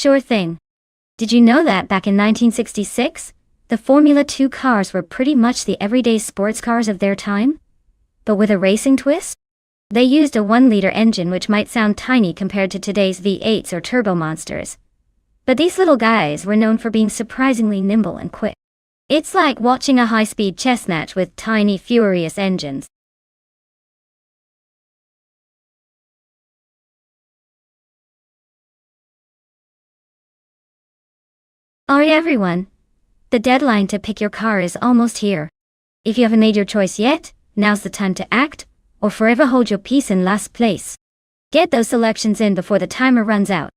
Sure thing. Did you know that back in 1966, the Formula 2 cars were pretty much the everyday sports cars of their time? But with a racing twist? They used a 1-liter engine, which might sound tiny compared to today's V8s or turbo monsters. But these little guys were known for being surprisingly nimble and quick. It's like watching a high-speed chess match with tiny, furious engines. Alright everyone, the deadline to pick your car is almost here. If you haven't made your choice yet, now's the time to act, or forever hold your peace in last place. Get those selections in before the timer runs out.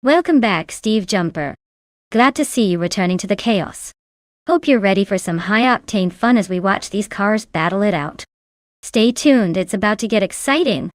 Welcome back, Steve Jumper. Glad to see you returning to the chaos. Hope you're ready for some high-octane fun as we watch these cars battle it out. Stay tuned, it's about to get exciting.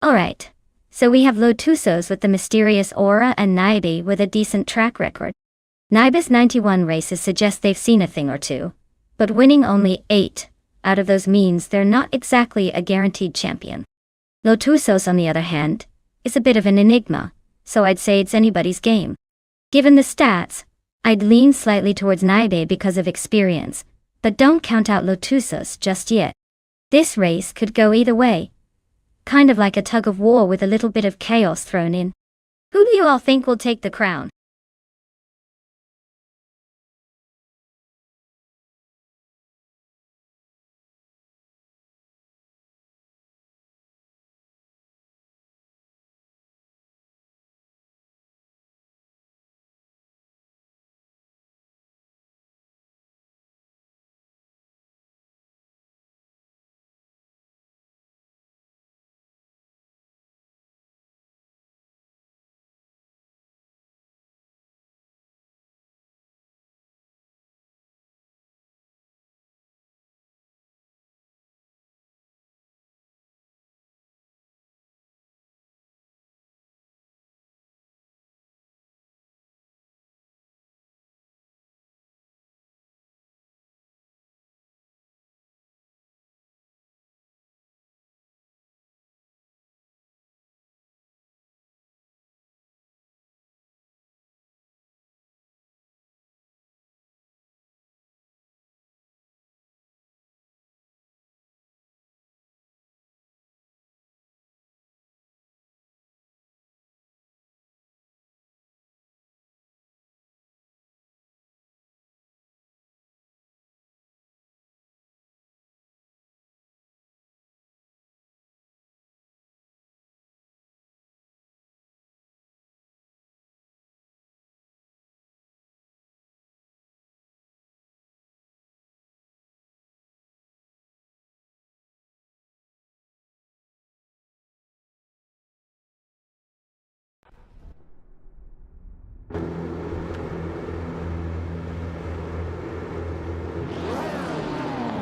Alright, so we have Lotusos with the mysterious aura and Naibe with a decent track record. Naibe's 91 races suggest they've seen a thing or two, but winning only 8 out of those means they're not exactly a guaranteed champion. Lotusos, on the other hand, is a bit of an enigma, so I'd say it's anybody's game. Given the stats, I'd lean slightly towards Naibe because of experience, but don't count out Lotusos just yet. This race could go either way. Kind of like a tug of war with a little bit of chaos thrown in. Who do you all think will take the crown?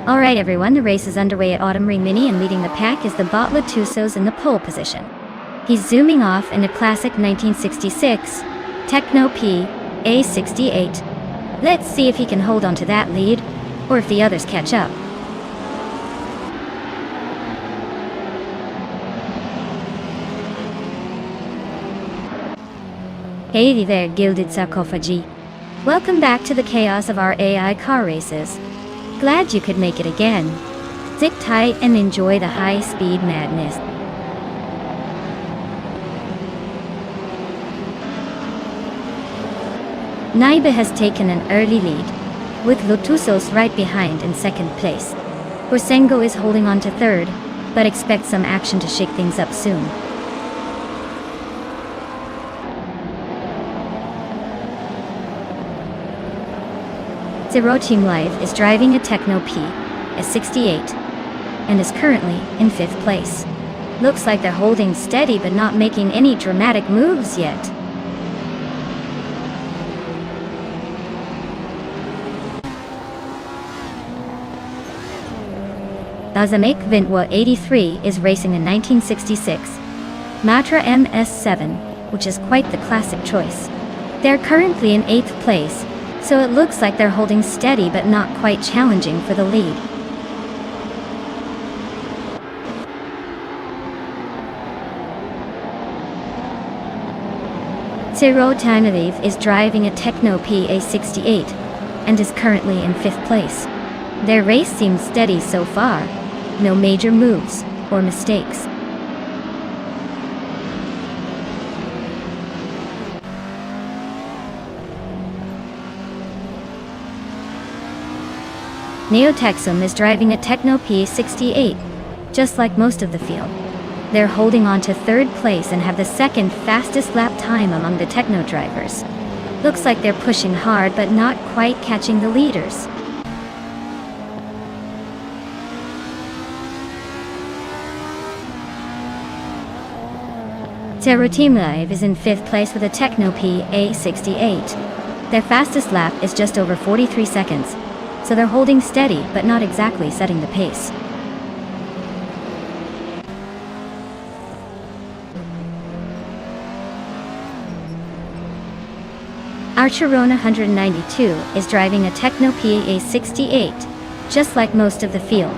Alright everyone, the race is underway at Autumn Ring Mini, and leading the pack is the bot Lotusos in the pole position. He's zooming off in a classic 1966 Techno P A68. Let's see if he can hold on to that lead, or if the others catch up. Hey there, Gilded Sarcophagi. Welcome back to the chaos of our AI car races. Glad you could make it again. Sit tight and enjoy the high-speed madness. Naibe has taken an early lead, with Lotusos right behind in second place. Forsengo is holding on to third, but expects some action to shake things up soon. Zero Team Live is driving a Techno P, a 68, and is currently in 5th place. Looks like they're holding steady but not making any dramatic moves yet. Dazamek Vintwa 83 is racing a 1966 Matra MS7, which is quite the classic choice. They're currently in 8th place, so it looks like they're holding steady but not quite challenging for the lead. Zero Tanaliv is driving a Techno PA68 and is currently in 5th place. Their race seems steady so far, no major moves or mistakes. Neotexum is driving a Techno P68, just like most of the field. They're holding on to 3rd place and have the 2nd fastest lap time among the Techno drivers. Looks like they're pushing hard but not quite catching the leaders. Zero Team Live is in 5th place with a Techno PA68. Their fastest lap is just over 43 seconds, so they're holding steady but not exactly setting the pace. Archerona 192 is driving a Techno PA68, just like most of the field.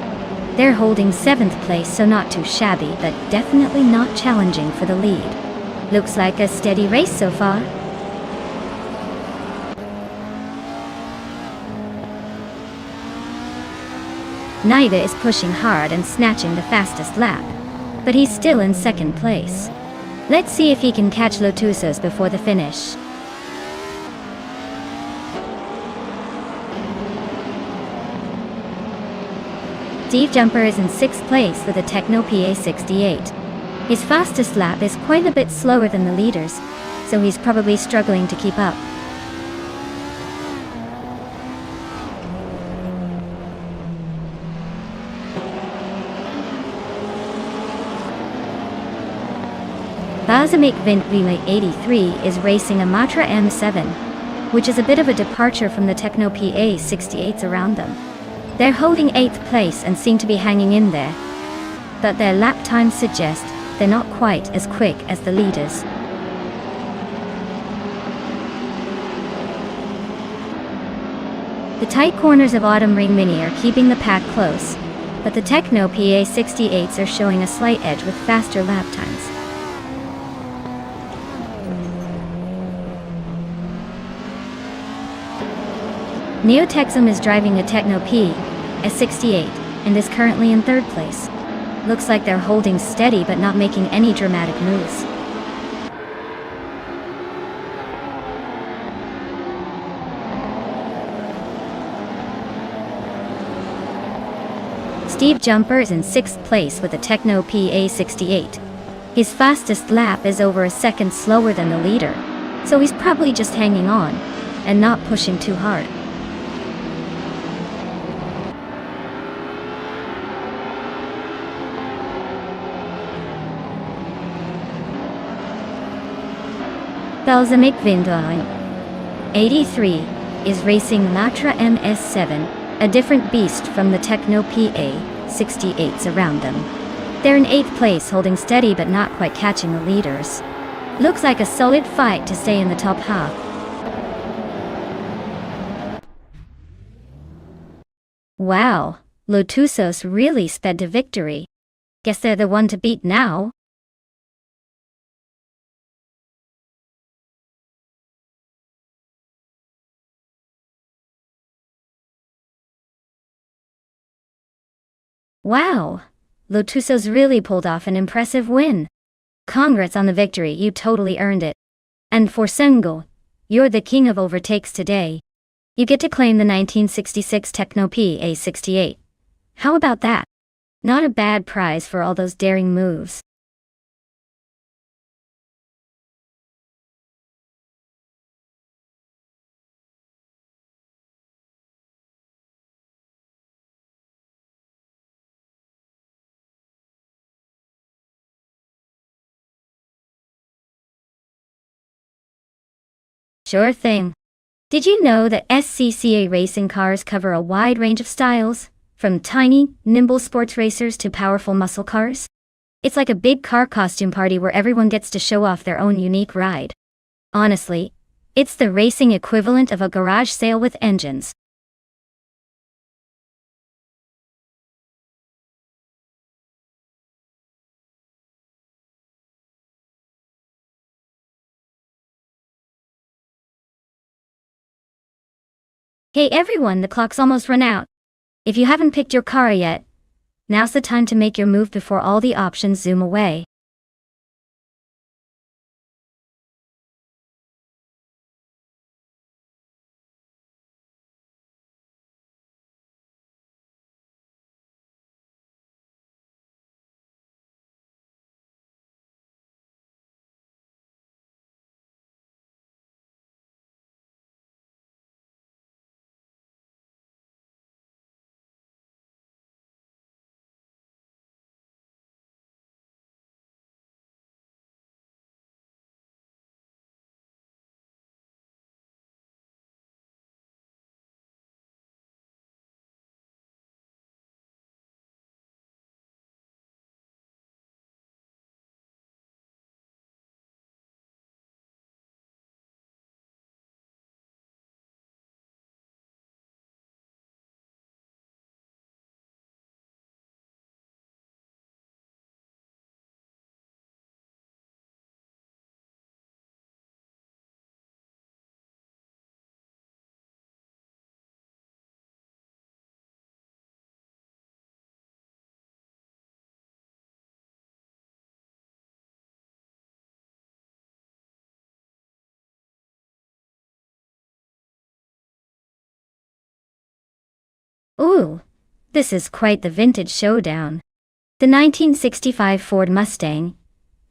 They're holding 7th place, so not too shabby, but definitely not challenging for the lead. Looks like a steady race so far. Naida is pushing hard and snatching the fastest lap, but he's still in 2nd place. Let's see if he can catch Lotusos before the finish. Steve Jumper is in 6th place with a Techno PA68. His fastest lap is quite a bit slower than the leaders, so he's probably struggling to keep up. Bazamik Vint Relay 83 is racing a Matra M7, which is a bit of a departure from the Techno PA68s around them. They're holding 8th place and seem to be hanging in there, but their lap times suggest they're not quite as quick as the leaders. The tight corners of Autumn Ring Mini are keeping the pack close, but the Techno PA68s are showing a slight edge with faster lap times. Neotexum is driving a Techno P, a 68, and is currently in 3rd place. Looks like they're holding steady but not making any dramatic moves. Steve Jumper is in 6th place with a Techno PA68. His fastest lap is over a second slower than the leader, so he's probably just hanging on and not pushing too hard. Balsamic Vindline 83 is racing Matra MS7, a different beast from the Techno PA68s around them. They're in 8th place, holding steady but not quite catching the leaders. Looks like a solid fight to stay in the top half. Wow, Lotusos really sped to victory. Guess they're the one to beat now. Wow, Lotusos really pulled off an impressive win. Congrats on the victory, you totally earned it. And for Sengo, You're the king of overtakes today. You get to claim the 1966 Techno PA68. How about that? Not a bad prize for all those daring moves. Sure thing. Did you know that SCCA racing cars cover a wide range of styles, from tiny, nimble sports racers to powerful muscle cars? It's like a big car costume party where everyone gets to show off their own unique ride. Honestly, it's the racing equivalent of a garage sale with engines. Hey everyone, the clock's almost run out. If you haven't picked your car yet, now's the time to make your move before all the options zoom away. Ooh, this is quite the vintage showdown. The 1965 Ford Mustang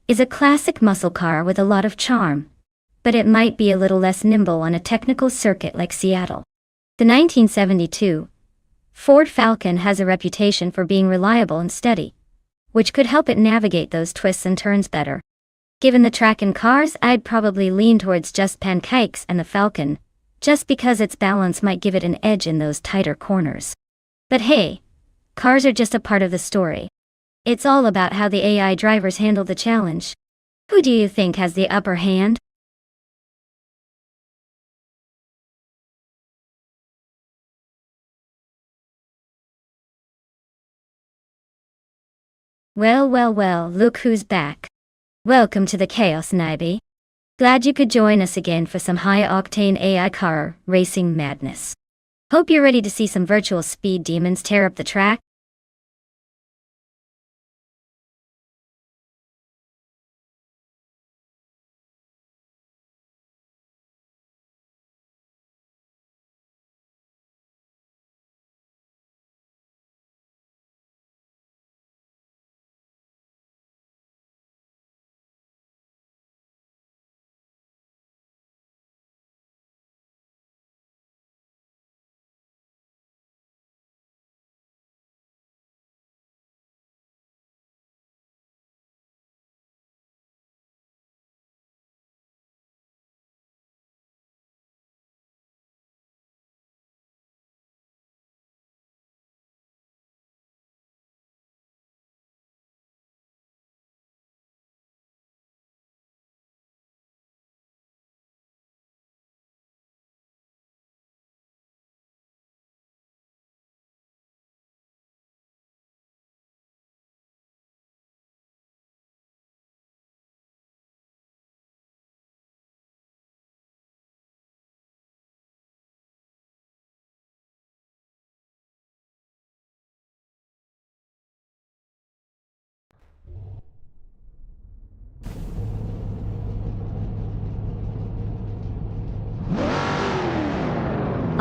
is a classic muscle car with a lot of charm, but it might be a little less nimble on a technical circuit like Seattle. The 1972 Ford Falcon has a reputation for being reliable and steady, which could help it navigate those twists and turns better. Given the track in cars, I'd probably lean towards just pancakes and the Falcon, just because its balance might give it an edge in those tighter corners. But hey, cars are just a part of the story. It's all about how the AI drivers handle the challenge. Who do you think has the upper hand? Well, well, well, look who's back. Welcome to the chaos, Nibby. Glad you could join us again for some high-octane AI car racing madness. Hope you're ready to see some virtual speed demons tear up the track.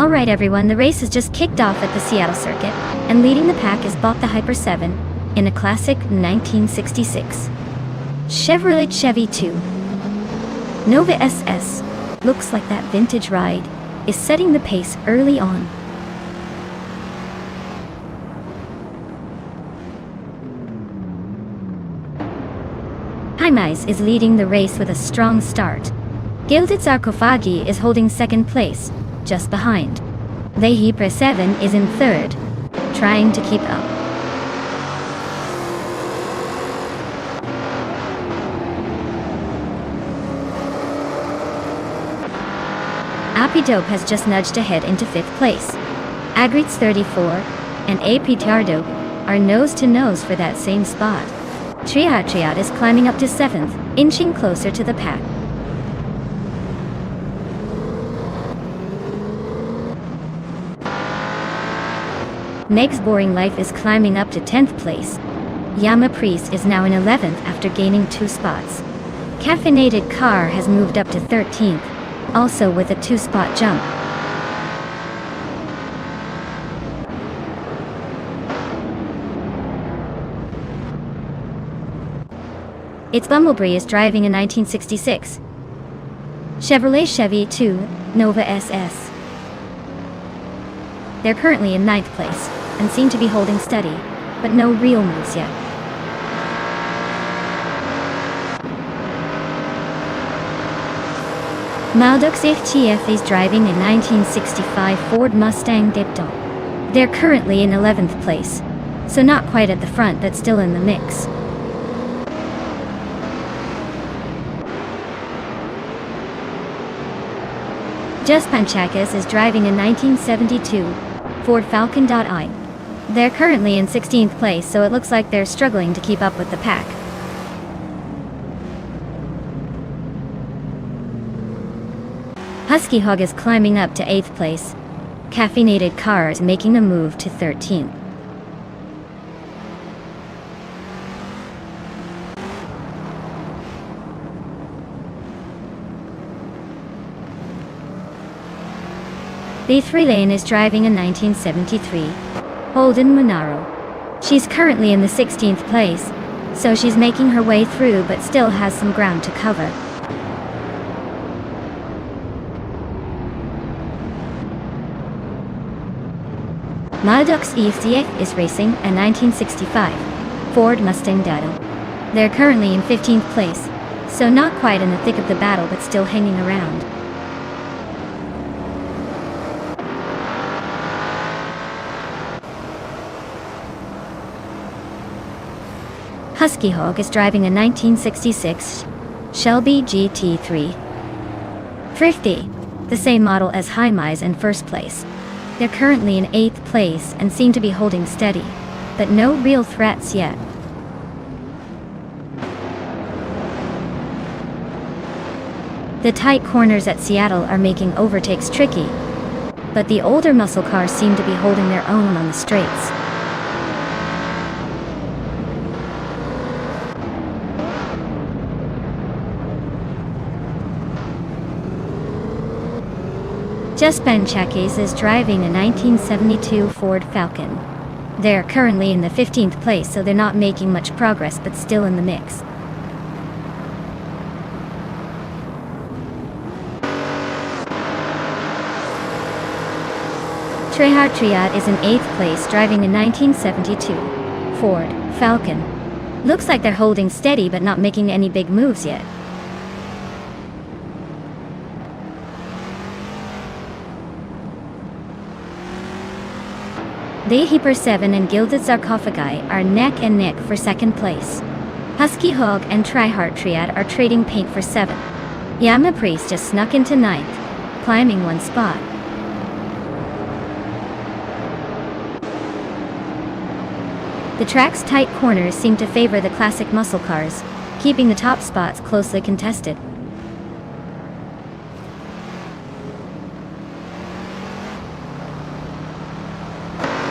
Alright everyone, the race has just kicked off at the Seattle circuit, and leading the pack is Bot the Hyper 7 in a classic 1966 Chevrolet Chevy 2 Nova SS. Looks like that vintage ride is setting the pace early on. Hymies is leading the race with a strong start. Gilded Sarcophagi is holding second place, just behind. The Hyper 7 is in third, trying to keep up. Apidope has just nudged ahead into fifth place. Agrit's 34 and Apitardo are nose to nose for that same spot. Triat is climbing up to seventh, inching closer to the pack. Meg's Boring Life is climbing up to 10th place. Yama Priest is now in 11th after gaining 2 spots. Caffeinated Car has moved up to 13th, also with a 2-spot jump. It's Bumblebee is driving a 1966 Chevrolet Chevy 2 Nova SS. They're currently in 9th place and seem to be holding steady, but no real moves yet. Maldux FTF is driving a 1965 Ford Mustang Dipto. They're currently in 11th place, so not quite at the front but still in the mix. Just Panchakas is driving a 1972 Ford Falcon.I. They're currently in 16th place, so it looks like they're struggling to keep up with the pack. Husky Hog is climbing up to 8th place. Caffeinated Car is making a move to 13th. The 3-lane is driving a 1973 Holden Monaro. She's currently in the 16th place, so she's making her way through but still has some ground to cover. Maldux EFDF is racing a 1965 Ford Mustang Dado. They're currently in 15th place, so not quite in the thick of the battle but still hanging around. Husky Hog is driving a 1966 Shelby GT3 Thrifty, the same model as Hymies in first place. They're currently in 8th place and seem to be holding steady, but no real threats yet. The tight corners at Seattle are making overtakes tricky, but the older muscle cars seem to be holding their own on the straights. Just Benchakis is driving a 1972 Ford Falcon. They're currently in the 15th place, so they're not making much progress but still in the mix. Trehar Triad is in 8th place driving a 1972 Ford Falcon. Looks like they're holding steady but not making any big moves yet. The Hyper 7 and Gilded Sarcophagi are neck and neck for second place. Husky Hog and Tryhard Triad are trading paint for 7. Yama Priest just snuck into 9th, climbing 1 spot. The track's tight corners seem to favor the classic muscle cars, keeping the top spots closely contested.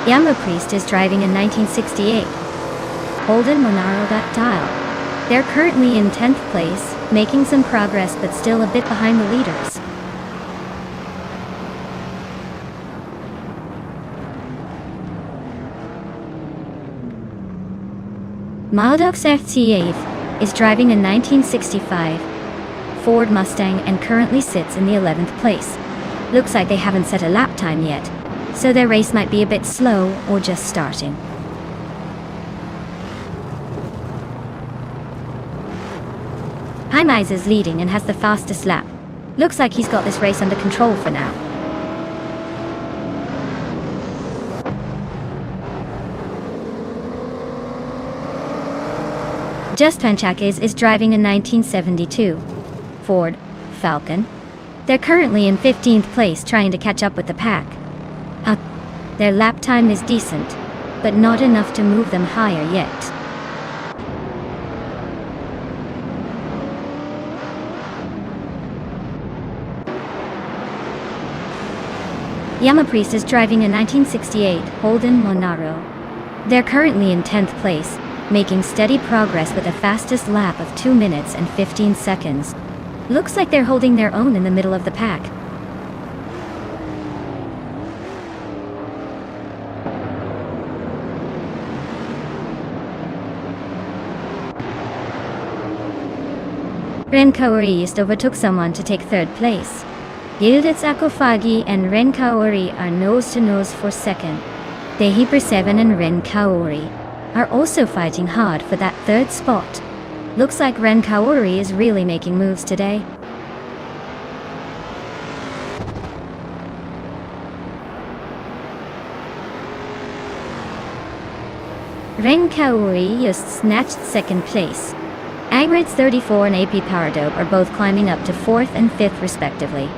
Yama Priest is driving a 1968 Holden Monaro Dial. They're currently in 10th place, making some progress but still a bit behind the leaders. Maldox FT8 is driving a 1965 Ford Mustang and currently sits in the 11th place. Looks like they haven't set a lap time yet, so their race might be a bit slow or just starting. Jaime is leading and has the fastest lap. Looks like he's got this race under control for now. Just Panchakis is driving a 1972 Ford Falcon. They're currently in 15th place trying to catch up with the pack. Their lap time is decent, but not enough to move them higher yet. Yamapriest is driving a 1968 Holden Monaro. They're currently in 10th place, making steady progress with a fastest lap of 2 minutes and 15 seconds. Looks like they're holding their own in the middle of the pack. Ren Kaori just overtook someone to take 3rd place. Yildiz Akofagi and Ren Kaori are nose-to-nose for 2nd. Dehiper 7 and Ren Kaori are also fighting hard for that 3rd spot. Looks like Ren Kaori is really making moves today. Ren Kaori just snatched 2nd place. Agrids 34 and AP Powerdope are both climbing up to 4th and 5th respectively.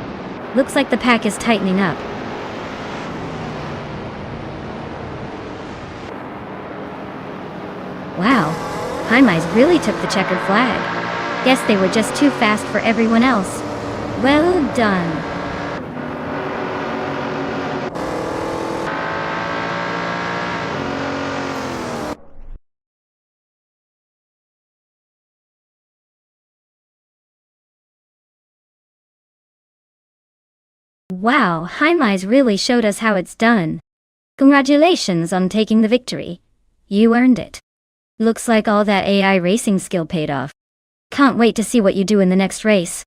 Looks like the pack is tightening up. Wow, Jaime's really took the checkered flag. Guess they were just too fast for everyone else. Well done. Wow, Jaime's really showed us how it's done. Congratulations on taking the victory. You earned it. Looks like all that AI racing skill paid off. Can't wait to see what you do in the next race.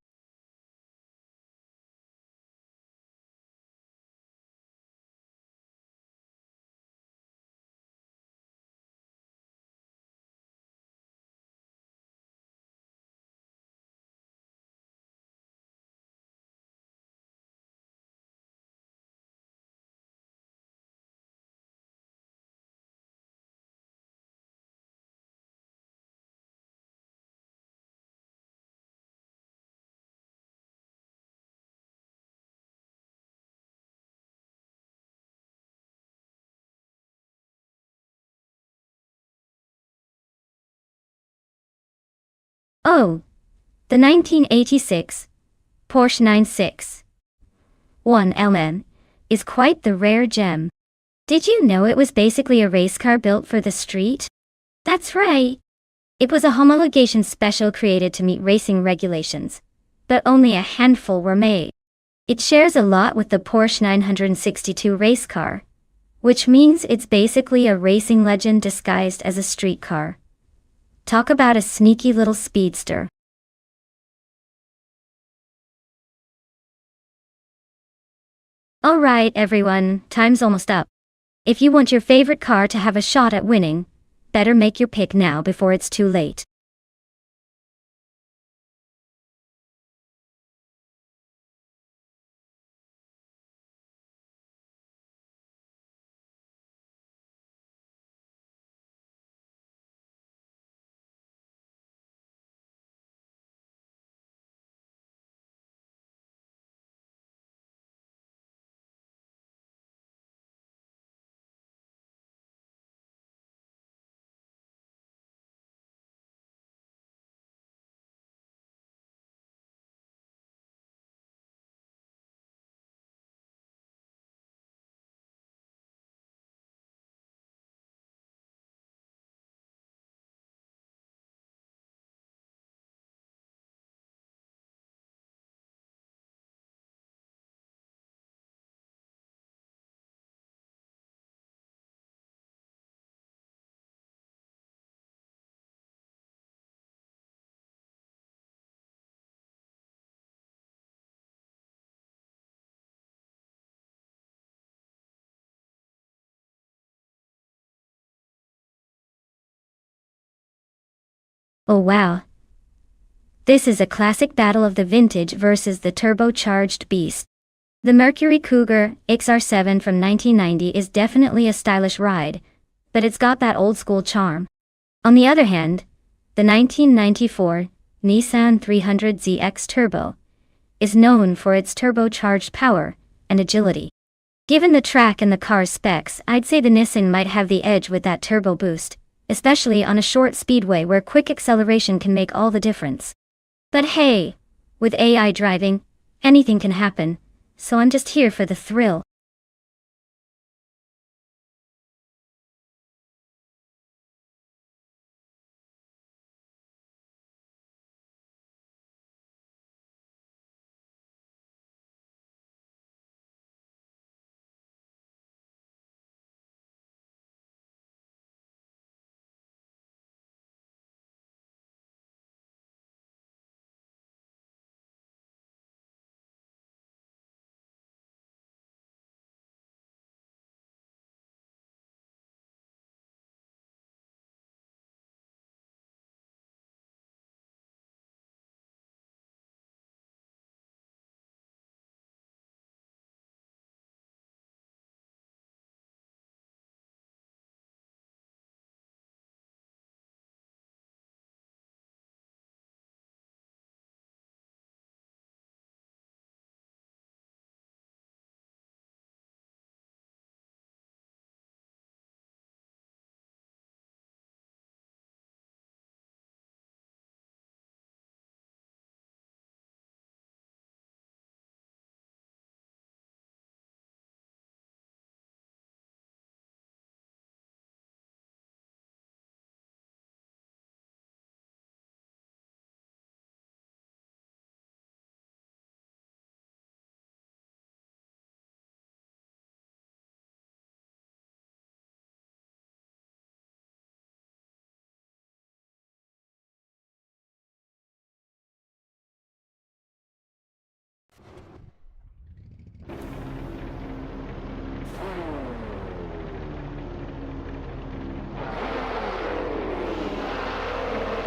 Oh, the 1986 Porsche 961 LN is quite the rare gem. Did you know it was basically a race car built for the street? That's right. It was a homologation special created to meet racing regulations, but only a handful were made. It shares a lot with the Porsche 962 race car, which means it's basically a racing legend disguised as a street car. Talk about a sneaky little speedster. Alright everyone, time's almost up. If you want your favorite car to have a shot at winning, better make your pick now before it's too late. Oh wow. This is a classic battle of the vintage versus the turbocharged beast. The Mercury Cougar XR7 from 1990 is definitely a stylish ride, but it's got that old-school charm. On the other hand, the 1994 Nissan 300ZX Turbo is known for its turbocharged power and agility. Given the track and the car's specs, I'd say the Nissan might have the edge with that turbo boost, especially on a short speedway where quick acceleration can make all the difference. But hey, with AI driving, anything can happen, so I'm just here for the thrill.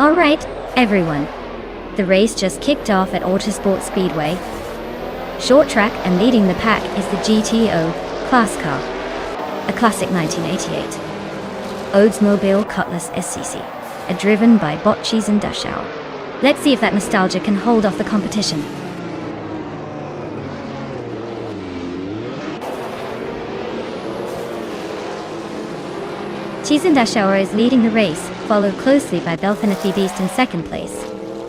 Alright, everyone. The race just kicked off at Autosport Speedway. Short track and leading the pack is the GTO class car, a classic 1988 Oldsmobile Cutlass SCC, driven by Botchis and Dachau. Let's see if that nostalgia can hold off the competition. Cheese and Dachauer is leading the race, followed closely by Belfinity Beast in second place.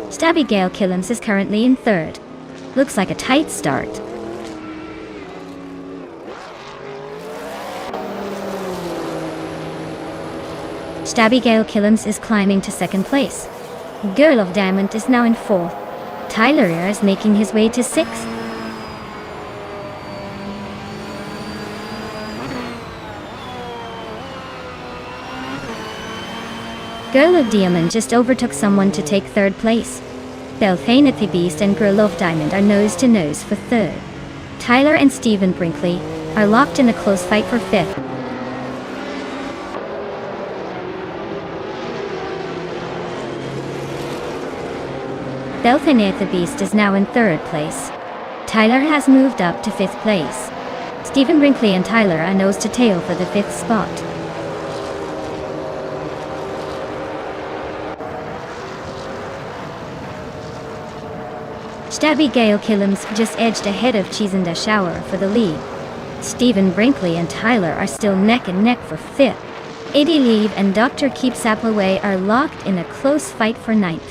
Stabby Gale Killams is currently in third. Looks like a tight start. Stabby Gale Killams is climbing to second place. Girl of Diamond is now in fourth. Tyler is making his way to sixth. Girl of Diamond just overtook someone to take third place. Belfinity Beast and Girl of Diamond are nose to nose for third. Tyler and Stephen Brinkley are locked in a close fight for fifth. Belfinity Beast is now in third place. Tyler has moved up to fifth place. Stephen Brinkley and Tyler are nose to tail for the fifth spot. Stabby Gale Killams just edged ahead of Cheese and Dachauer for the lead. Stephen Brinkley and Tyler are still neck and neck for fifth. Eddie Leave and Dr. Keep Saplaway are locked in a close fight for ninth.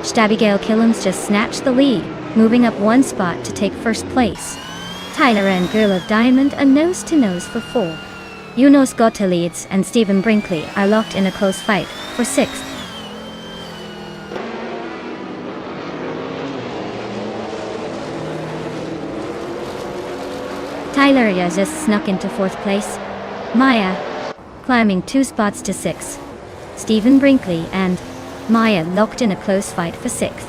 Stabby Gale Killams just snatched the lead, moving up one spot to take first place. Tyler and Girl of Diamond are nose to nose for fourth. Yunus Gotta leads and Stephen Brinkley are locked in a close fight for sixth. Tyler just snuck into fourth place. Maya climbing 2 spots to sixth. Stephen Brinkley and Maya locked in a close fight for sixth.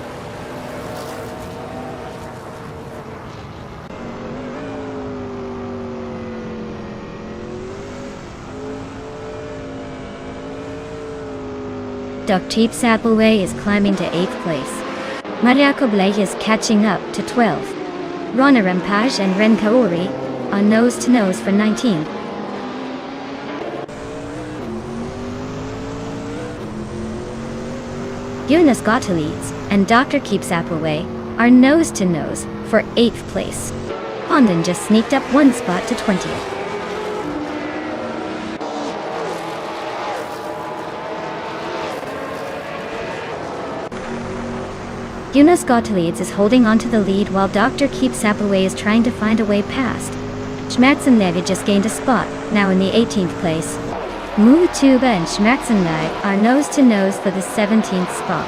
Dr. Sapelway is climbing to 8th place. Maria Koblej is catching up to 12th. Rana Rampage and Ren Kaori are nose-to-nose for 19th. Jonas Gottlieds and Dr. Sapelway are nose-to-nose for 8th place. Ponden just sneaked up one spot to 20th. Jonas Gottlieds is holding onto the lead while Dr. Sapelway is trying to find a way past. Schmerzenlevi just gained a spot, now in the 18th place. Mutuba and Schmerzenlevi are nose-to-nose for the 17th spot.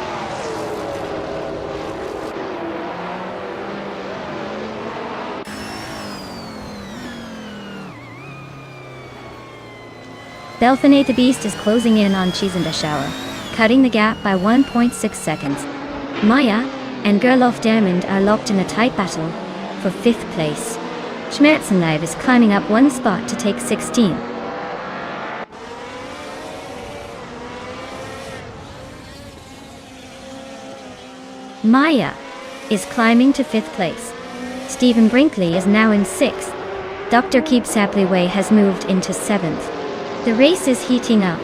Belfine the Beast is closing in on Schießendeschauer, cutting the gap by 1.6 seconds. Maya and Gerlof Diamond are locked in a tight battle for 5th place. Schmerzenleib is climbing up one spot to take 16. Maya is climbing to 5th place. Stephen Brinkley is now in 6th. Dr. Sapelway has moved into 7th. The race is heating up.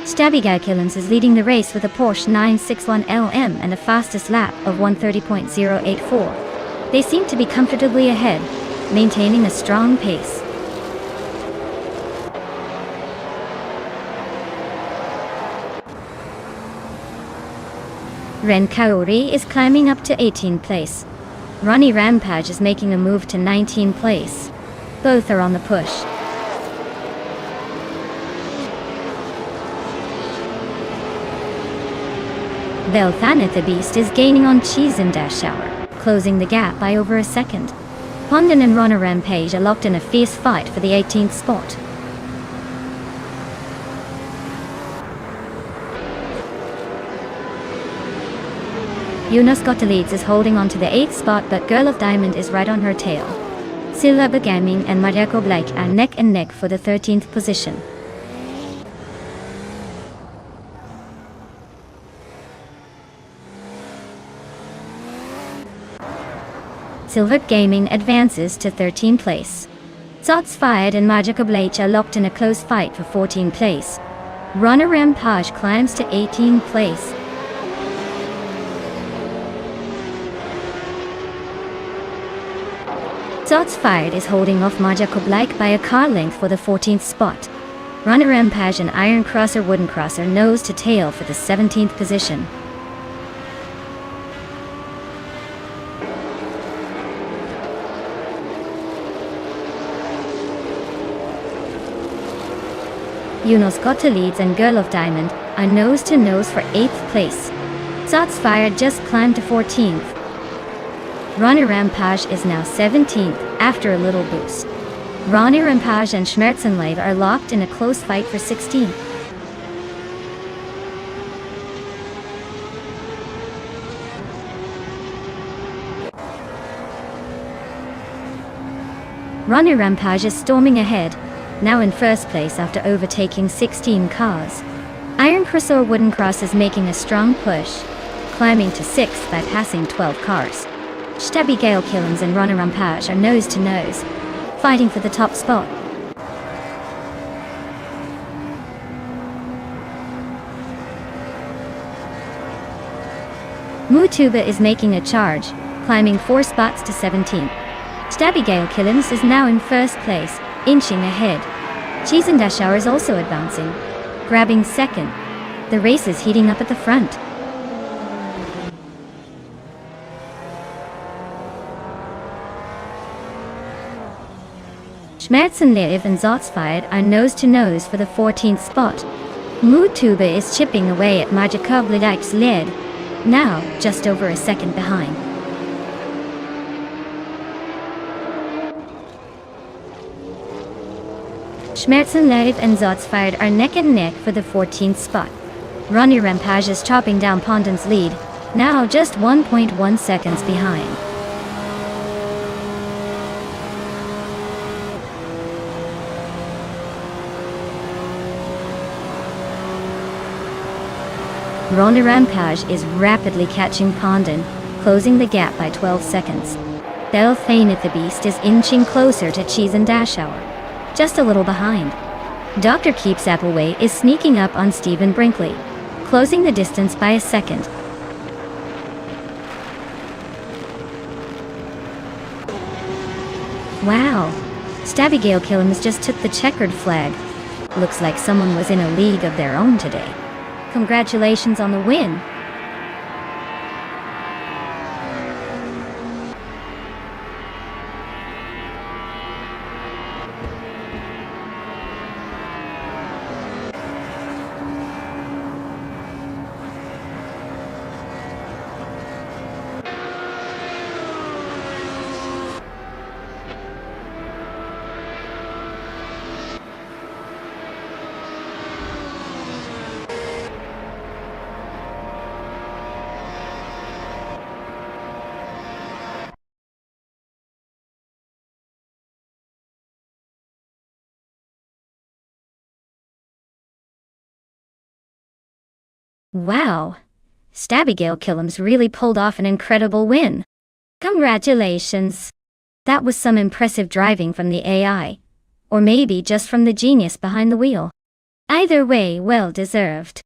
Stabby Killens is leading the race with a Porsche 961 LM and a fastest lap of 1:30.084. They seem to be comfortably ahead, maintaining a strong pace. Ren Kaori is climbing up to 18th place. Ronnie Rampage is making a move to 19th place. Both are on the push. Belfane the Beast is gaining on Schießendeschauer, closing the gap by over a second. Ponden and Rana Rampage are locked in a fierce fight for the 18th spot. Jonas Gottlieds is holding on to the 8th spot, but Girl of Diamond is right on her tail. Silla Begaming and Maria Koblej are neck and neck for the 13th position. Silver Gaming advances to 13th place. Zots Fired and Maja Koblej are locked in a close fight for 14th place. Rana Rampage climbs to 18th place. Zots Fired is holding off Maja Koblej by a car length for the 14th spot. Rana Rampage and Iron Crosser Wooden Crosser nose to tail for the 17th position. Jonas Gottlieds and Girl of Diamond are nose-to-nose for 8th place. Zots Fired just climbed to 14th. Rana Rampage is now 17th after a little boost. Rana Rampage and Schmerzenleib are locked in a close fight for 16th. Rana Rampage is storming ahead, now in first place after overtaking 16 cars. Iron Crosser Wooden Cross is making a strong push, climbing to 6th by passing 12 cars. Stabby Gale Killens and Rana Rampage are nose-to-nose, fighting for the top spot. Mutuba is making a charge, climbing 4 spots to 17th. Stabby Gale Killens is now in first place, inching ahead. Schießendeschauer is also advancing, grabbing 2nd. The race is heating up at the front. Schmerzenlev and Zots Fired are nose-to-nose for the 14th spot. Mutuba is chipping away at Maja Koblej's lead, now just over a second behind. Schmerzenlev and Zots Fired are neck and neck for the 14th spot. Rana Rampage is chopping down Ponden's lead, now just 1.1 seconds behind. Ronde Rampage is rapidly catching Pondon, closing the gap by 12 seconds. Belthanet the Beast is inching closer to Cheese and Dashauer, just a little behind. Dr. Keeps Appleway is sneaking up on Stephen Brinkley, closing the distance by a second. Wow, Stabigale Killams just took the checkered flag. Looks like someone was in a league of their own today. Congratulations on the win. Wow, Stabigale Killams really pulled off an incredible win. Congratulations. That was some impressive driving from the AI. Or maybe just from the genius behind the wheel. Either way, well deserved.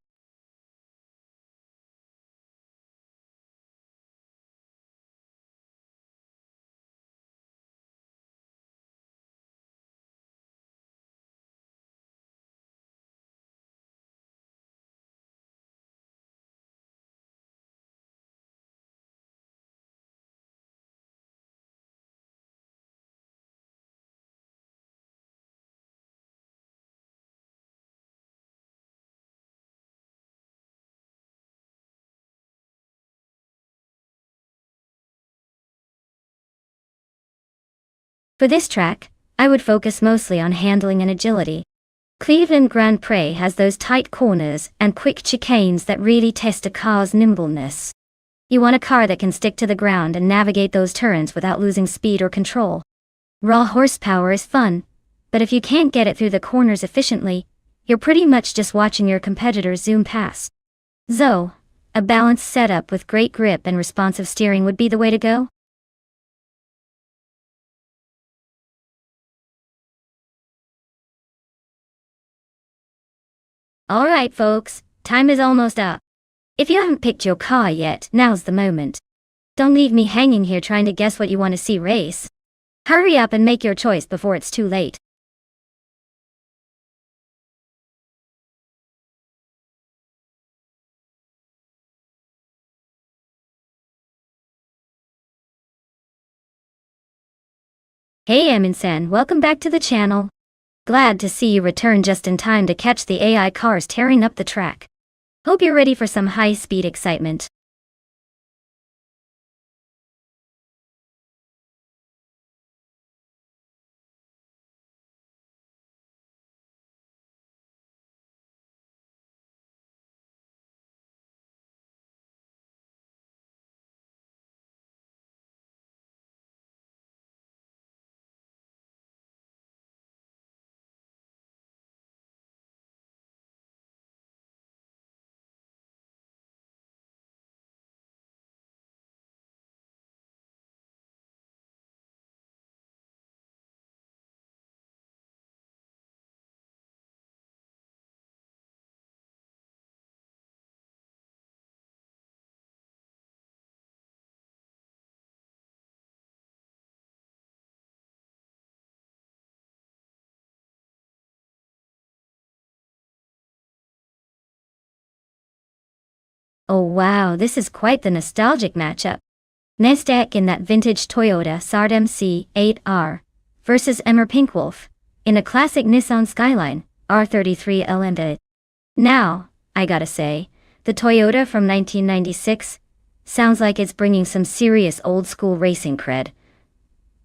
For this track, I would focus mostly on handling and agility. Cleveland Grand Prix has those tight corners and quick chicanes that really test a car's nimbleness. You want a car that can stick to the ground and navigate those turns without losing speed or control. Raw horsepower is fun, but if you can't get it through the corners efficiently, you're pretty much just watching your competitors zoom past. So, a balanced setup with great grip and responsive steering would be the way to go. Alright folks, time is almost up. If you haven't picked your car yet, now's the moment. Don't leave me hanging here trying to guess what you want to see race. Hurry up and make your choice before it's too late. Hey Emin-san, welcome back to the channel. Glad to see you return just in time to catch the AI cars tearing up the track. Hope you're ready for some high-speed excitement. Oh wow, this is quite the nostalgic matchup. Nonstop in that vintage Toyota Sard MC8R versus Emmer Pinkwolf in a classic Nissan Skyline R33 LMD. Now, I gotta say, the Toyota from 1996 sounds like it's bringing some serious old-school racing cred.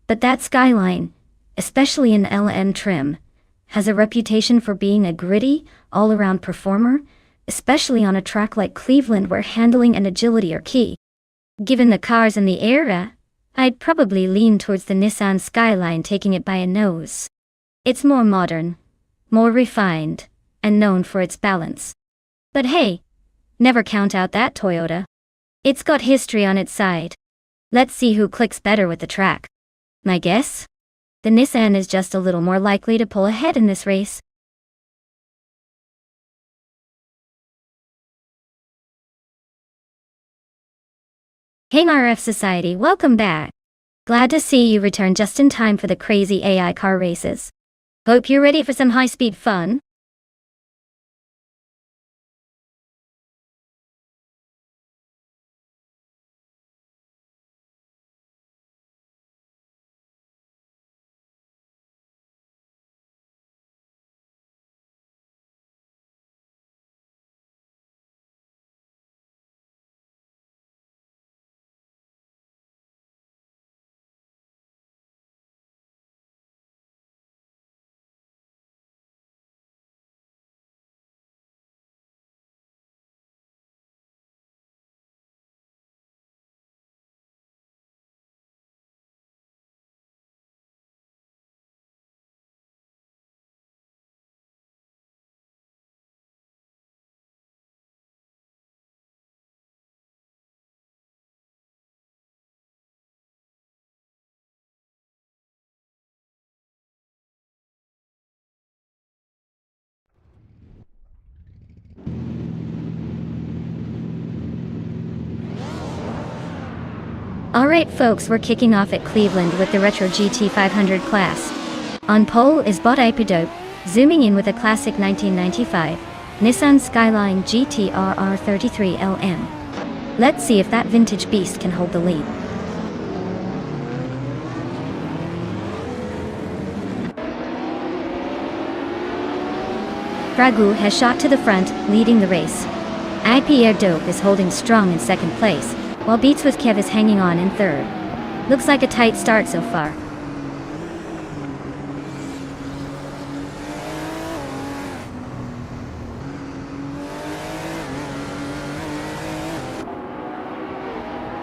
But that Skyline, especially in LM trim, has a reputation for being a gritty, all-around performer, especially on a track like Cleveland where handling and agility are key. Given the cars in the era, I'd probably lean towards the Nissan Skyline, taking it by a nose. It's more modern, more refined, and known for its balance. But hey, Never count out that Toyota. It's got history on its side. Let's see who clicks better with the track. My guess? The Nissan is just a little more likely to pull ahead in this race. Hey RF Society, welcome back. Glad to see you return just in time for the crazy AI car races. Hope you're ready for some high-speed fun. Alright folks, we're kicking off at Cleveland with the Retro GT 500 class. On pole is Bot Ipadope, zooming in with a classic 1995 Nissan Skyline GT-RR 33LM. Let's see if that vintage beast can hold the lead. Dragoo has shot to the front, leading the race. IPR Dope is holding strong in second place, while Beats with Kev is hanging on in third. Looks like a tight start so far.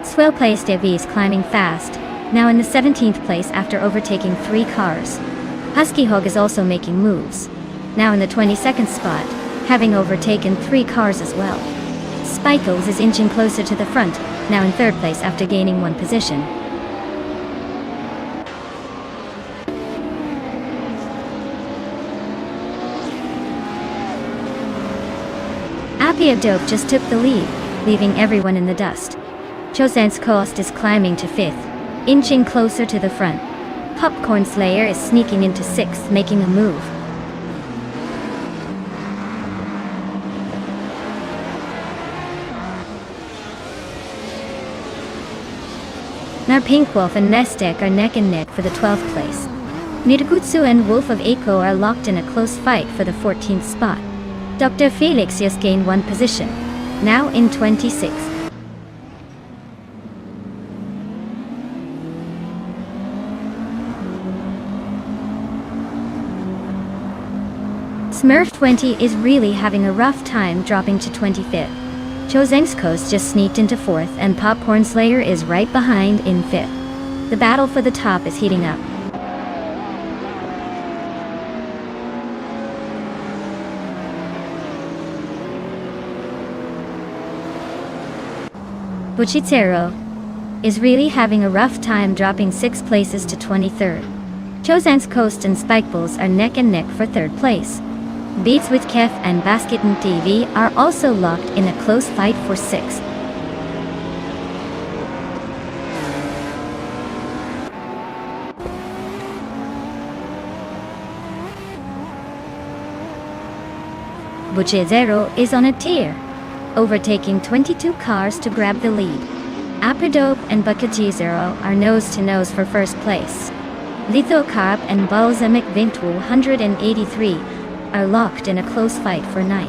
Swell place Devi is climbing fast, now in the 17th place after overtaking 3 cars. Husky Hog is also making moves, now in the 22nd spot, having overtaken 3 cars as well. Spikles is inching closer to the front, now in 3rd place after gaining 1 position. Appia Dope just took the lead, leaving everyone in the dust. Chosen's Coast is climbing to 5th, inching closer to the front. Popcorn Slayer is sneaking into 6th, making a move. Now Pink Wolf and Nestek are neck and neck for the 12th place. Nidagutsu and Wolf of Eiko are locked in a close fight for the 14th spot. Dr. Felix just gained 1 position, now in 26th. Smurf 20 is really having a rough time, dropping to 25th. Chozeng's Coast just sneaked into 4th and Popcorn Slayer is right behind in 5th. The battle for the top is heating up. Buchitsero is really having a rough time, dropping 6 places to 23rd. Chozeng's Coast and Spikeballs are neck and neck for 3rd place. Beats with Kef and Basket and TV are also locked in a close fight for 6th. Buchezero is on a tear, overtaking 22 cars to grab the lead. Aperdope and Buchezero are nose to nose for 1st place. Lithocarp and Balsamic Vintu 183 are locked in a close fight for 9th.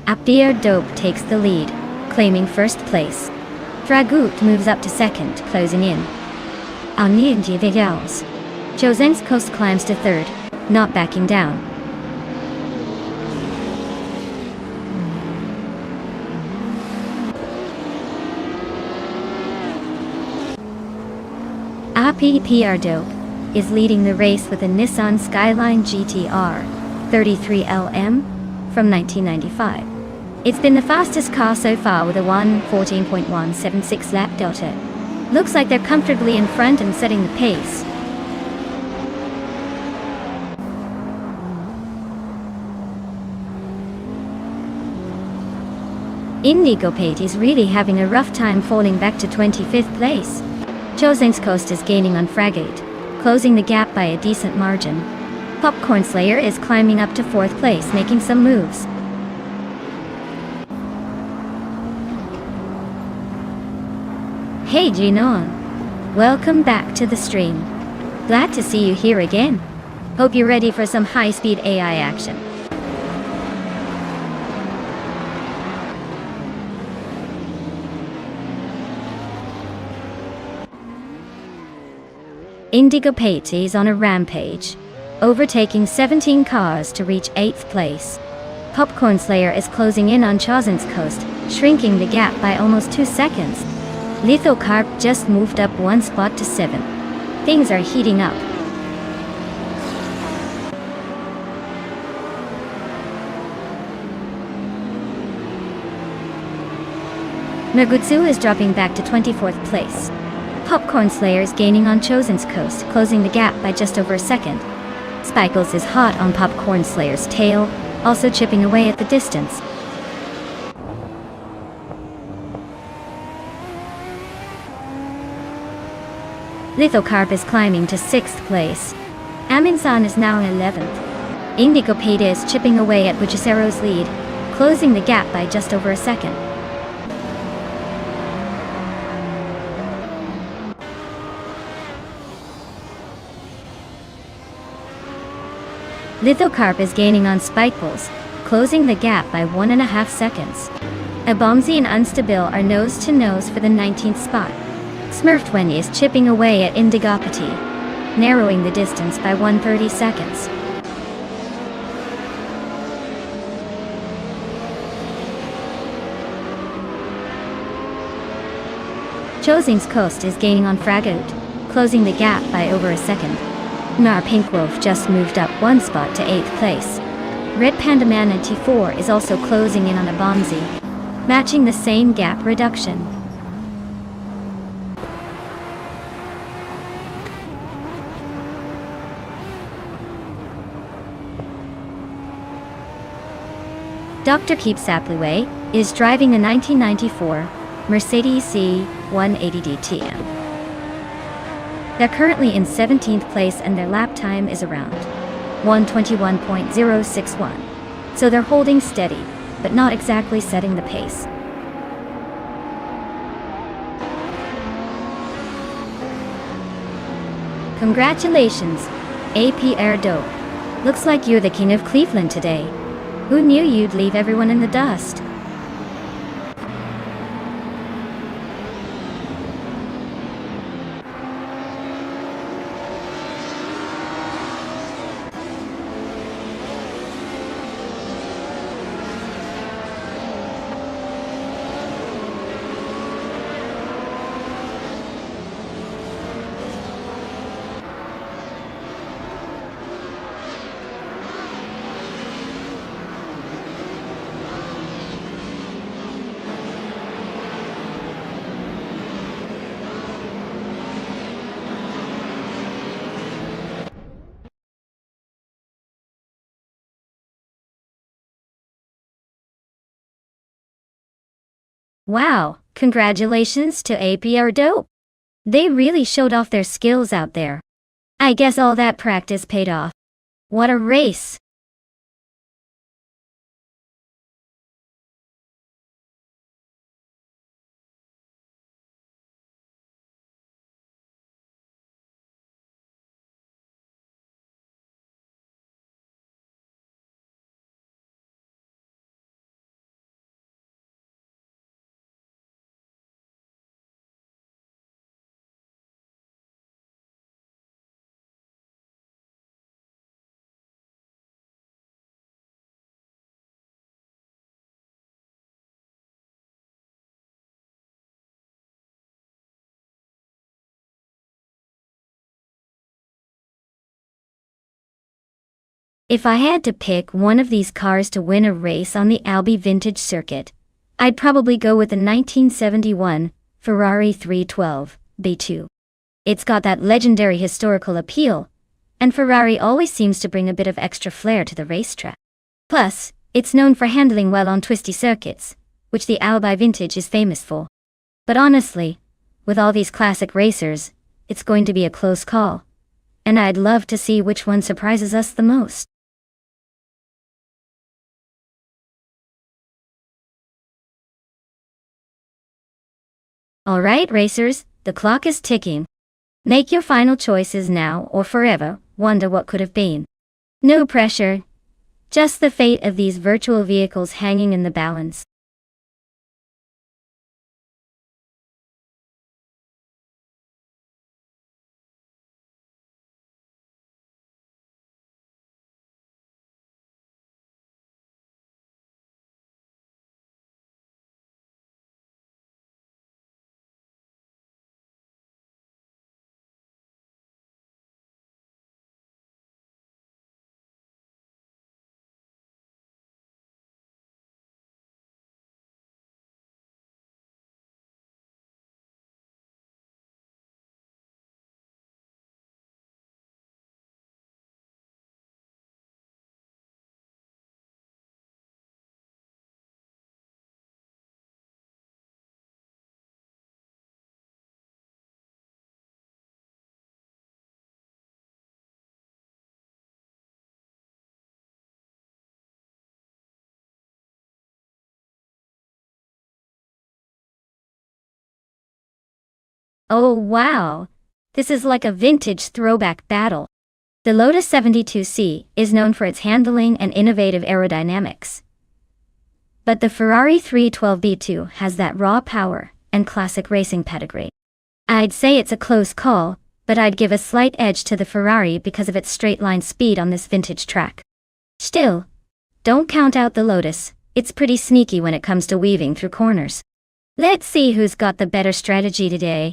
Apdir Dope takes the lead, claiming 1st place. Dragut moves up to 2nd, closing in. Alnienji Vigals. Chozeng's Coast climbs to 3rd, not backing down. APPR Dope is leading the race with a Nissan Skyline GT-R 33LM from 1995. It's been the fastest car so far with a 1:14.176 lap delta. Looks like they're comfortably in front and setting the pace. Indigo Pate is really having a rough time falling back to 25th place. Coast is gaining on Fragate, closing the gap by a decent margin. Popcorn Slayer is climbing up to 4th place, making some moves. Hey Jinon! Welcome back to the stream. Glad to see you here again. Hope you're ready for some high-speed AI action. Indigo Pate is on a rampage, overtaking 17 cars to reach 8th place. Popcorn Slayer is closing in on Coast, shrinking the gap by almost 2 seconds. Lithocarp just moved up 1 spot to 7th. Things are heating up. Nagutsu is dropping back to 24th place. Popcorn Slayer is gaining on Coast, closing the gap by just over a second. Spikles is hot on Popcorn Slayer's tail, also chipping away at the distance. Lithocarp is climbing to 6th place. Aminsan is now 11th. Indigo Pate is chipping away at Buchisero's lead, closing the gap by just over a second. Lithocarp is gaining on Spikeballs, closing the gap by 1.5 seconds. Abomzi and Unstable are nose-to-nose for the 19th spot. Smurftwenny is chipping away at Indigopati, narrowing the distance by 130 seconds. Coast is gaining on Fragoot, closing the gap by over a second. Nar Pink Wolf just moved up 1 spot to 8th place. Red Panda Man 94 is also closing in on Abomzi, matching the same gap reduction. Dr. Keep Sapliway is driving the 1994 Mercedes C180 DTM. They're currently in 17th place and their lap time is around 1:21.061. So they're holding steady, but not exactly setting the pace. Congratulations, AP Air Dope. Looks like you're the king of Cleveland today. Who knew you'd leave everyone in the dust? Wow, congratulations to APR Dope. They really showed off their skills out there. I guess all that practice paid off. What a race! If I had to pick one of these cars to win a race on the Albi Vintage Circuit, I'd probably go with the 1971 Ferrari 312 B2. It's got that legendary historical appeal, and Ferrari always seems to bring a bit of extra flair to the racetrack. Plus, it's known for handling well on twisty circuits, which the Albi Vintage is famous for. But honestly, with all these classic racers, it's going to be a close call, and I'd love to see which one surprises us the most. Alright racers, the clock is ticking. Make your final choices now or forever wonder what could have been. No pressure, just the fate of these virtual vehicles hanging in the balance. Oh wow! This is like a vintage throwback battle. The Lotus 72C is known for its handling and innovative aerodynamics. But the Ferrari 312 B2 has that raw power and classic racing pedigree. I'd say it's a close call, but I'd give a slight edge to the Ferrari because of its straight-line speed on this vintage track. Still, don't count out the Lotus, it's pretty sneaky when it comes to weaving through corners. Let's see who's got the better strategy today.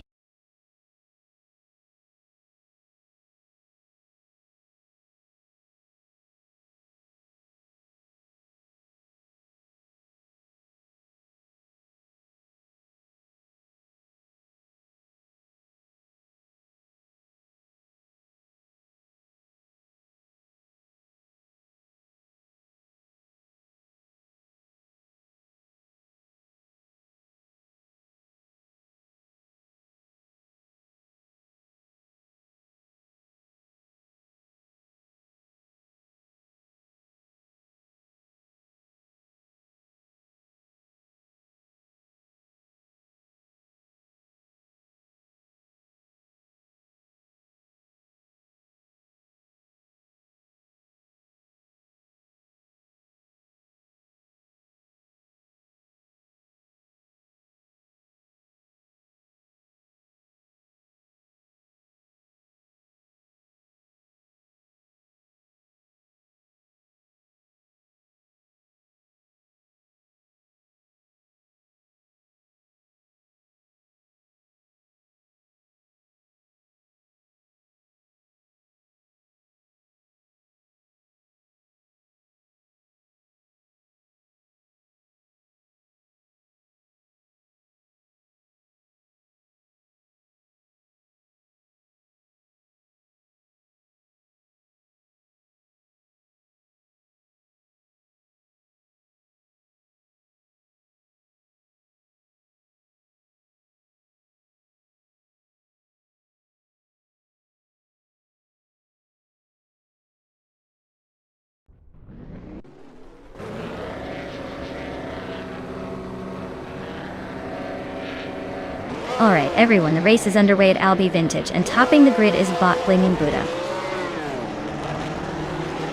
Alright everyone, the race is underway at Albi Vintage, and topping the grid is Bot Blaming Buddha.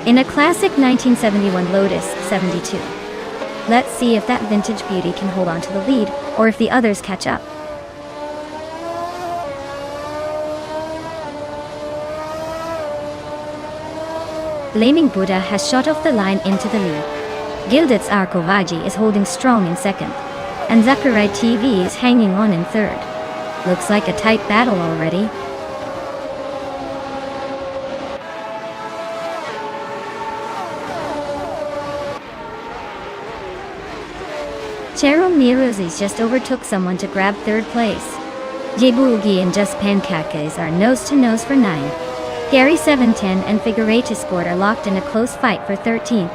In a classic 1971 Lotus 72. Let's see if that vintage beauty can hold on to the lead, or if the others catch up. Blaming Buddha has shot off the line into the lead. Gildet's Arkovaji is holding strong in second, and Zakarai TV is hanging on in third. Looks like a tight battle already. Cheryl Mirozis just overtook someone to grab third place. Jebuugi and Just Pancakes are nose-to-nose for 9. Gary 710 and Figurete Sport are locked in a close fight for 13th.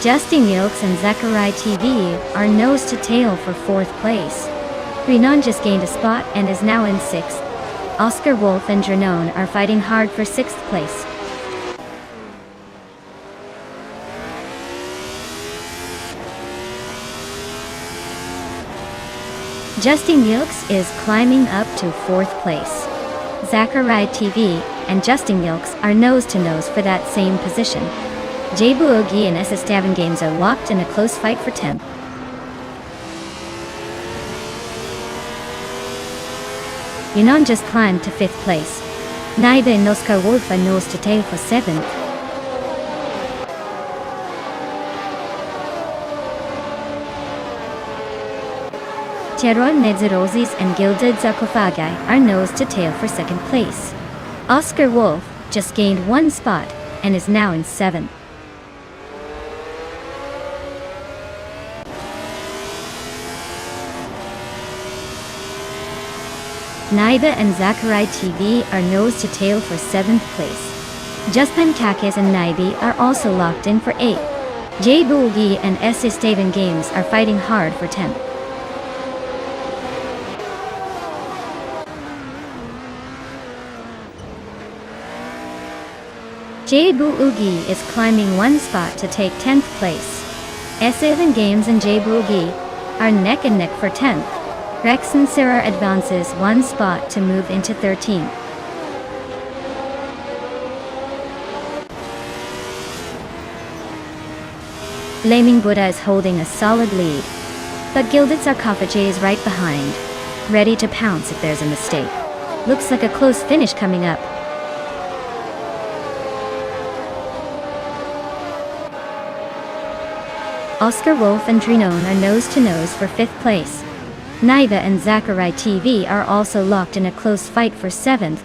Justin Yilks and Zachary TV are nose to tail for 4th place. Renan just gained a spot and is now in 6th. Oscar Wolf and Dranon are fighting hard for 6th place. Justin Yilks is climbing up to 4th place. Zachary TV and Justin Yilks are nose-to-nose for that same position. Jebuogi and SS Davin Games are locked in a close fight for 10th. Yunnan just climbed to 5th place. Naiba and Oscar Wolf are nose-to-tail for 7th. Terror Nedzerozis and Gilded Sarcophagi are nose-to-tail for 2nd place. Oscar Wolf just gained 1 spot and is now in 7th. Naiba and Zachary TV are nose-to-tail for 7th place. Justin Kakis and Naibi are also locked in for 8th. Jebuogi and SS Davin Games are fighting hard for 10th. Jebuogi is climbing 1 spot to take 10th place. S7 Games and Jebuogi are neck and neck for 10th. Rex and Sarah advances 1 spot to move into 13th. Blaming Buddha is holding a solid lead, but Gilded Sarcophagi is right behind, ready to pounce if there's a mistake. Looks like a close finish coming up. Oscar Wolf and Trinon are nose-to-nose for 5th place. Naiba and Zachary TV are also locked in a close fight for 7th.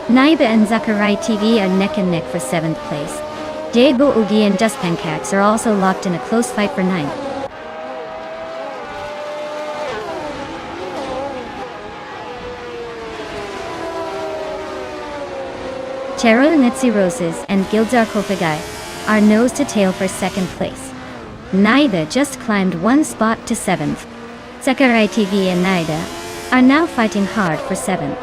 Naiba and Zachary TV are neck and neck for 7th place. Jebuogi and Just Pancakes are also locked in a close fight for 9th. Cheryl Nitsiroses and Gildarkofagai are nose-to-tail for 2nd place. Naiba just climbed 1 spot to 7th. Zachary TV and Naiba are now fighting hard for 7th.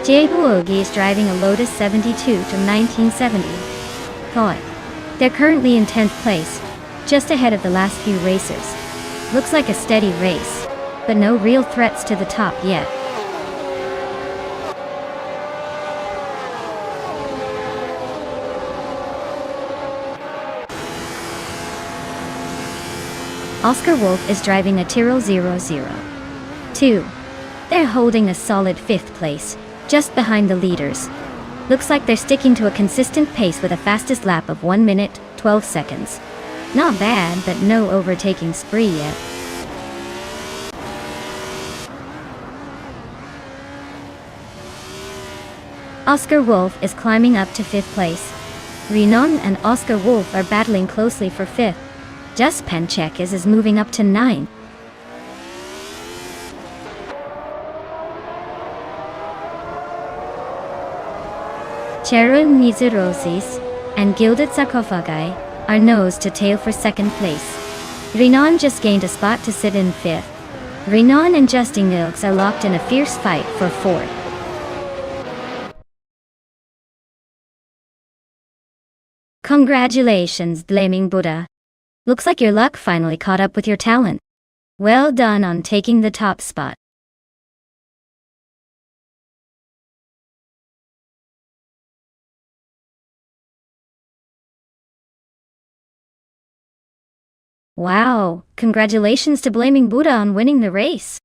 Jebuogi is driving a Lotus 72 to 1970. Thought. They're currently in 10th place, just ahead of the last few racers. Looks like a steady race, but no real threats to the top yet. Oscar Wolf is driving a Tyrrell 002. They're holding a solid 5th place, just behind the leaders. Looks like they're sticking to a consistent pace with a fastest lap of 1 minute, 12 seconds. Not bad, but no overtaking spree yet. Oscar Wolf is climbing up to 5th place. Renan and Oscar Wolf are battling closely for 5th. Just Pancakes is moving up to 9. Cheryl Nizirosis and Gilded Sarcophagi are nose-to-tail for 2nd place. Renan just gained a spot to sit in 5th. Renan and Justin Yilks are locked in a fierce fight for 4th. Congratulations, Blaming Buddha. Looks like your luck finally caught up with your talent. Well done on taking the top spot. Wow, congratulations to Blaming Buddha on winning the race.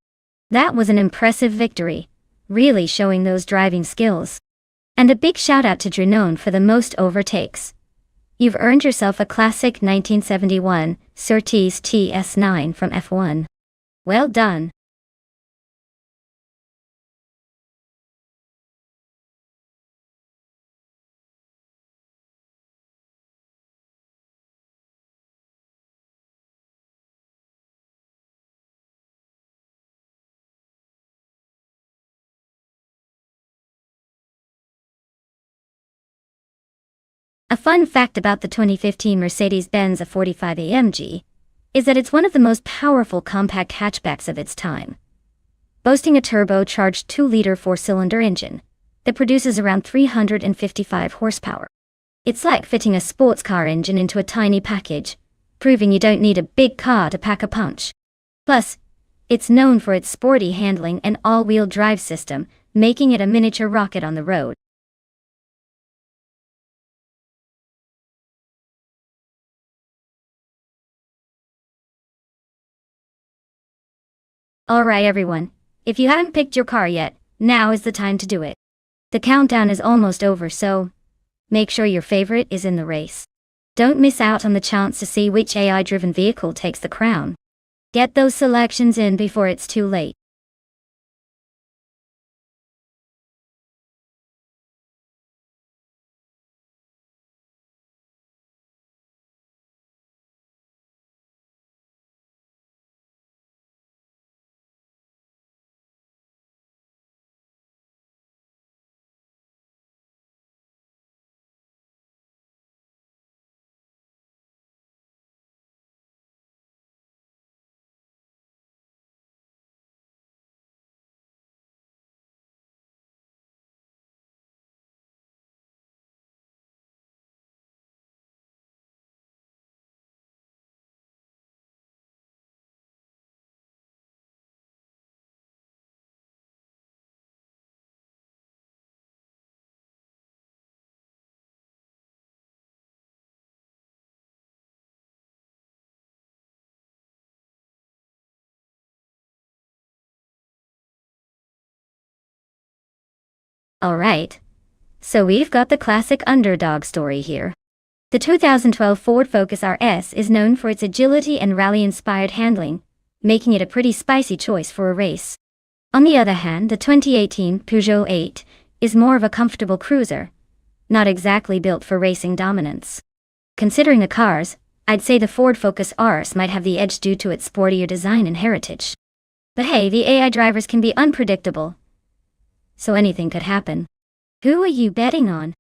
That was an impressive victory, really showing those driving skills. And a big shout out to Drenone for the most overtakes. You've earned yourself a classic 1971 Surtees TS9 from F1. Well done. A fun fact about the 2015 Mercedes-Benz A45 AMG is that it's one of the most powerful compact hatchbacks of its time, boasting a turbocharged 2-liter 4-cylinder engine that produces around 355 horsepower. It's like fitting a sports car engine into a tiny package, proving you don't need a big car to pack a punch. Plus, it's known for its sporty handling and all-wheel drive system, making it a miniature rocket on the road. Alright everyone, if you haven't picked your car yet, now is the time to do it. The countdown is almost over, so make sure your favorite is in the race. Don't miss out on the chance to see which AI-driven vehicle takes the crown. Get those selections in before it's too late. Alright, so we've got the classic underdog story here. The 2012 Ford Focus RS is known for its agility and rally-inspired handling, making it a pretty spicy choice for a race. On the other hand, the 2018 Peugeot 8 is more of a comfortable cruiser, not exactly built for racing dominance. Considering the cars, I'd say the Ford Focus RS might have the edge due to its sportier design and heritage. But hey, the AI drivers can be unpredictable, so anything could happen. Who are you betting on?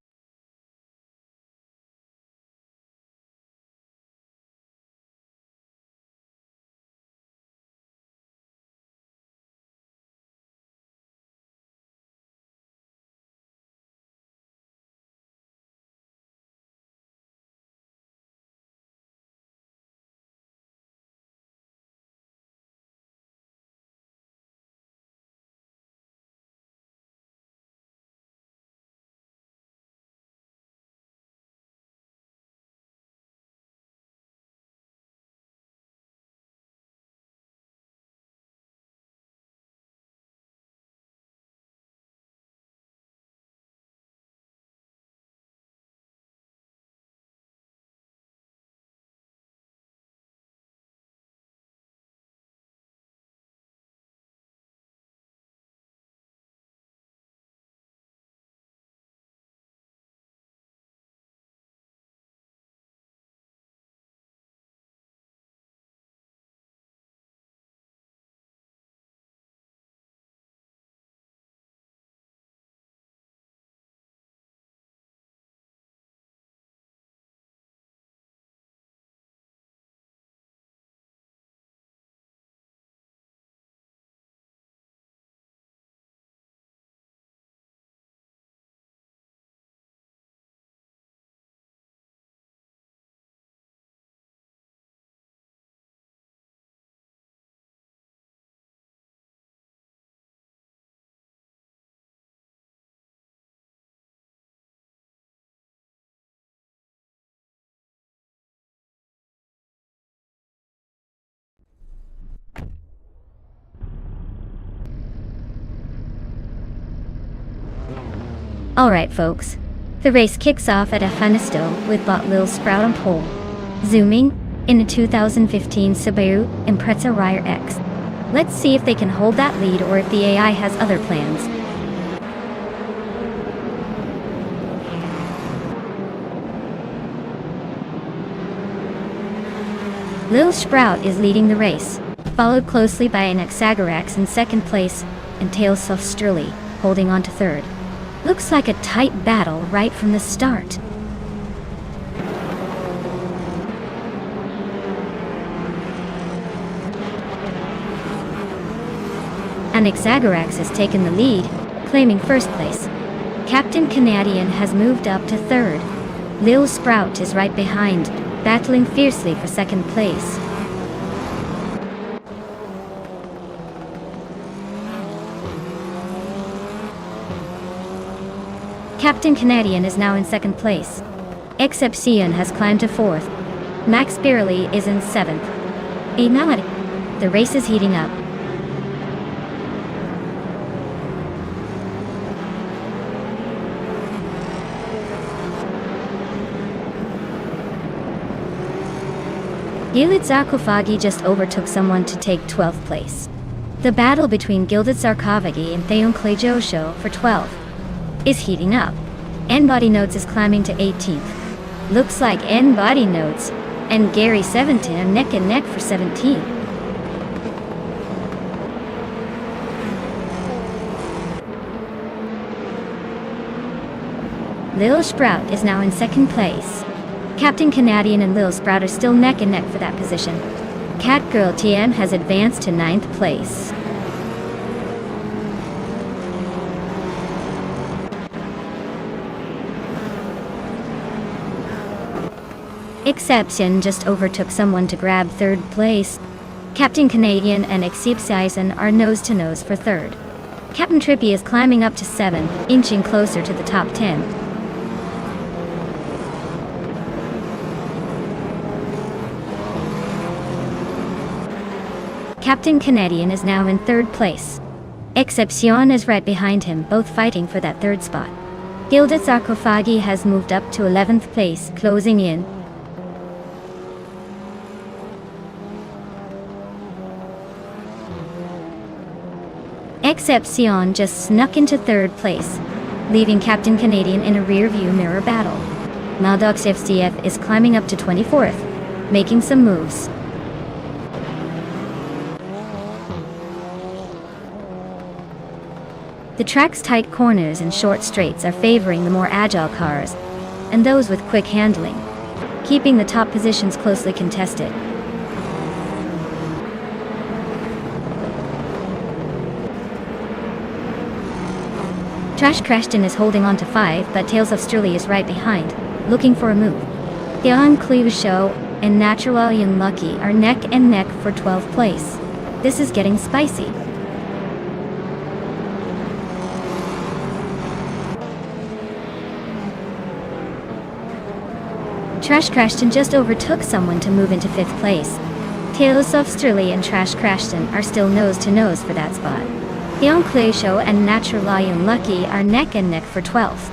Alright folks, the race kicks off at Afghanistan with bot Lil Sprout on pole. Zooming in a 2015 Subaru Impreza Rire X. Let's see if they can hold that lead or if the AI has other plans. Lil Sprout is leading the race, followed closely by an Exagerax in second place and Tails of Sturley holding on to third. Looks like a tight battle right from the start. An Exagerax has taken the lead, claiming first place. Captain Canadian has moved up to third. Lil Sprout is right behind, battling fiercely for second place. Captain Canadian is now in second place. Excepcion has climbed to fourth. Max Beerley is in seventh. The race is heating up. Gilded Sarcophagi just overtook someone to take 12th place. The battle between Gilded Sarcophagi and Theon Klejosho for 12th is heating up. N-Body Notes is climbing to 18th. Looks like N-Body Notes and Gary 17 are neck and neck for 17th. Lil Sprout is now in second place. Captain Canadian and Lil Sprout are still neck and neck for that position. Catgirl TM has advanced to 9th place. Exception just overtook someone to grab third place. Captain Canadian and Excepcion are nose to nose for third. Captain Trippy is climbing up to 7th, inching closer to the top 10. Captain Canadian is now in third place. Excepcion is right behind him, both fighting for that third spot. Gilded Sarcophagi has moved up to 11th place, closing in. Excepcion just snuck into third place, leaving Captain Canadian in a rear-view mirror battle. Maldox FCF is climbing up to 24th, making some moves. The track's tight corners and short straights are favoring the more agile cars, and those with quick handling, keeping the top positions closely contested. Trash Crashton is holding on to 5, but Tails of Sturley is right behind, looking for a move. Dion Show and Natural and Lucky are neck and neck for 12th place. This is getting spicy. Trash Crashton just overtook someone to move into 5th place. Tails of Sturley and Trash Crashton are still nose to nose for that spot. Dion Show and Natural and Lucky are neck and neck for 12th.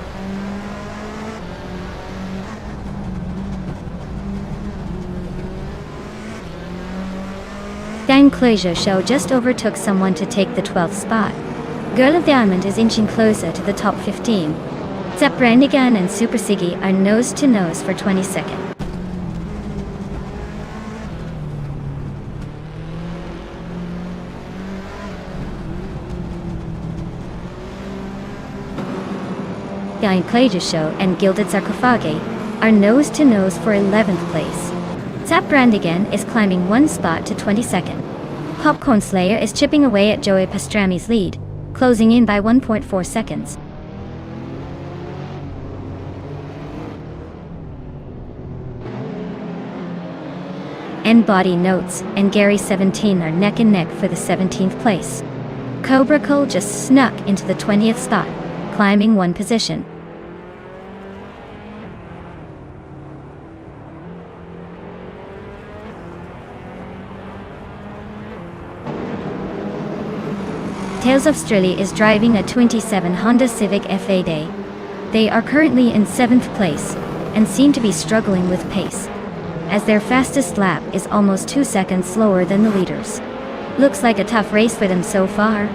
Dion Show just overtook someone to take the 12th spot. Girl of Diamond is inching closer to the top 15. Zep Brandigan and Super Siggy are nose to nose for 22nd. Dion Show and Gilded Sarcophagi are nose to nose for 11th place. Zap Brandigan is climbing one spot to 22nd. Popcorn Slayer is chipping away at Joey Pastrami's lead, closing in by 1.4 seconds. N-Body Notes and Gary 17 are neck and neck for the 17th place. Cobra Cole just snuck into the 20th spot, climbing one position. Tails of Sturley is driving a 27 Honda Civic FA Day. They are currently in 7th place, and seem to be struggling with pace, as their fastest lap is almost 2 seconds slower than the leaders. Looks like a tough race for them so far.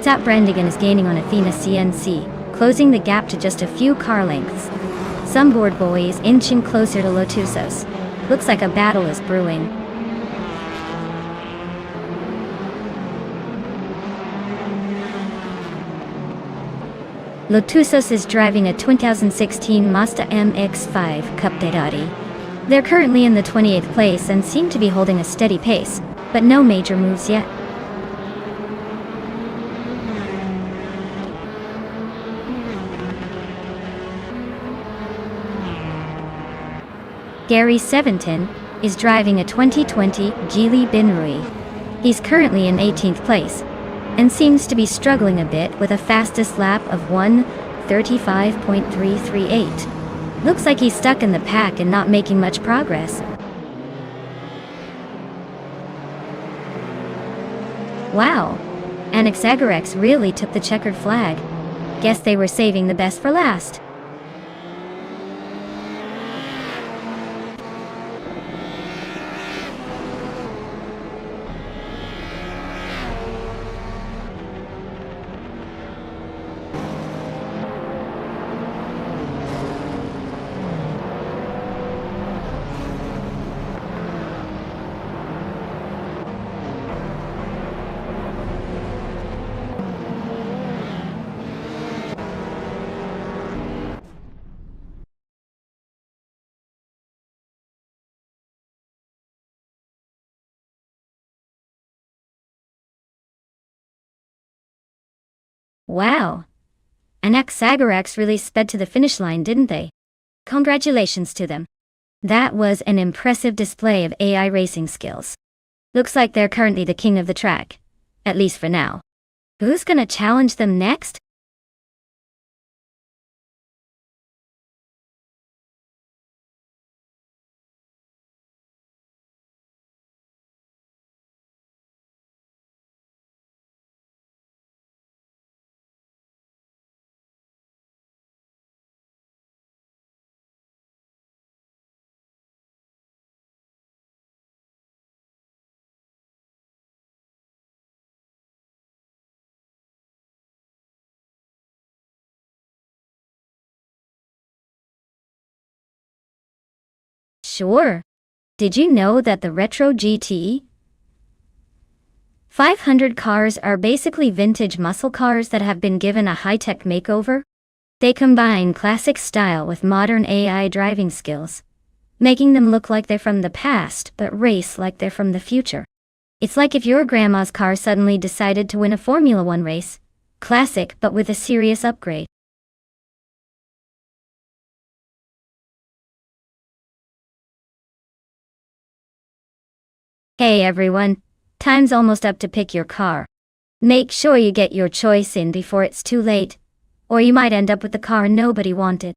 Top Brandigan is gaining on Athena CNC, closing the gap to just a few car lengths. Some board boys inching closer to Lotusos. Looks like a battle is brewing. Lotusos is driving a 2016 Mazda MX-5 Cup Ferrari. They're currently in the 28th place and seem to be holding a steady pace, but no major moves yet. Gary Seventon is driving a 2020 Geely Binrui. He's currently in 18th place, and seems to be struggling a bit with a fastest lap of 1:35.338. Looks like he's stuck in the pack and not making much progress. Wow, Anaxagorex really took the checkered flag. Guess they were saving the best for last. Wow, Anaxagorex really sped to the finish line, didn't they? Congratulations to them. That was an impressive display of AI racing skills. Looks like they're currently the king of the track, at least for now. Who's gonna challenge them next? Sure. Did you know that the Retro GT 500 cars are basically vintage muscle cars that have been given a high-tech makeover? They combine classic style with modern AI driving skills, making them look like they're from the past but race like they're from the future. It's like if your grandma's car suddenly decided to win a Formula One race. Classic but with a serious upgrade. Hey everyone, time's almost up to pick your car. Make sure you get your choice in before it's too late, or you might end up with the car nobody wanted.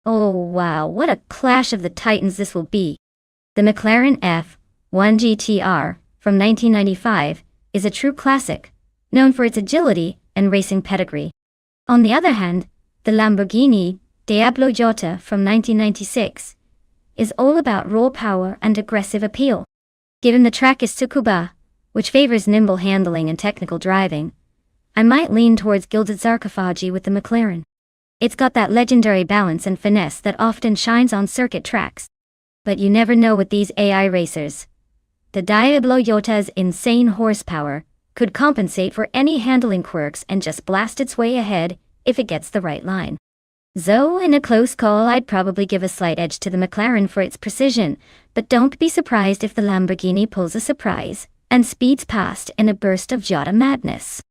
Oh wow, what a clash of the titans this will be. The McLaren F1 GTR from 1995 is a true classic, known for its agility and racing pedigree. On the other hand, the Lamborghini Diablo Jota from 1996 is all about raw power and aggressive appeal. Given the track is Tsukuba, which favors nimble handling and technical driving, I might lean towards Gilded Sarcophagi with the McLaren. It's got that legendary balance and finesse that often shines on circuit tracks. But you never know with these AI racers. The Diablo Jota's insane horsepower could compensate for any handling quirks and just blast its way ahead if it gets the right line. Though in a close call I'd probably give a slight edge to the McLaren for its precision, but don't be surprised if the Lamborghini pulls a surprise and speeds past in a burst of Jota madness.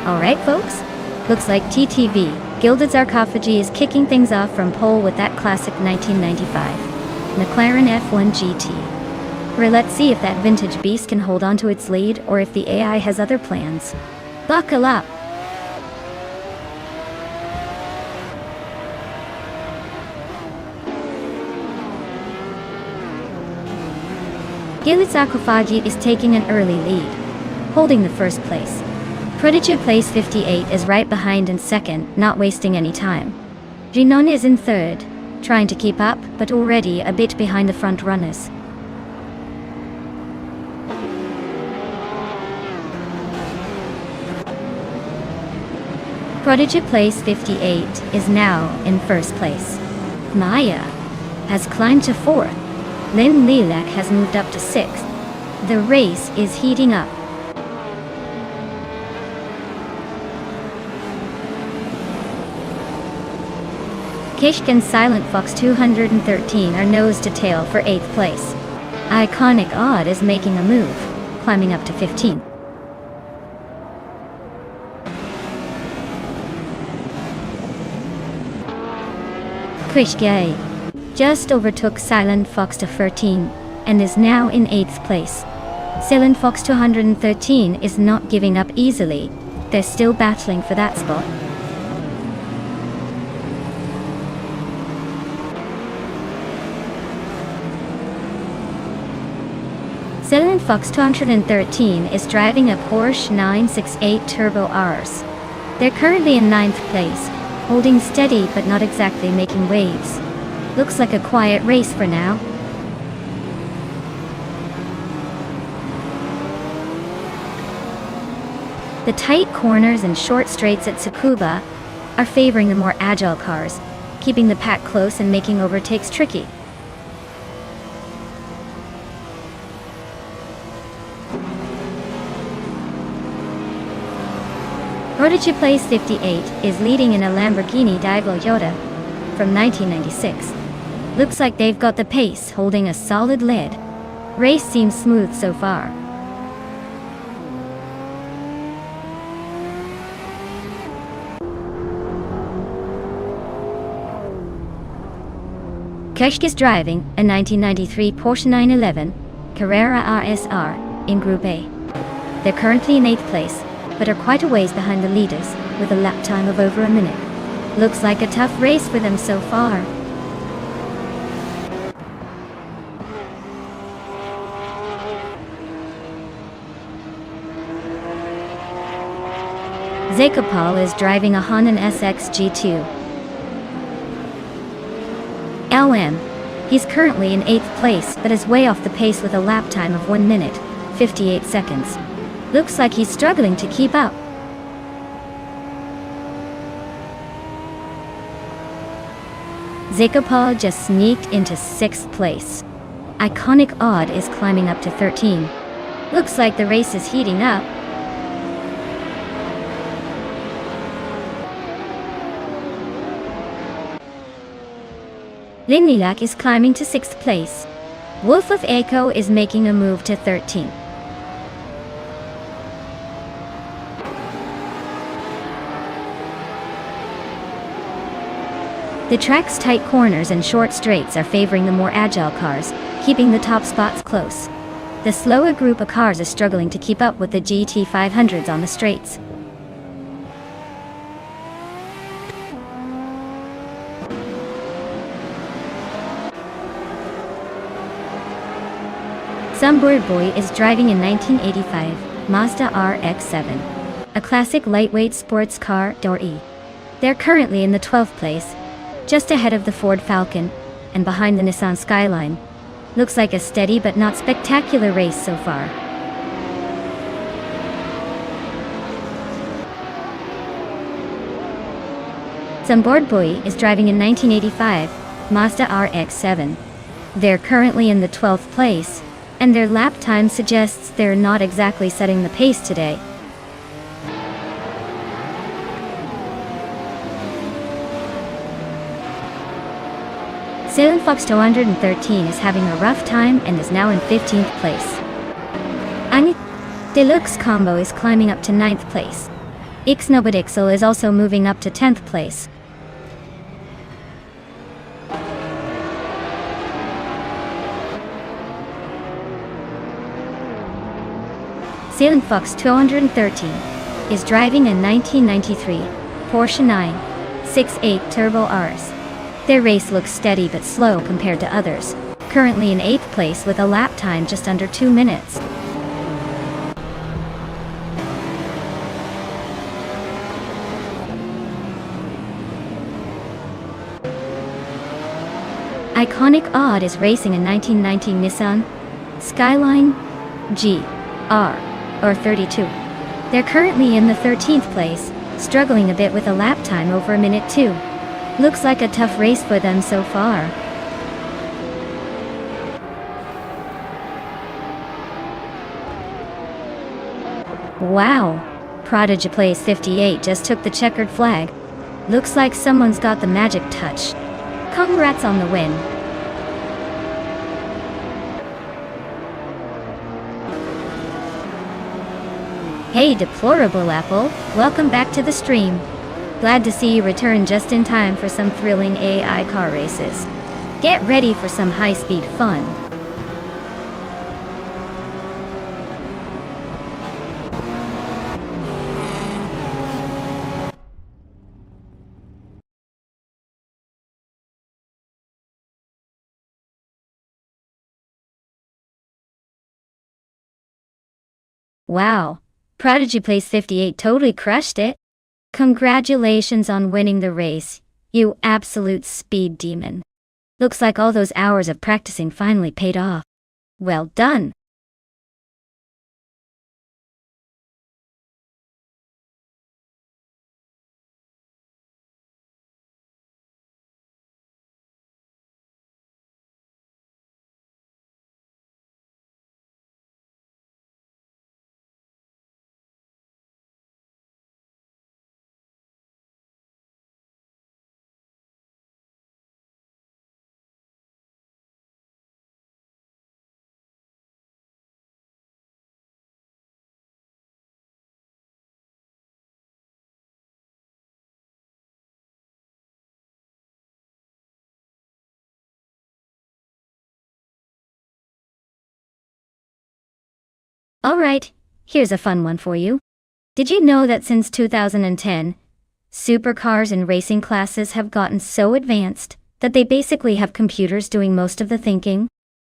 Alright folks, looks like TTV, Gilded Sarcophagi is kicking things off from pole with that classic 1995 McLaren F1 GT. Let's see if that vintage beast can hold on to its lead or if the AI has other plans. Buckle up! Gilded Sarcophagi is taking an early lead, holding the first place. Prodigy Place 58 is right behind in second, not wasting any time. Ginon is in third, trying to keep up, but already a bit behind the front runners. Prodigy Place 58 is now in first place. Maya has climbed to fourth. Lynn Lilac has moved up to sixth. The race is heating up. Kishk and Silent Fox 213 are nose to tail for 8th place. Iconic Odd is making a move, climbing up to 15. Krishgay just overtook Silent Fox to 13 and is now in 8th place. Silent Fox 213 is not giving up easily. They're still battling for that spot. Silent Fox 213 is driving a Porsche 968 Turbo Rs. They're currently in 9th place, holding steady but not exactly making waves. Looks like a quiet race for now. The tight corners and short straights at Tsukuba are favoring the more agile cars, keeping the pack close and making overtakes tricky. Prodigy Place 58 is leading in a Lamborghini Diablo Jota from 1996. Looks like they've got the pace, holding a solid lead. Race seems smooth so far. Keshk is driving a 1993 Porsche 911 Carrera RSR, in Group A. They're currently in 8th place, but are quite a ways behind the leaders, with a lap time of over a minute. Looks like a tough race for them so far. Zekopal is driving a Honda SX G2. LM. He's currently in 8th place but is way off the pace with a lap time of 1 minute, 58 seconds. Looks like he's struggling to keep up. Zekopal just sneaked into 6th place. Iconic Odd is climbing up to 13. Looks like the race is heating up. Linlilac is climbing to 6th place. Wolf of Echo is making a move to 13. The track's tight corners and short straights are favoring the more agile cars, keeping the top spots close. The slower group of cars are struggling to keep up with the GT500s on the straights. Some Bird Boy is driving a 1985 Mazda RX-7, a classic lightweight sports car, Door E. They're currently in the 12th place, just ahead of the Ford Falcon, and behind the Nissan Skyline. Looks like a steady but not spectacular race so far. Some Bird Boy is driving a 1985 Mazda RX-7. They're currently in the 12th place, and their lap time suggests they're not exactly setting the pace today. Salem Fox 213 is having a rough time and is now in 15th place. Ani Deluxe Combo is climbing up to 9th place. Ixnobadixel is also moving up to 10th place. Salem Fox 213 is driving a 1993 Porsche 968 Turbo RS. Their race looks steady but slow compared to others, currently in 8th place with a lap time just under 2 minutes. Iconic Odd is racing a 1990 Nissan Skyline GR or 32. They're currently in the 13th place, struggling a bit with a lap time over a minute too. Looks like a tough race for them so far. Wow! Prodigy Place 58 just took the checkered flag. Looks like someone's got the magic touch. Congrats on the win. Hey Deplorable Apple, welcome back to the stream. Glad to see you return just in time for some thrilling AI car races. Get ready for some high-speed fun. Wow, Prodigy Place 58 totally crushed it. Congratulations on winning the race, you absolute speed demon. Looks like all those hours of practicing finally paid off. Well done. Alright, here's a fun one for you. Did you know that since 2010, supercars and racing classes have gotten so advanced that they basically have computers doing most of the thinking?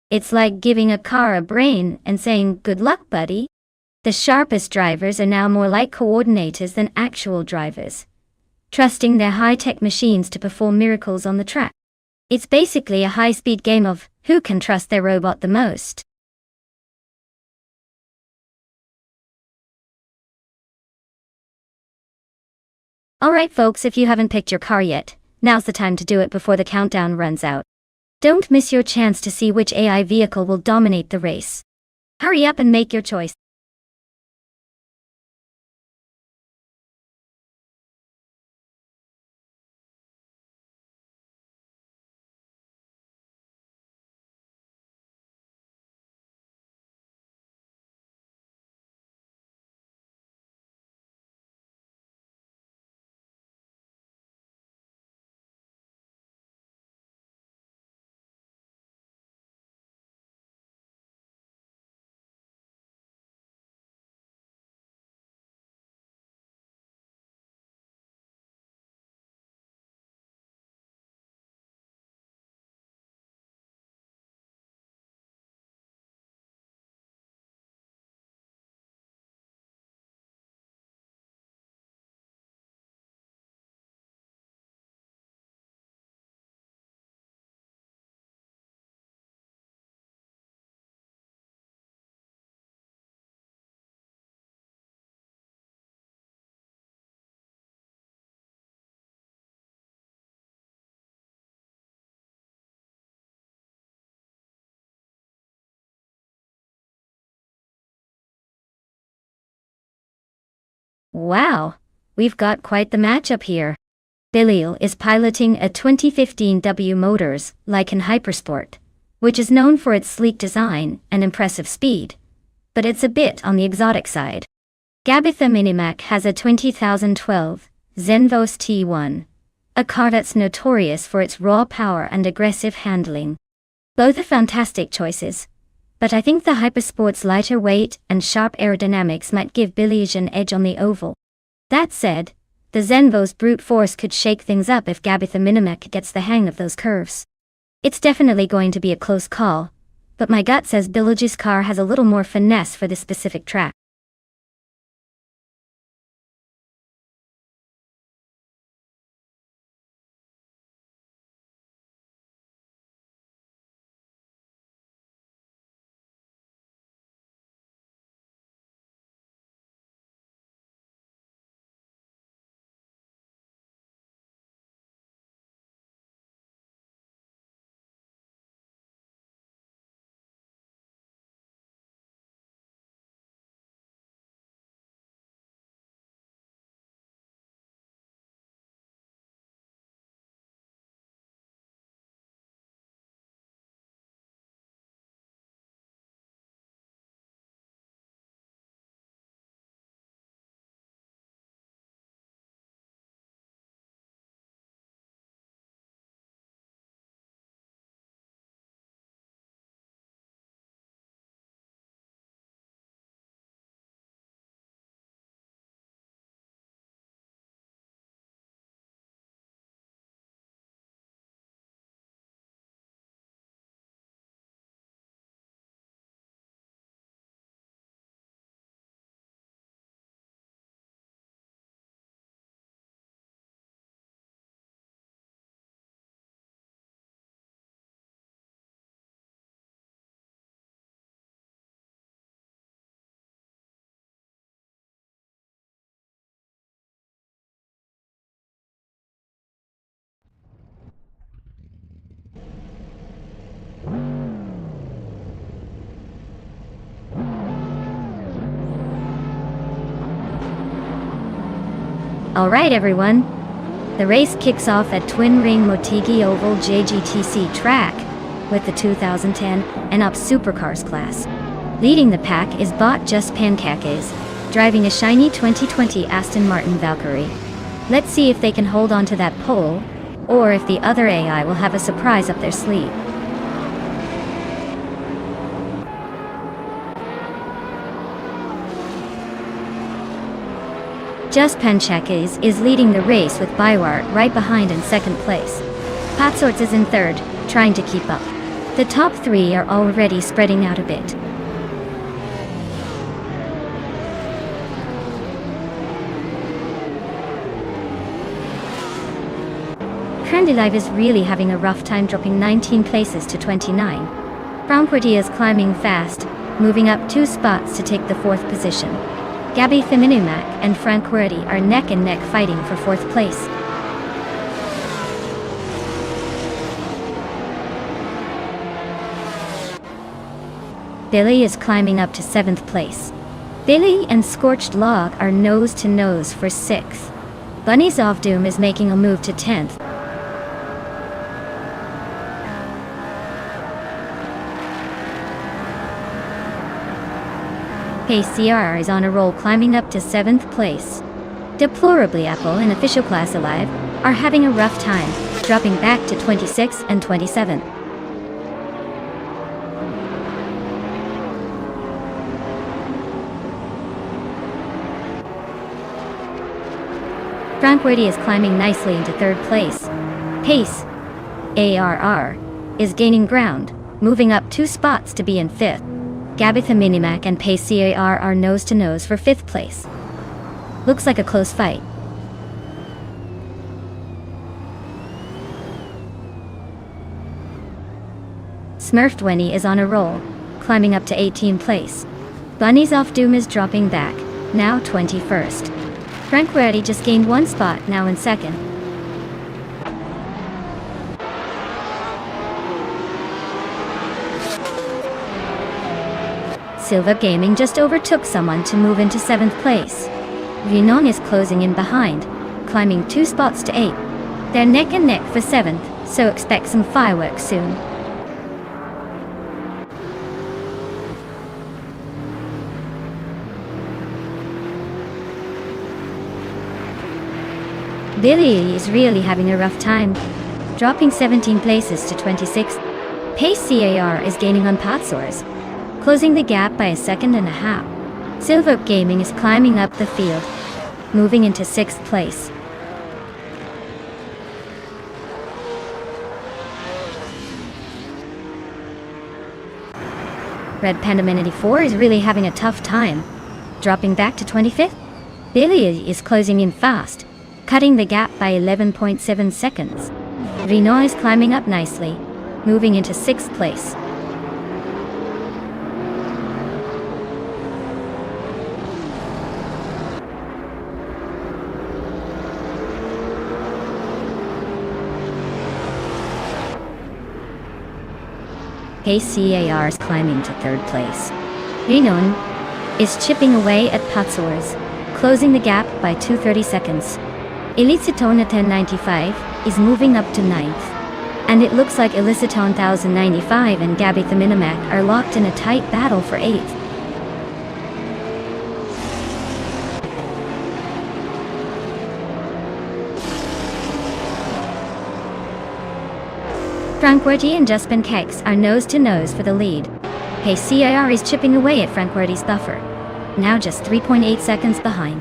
It's like giving a car a brain and saying, "Good luck, buddy." The sharpest drivers are now more like coordinators than actual drivers, trusting their high-tech machines to perform miracles on the track. It's basically a high-speed game of who can trust their robot the most. Alright folks, if you haven't picked your car yet, now's the time to do it before the countdown runs out. Don't miss your chance to see which AI vehicle will dominate the race. Hurry up and make your choice. Wow, we've got quite the matchup here. Bilal is piloting a 2015 W Motors Lykan Hypersport, which is known for its sleek design and impressive speed, but it's a bit on the exotic side. Gabitha Minimac has a 2012 Zenvos T1, a car that's notorious for its raw power and aggressive handling. Both are fantastic choices, but I think the Hypersport's lighter weight and sharp aerodynamics might give Bilal an edge on the oval. That said, the Zenvo's brute force could shake things up if Gabitha Minimac gets the hang of those curves. It's definitely going to be a close call, but my gut says Bilal's car has a little more finesse for this specific track. Alright everyone, the race kicks off at Twin Ring Motegi Oval JGTC track with the 2010 and up Supercars class. Leading the pack is Bot Just Pancakes, driving a shiny 2020 Aston Martin Valkyrie. Let's see if they can hold on to that pole, or if the other AI will have a surprise up their sleeve. . 。 . 。 . . . . . . . . . . . . . . . . . . . . . . . . . . . . . . . . . . . . . . . . . . . 。 . . . . . . . . Wow, we've got quite the matchup here. Bilal is piloting a 2015 W Motors Lykan Hypersport, which is known for its sleek design and impressive speed, but it's a bit on the exotic side. Just Panchakis is leading the race with Bywart right behind in second place. Patsorts is in third, trying to keep up. The top three are already spreading out a bit. Live is really having a rough time, dropping 19 places to 29. Franquerty is climbing fast, moving up 2 spots to take the 4th position. Gabi Thiminumak and Franquerty are neck and neck fighting for 4th place. Billy is climbing up to 7th place. Billy and Scorched Log are nose to nose for 6th. Bunnies of Doom is making a move to 10th. KCR is on a roll, climbing up to 7th place. Deplorably Apple and Official Class Alive are having a rough time, dropping back to 26 and 27. Franquerty is climbing nicely into 3rd place. Pace ARR is gaining ground, moving up 2 spots to be in 5th. Gabitha Minimac and Pace CAR are nose to nose for 5th place. Looks like a close fight. Smurfed Winnie is on a roll, climbing up to 18th place. Bunnies of Doom is dropping back, now 21st. Franquerty just gained 1 spot, now in 2nd. Silver Gaming just overtook someone to move into 7th place. Renon is closing in behind, climbing 2 spots to 8. They're neck and neck for 7th, so expect some fireworks soon. Billy is really having a rough time, dropping 17 places to 26th. Pace CAR is gaining on Patsors, closing the gap by 1.5 seconds. Silver Gaming is climbing up the field, moving into 6th place. Red Panda Minity 4 is really having a tough time, dropping back to 25th. Billy is closing in fast, cutting the gap by 11.7 seconds. Renault is climbing up nicely, moving into 6th place. KCAR is climbing to 3rd place. Renon is chipping away at Patsors, closing the gap by 2.30 seconds. Elicitone 1095 is moving up to 9th. And it looks like Elicitone 1095 and Gabi Thaminumak are locked in a tight battle for 8th. Franquerty and Juspin Kex are nose to nose for the lead. KCAR is chipping away at Franquerty's buffer, now just 3.8 seconds behind.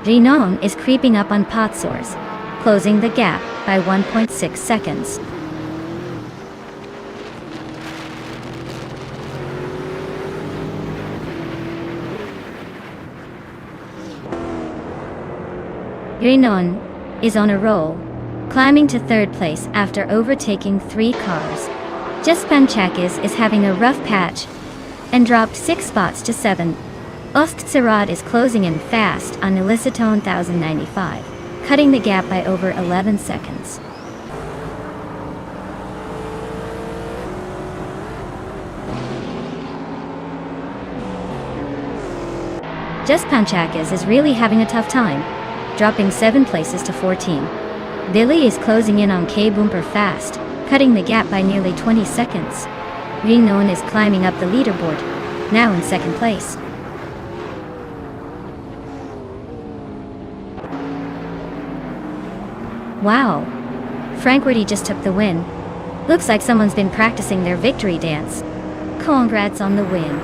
Renon is creeping up on Patsors, closing the gap by 1.6 seconds. Renon is on a roll, climbing to 3rd place after overtaking 3 cars. Just Panchakis is having a rough patch and dropped 6 spots to 7th. Ostserad is closing in fast on Elicitone 1095, cutting the gap by over 11 seconds. Just Panchakis is really having a tough time, dropping 7 places to 14. Billy is closing in on K Boomper fast, cutting the gap by nearly 20 seconds. Renon is climbing up the leaderboard, now in 2nd place. Wow! Franquerty just took the win. Looks like someone's been practicing their victory dance. Congrats on the win.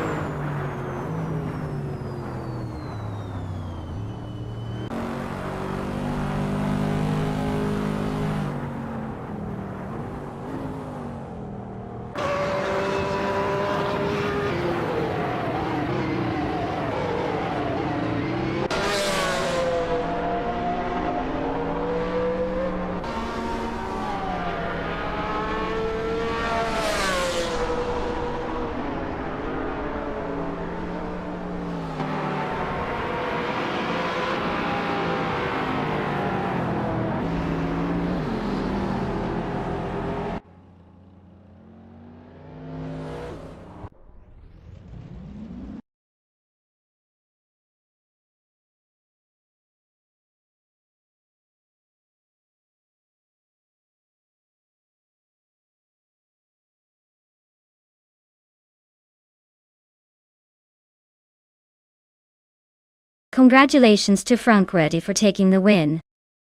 Congratulations to Frankredi for taking the win.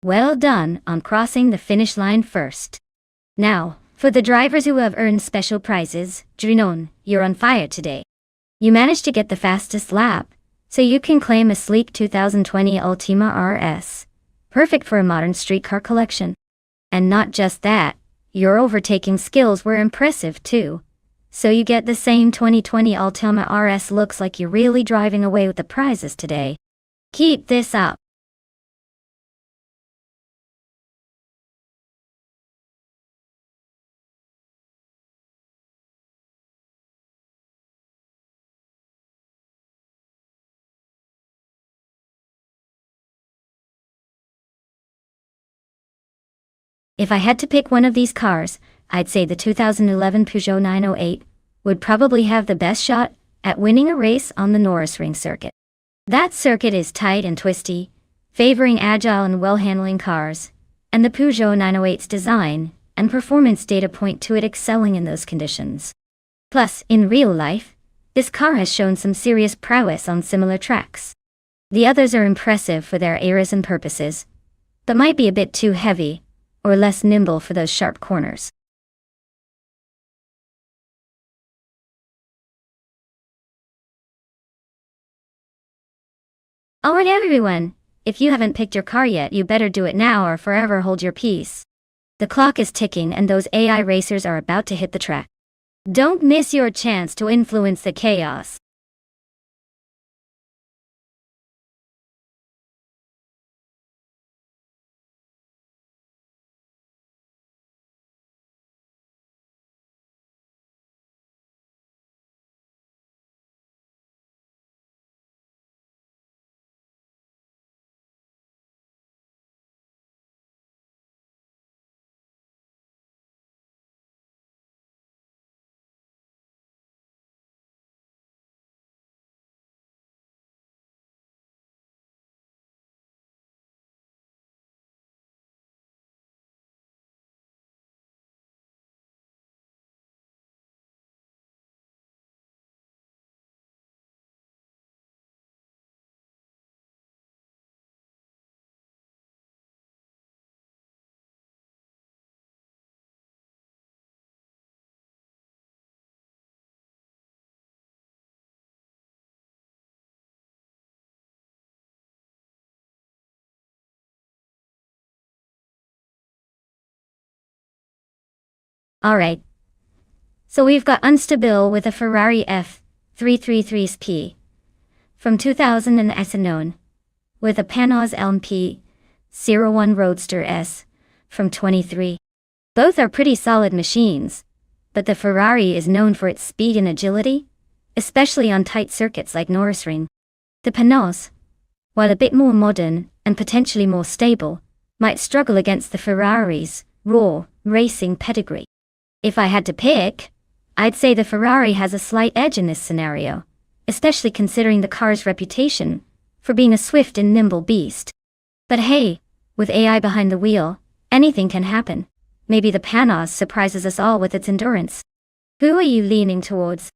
Well done on crossing the finish line first. Now, for the drivers who have earned special prizes, Drinon, you're on fire today. You managed to get the fastest lap, so you can claim a sleek 2020 Ultima RS. Perfect for a modern street car collection. And not just that, your overtaking skills were impressive too. So you get the same 2020 Ultima RS. Looks like you're really driving away with the prizes today. Keep this up. If I had to pick one of these cars, I'd say the 2011 Peugeot 908 would probably have the best shot at winning a race on the Nürburgring circuit. That circuit is tight and twisty, favoring agile and well-handling cars, and the Peugeot 908's design and performance data point to it excelling in those conditions. Plus, in real life, this car has shown some serious prowess on similar tracks. The others are impressive for their eras and purposes, but might be a bit too heavy or less nimble for those sharp corners. Alright everyone, if you haven't picked your car yet, you better do it now or forever hold your peace. The clock is ticking and those AI racers are about to hit the track. Don't miss your chance to influence the chaos. Alright. So we've got Unstable with a Ferrari F333SP from 2000 and Essenone with a Panoz LMP01 Roadster S from 23. Both are pretty solid machines, but the Ferrari is known for its speed and agility, especially on tight circuits like Nürburgring. The Panoz, while a bit more modern and potentially more stable, might struggle against the Ferrari's raw racing pedigree. If I had to pick, I'd say the Ferrari has a slight edge in this scenario, especially considering the car's reputation for being a swift and nimble beast. But hey, with AI behind the wheel, anything can happen. Maybe the Panoz surprises us all with its endurance. Who are you leaning towards?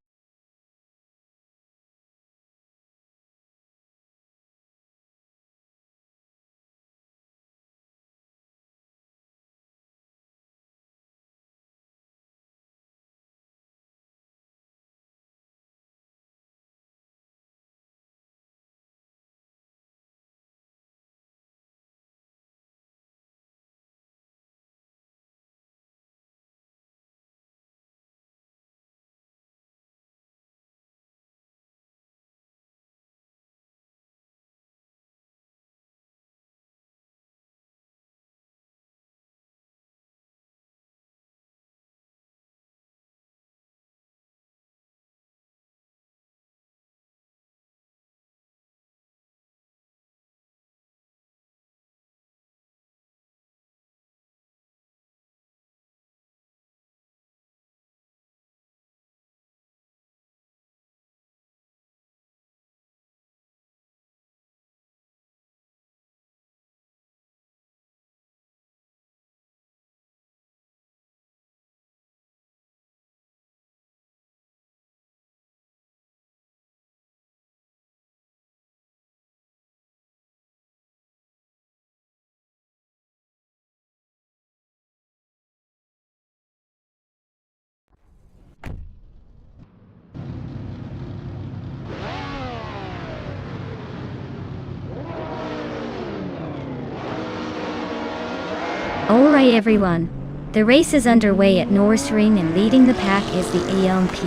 Alright everyone, the race is underway at Nürburgring and leading the pack is the ELMP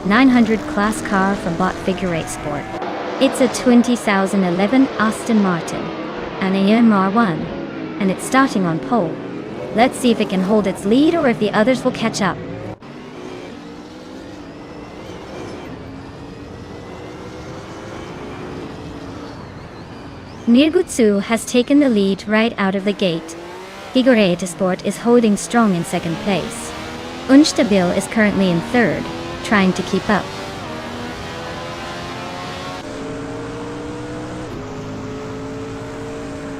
900 class car from Bot Figure 8 Sport. It's a 2011 Aston Martin, an AMR1, and it's starting on pole. Let's see if it can hold its lead or if the others will catch up. Nirgutsu has taken the lead right out of the gate. Figure 8 Sport is holding strong in second place. Unstabil is currently in third, trying to keep up.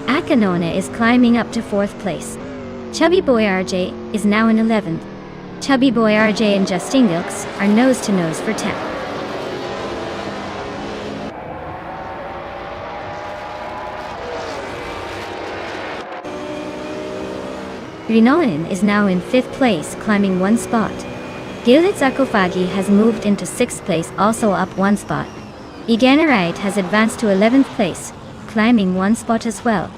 Akanone is climbing up to fourth place. Chubby Boy RJ is now in 11th. Chubby Boy RJ and Justin Gilks are nose to nose for 10th. Rinoin is now in 5th place, climbing 1 spot. Gilitz Akofagi has moved into 6th place, also up 1 spot. Iganerite has advanced to 11th place, climbing 1 spot as well.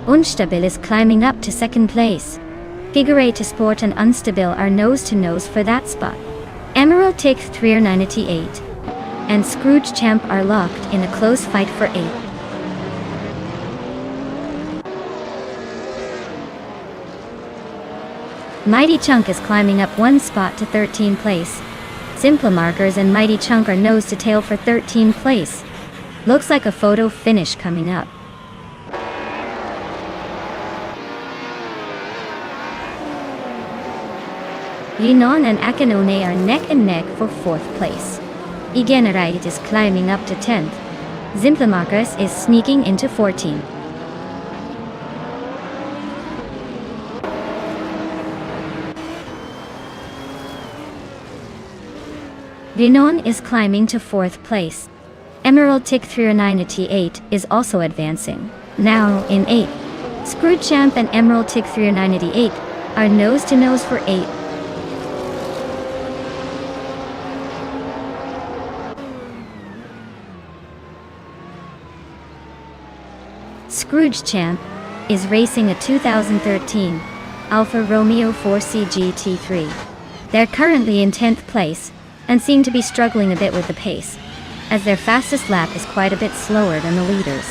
Unstabil is climbing up to 2nd place. Figure 8 Sport and Unstabil are nose to nose for that spot. Emerald Tick 398 and Scrooge Champ are locked in a close fight for 8th. Mighty Chunk is climbing up 1 spot to 13th place. Simple Markers and Mighty Chunk are nose to tail for 13th place. Looks like a photo finish coming up. Yinon and Akanone are neck and neck for 4th place. Iganerite is climbing up to 10th. Zimplamarcus is sneaking into 14th. Rinon is climbing to 4th place. Emerald Tick 398 is also advancing, now in 8th. Screwed Champ and Emerald Tick 398 are nose to nose for 8th. Scrooge Champ is racing a 2013 Alfa Romeo 4C GT3. They're currently in 10th place and seem to be struggling a bit with the pace, as their fastest lap is quite a bit slower than the leaders.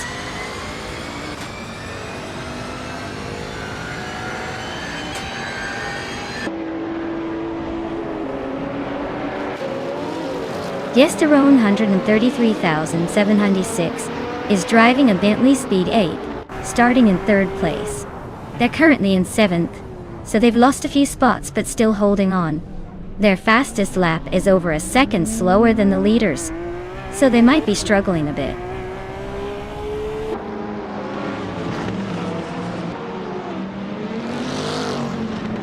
Yesterone 133,796 is driving a Bentley Speed 8, starting in 3rd place. They're currently in 7th, so they've lost a few spots but still holding on. Their fastest lap is over a second slower than the leaders, so they might be struggling a bit.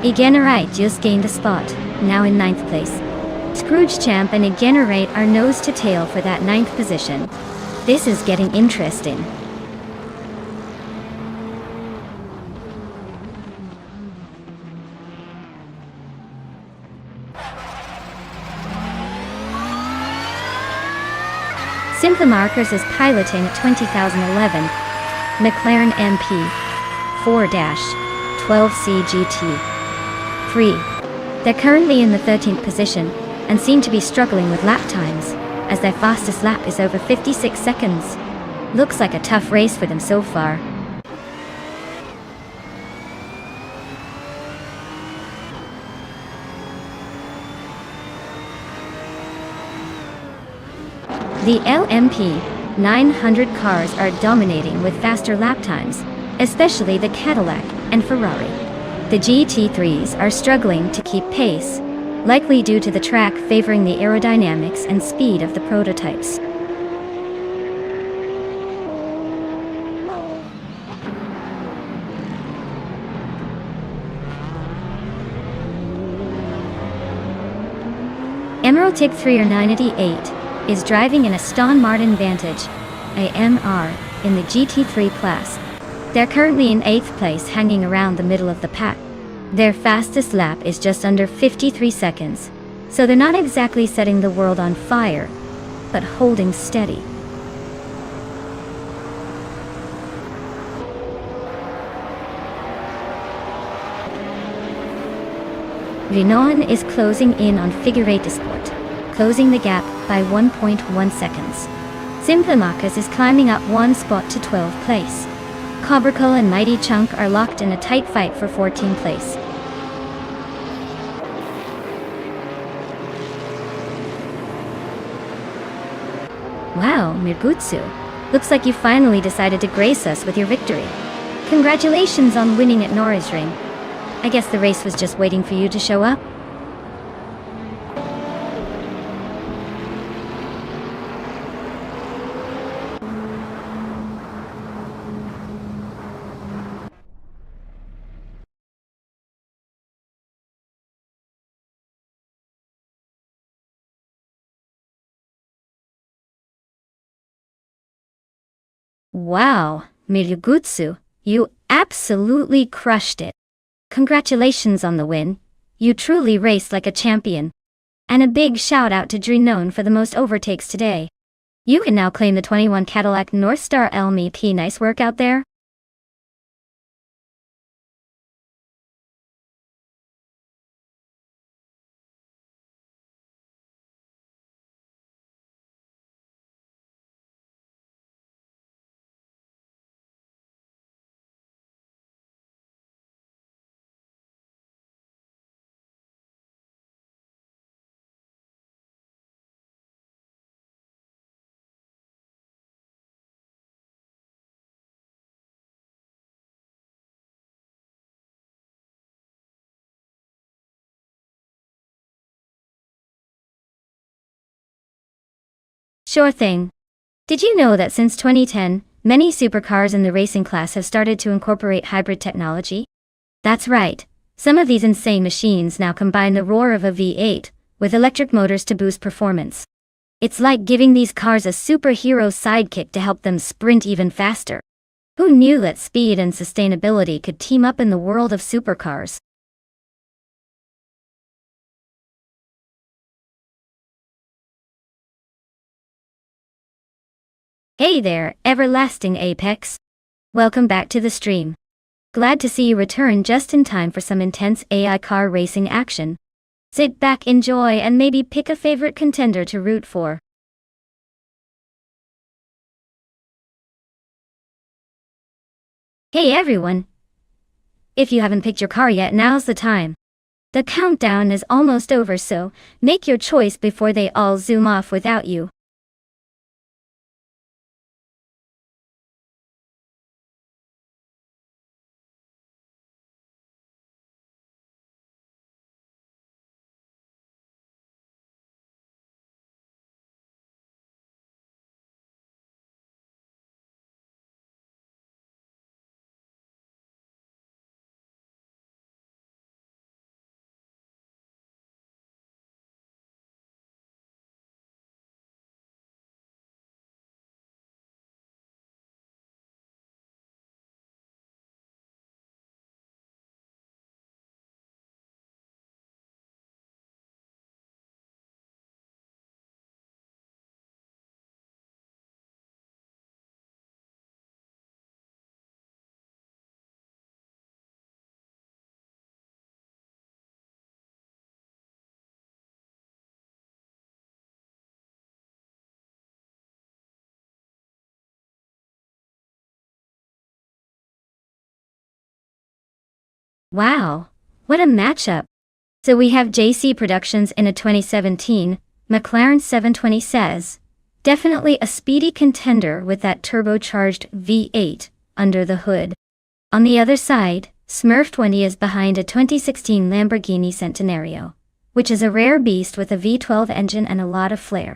Iganerite just gained a spot, now in 9th place. Scrooge Champ and Iganerite are nose to tail for that 9th position. This is getting interesting. Simplamarkers is piloting a 2011 McLaren MP 4-12C GT3. They're currently in the 13th position and seem to be struggling with lap times, as their fastest lap is over 56 seconds. Looks like a tough race for them so far. The LMP 900 cars are dominating with faster lap times, especially the Cadillac and Ferrari. The GT3s are struggling to keep pace, likely due to the track favoring the aerodynamics and speed of the prototypes. Emerald Tick 398 is driving an Aston Martin Vantage AMR in the GT3 class. They're currently in 8th place, hanging around the middle of the pack. Their fastest lap is just under 53 seconds, so they're not exactly setting the world on fire, but holding steady. Renault is closing in on Figure 8 Sport, closing the gap by 1.1 seconds. Simple Marcus is climbing up one spot to 12th place. Cobracle and Mighty Chunk are locked in a tight fight for 14th place. Wow, Mirgutsu. Looks like you finally decided to grace us with your victory. Congratulations on winning at Nürburgring. I guess the race was just waiting for you to show up? Wow, Mirgutsu, you absolutely crushed it. Congratulations on the win. You truly raced like a champion. And a big shout out to Renault for the most overtakes today. You can now claim the 21 Cadillac Northstar LMP. Nice work out there. Sure thing. Did you know that since 2010, many supercars in the racing class have started to incorporate hybrid technology? That's right. Some of these insane machines now combine the roar of a V8 with electric motors to boost performance. It's like giving these cars a superhero sidekick to help them sprint even faster. Who knew that speed and sustainability could team up in the world of supercars? Hey there, Everlasting Apex. Welcome back to the stream. Glad to see you return just in time for some intense AI car racing action. Sit back, enjoy, and maybe pick a favorite contender to root for. Hey everyone! If you haven't picked your car yet, now's the time. The countdown is almost over, so make your choice before they all zoom off without you. Wow, what a matchup! So we have JC Productions in a 2017 McLaren 720 says, definitely a speedy contender with that turbocharged V8 under the hood. On the other side, Smurf 20 is behind a 2016 Lamborghini Centenario, which is a rare beast with a V12 engine and a lot of flair.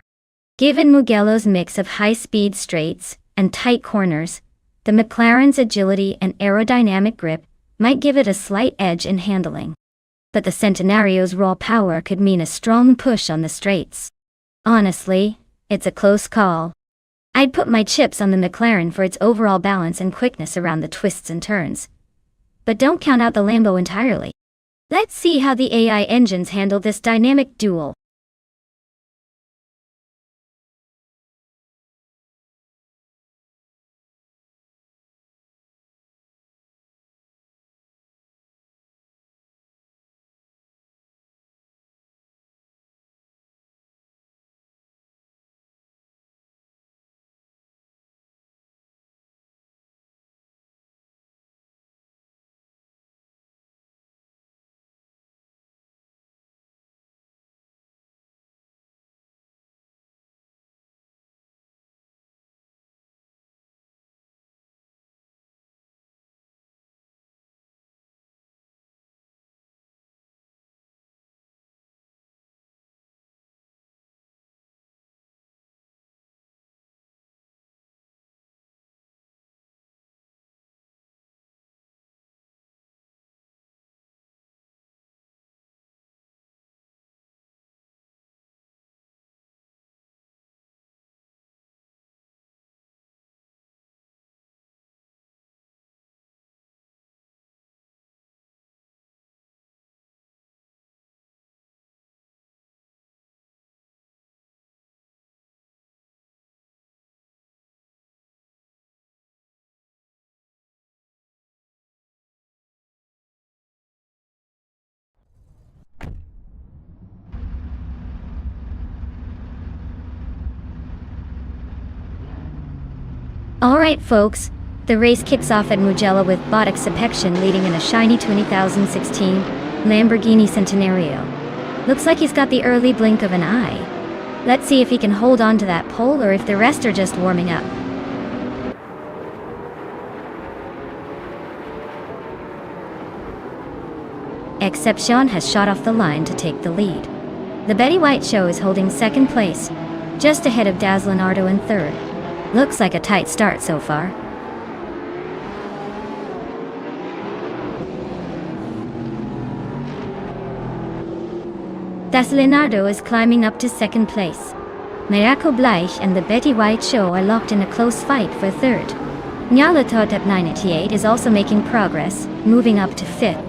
Given Mugello's mix of high-speed straights and tight corners, the McLaren's agility and aerodynamic grip might give it a slight edge in handling. But the Centenario's raw power could mean a strong push on the straights. Honestly, it's a close call. I'd put my chips on the McLaren for its overall balance and quickness around the twists and turns. But don't count out the Lambo entirely. Let's see how the AI engines handle this dynamic duel. Alright folks, the race kicks off at Mugello with Botic Sepection leading in a shiny 2016 Lamborghini Centenario. Looks like he's got the early blink of an eye. Let's see if he can hold on to that pole or if the rest are just warming up. Excepcion has shot off the line to take the lead. The Betty White Show is holding second place, just ahead of Daz Leonardo in third. Looks like a tight start so far. Daz Leonardo is climbing up to second place. Miracle Bleich and the Betty White Show are locked in a close fight for third. Nyarlathotep 98 is also making progress, moving up to fifth.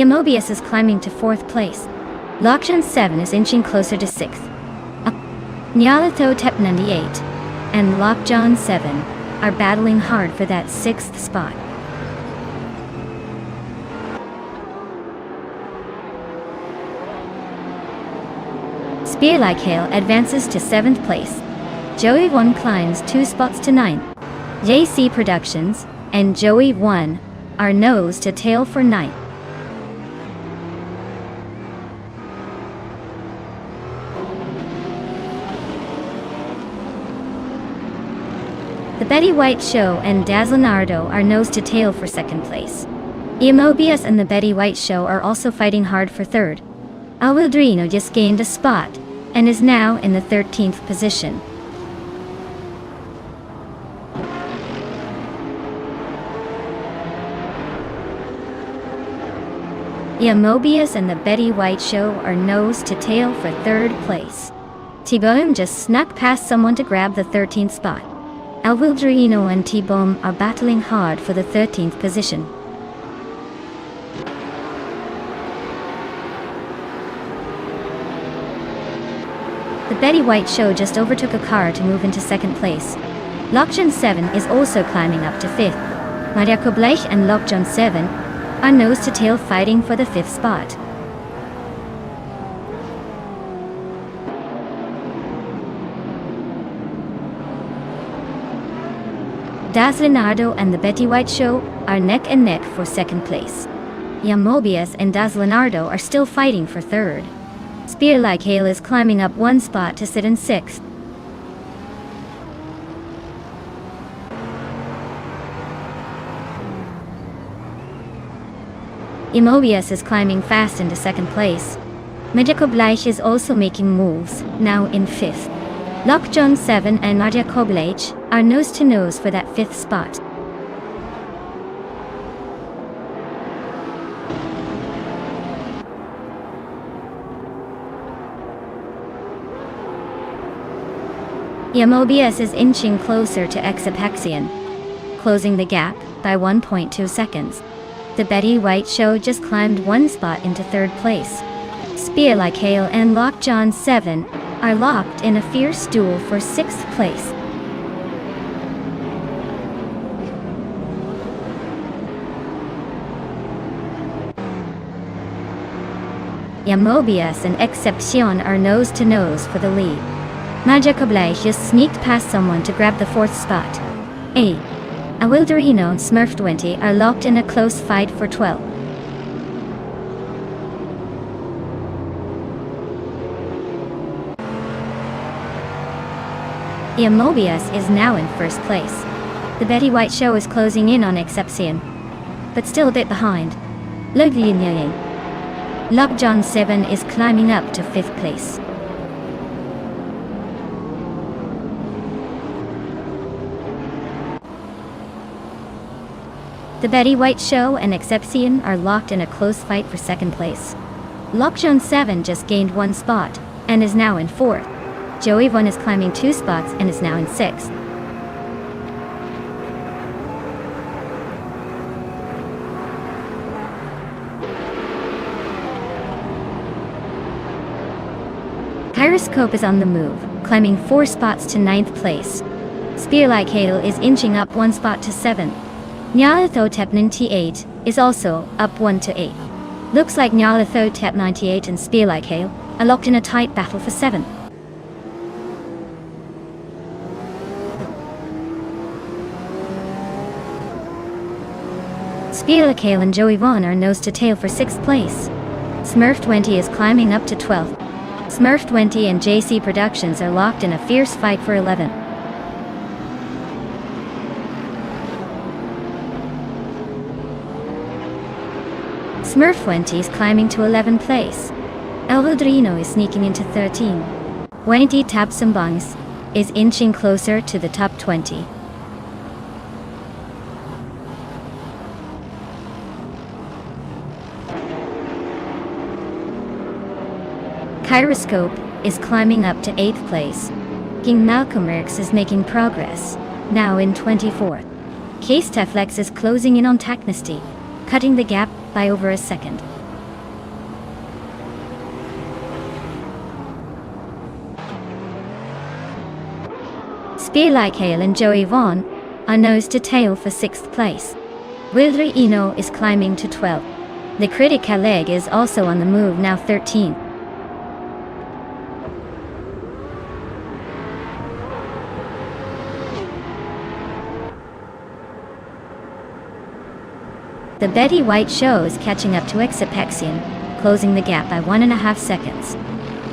Mobius is climbing to fourth place. Lockjan 7 is inching closer to sixth. Nyarlathotep 98 and Lockjan 7 are battling hard for that sixth spot. Spear Like Hail advances to seventh place. Joey 1 climbs 2 spots to ninth. JC Productions and Joey 1 are nose to tail for ninth. The Betty White Show and Daz Leonardo are nose to tail for second place. Mobius and the Betty White Show are also fighting hard for third. Alwildrino just gained a spot and is now in the 13th position. Mobius and the Betty White Show are nose to tail for third place. T-Bone just snuck past someone to grab the 13th spot. Alwildrino and T-Bone are battling hard for the 13th position. The Betty White Show just overtook a car to move into second place. Lockjan 7 is also climbing up to fifth. Miracle Bleich and Lockjan 7 are nose to tail fighting for the fifth spot. Daz Leonardo and the Betty White Show are neck and neck for second place. Mobius and Daz Leonardo are still fighting for third. Spear Like Hail is climbing up 1 spot to sit in sixth. Mobius is climbing fast into second place. Miracle Bleich is also making moves, now in fifth. Lockjan 7 and Miracle Bleich are nose to nose for that fifth spot. Mobius is inching closer to Exapexion, closing the gap by 1.2 seconds. The Betty White Show just climbed 1 spot into third place. Spear Like Hail and Lockjan 7 are locked in a fierce duel for 6th place. Mobius and Excepcion are nose to nose for the lead. Miracle Bleich just sneaked past someone to grab the 4th spot. Alwildrino and Smurf 20 are locked in a close fight for 12th. Mobius is now in first place. The Betty White Show is closing in on Excepcion, but still a bit behind. Lockjan 7 is climbing up to 5th place. The Betty White Show and Excepcion are locked in a close fight for second place. Lockjan 7 just gained 1 spot and is now in 4th. Joey 1 is climbing 2 spots and is now in 6th. Gyroscope is on the move, climbing 4 spots to 9th place. Spear Like Hail is inching up 1 spot to 7th. Nyarlathotep 98 is also up 1 to 8th. Looks like Nyarlathotep Tep 98 and Spearlike are locked in a tight battle for 7th. Spearlike and Joey Vaughn are nose to tail for 6th place. Smurf 20 is climbing up to 12th. Smurf 20 and JC Productions are locked in a fierce fight for 11th. Smurf 20 is climbing to 11th place. Elvodrino is sneaking into 13. Wendy Tabsumbangs is inching closer to the top 20. Kyroscope is climbing up to 8th place. King Malcolm X is making progress, now in 24th. Case Teflex is closing in on Tacnesty, cutting the gap by over a second. Spearlike Hale and Joey Vaughn are nose to tail for 6th place. Wildry Eno is climbing to 12th. The Critic Kaleg is also on the move, now 13th. The Betty White Show is catching up to Exapexian, closing the gap by 1.5 seconds.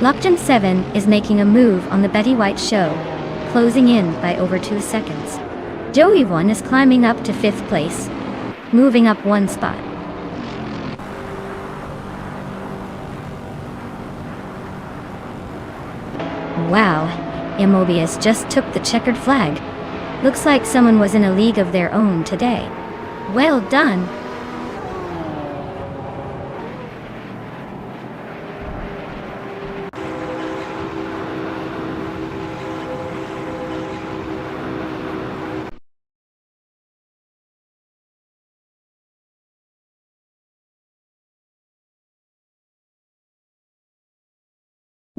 Lockton 7 is making a move on the Betty White Show, closing in by over 2 seconds. Joey 1 is climbing up to 5th place, moving up 1 spot. Wow, Immobius just took the checkered flag. Looks like someone was in a league of their own today. Well done.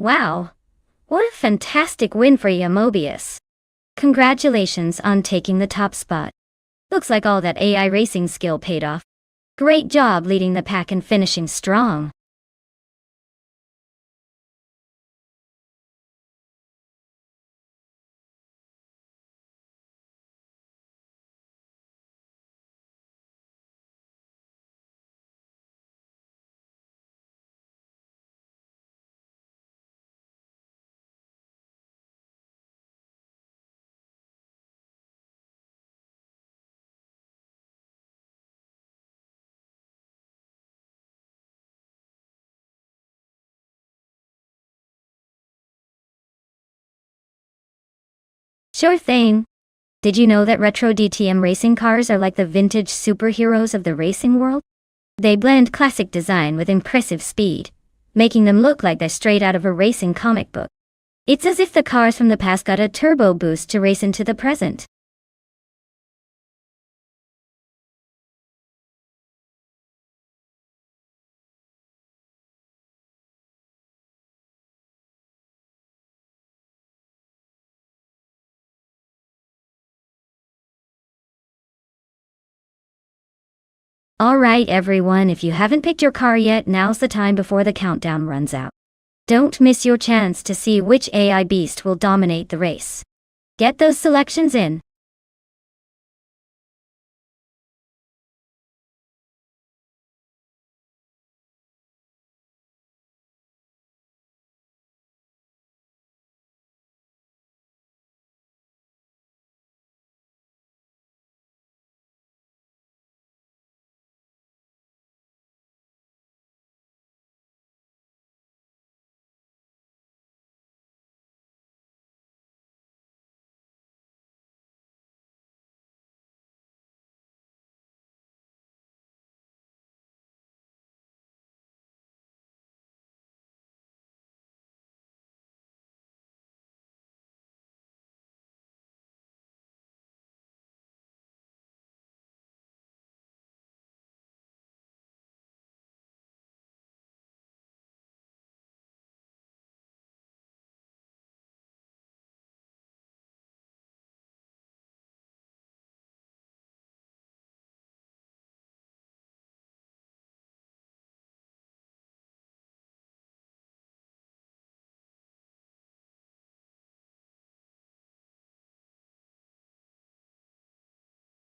Wow, what a fantastic win for Immobius. Congratulations on taking the top spot. Looks like all that AI racing skill paid off. Great job leading the pack and finishing strong. Sure thing. Did you know that retro DTM racing cars are like the vintage superheroes of the racing world? They blend classic design with impressive speed, making them look like they're straight out of a racing comic book. It's as if the cars from the past got a turbo boost to race into the present. Alright everyone, if you haven't picked your car yet, now's the time before the countdown runs out. Don't miss your chance to see which AI beast will dominate the race. Get those selections in.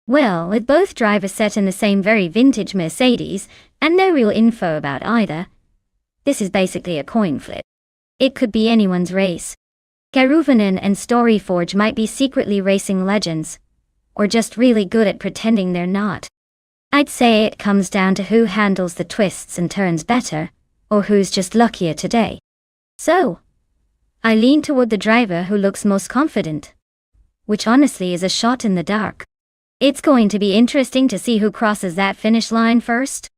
Well, with both drivers set in the same very vintage Mercedes, and no real info about either, this is basically a coin flip. It could be anyone's race. Karuvanen and Storyforge might be secretly racing legends, or just really good at pretending they're not. I'd say it comes down to who handles the twists and turns better, or who's just luckier today. So, I lean toward the driver who looks most confident, which honestly is a shot in the dark. It's going to be interesting to see who crosses that finish line first.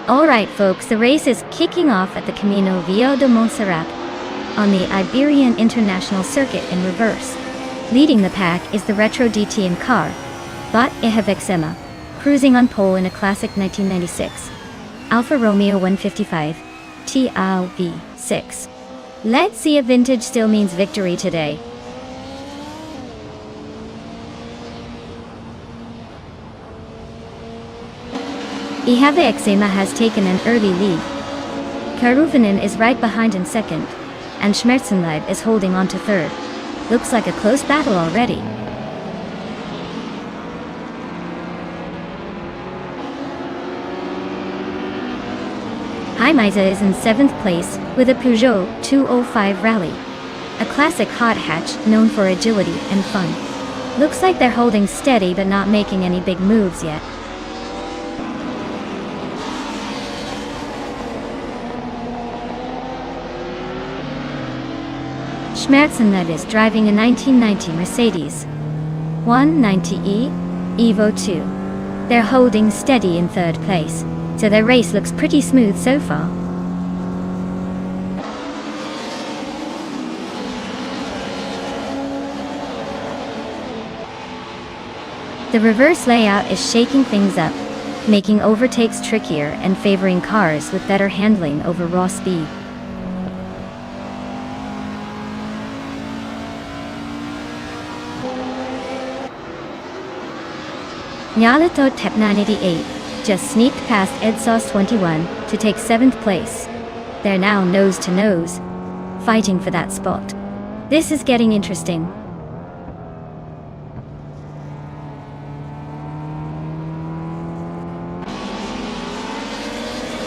Alright folks, the race is kicking off at the Camino Viejo de Montserrat on the Iberian International Circuit in reverse. Leading the pack is the retro DTM car, Bot Ehevexema, cruising on pole in a classic 1996 Alfa Romeo 155 TLV6. Let's see if vintage still means victory today. Ehevexema has taken an early lead. Karuvanen is right behind in second, and Schmerzenleib is holding on to third. Looks like a close battle already. Heimeiser is in 7th place with a Peugeot 205 Rally, a classic hot hatch known for agility and fun. Looks like they're holding steady but not making any big moves yet. Schmerzenleib is driving a 1990 Mercedes 190e Evo 2. They're holding steady in 3rd place, so their race looks pretty smooth so far. The reverse layout is shaking things up, making overtakes trickier and favoring cars with better handling over raw speed. Nyalito Tep 988 just sneaked past Edsauce 21 to take 7th place. They're now nose to nose, fighting for that spot. This is getting interesting.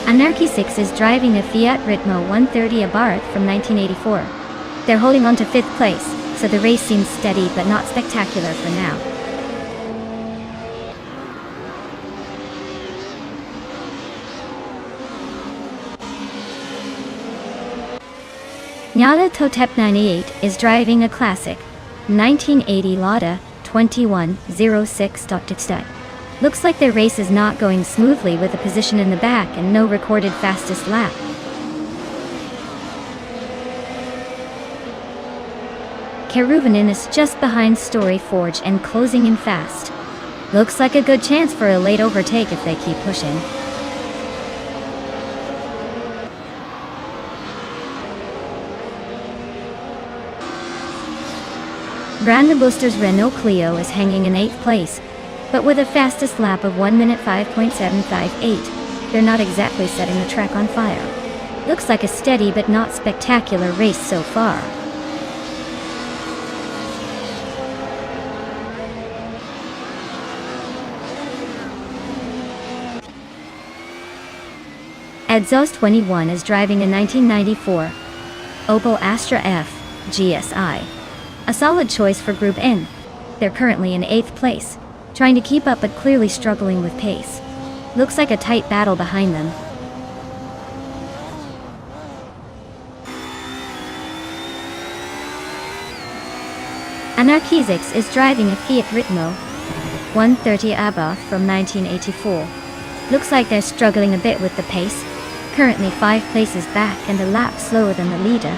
Anarchy 6 is driving a Fiat Ritmo 130 Abarth from 1984. They're holding on to 5th place, so the race seems steady but not spectacular for now. Nyala Totep 98 is driving a classic 1980 Lada 2106. Looks like their race is not going smoothly with a position in the back and no recorded fastest lap. Keruvanin is just behind Story Forge and closing in fast. Looks like a good chance for a late overtake if they keep pushing. Brandon Booster's Renault Clio is hanging in 8th place, but with a fastest lap of 1 minute 5.758, they're not exactly setting the track on fire. Looks like a steady but not spectacular race so far. Exhaust 21 is driving a 1994 Opel Astra F GSI. A solid choice for Group N. They're currently in 8th place, trying to keep up but clearly struggling with pace. Looks like a tight battle behind them. Anarchizix is driving a Fiat Ritmo 130 Abarth from 1984. Looks like they're struggling a bit with the pace, currently 5 places back and a lap slower than the leader.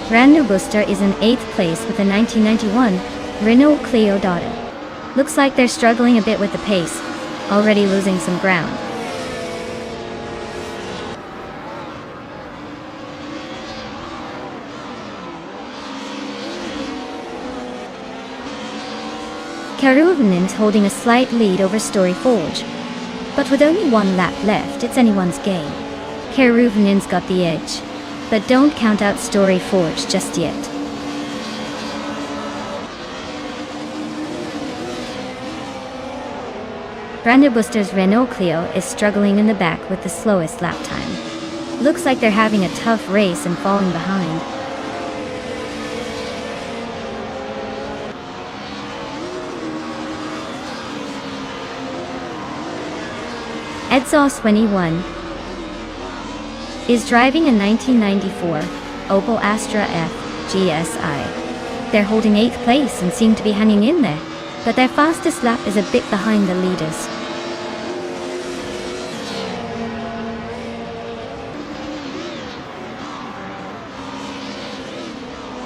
Brand Booster is in 8th place with a 1991 Renault Clio Daughter. Looks like they're struggling a bit with the pace, already losing some ground. Keruvanin's holding a slight lead over Story Forge, but with only 1 lap left, it's anyone's game. Keruvanin's got the edge, but don't count out Story Forge just yet. Brando Booster's Renault Clio is struggling in the back with the slowest lap time. Looks like they're having a tough race and falling behind. Exhaust 21 is driving a 1994 Opel Astra F GSI. They're holding 8th place and seem to be hanging in there, but their fastest lap is a bit behind the leaders.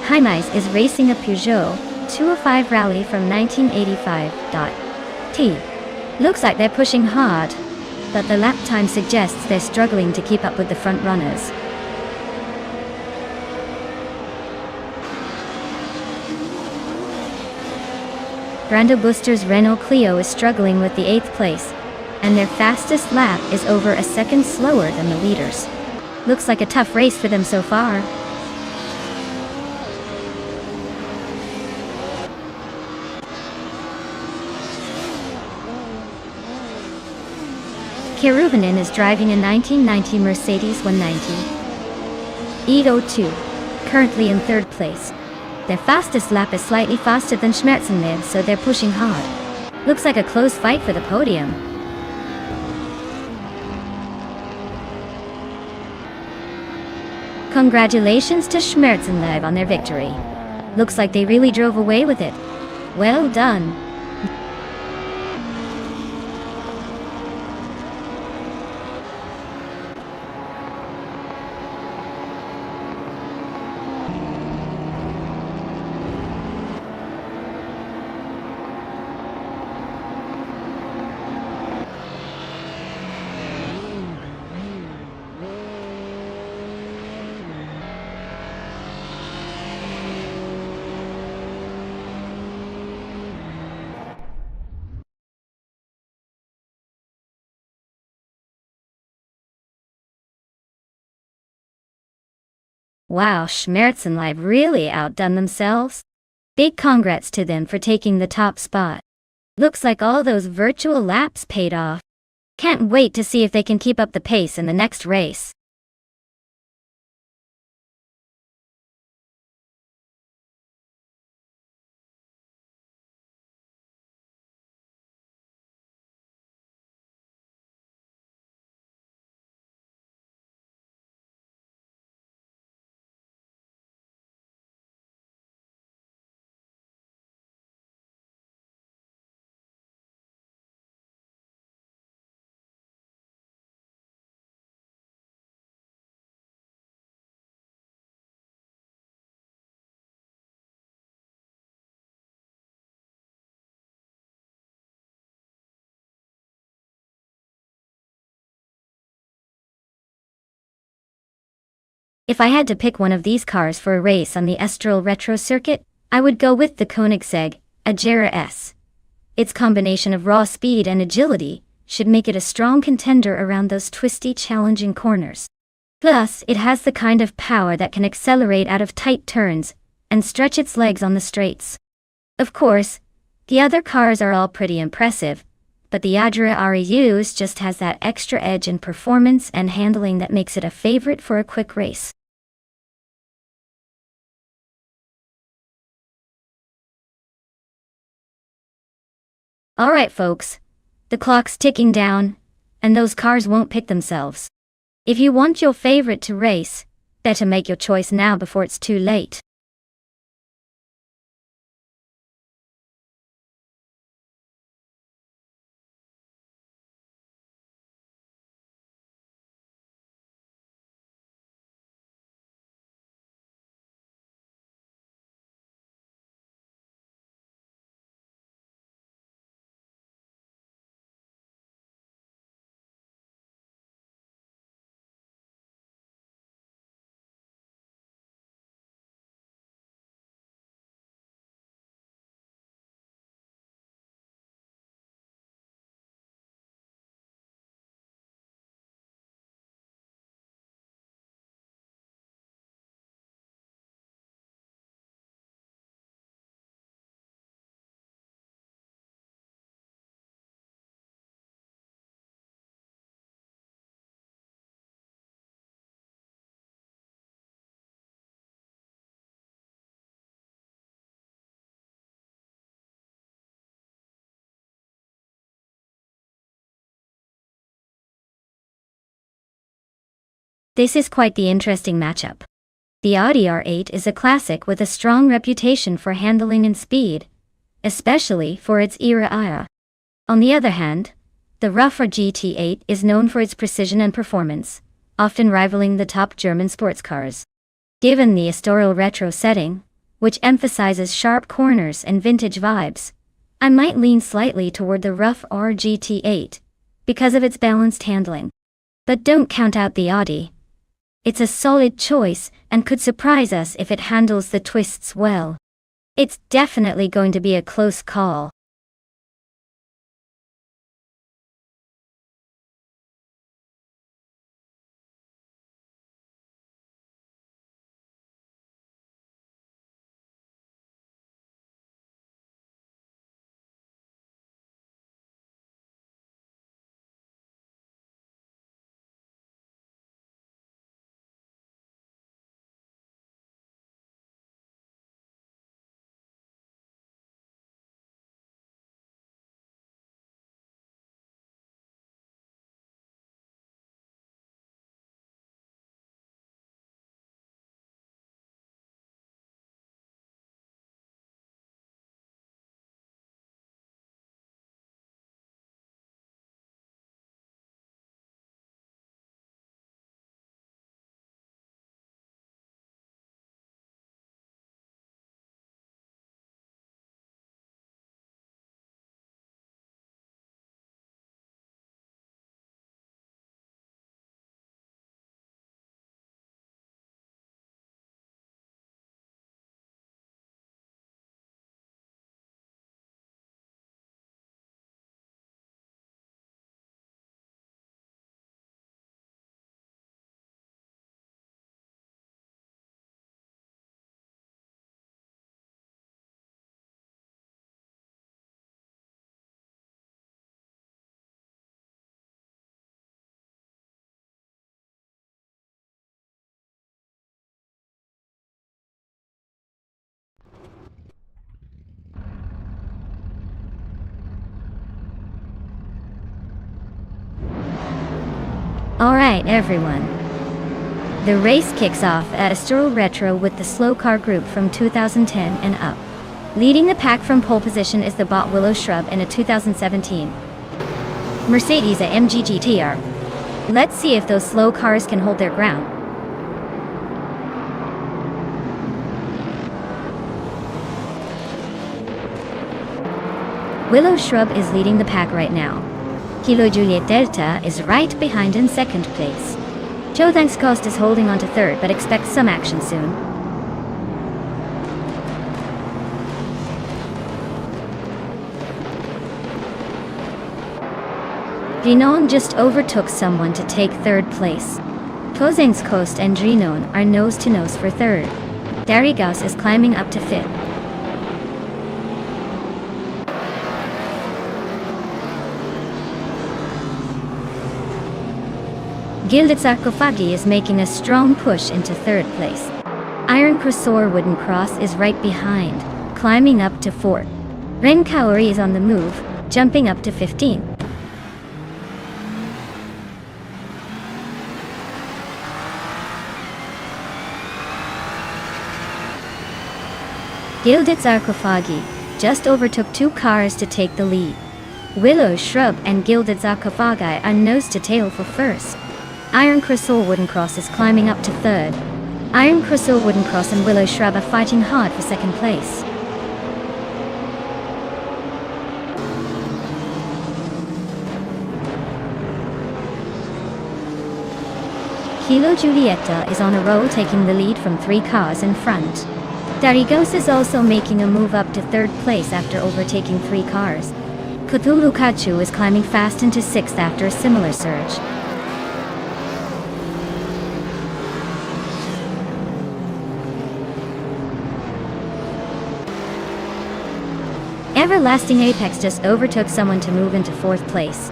Hymize is racing a Peugeot 205 Rally from 1985. Looks like they're pushing hard, but the lap time suggests they're struggling to keep up with the front runners. Brando Booster's Renault Clio is struggling with the 8th place, and their fastest lap is over a second slower than the leaders. Looks like a tough race for them so far. Keruvanin is driving a 1990 Mercedes 190 E02, currently in 3rd place. Their fastest lap is slightly faster than Schmerzenlev, so they're pushing hard. Looks like a close fight for the podium. Congratulations to Schmerzenlev on their victory. Looks like they really drove away with it. Well done. Wow, Schmerzenlev really outdone themselves. Big congrats to them for taking the top spot. Looks like all those virtual laps paid off. Can't wait to see if they can keep up the pace in the next race. If I had to pick one of these cars for a race on the Estoril Retro circuit, I would go with the Koenigsegg Agera S. Its combination of raw speed and agility should make it a strong contender around those twisty, challenging corners. Plus, it has the kind of power that can accelerate out of tight turns and stretch its legs on the straights. Of course, the other cars are all pretty impressive, but the Agera REUs just has that extra edge in performance and handling that makes it a favorite for a quick race. Alright folks, the clock's ticking down, and those cars won't pick themselves. If you want your favorite to race, better make your choice now before it's too late. This is quite the interesting matchup. The Audi R8 is a classic with a strong reputation for handling and speed, especially for its era. On the other hand, the rougher GT8 is known for its precision and performance, often rivaling the top German sports cars. Given the Estoril Retro setting, which emphasizes sharp corners and vintage vibes, I might lean slightly toward the rough GT8 because of its balanced handling. But don't count out the Audi. It's a solid choice and could surprise us if it handles the twists well. It's definitely going to be a close call. Alright everyone. The race kicks off at Estoril Retro with the slow car group from 2010 and up. Leading the pack from pole position is the bot Willow Shrub in a 2017 Mercedes-AMG GTR. Let's see if those slow cars can hold their ground. Willow Shrub is leading the pack right now. Kilo Juliet Delta is right behind in second place. Chotang's Coast is holding on to third but expects some action soon. Drinon just overtook someone to take third place. Chotang's Coast and Drinon are nose to nose for third. Darigaus is climbing up to fifth. Gilded Sarcophagi is making a strong push into third place. Iron Cursor Wooden Cross is right behind, climbing up to fourth. Ren Kaori is on the move, jumping up to 15. Gilded Sarcophagi just overtook 2 cars to take the lead. Willow Shrub and Gilded Sarcophagi are nose to tail for first. Iron Crystal Wooden Cross is climbing up to third. Iron Crystal Wooden Cross and Willow Shrub are fighting hard for second place. Kilo Julieta is on a roll, taking the lead from 3 cars in front. Darigos is also making a move up to third place after overtaking 3 cars. Cthulhu Kachu is climbing fast into 6th after a similar surge. Everlasting Apex just overtook someone to move into 4th place.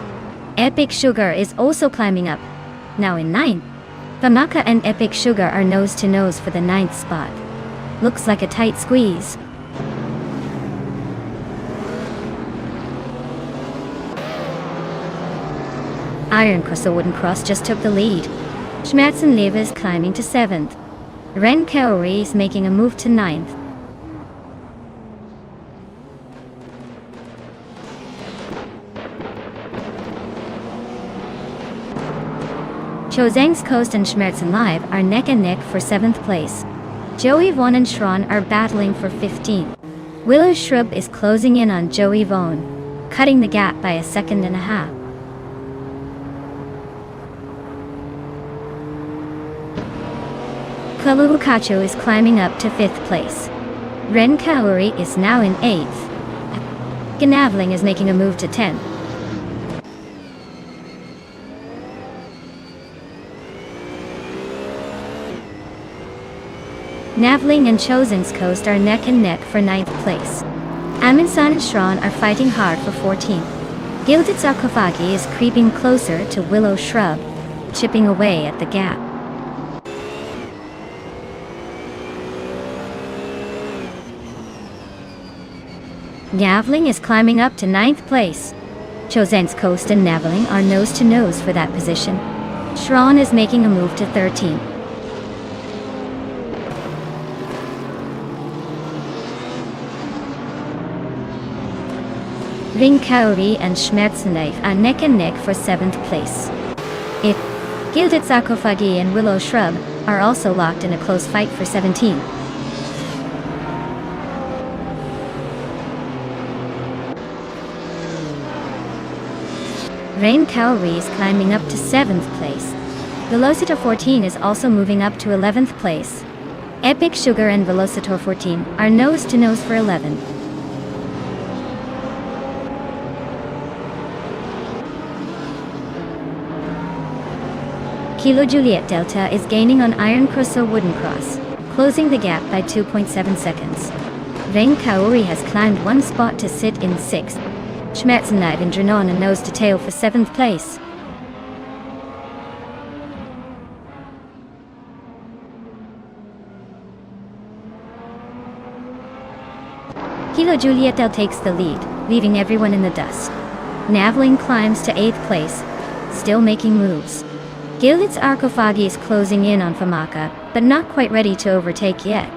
Epic Sugar is also climbing up, now in 9th. Famaka and Epic Sugar are nose to nose for the 9th spot. Looks like a tight squeeze. Iron Crystal Wooden Cross just took the lead. Schmerzen Leva is climbing to 7th. Ren Kaori is making a move to 9th. Chotang's Coast and Schmerzen Live are neck and neck for 7th place. Joey Vaughn and Shron are battling for 15th. Willow Shrub is closing in on Joey Vaughn, cutting the gap by 1.5 seconds. Kaluhukacho is climbing up to 5th place. Ren Kaori is now in 8th. Ganavling is making a move to 10th. Navling and Chotang's Coast are neck and neck for 9th place. Aminsan and Shron are fighting hard for 14th. Gilded Sarcophagi is creeping closer to Willow Shrub, chipping away at the gap. Navling is climbing up to 9th place. Chotang's Coast and Navling are nose to nose for that position. Shron is making a move to 13th. Ring Kaori and Schmerzenleif are neck and neck for 7th place. Gilded Sarcophagi and Willow Shrub are also locked in a close fight for 17th. Rain Kaori is climbing up to 7th place. Velocitor 14 is also moving up to 11th place. Epic Sugar and Velocitor 14 are nose to nose for 11th. Kilo Juliet Delta is gaining on Iron Crystal Wooden Cross, closing the gap by 2.7 seconds. Rain Kaori has climbed 1 spot to sit in 6th. Schmerzenleib and Dranon are nose to tail for 7th place. Kilo Julietel takes the lead, leaving everyone in the dust. Navling climbs to 8th place, still making moves. Gilded Sarcophagi is closing in on Famaka, but not quite ready to overtake yet.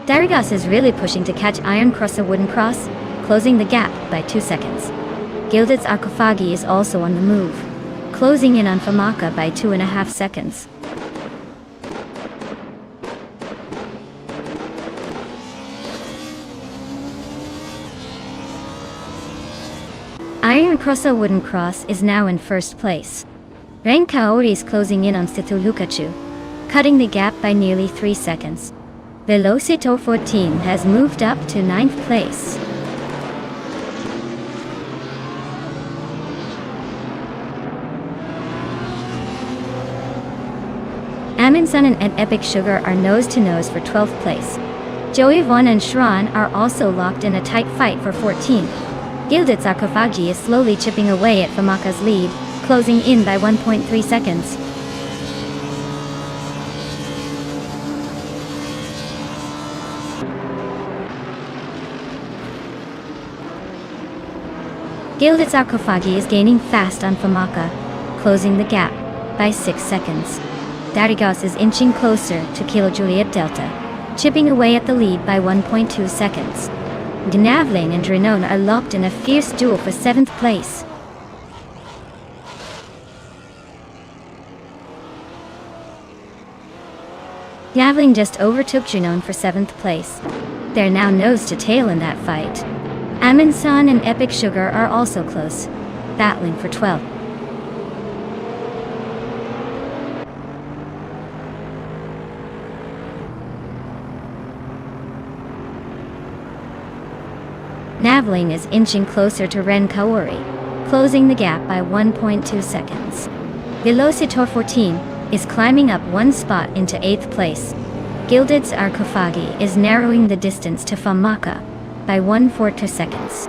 Darigas is really pushing to catch Iron Crusher Wooden Cross, closing the gap by 2 seconds. Gilded Sarcophagi is also on the move, closing in on Famaka by 2.5 seconds. Crosso Wooden Cross is now in first place. Ren Kaori is closing in on Situ Lukachu, cutting the gap by nearly 3 seconds. Velocito 14 has moved up to 9th place. Amundsen and Epic Sugar are nose-to-nose for 12th place. Joey Vaughn and Shran are also locked in a tight fight for 14th. Gilded Sarkophagi is slowly chipping away at Famaka's lead, closing in by 1.3 seconds. Gilded Sarkophagi is gaining fast on Famaka, closing the gap by 6 seconds. Darigos is inching closer to Kilo Juliet Delta, chipping away at the lead by 1.2 seconds. Gnavling and Drenone are locked in a fierce duel for 7th place. Gnavling just overtook Drenone for 7th place. They're now nose to tail in that fight. Amundsen and Epic Sugar are also close, battling for 12th. Navling is inching closer to Ren Kaori, closing the gap by 1.2 seconds. Velocitor 14 is climbing up 1 spot into 8th place. Gilded Sarkophagi is narrowing the distance to Famaka by 1/4 seconds.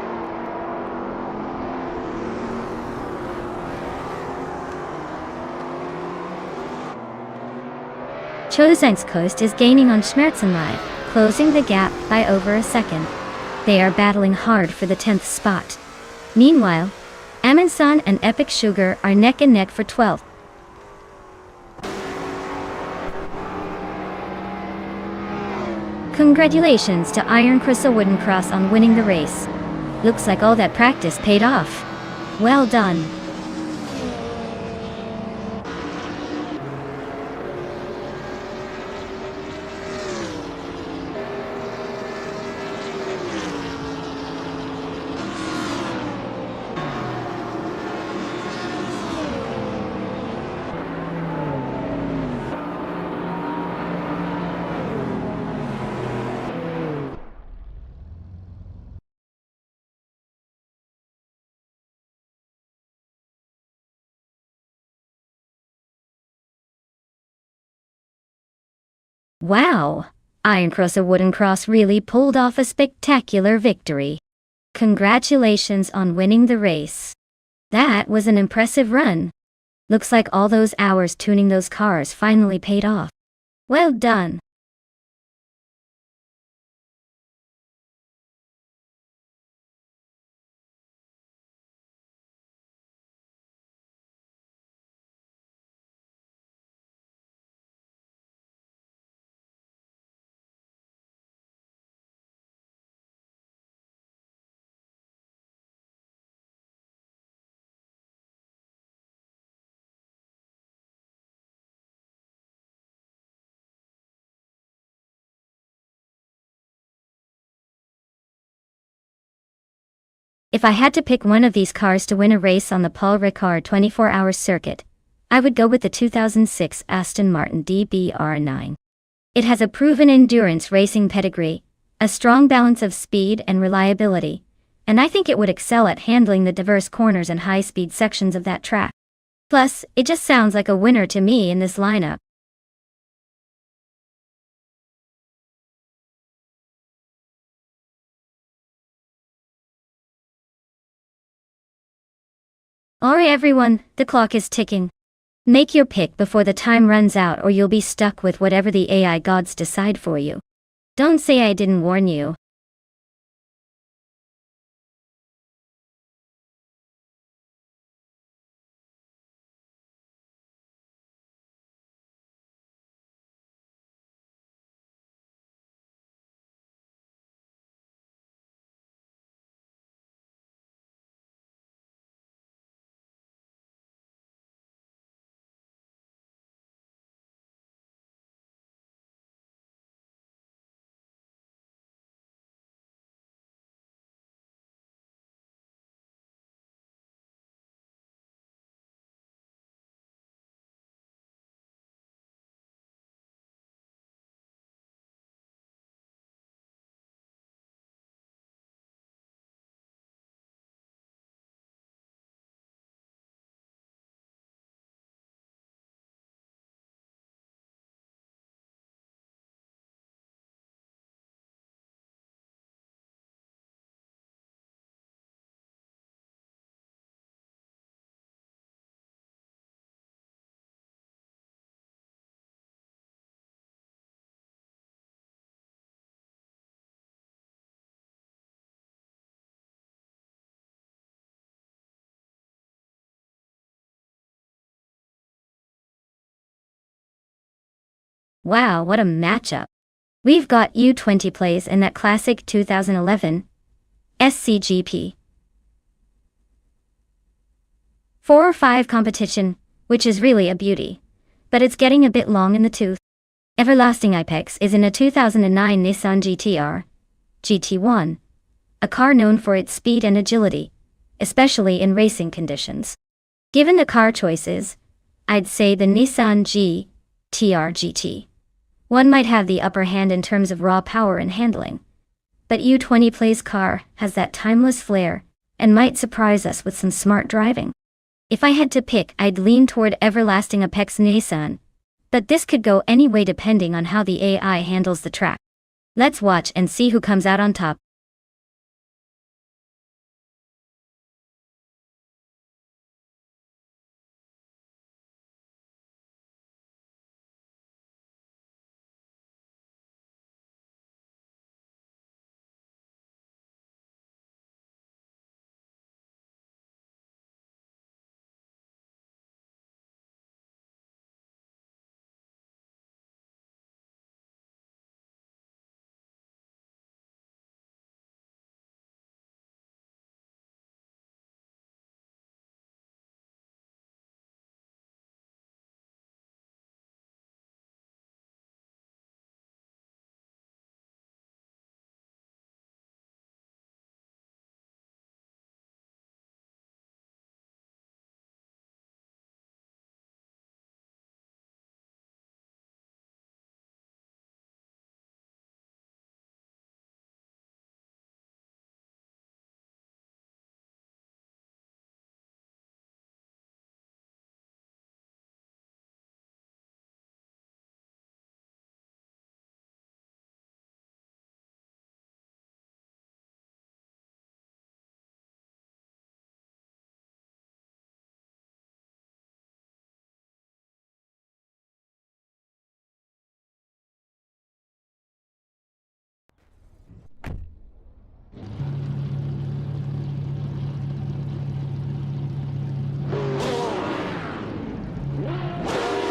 Chosen's Coast is gaining on Schmerzenlive, closing the gap by over a second. They are battling hard for the 10th spot. Meanwhile, Amundsen and Epic Sugar are neck and neck for 12th. Congratulations to Iron Crystal Wooden Cross on winning the race. Looks like all that practice paid off. Well done. Wow! Iron Crystal Wooden Cross really pulled off a spectacular victory. Congratulations on winning the race. That was an impressive run. Looks like all those hours tuning those cars finally paid off. Well done. If I had to pick one of these cars to win a race on the Paul Ricard 24-hour circuit, I would go with the 2006 Aston Martin DBR9. It has a proven endurance racing pedigree, a strong balance of speed and reliability, and I think it would excel at handling the diverse corners and high-speed sections of that track. Plus, it just sounds like a winner to me in this lineup. Alright everyone, the clock is ticking. Make your pick before the time runs out or you'll be stuck with whatever the AI gods decide for you. Don't say I didn't warn you. Wow, what a matchup. We've got U20 plays in that classic 2011 SCGP 4 or 5 competition, which is really a beauty. But it's getting a bit long in the tooth. Everlasting Apex is in a 2009 Nissan GT-R GT1, a car known for its speed and agility, especially in racing conditions. Given the car choices, I'd say the Nissan GT-R GT1 might have the upper hand in terms of raw power and handling. But U20 Play's car has that timeless flair and might surprise us with some smart driving. If I had to pick, I'd lean toward Everlasting Apex Nissan, but this could go any way depending on how the AI handles the track. Let's watch and see who comes out on top.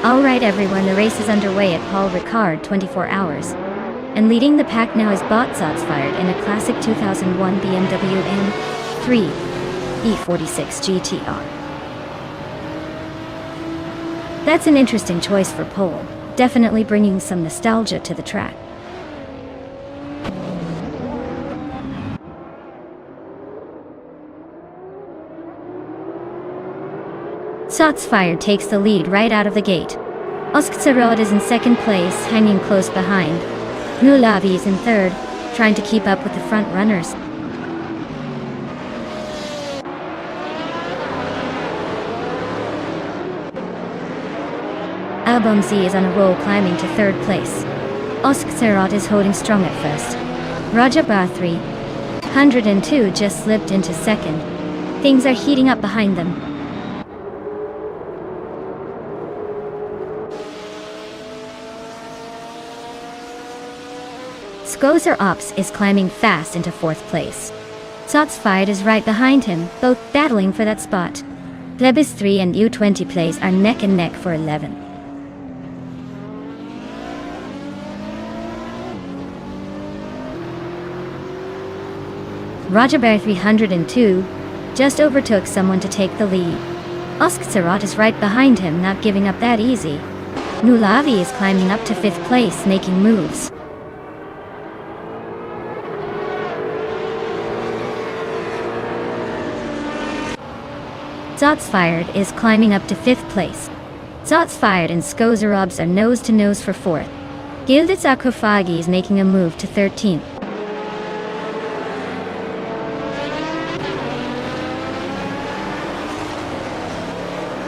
Alright everyone, the race is underway at Paul Ricard 24 hours. And leading the pack now is Shots Fired in a classic 2001 BMW M3 E46 GTR. That's an interesting choice for pole, definitely bringing some nostalgia to the track. Shots Fired takes the lead right out of the gate. Oskzerod is in second place, hanging close behind. Nulavi is in third, trying to keep up with the front runners. Albomzi is on a roll, climbing to third place. Oskzerod is holding strong at first. Rajabar 302 just slipped into second. Things are heating up behind them. Skozer Ops is climbing fast into fourth place. Shots Fired is right behind him, both battling for that spot. Lebis 3 and U20 plays are neck and neck for 11. Rajabear 302 just overtook someone to take the lead. Oskzerod is right behind him, not giving up that easy. Nulavi is climbing up to fifth place, making moves. Shots Fired is climbing up to fifth place. Shots Fired and Skozerobs are nose to nose for fourth. Gilditz Akufagi is making a move to 13th.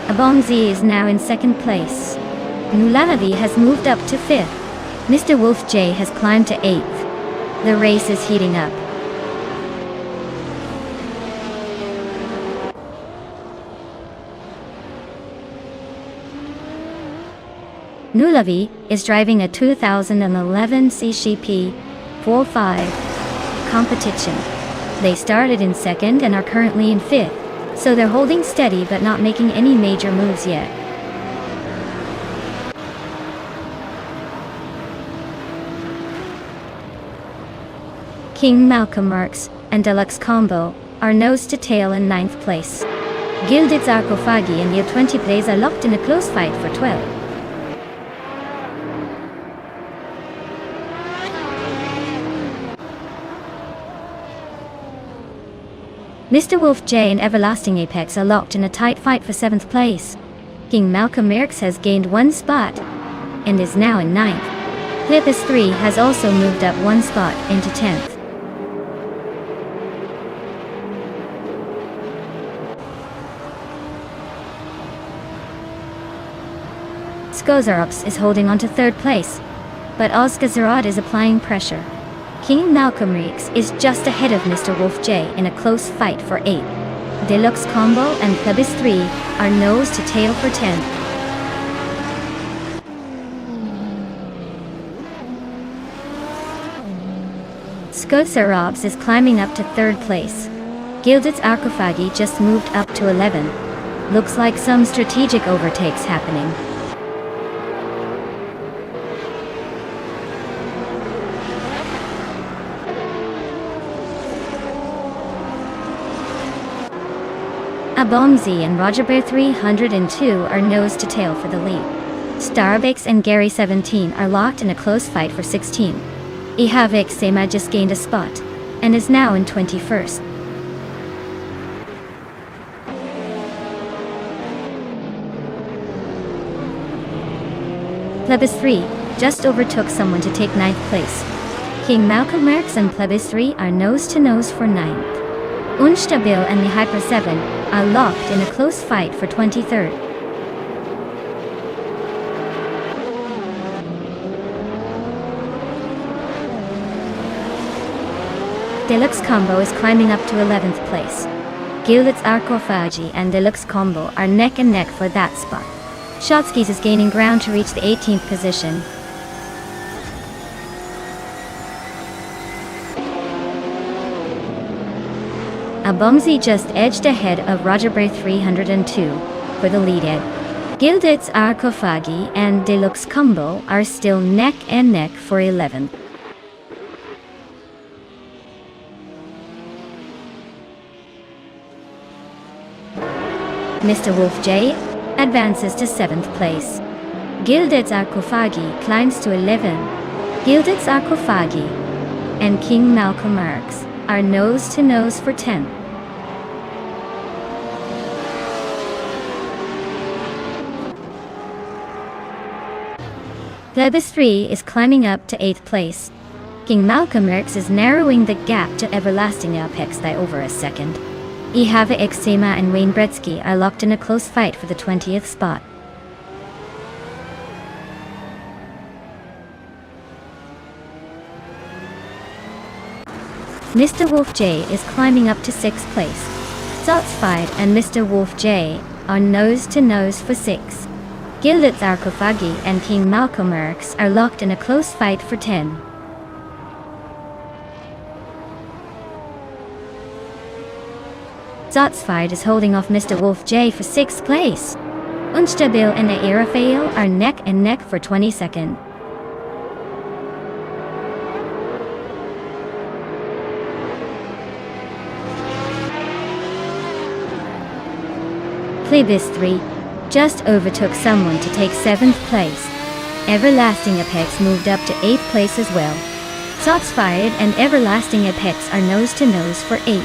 Abongzi is now in second place. Nulavi has moved up to fifth. Mr. Wolf J has climbed to 8th. The race is heating up. Nulavi is driving a 2011 CCP 4.5 competition. They started in second and are currently in fifth, so they're holding steady but not making any major moves yet. King Malcolm Merks and Deluxe Combo are nose to tail in 9th place. Gilded Sarcophagi and Year 20 plays are locked in a close fight for 12. Mr. Wolf J and Everlasting Apex are locked in a tight fight for 7th place. King Malcolm Merks has gained 1 spot and is now in 9th. Plebis 3 has also moved up 1 spot into 10th. Skozarops is holding on to 3rd place, but Ozgazarad is applying pressure. King Malcolm Reeks is just ahead of Mr. Wolf J in a close fight for 8. Deluxe Combo and Plebis 3 are nose to tail for 10. Skozarops is climbing up to 3rd place. Gilded Arcophagi just moved up to 11. Looks like some strategic overtakes happening. Abomzi and Roger Bear 302 are nose to tail for the lead. Starbix and Gary 17 are locked in a close fight for 16. Ihavik Sema just gained a spot and is now in 21st. Plebis 3 just overtook someone to take 9th place. King Malcolm Merks and Plebis 3 are nose to nose for 9th. Unstabil and the Hyper 7 are locked in a close fight for 23rd. Deluxe Combo is climbing up to 11th place. Gilded's Arcophagi and Deluxe Combo are neck and neck for that spot. Shotskis is gaining ground to reach the 18th position. Abomzi just edged ahead of Roger Bear 302 for the lead ed. Gilded's Arcophagi and Deluxe Combo are still neck and neck for 11th. Mr. Wolf J advances to 7th place. Gilded's Arcophagi climbs to 11. Gilded's Arcophagi and King Malcolm Merks are nose to nose for 10. Plebis 3 is climbing up to 8th place. King Malcolm Merks is narrowing the gap to Everlasting Apex by over a second. Ihava Exema and Wayne Bretsky are locked in a close fight for the 20th spot. Mr. Wolf J is climbing up to 6th place. Zotsfied and Mr. Wolf J are nose to nose for 6. Gilded's Arcophagi and King Malcolm Merks are locked in a close fight for 10. Zotsfied is holding off Mr. Wolf J for 6th place. Unstabil and Aerafael are neck and neck for 22nd. Plebis 3 just overtook someone to take 7th place. Everlasting Apex moved up to 8th place as well. Zotsfired and Everlasting Apex are nose to nose for 8.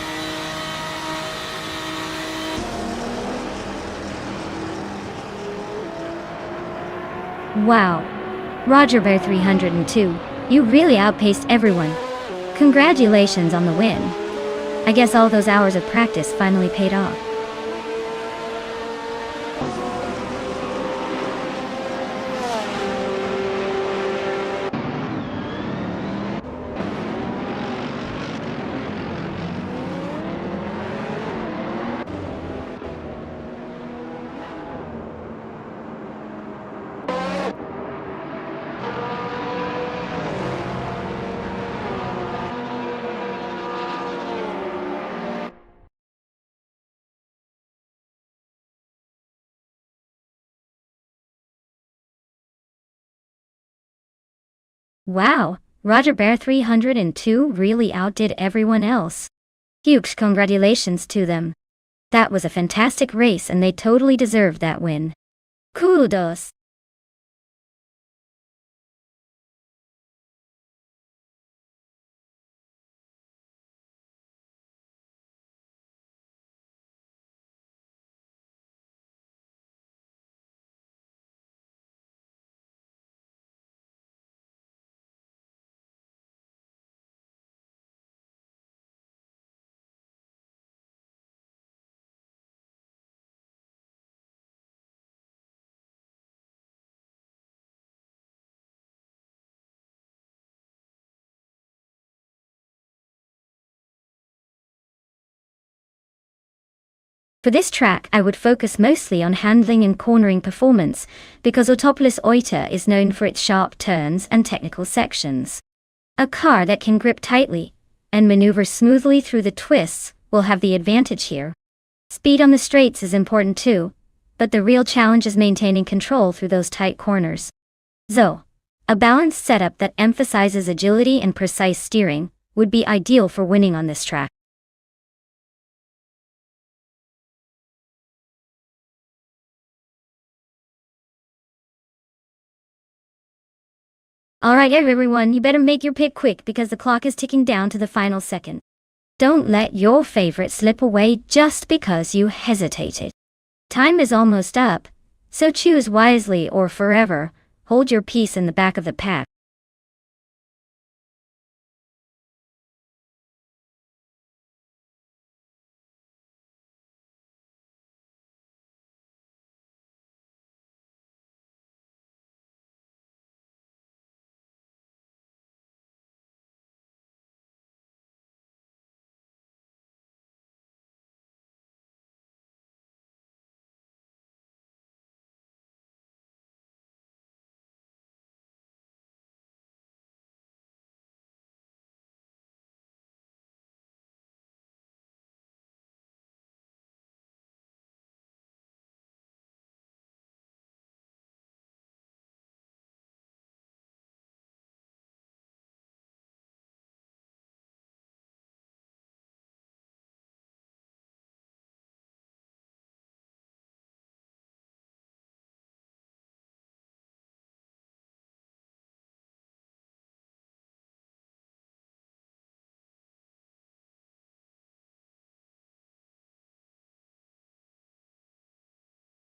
Wow. Roger Bear 302, you really outpaced everyone. Congratulations on the win. I guess all those hours of practice finally paid off. Wow, Roger Bear 302 really outdid everyone else. Huge congratulations to them. That was a fantastic race and they totally deserved that win. Kudos. For this track I would focus mostly on handling and cornering performance, because Autopolis Oita is known for its sharp turns and technical sections. A car that can grip tightly and maneuver smoothly through the twists will have the advantage here. Speed on the straights is important too, but the real challenge is maintaining control through those tight corners. So, a balanced setup that emphasizes agility and precise steering would be ideal for winning on this track. Alright everyone, you better make your pick quick because the clock is ticking down to the final second. Don't let your favorite slip away just because you hesitated. Time is almost up, so choose wisely or forever hold your peace in the back of the pack.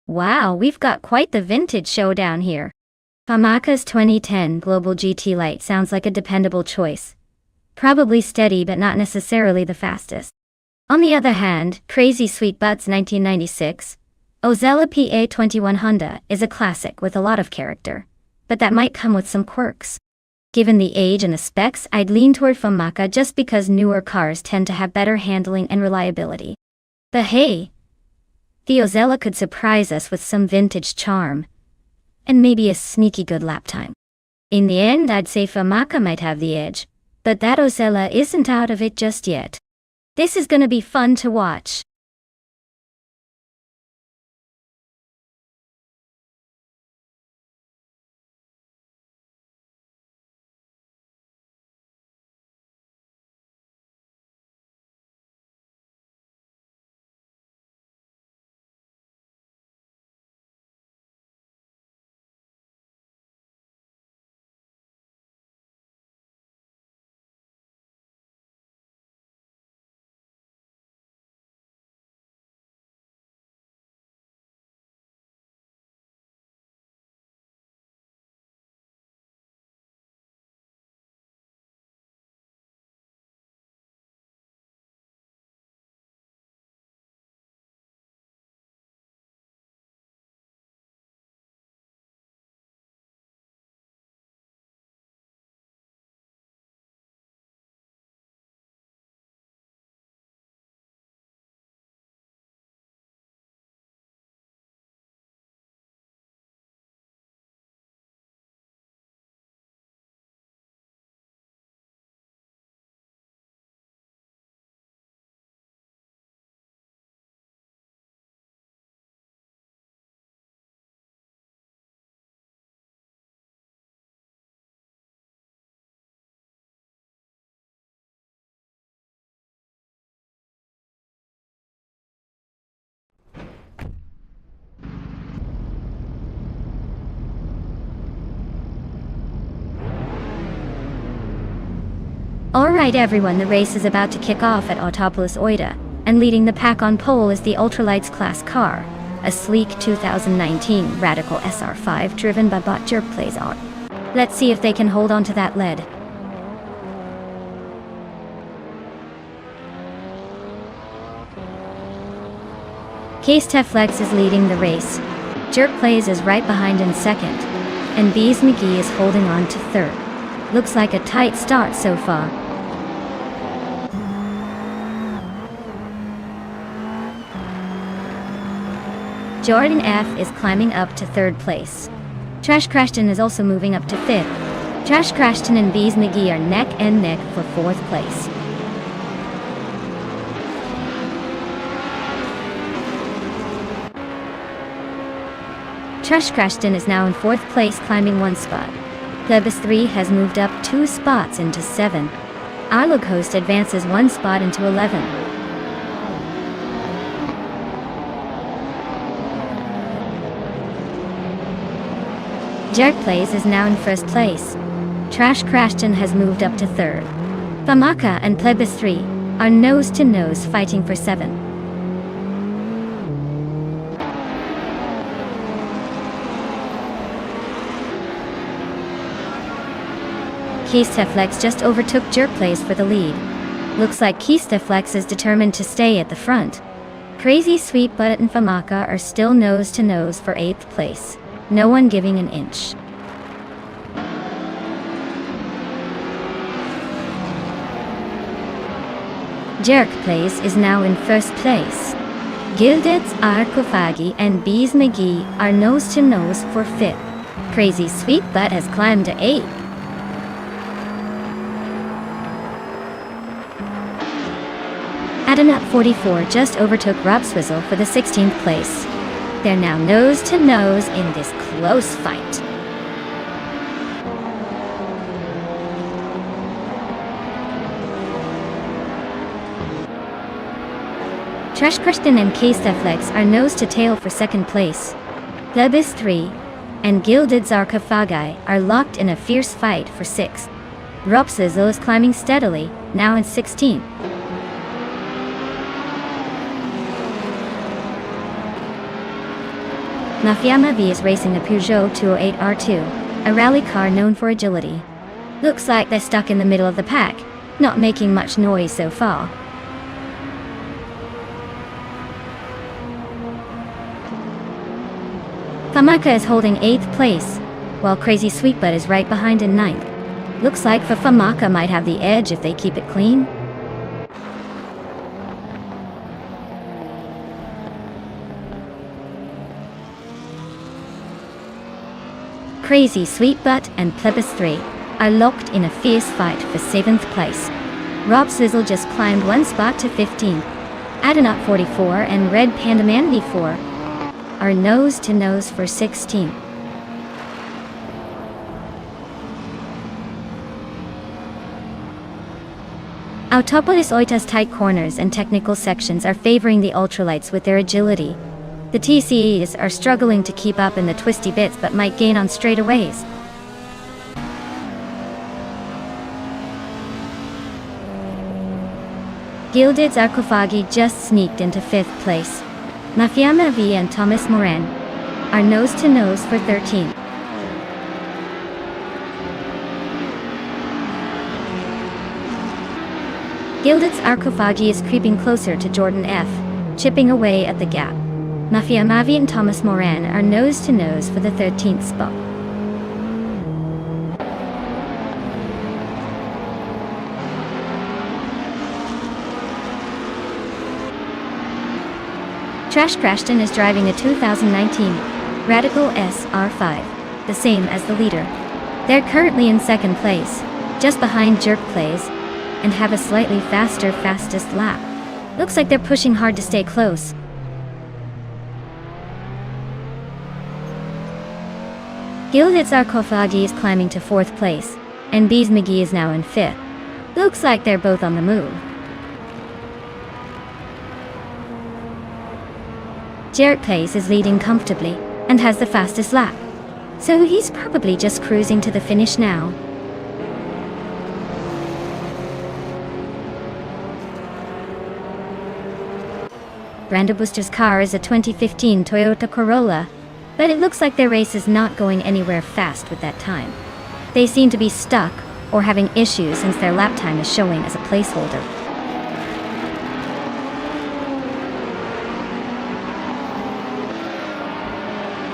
Wow, we've got quite the vintage showdown here. Yamaha's 2010 Global GT Lite sounds like a dependable choice. Probably steady but not necessarily the fastest. On the other hand, Crazy Sweet Butts 1996 Ozella PA21 Honda is a classic with a lot of character, but that might come with some quirks. Given the age and the specs, I'd lean toward Yamaha just because newer cars tend to have better handling and reliability. But hey, the Ozella could surprise us with some vintage charm, and maybe a sneaky good lap time. In the end, I'd say Yamaha might have the edge, but that Ozella isn't out of it just yet. This is gonna be fun to watch. Alright everyone, the race is about to kick off at Autopolis Oita, and leading the pack on pole is the Ultralights class car, a sleek 2019 Radical SR5 driven by bot Jerk Plays on. Let's see if they can hold on to that lead. Flex is leading the race. Jerk Plays is right behind in second, and Bees McGee is holding on to third. Looks like a tight start so far. Jordan F is climbing up to third place. Trash Crashton is also moving up to fifth. Trash Crashton and Bees McGee are neck and neck for fourth place. Trash Crashton is now in fourth place, climbing one spot. Plebis 3 has moved up 2 spots into 7. Our host advances 1 spot into 11. Jerk Plays is now in first place. Trash Crashton has moved up to third. Famaka and Plebis 3 are nose to nose fighting for 7. Flex just overtook Jerk Plays for the lead. Looks like Flex is determined to stay at the front. Crazy Sweet Butt and Famaka are still nose to nose for 8th place. No one giving an inch. Jerk Plays is now in first place. Gilded's Arkofagi and Bees McGee are nose to nose for 5th. Crazy Sweet Butt has climbed to 8th. Adenut 44 just overtook Rob Swizzle for the 16th place. They're now nose to nose in this close fight. Trash Kristen and Flex are nose to tail for 2nd place. Plebis 3 and Gilded Zarkofagai are locked in a fierce fight for 6th. Rob Swizzle is climbing steadily, now in 16th. Nafiama V is racing a Peugeot 208 R2, a rally car known for agility. Looks like they're stuck in the middle of the pack, not making much noise so far. Famaka is holding 8th place, while Crazy Sweetbutt is right behind in 9th. Looks like Famaka might have the edge if they keep it clean. Crazy Sweetbutt and Plebis 3 are locked in a fierce fight for 7th place. Rob Sizzle just climbed 1 spot to 15th. Adenut 44 and Red Panda Man 4 are nose to nose for 16th. Autopolis Oita's tight corners and technical sections are favoring the ultralights with their agility. The TCEs are struggling to keep up in the twisty bits but might gain on straightaways. Gilded Zarkofagi just sneaked into 5th place. Mafiama V and Thomas Moran are nose to nose for 13th. Gilded's Arkofagi is creeping closer to Jordan F, chipping away at the gap. Mafia Mavi and Thomas Moran are nose to nose for the 13th spot. Trash Crashton is driving a 2019 Radical SR5, the same as the leader. They're currently in 2nd place, just behind Jerk Plays, and have a slightly faster fastest lap. Looks like they're pushing hard to stay close. Gilded Zarkofagi is climbing to 4th place, and Bees McGee is now in 5th. Looks like they're both on the move. Jerk Plays is leading comfortably, and has the fastest lap. So he's probably just cruising to the finish now. Brando Booster's car is a 2015 Toyota Corolla, but it looks like their race is not going anywhere fast with that time. They seem to be stuck or having issues since their lap time is showing as a placeholder.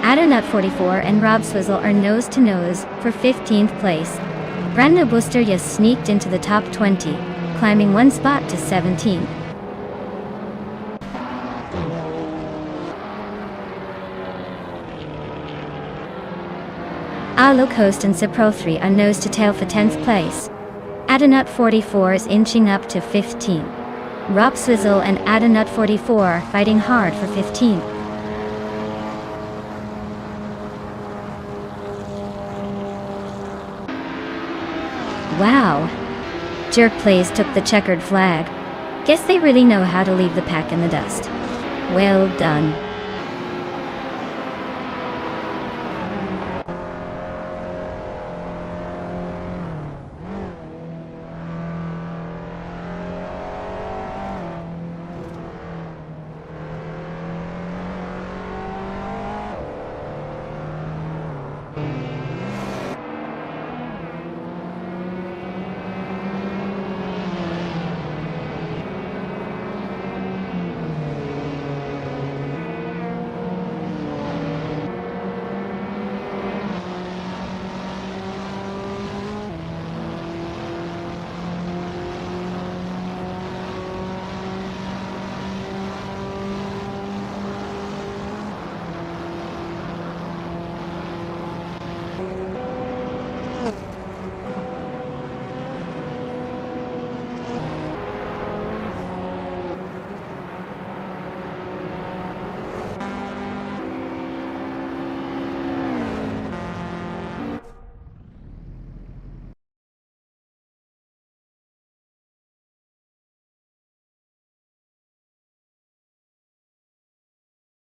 Adonut 44 and Rob Swizzle are nose to nose for 15th place. Brando Booster just sneaked into the top 20, climbing one spot to 17. Low Coast and Cipro 3 are nose to tail for 10th place. Adonut 44 is inching up to 15. Rob Swizzle and Adonut 44 are fighting hard for 15. Wow! Jerk Plays took the checkered flag. Guess they really know how to leave the pack in the dust. Well done.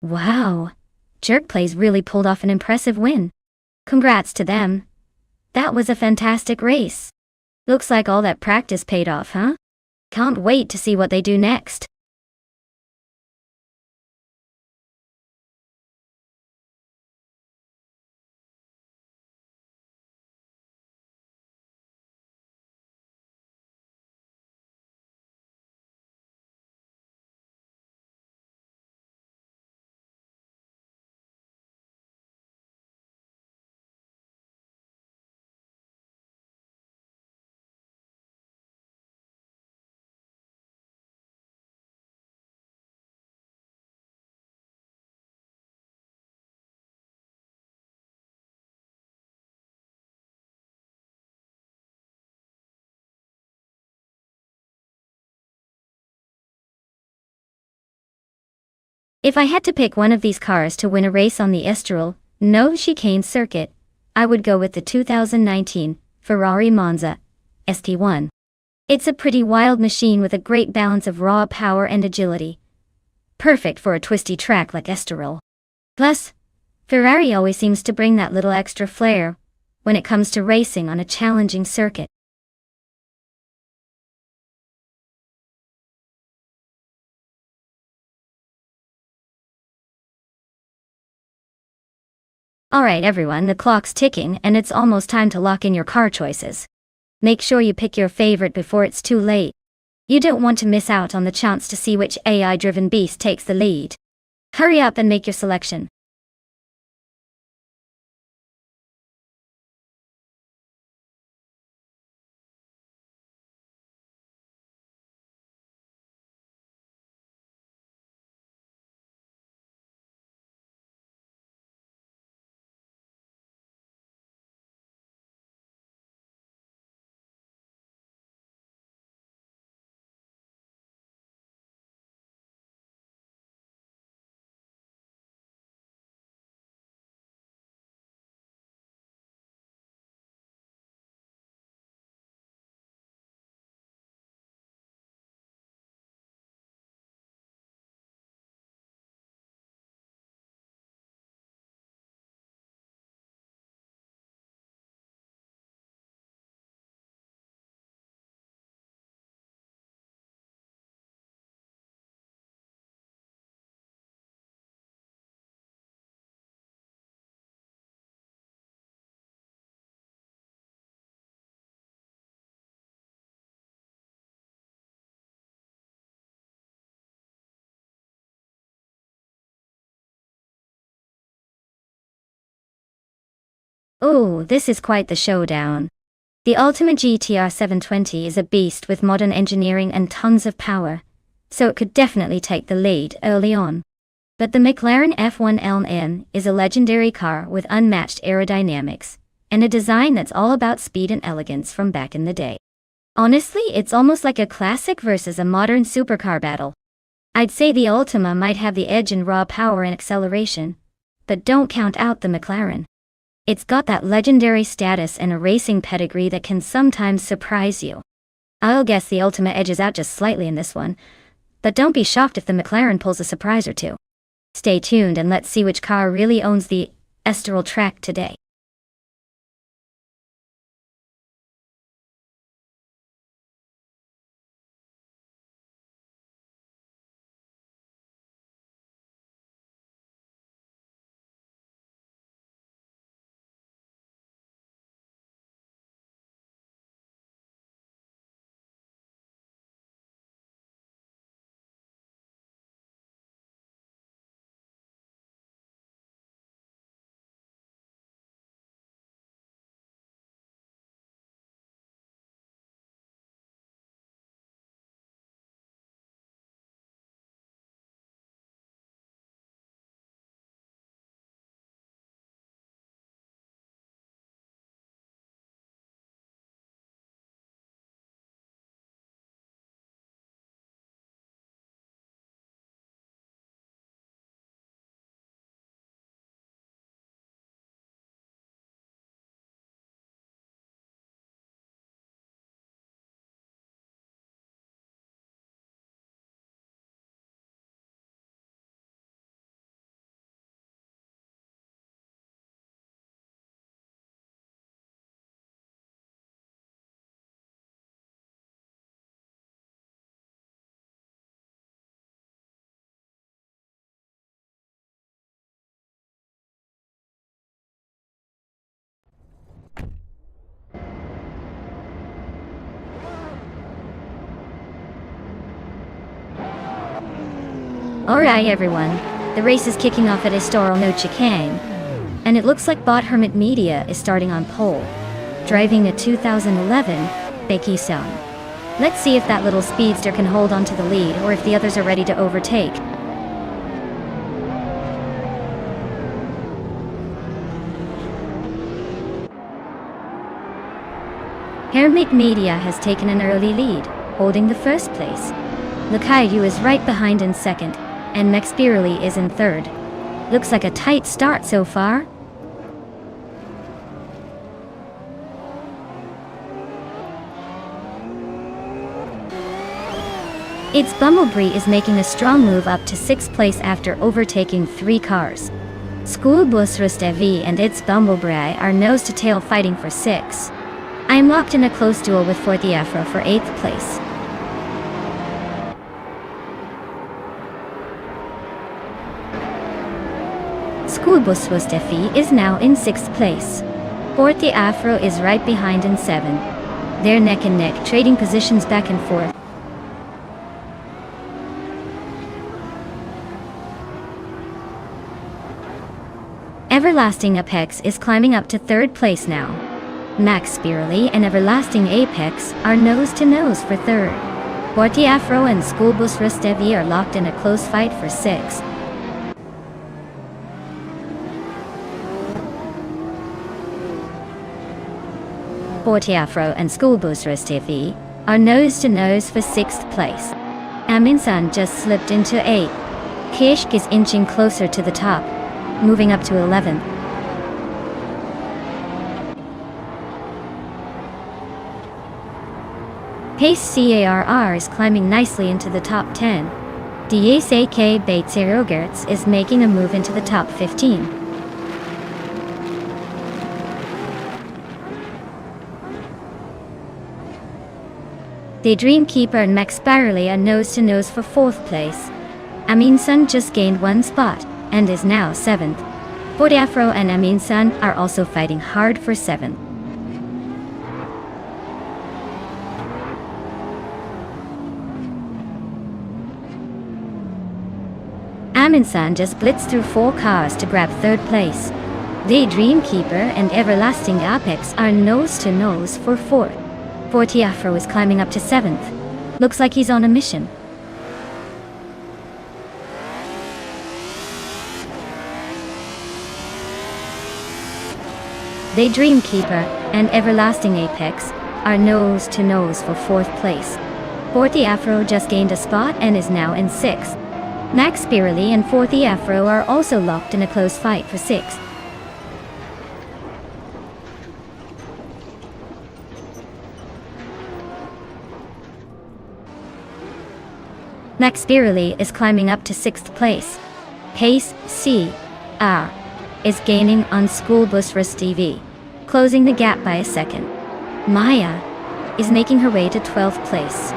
Wow! Jerk Plays really pulled off an impressive win. Congrats to them. That was a fantastic race. Looks like all that practice paid off, huh? Can't wait to see what they do next. If I had to pick one of these cars to win a race on the Estoril, no chicane circuit, I would go with the 2019 Ferrari Monza ST1. It's a pretty wild machine with a great balance of raw power and agility. Perfect for a twisty track like Estoril. Plus, Ferrari always seems to bring that little extra flair when it comes to racing on a challenging circuit. Alright everyone, the clock's ticking and it's almost time to lock in your car choices. Make sure you pick your favorite before it's too late. You don't want to miss out on the chance to see which AI-driven beast takes the lead. Hurry up and make your selection. Oh, this is quite the showdown. The Ultima GTR 720 is a beast with modern engineering and tons of power, so it could definitely take the lead early on. But the McLaren F1LN is a legendary car with unmatched aerodynamics, and a design that's all about speed and elegance from back in the day. Honestly, it's almost like a classic versus a modern supercar battle. I'd say the Ultima might have the edge in raw power and acceleration, but don't count out the McLaren. It's got that legendary status and a racing pedigree that can sometimes surprise you. I'll guess the Ultima edges out just slightly in this one, but don't be shocked if the McLaren pulls a surprise or two. Stay tuned and let's see which car really owns the Estoril track today. Alright everyone, the race is kicking off at Estoril no Chicane, and it looks like Bot Hermit Media is starting on pole, driving a 2011 Becky Sun. Let's see if that little speedster can hold on to the lead or if the others are ready to overtake. Hermit Media has taken an early lead, holding the first place. Lukayu is right behind in second, and Max Birley is in third. Looks like a tight start so far. Its Bumblebee is making a strong move up to 6th place after overtaking 3 cars. Schoolbus Rustevi and its Bumblebee are nose-to-tail fighting for 6. I am locked in a close duel with Forte Afro for 8th place. Schoolbus Rustevi is now in 6th place. Forte Afro is right behind in 7th. They're neck and neck, trading positions back and forth. Everlasting Apex is climbing up to 3rd place now. Max Birley and Everlasting Apex are nose-to-nose for 3rd. Forte Afro and Schoolbus Rustevi are locked in a close fight for 6th. Forte Afro and Schoolbus Rustevi are nose-to-nose for 6th place. Aminsan just slipped into 8th. Kishk is inching closer to the top, moving up to 11th. Pace CARR is climbing nicely into the top 10. DSAK Bates is making a move into the top 15. The Dreamkeeper and Max Birley are nose-to-nose for 4th place. Aminsan just gained 1 spot and is now 7th. Forte Afro and Aminsan are also fighting hard for 7th. Aminsan just blitzed through 4 cars to grab 3rd place. Daydream Keeper and Everlasting Apex are nose to nose for 4th. 40 Afro is climbing up to 7th. Looks like he's on a mission. Daydream Keeper and Everlasting Apex are nose to nose for 4th place. 40 Afro just gained a spot and is now in 6th. Max Spirally and 40 Afro are also locked in a close fight for 6th. Max Spirally is climbing up to 6th place. Pace CR is gaining on School Bus Race TV, closing the gap by a second. Maya is making her way to 12th place.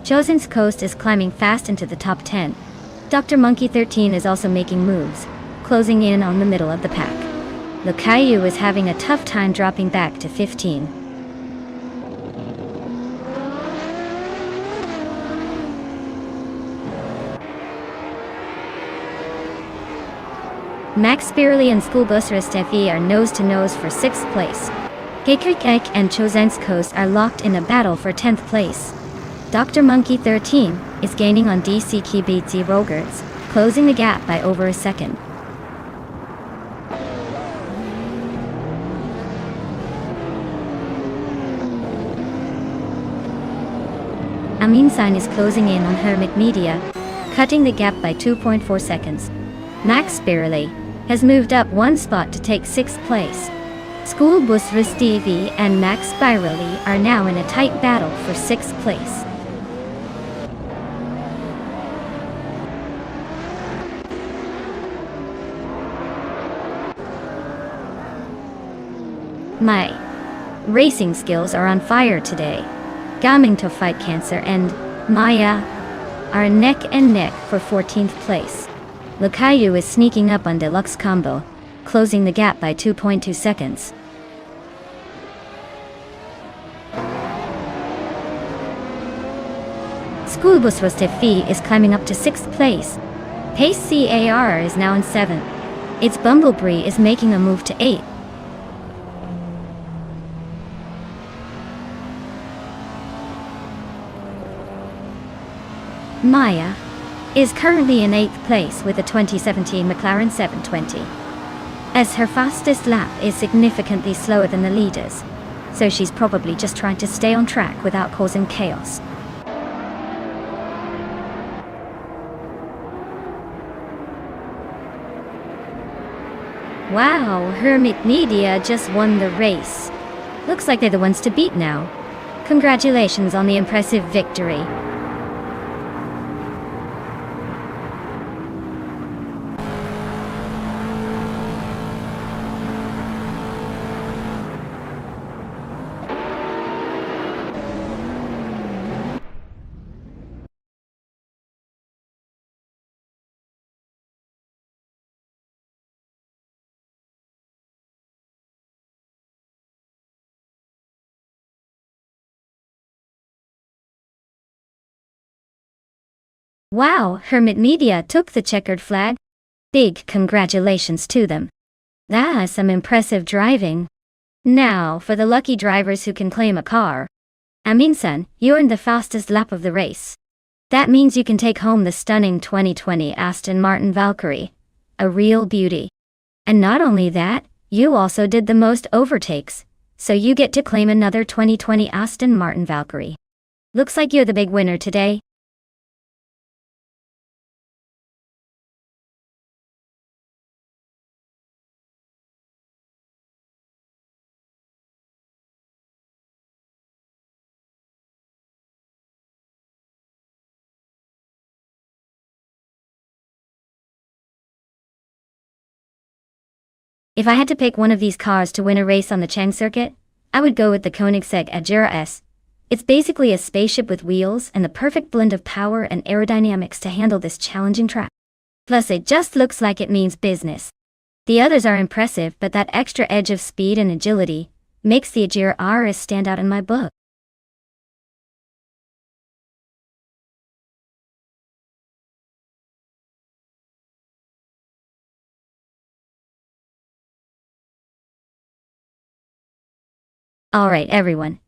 Chosen's Coast is climbing fast into the top 10. Dr. Monkey 13 is also making moves, closing in on the middle of the pack. The Caillou is having a tough time dropping back to 15. Max Spirally and School Bus Race TV are nose to nose for 6th place. Gekrik and Chosen's Coast are locked in a battle for 10th place. Dr. Monkey 13 is gaining on DC Kibitzi Rogerts, closing the gap by over a second. Aminsan is closing in on Hermit Media, cutting the gap by 2.4 seconds. Max Spirally has moved up 1 spot to take 6th place. School Bus Race TV and Max Spirally are now in a tight battle for 6th place. My racing skills are on fire today. Gaming to Fight Cancer and Maya are neck and neck for 14th place. The Caillou is sneaking up on Deluxe Combo, closing the gap by 2.2 seconds. School Bus Race TV is climbing up to 6th place. Pace CAR is now in 7th. Its Bumblebee is making a move to 8th. Maya is currently in 8th place with a 2017 McLaren 720. As her fastest lap is significantly slower than the leaders, so she's probably just trying to stay on track without causing chaos. Wow, Hermit Media just won the race. Looks like they're the ones to beat now. Congratulations on the impressive victory. Wow, Hermit Media took the checkered flag. Big congratulations to them. That's some impressive driving. Now, for the lucky drivers who can claim a car. Aminsan, you earned the fastest lap of the race. That means you can take home the stunning 2020 Aston Martin Valkyrie. A real beauty. And not only that, you also did the most overtakes, so you get to claim another 2020 Aston Martin Valkyrie. Looks like you're the big winner today. If I had to pick one of these cars to win a race on the Chang circuit, I would go with the Koenigsegg Agera S. It's basically a spaceship with wheels and the perfect blend of power and aerodynamics to handle this challenging track. Plus it just looks like it means business. The others are impressive, but that extra edge of speed and agility makes the Agera RS stand out in my book. Alright everyone.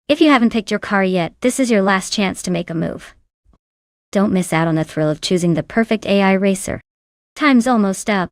If you haven't picked your car yet, this is your last chance to make a move. Don't miss out on the thrill of choosing the perfect AI racer. Time's almost up.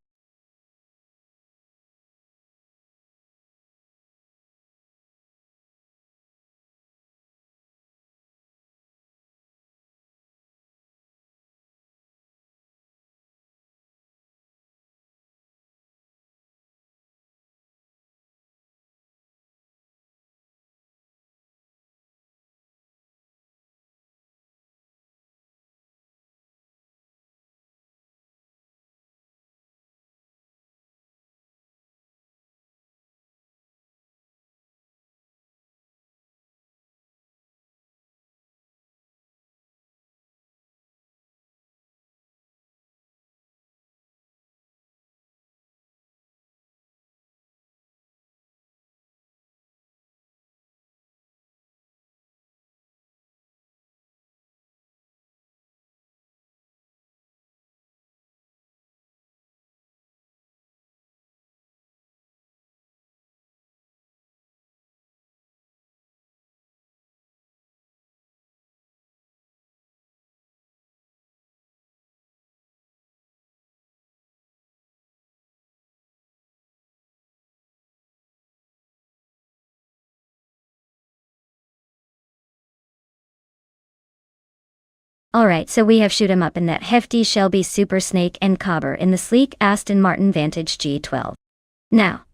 Alright, so we have shoot 'em up in that hefty Shelby Super Snake and Cobber in the sleek Aston Martin Vantage G12. Now,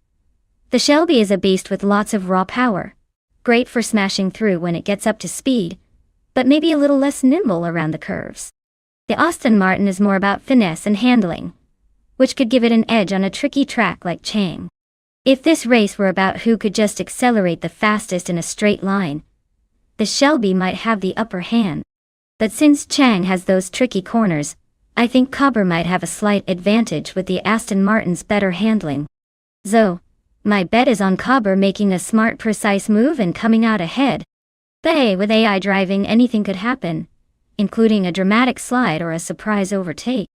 the Shelby is a beast with lots of raw power. Great for smashing through when it gets up to speed, but maybe a little less nimble around the curves. The Aston Martin is more about finesse and handling, which could give it an edge on a tricky track like Chang. If this race were about who could just accelerate the fastest in a straight line, the Shelby might have the upper hand. But since Chang has those tricky corners, I think Cobber might have a slight advantage with the Aston Martin's better handling. So, my bet is on Cobber making a smart, precise move and coming out ahead. But hey, with AI driving, anything could happen, including a dramatic slide or a surprise overtake.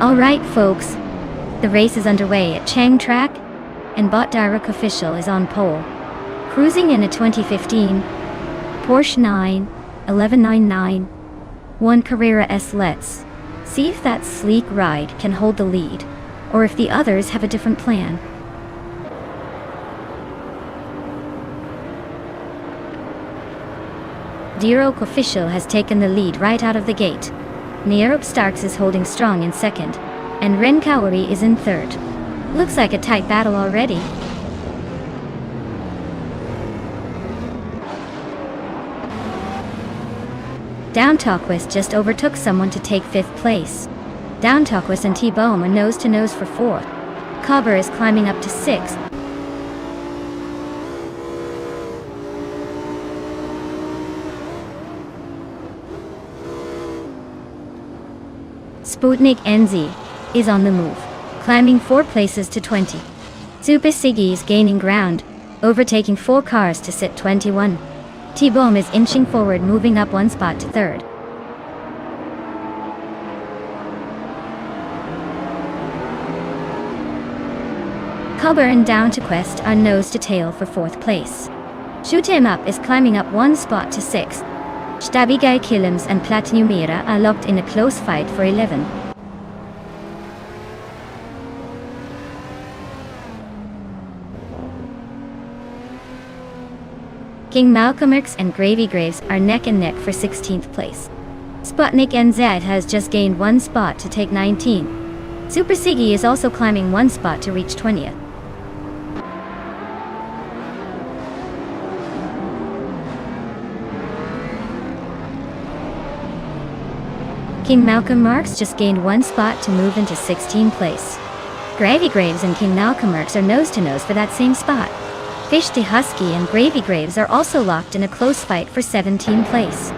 Alright folks, the race is underway at Chang Track, and Bot Direct Official is on pole. Cruising in a 2015 Porsche 91199 1 Carrera S. Let's see if that sleek ride can hold the lead, or if the others have a different plan. Direct Official has taken the lead right out of the gate. Nierop Starks is holding strong in second, and Ren Kaori is in third. Looks like a tight battle already. Down Talkwest just overtook someone to take 5th place. Down Talkwest and T-Bone are nose to nose for 4th. Cobber is climbing up to 6th. Sputnik NZ is on the move, climbing 4 places to 20. Super Siggy is gaining ground, overtaking 4 cars to sit 21. T-Bomb is inching forward, moving up 1 spot to 3rd. Cobber and Down to Quest are nose to tail for 4th place. Shoot 'Em Up is climbing up 1 spot to 6th. Stabigai Kilims and Platinumera are locked in a close fight for 11. King Malcolmx and Gravy Graves are neck and neck for 16th place. Sputnik NZ has just gained 1 spot to take 19. Super Siggy is also climbing 1 spot to reach 20th. King Malcolm Marks just gained 1 spot to move into 16th place. Gravy Graves and King Malcolm Marks are nose to nose for that same spot. Fish de Husky and Gravy Graves are also locked in a close fight for 17th place.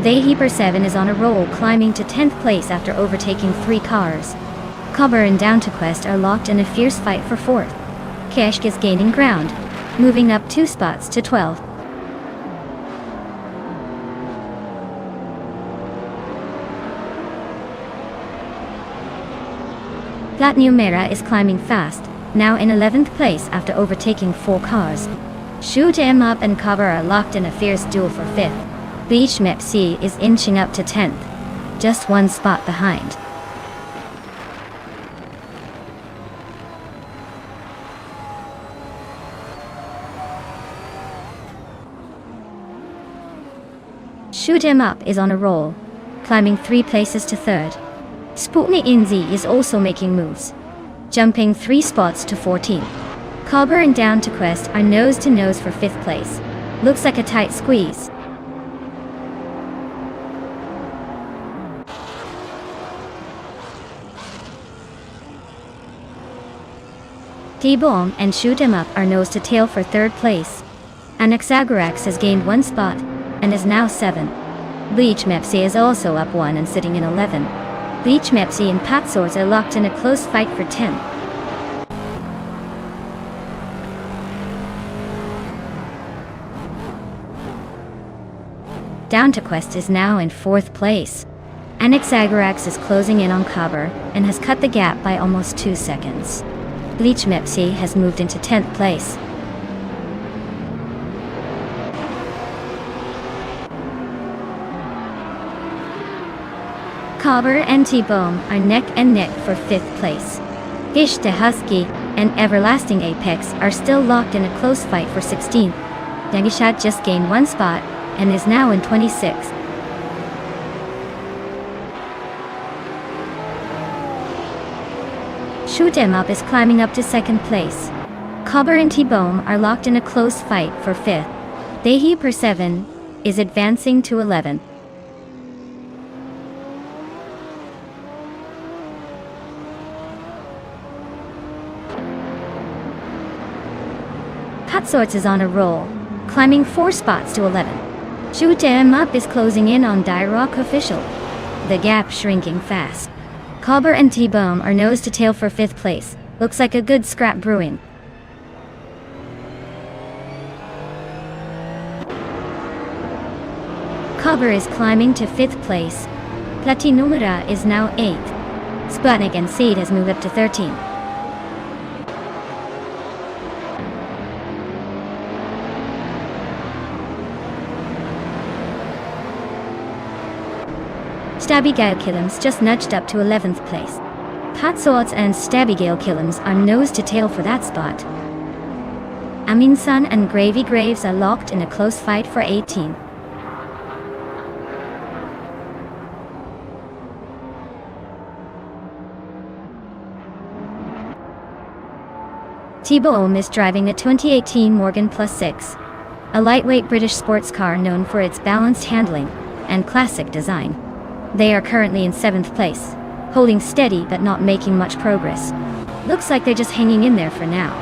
Vayheeper7 is on a roll, climbing to 10th place after overtaking 3 cars. Cobber and Down to Quest are locked in a fierce fight for 4th. Keshk is gaining ground, moving up 2 spots to 12. Platinumera is climbing fast, now in 11th place after overtaking 4 cars. Shoot 'Em Up and Cobber are locked in a fierce duel for 5th. Beach Mepsi is inching up to 10th, just 1 spot behind. Shoot 'Em Up is on a roll, climbing 3 places to 3rd. Sputnik NZ is also making moves, jumping 3 spots to 14. Cobber and Down to Quest are nose to nose for 5th place. Looks like a tight squeeze. T-Bomb and Shoot 'Em Up are nose to tail for 3rd place. Anaxagorax has gained 1 spot and is now 7. Bleach Mepsi is also up 1 and sitting in 11. Bleach Mepsi and Patswords are locked in a close fight for 10. Down to Quest is now in 4th place. Anaxagorax is closing in on Cobber and has cut the gap by almost 2 seconds. Bleach Mepsi has moved into 10th place. Cobber and T-Bomb are neck and neck for 5th place. Gish de Husky and Everlasting Apex are still locked in a close fight for 16th. Negishat just gained 1 spot and is now in 26th. Shoot 'Em Up is climbing up to 2nd place. Cobber and T-Bomb are locked in a close fight for 5th. Vayheeper7 is advancing to 11th. Patswords is on a roll, climbing 4 spots to 11. Shoot 'Em Up is closing in on Dyrock Official. The gap shrinking fast. Cobber and T-Bomb are nose to tail for 5th place. Looks like a good scrap brewing. Cobber is climbing to 5th place. Platinumera is now 8th. Sputnik and Seed has moved up to 13th. Stabby Killums just nudged up to 11th place. Patswords and Stabby Killums are nose to tail for that spot. Aminsun and Gravy Graves are locked in a close fight for 18. T-Bomb is driving a 2018 Morgan Plus 6, a lightweight British sports car known for its balanced handling and classic design. They are currently in 7th place, holding steady but not making much progress. Looks like they're just hanging in there for now.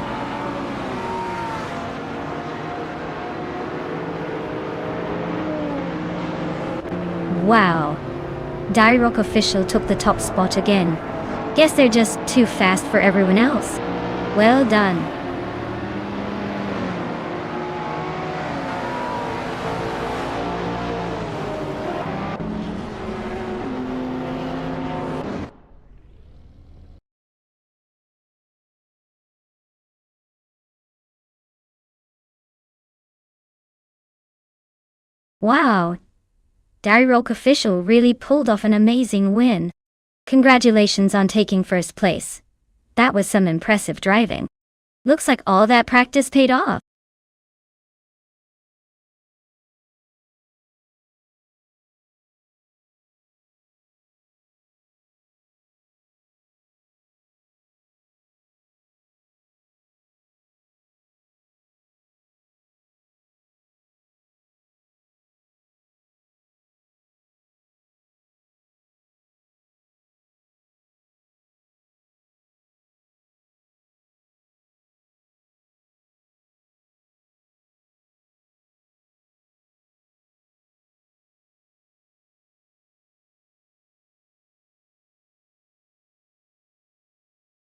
Wow. Dirock official took the top spot again. Guess they're just too fast for everyone else. Well done. Wow. Dirock official really pulled off an amazing win. Congratulations on taking first place. That was some impressive driving. Looks like all that practice paid off.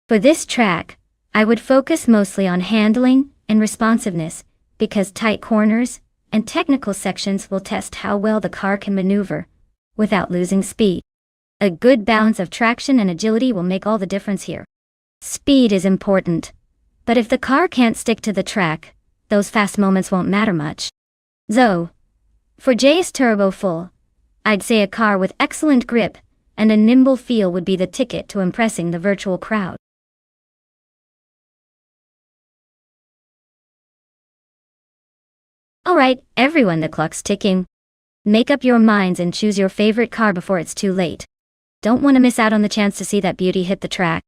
For this track, I would focus mostly on handling and responsiveness, because tight corners and technical sections will test how well the car can maneuver without losing speed. A good balance of traction and agility will make all the difference here. Speed is important, but if the car can't stick to the track, those fast moments won't matter much. So, for JS Turbo Full, I'd say a car with excellent grip and a nimble feel would be the ticket to impressing the virtual crowd. Alright, everyone, the clock's ticking. Make up your minds and choose your favorite car before it's too late. Don't want to miss out on the chance to see that beauty hit the track.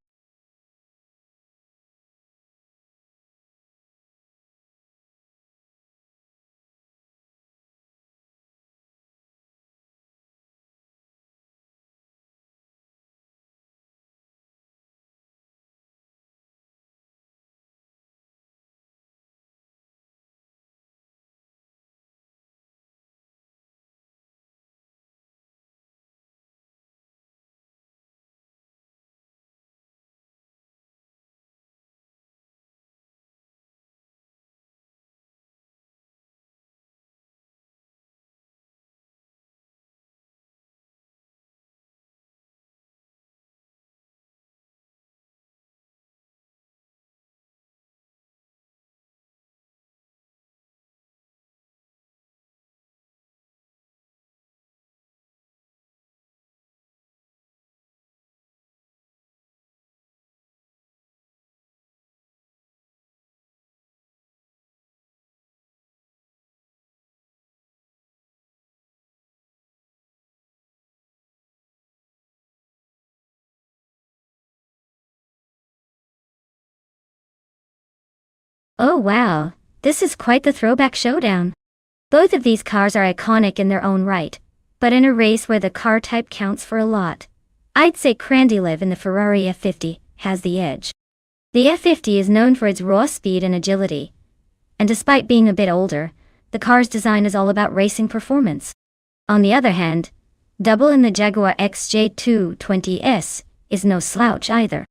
Oh wow, this is quite the throwback showdown. Both of these cars are iconic in their own right, but in a race where the car type counts for a lot, I'd say Crandilev in the Ferrari F50 has the edge. The F50 is known for its raw speed and agility, and despite being a bit older, the car's design is all about racing performance. On the other hand, Double in the Jaguar XJ220S is no slouch either.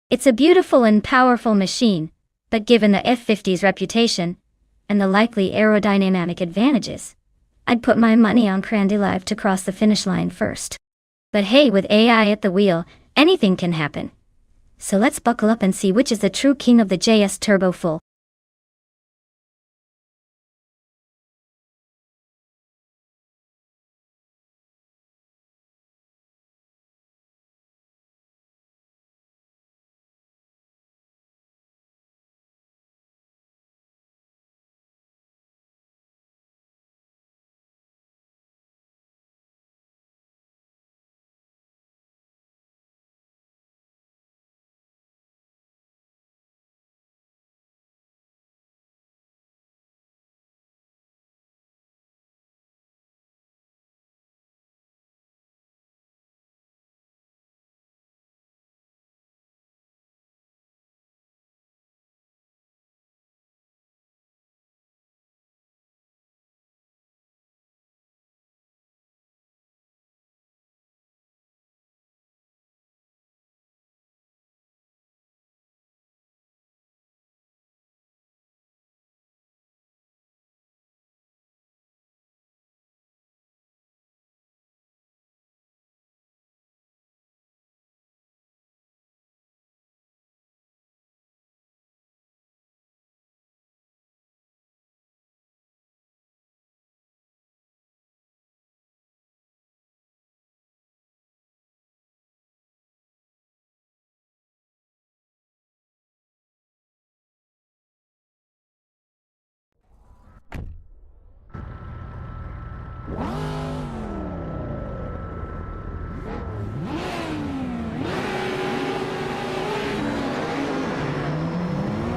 It's a beautiful and powerful machine, but given the F50's reputation and the likely aerodynamic advantages, I'd put my money on Crandilev to cross the finish line first. But hey, with AI at the wheel, anything can happen. So let's buckle up and see which is the true king of the JS Turbo Full.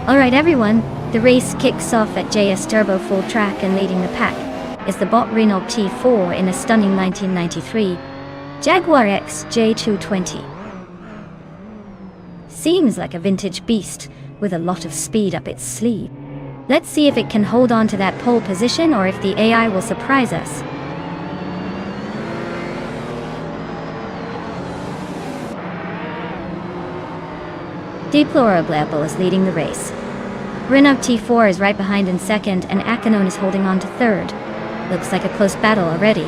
Alright everyone, the race kicks off at JS Turbo full track, and leading the pack is the bot Renault T4 in a stunning 1993 Jaguar XJ220. Seems like a vintage beast with a lot of speed up its sleeve. Let's see if it can hold on to that pole position or if the AI will surprise us. Deplorable is leading the race. Renault T4 is right behind in second, and Akanon is holding on to third. Looks like a close battle already.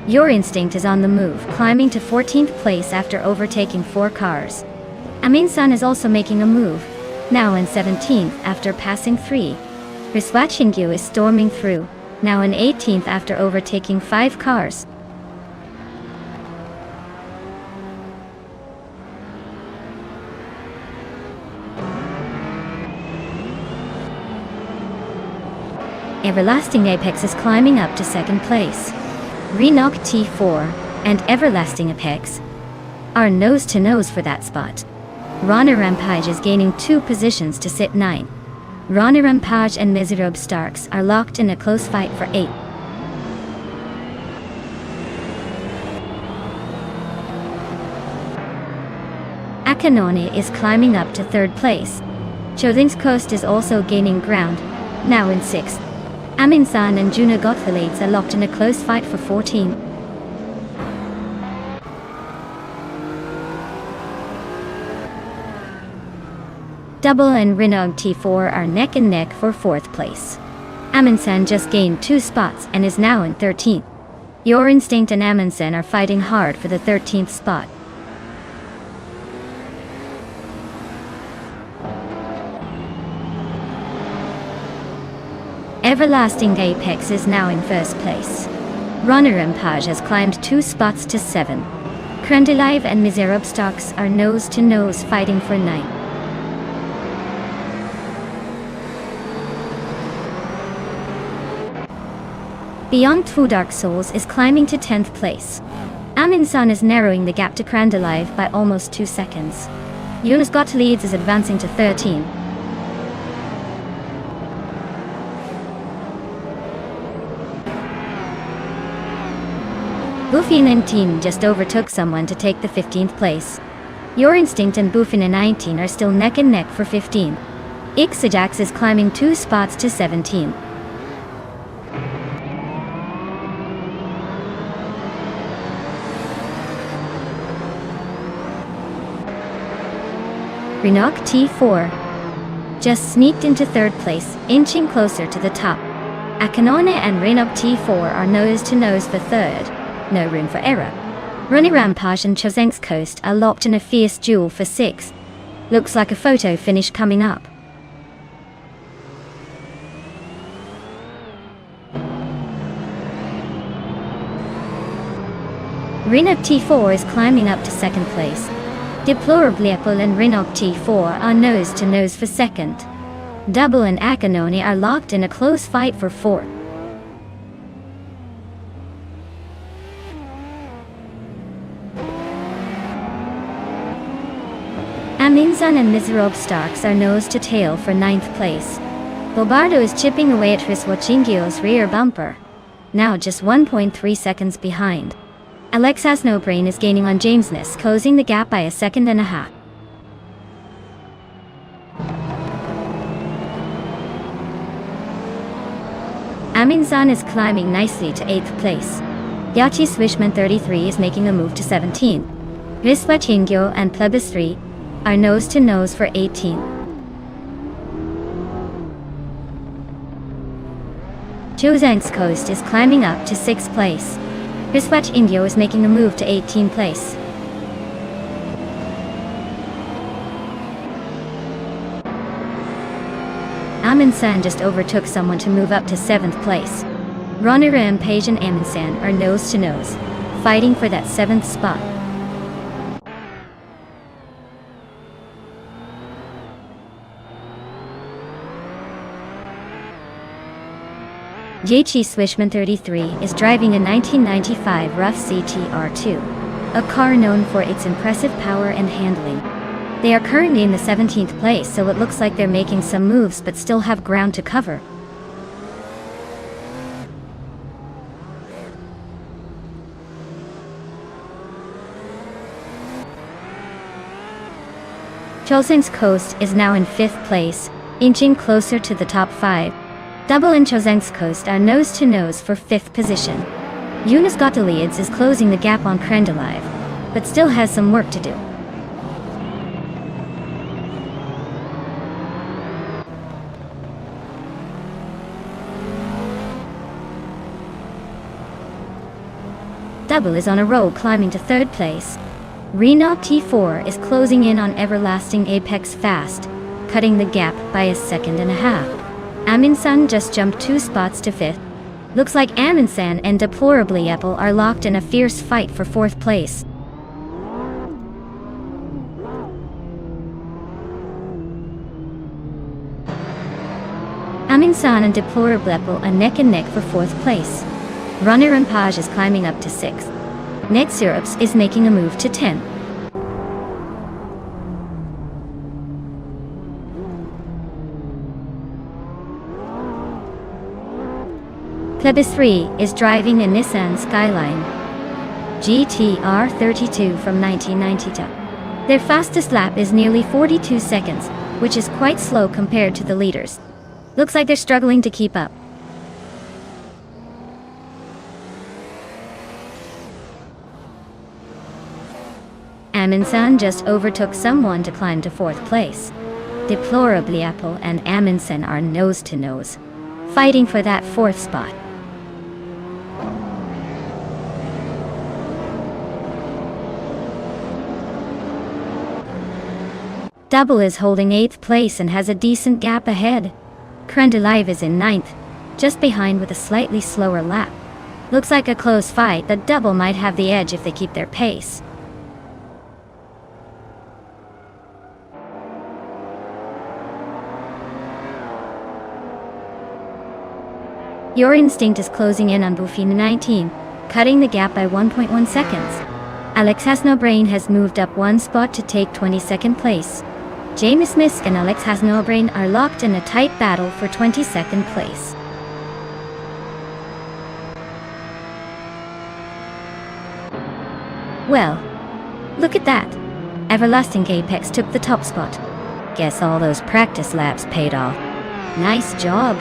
Your Instinct is on the move, climbing to 14th place after overtaking 4 cars. Amin-san is also making a move, now in 17th after passing 3. Riswachingyu is storming through, now in 18th after overtaking 5 cars. Everlasting Apex is climbing up to 2nd place. Renault T4 and Everlasting Apex are nose to nose for that spot. Rana Rampage is gaining 2 positions to sit 9. Rana Rampage and Miserob Starks are locked in a close fight for 8. Akanone is climbing up to 3rd place. Choding's Coast is also gaining ground, now in 6th. Amin-san and Juno Gothalides are locked in a close fight for 14. Double and Renault T4 are neck and neck for 4th place. Amin-san just gained 2 spots and is now in 13th. Your Instinct and Amin-san are fighting hard for the 13th spot. Everlasting Apex is now in 1st place. Rana Rampage has climbed 2 spots to 7. Krendelive and Miserab Stocks are nose to nose fighting for 9. Beyond Two Dark Souls is climbing to 10th place. Amin-san is narrowing the gap to Krendelive by almost 2 seconds. Jonas Gottlieb is advancing to 13. Bufina 19 just overtook someone to take the 15th place. Your Instinct and Bufina 19 are still neck and neck for 15. Ixajax is climbing 2 spots to 17. Renault T4 just sneaked into 3rd place, inching closer to the top. Akanone and Renault T4 are nose to nose for 3rd. No room for error. Rana Rampage and Choding's Coast are locked in a fierce duel for 6th. Looks like a photo finish coming up. Renault T4 is climbing up to 2nd place. Deplorable and Renault T4 are nose to nose for 2nd. Double and Akanone are locked in a close fight for 4th. Amin-san and Miserob Starks are nose to tail for 9th place. Bobardo is chipping away at Riswachingyo's rear bumper, now just 1.3 seconds behind. Alexas Nobrain is gaining on Jamesness, closing the gap by 1.5 seconds. Amin-san is climbing nicely to 8th place. Yachi Swishman 33 is making a move to 17. Riswachingyo and Plebis 3 are nose to nose for 18. Choding's Coast is climbing up to 6th place. Riswachingyo is making a move to 18th place. Amin-san just overtook someone to move up to 7th place. Rana Rampage and Amin-san are nose to nose, fighting for that 7th spot. Yachi Swishman 33 is driving a 1995 rough CTR2, a car known for its impressive power and handling. They are currently in the 17th place, so it looks like they're making some moves but still have ground to cover. Choseng's Coast is now in 5th place, inching closer to the top 5. Double and Choseng's Coast are nose-to-nose for 5th position. Yunus Gotaliads is closing the gap on Krendelive, but still has some work to do. Double is on a roll, climbing to 3rd place. Renault T4 is closing in on Everlasting Apex fast, cutting the gap by a second and a half. Aminsan just jumped 2 spots to 5th. Looks like Aminsan and Deplorably Apple are locked in a fierce fight for 4th place. Aminsan and Deplorable Apple are neck and neck for 4th place. Runner Rampage is climbing up to 6th. Net Syrups is making a move to 10th. Plebis 3 is driving a Nissan Skyline GTR 32 from 1992. Their fastest lap is nearly 42 seconds, which is quite slow compared to the leaders. Looks like they're struggling to keep up. Aminsan just overtook someone to climb to 4th place. Deplorably Apple and Aminsan are nose-to-nose, fighting for that 4th spot. Double is holding 8th place and has a decent gap ahead. Krendelive is in 9th, just behind with a slightly slower lap. Looks like a close fight, but Double might have the edge if they keep their pace. Your Instinct is closing in on Bufina 19, cutting the gap by 1.1 seconds. Alex Has No Brain has moved up 1 spot to take 22nd place. James Misk and Alex Has No Brain are locked in a tight battle for 22nd place. Well, look at that. Everlasting Apex took the top spot. Guess all those practice laps paid off. Nice job.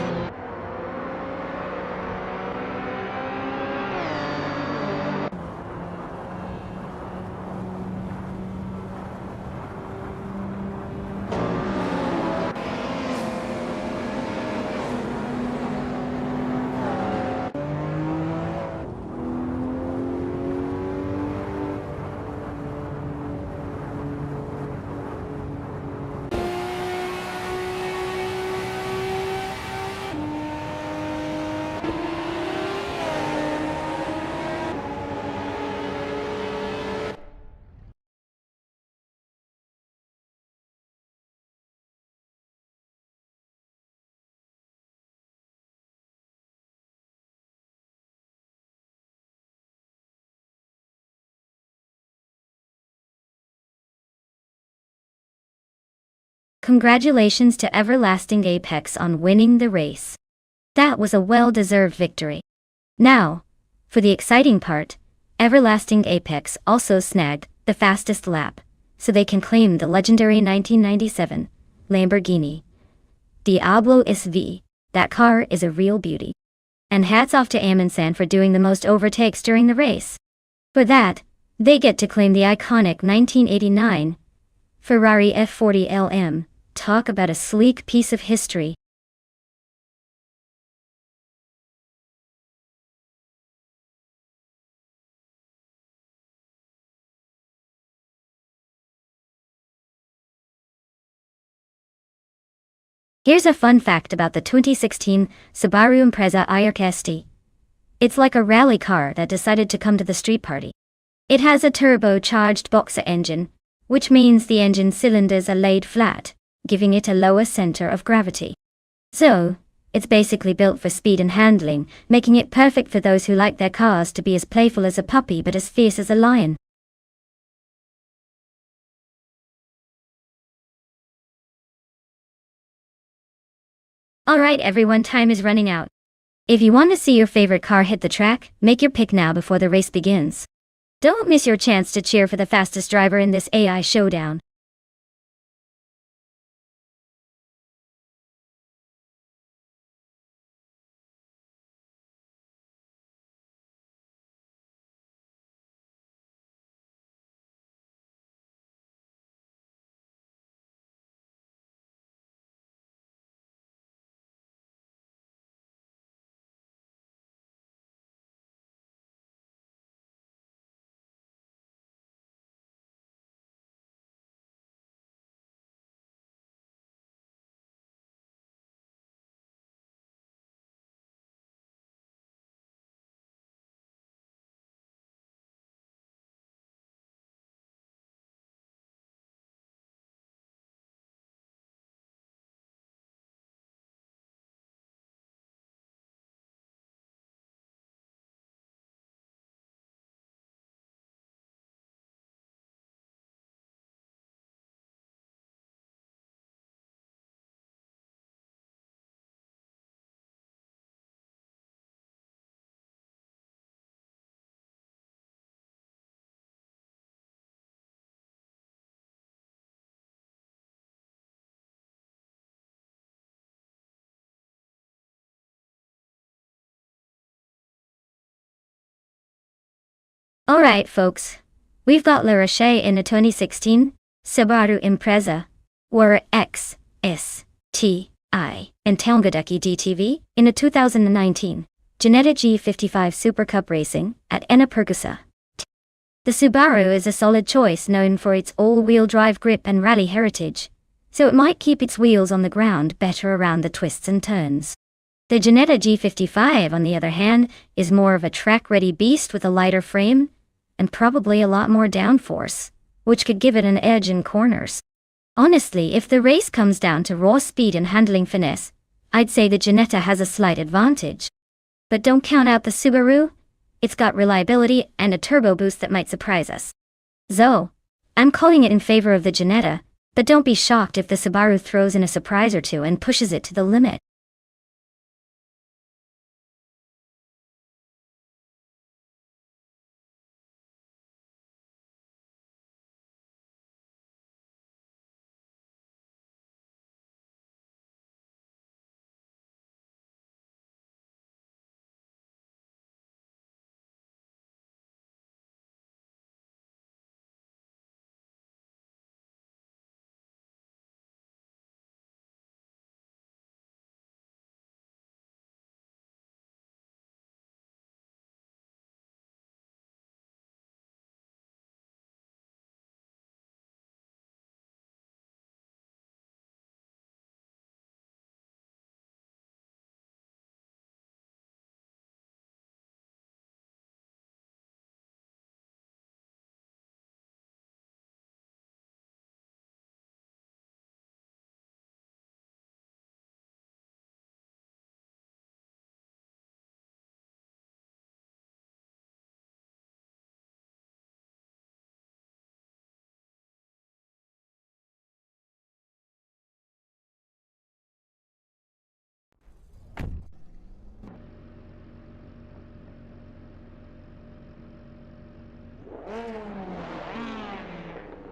Congratulations to Everlasting Apex on winning the race. That was a well-deserved victory. Now, for the exciting part, Everlasting Apex also snagged the fastest lap, so they can claim the legendary 1997 Lamborghini Diablo SV. That car is a real beauty. And hats off to Aminsan for doing the most overtakes during the race. For that, they get to claim the iconic 1989 Ferrari F40 LM. Talk about a sleek piece of history. Here's a fun fact about the 2016 Subaru Impreza IRC. It's like a rally car that decided to come to the street party. It has a turbocharged boxer engine, which means the engine cylinders are laid flat, giving it a lower center of gravity. So, It's basically built for speed and handling, making it perfect for those who like their cars to be as playful as a puppy but as fierce as a lion. Alright everyone, time is running out. If you want to see your favorite car hit the track, make your pick now before the race begins. Don't miss your chance to cheer for the fastest driver in this AI showdown. Alright folks, we've got La Roche in a 2016 Subaru Impreza, or XSTI, and Tangadaki DTV in a 2019 Ginetta G55 Super Cup Racing at Enna-Pergusa. The Subaru is a solid choice known for its all-wheel drive grip and rally heritage, so it might keep its wheels on the ground better around the twists and turns. The Ginetta G55, on the other hand, is more of a track-ready beast with a lighter frame, and probably a lot more downforce, which could give it an edge in corners. Honestly, if the race comes down to raw speed and handling finesse, I'd say the Ginetta has a slight advantage. But don't count out the Subaru, it's got reliability and a turbo boost that might surprise us. So, I'm calling it in favor of the Ginetta, but don't be shocked if the Subaru throws in a surprise or two and pushes it to the limit.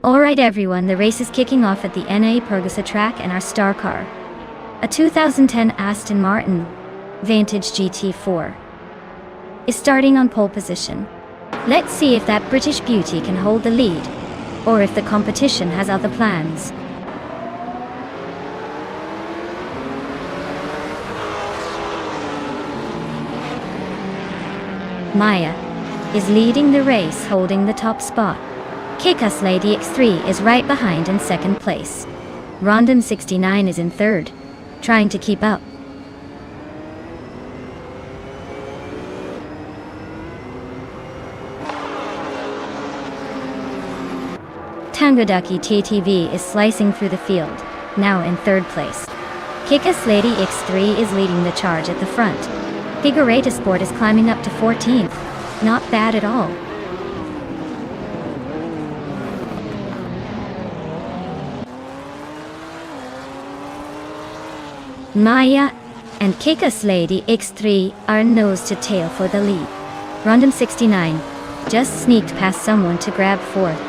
Alright everyone, the race is kicking off at the Enna-Pergusa track, and our star car, a 2010 Aston Martin Vantage GT4, is starting on pole position. Let's see if that British beauty can hold the lead, or if the competition has other plans. Maya is leading the race, holding the top spot. Kick-Ass Lady X3 is right behind in second place. Rondom 69 is in third, trying to keep up. Tangadaki TTV is slicing through the field, now in third place. Kick-Ass Lady X3 is leading the charge at the front. Figureta Sport is climbing up to 14th. Not bad at all. Maya and Kick-Ass Lady X3 are nose to tail for the lead. Random 69 just sneaked past someone to grab 4th.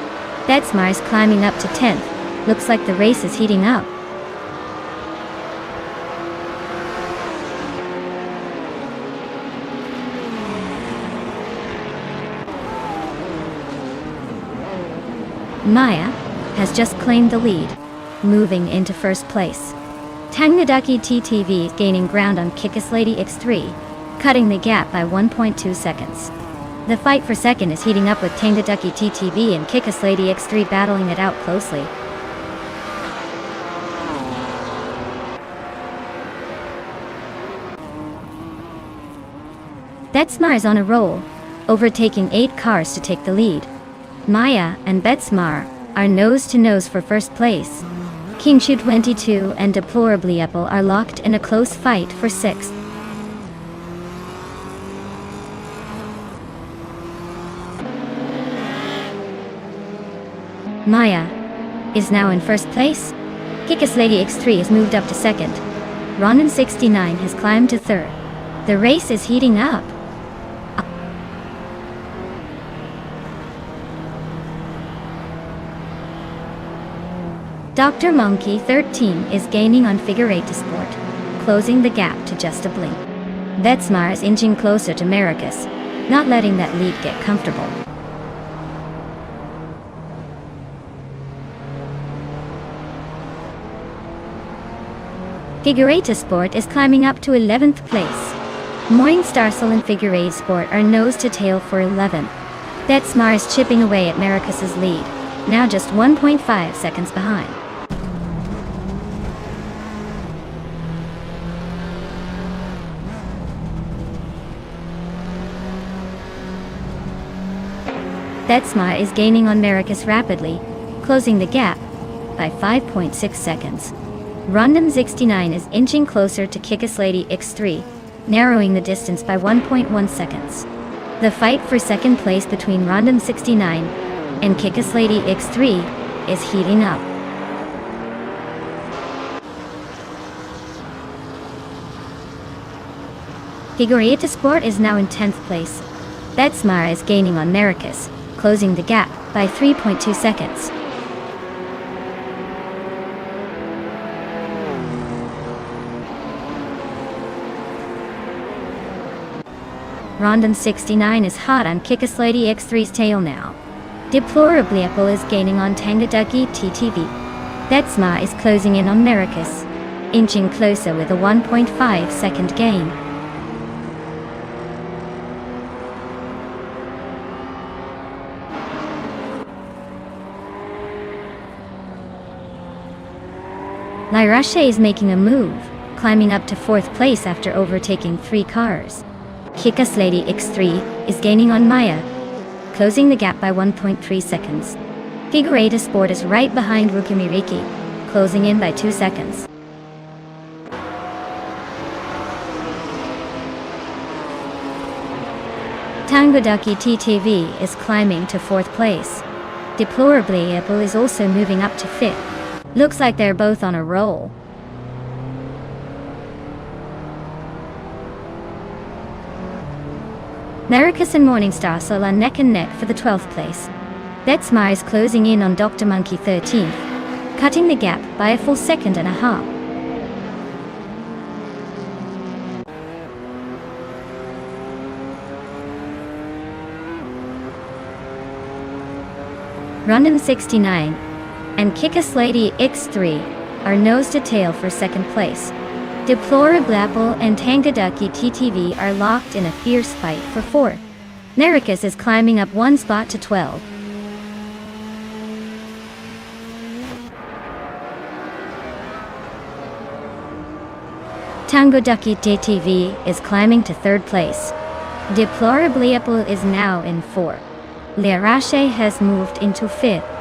Betsmar is climbing up to 10th. Looks like the race is heating up. Maya has just claimed the lead, moving into first place. Tangadaki TTV is gaining ground on Kick-Ass Lady X3, cutting the gap by 1.2 seconds. The fight for second is heating up with Tangadaki TTV and Kick-Ass Lady X3 battling it out closely. Betsmar is on a roll, overtaking 8 cars to take the lead. Maya and Betsmar are nose-to-nose for first place. Kingshu 22 and Deplorably Apple are locked in a close fight for 6th. Maya is now in first place. Kick-Ass Lady X3 has moved up to 2nd. Ronan 69 has climbed to 3rd. The race is heating up. Dr. Monkey 13 is gaining on Figureta Sport, closing the gap to just a blink. Betsmar is inching closer to Maracus, not letting that lead get comfortable. Figureta Sport is climbing up to 11th place. Morningstar and Figureta Sport are nose to tail for 11th. Betsmar is chipping away at Maracus's lead, now just 1.5 seconds behind. Betsmar is gaining on Maracus rapidly, closing the gap by 5.6 seconds. Random 69 is inching closer to Kick-Ass Lady X3, narrowing the distance by 1.1 seconds. The fight for second place between Random 69 and Kick-Ass Lady X3 is heating up. Figureta Sport is now in 10th place. Betsmar is gaining on Maracus, closing the gap by 3.2 seconds. Random 69 is hot on Kick-Ass Lady X3's tail now. Deplorably Apple is gaining on Tangadaki TTV. Betsmar is closing in on Maracus, inching closer with a 1.5 second gain. Lyrache is making a move, climbing up to 4th place after overtaking 3 cars. Kick-Ass Lady X3 is gaining on Maya, closing the gap by 1.3 seconds. Figureta Sport is right behind Rukumiriki, closing in by 2 seconds. Tangadaki TTV is climbing to 4th place. Deplorably Apple is also moving up to 5th. Looks like they're both on a roll. Maracus and Morningstar are neck and neck for the 12th place. Betsmar is closing in on Dr. Monkey 13th, cutting the gap by a full second and a half. Random 69 and Kick-Ass Lady X3 are nose to tail for 2nd place. Deplorable Apple and Tangadaki TTV are locked in a fierce fight for 4th. Maracus is climbing up 1 spot to 12. Tangadaki TTV is climbing to 3rd place. Deplorably Apple is now in 4th. Lyrache has moved into 5th.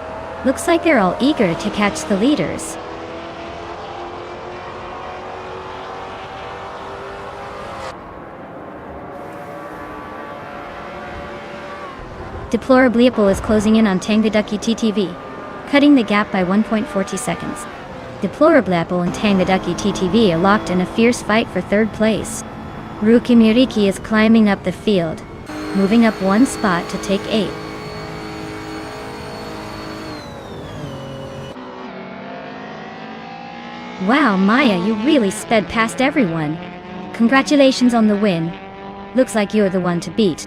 Looks like they're all eager to catch the leaders. Deplorably Apple is closing in on Tangaducky TTV, cutting the gap by 1.40 seconds. Deplorably Apple and Tangaducky TTV are locked in a fierce fight for third place. Ruki Miriki is climbing up the field, moving up one spot to take 8. Wow, Maya, you really sped past everyone. Congratulations on the win. Looks like you're the one to beat.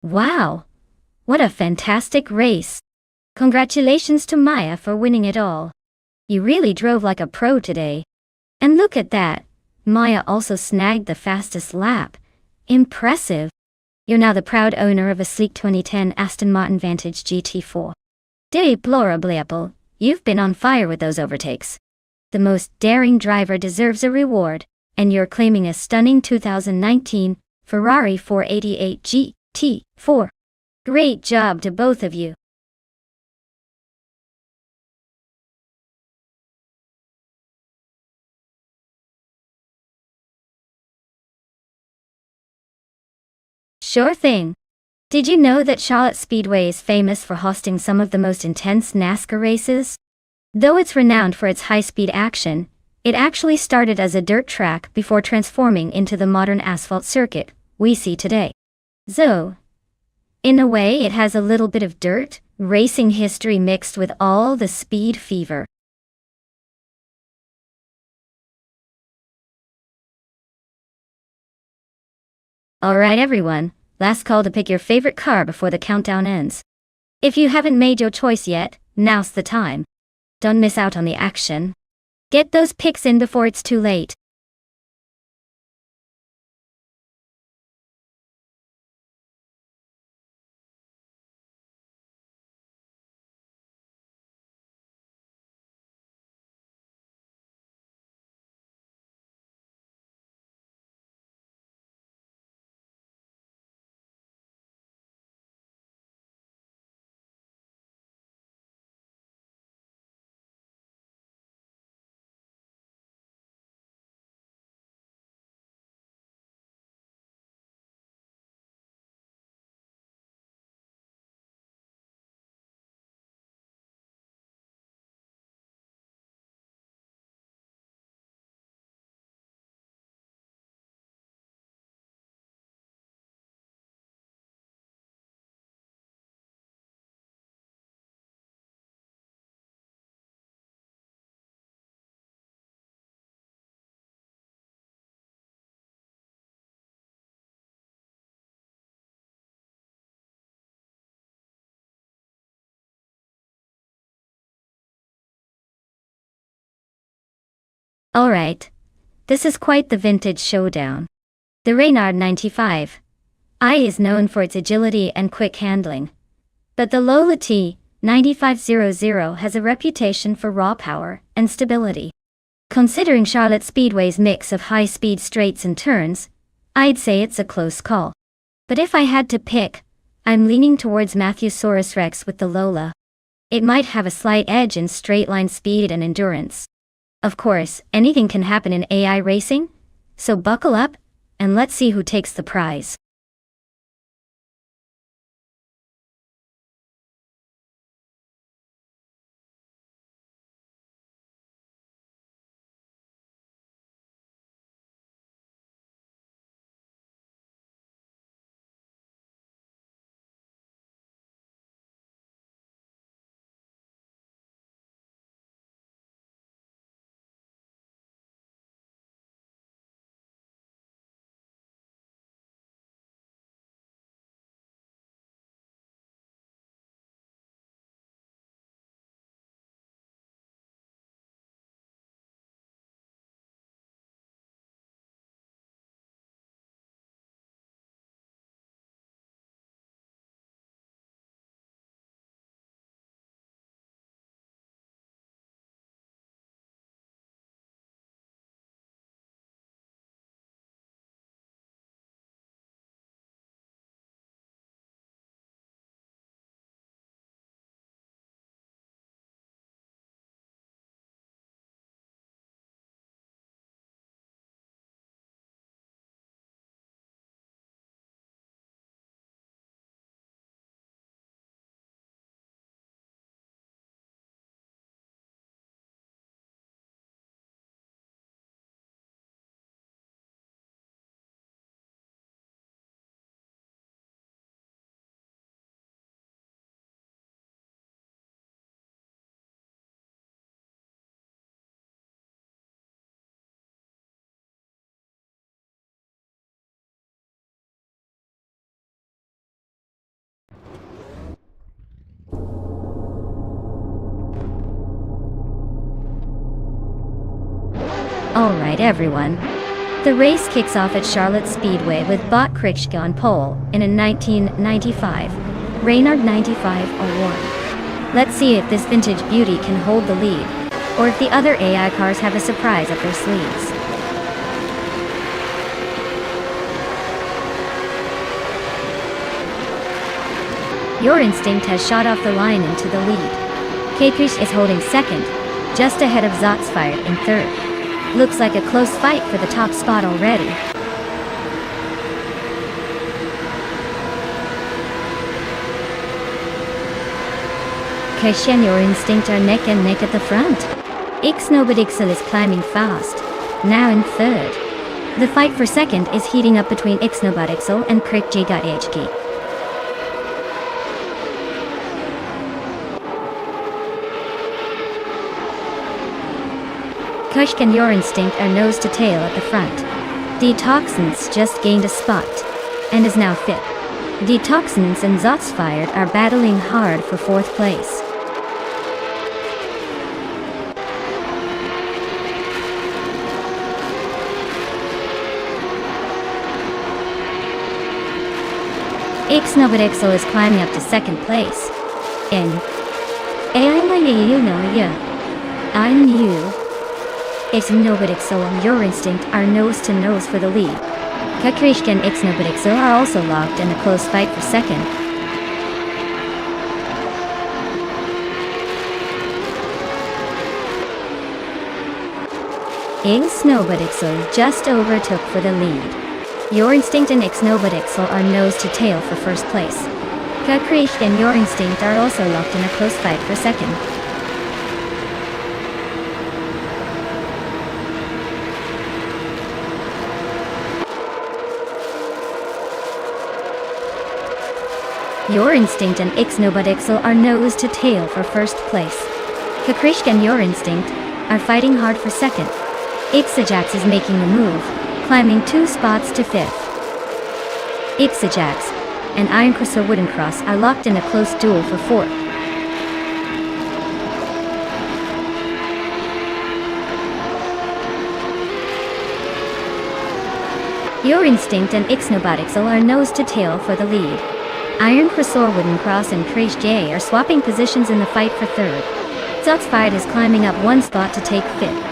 Wow! What a fantastic race! Congratulations to Maya for winning it all. You really drove like a pro today. And look at that! Maya also snagged the fastest lap. Impressive! You're now the proud owner of a sleek 2010 Aston Martin Vantage GT4. Deplorably Apple, you've been on fire with those overtakes. The most daring driver deserves a reward, and you're claiming a stunning 2019 Ferrari 488 GT4. Great job to both of you. Sure thing. Did you know that Charlotte Speedway is famous for hosting some of the most intense NASCAR races? Though it's renowned for its high-speed action, it actually started as a dirt track before transforming into the modern asphalt circuit we see today. So, in a way, it has a little bit of dirt racing history mixed with all the speed fever. Alright everyone, last call to pick your favorite car before the countdown ends. If you haven't made your choice yet, now's the time. Don't miss out on the action. Get those picks in before it's too late. Alright. This is quite the vintage showdown. The Reynard 95 I is known for its agility and quick handling. But the Lola T 9500 has a reputation for raw power and stability. Considering Charlotte Speedway's mix of high-speed straights and turns, I'd say it's a close call. But if I had to pick, I'm leaning towards Matthewsaurus Rex with the Lola. It might have a slight edge in straight-line speed and endurance. Of course, anything can happen in AI racing, so buckle up, and let's see who takes the prize. Alright everyone. The race kicks off at Charlotte Speedway with Bot Krikschke on pole in a 1995 Reynard 9501. Let's see if this vintage beauty can hold the lead, or if the other AI cars have a surprise up their sleeves. Your Instinct has shot off the line into the lead. Kakrish is holding second, just ahead of Zotsfired in third. Looks like a close fight for the top spot already. Krish and Your Instinct are neck and neck at the front. Ixnobadixel is climbing fast, now in third. The fight for second is heating up between Ixnobadixel and Krikjigahg. Kushk and Your Instinct are nose to tail at the front. Detoxins just gained a spot, and is now fifth. Detoxins and Zotsfired are battling hard for fourth place. Ixnobadixel is climbing up to second place. I'm new. Ixnobadixel and Your Instinct are nose to nose for the lead. Kakrishka and Ixnobadixel are also locked in a close fight for second. Ixnobadixel just overtook for the lead. Your Instinct and Ixnobadixel are nose to tail for first place. Kakrishka and Your Instinct are also locked in a close fight for second. Your Instinct and Ixnobadixel are nose to tail for first place. Kakrishka and Your Instinct are fighting hard for second. Ixajax is making the move, climbing 2 spots to fifth. Ixajax and Iron Cross or Wooden Cross are locked in a close duel for fourth. Your Instinct and Ixnobadixel are nose to tail for the lead. Iron Crossor Wooden Cross and Krish J are swapping positions in the fight for third. Zotsfired is climbing up 1 spot to take fifth.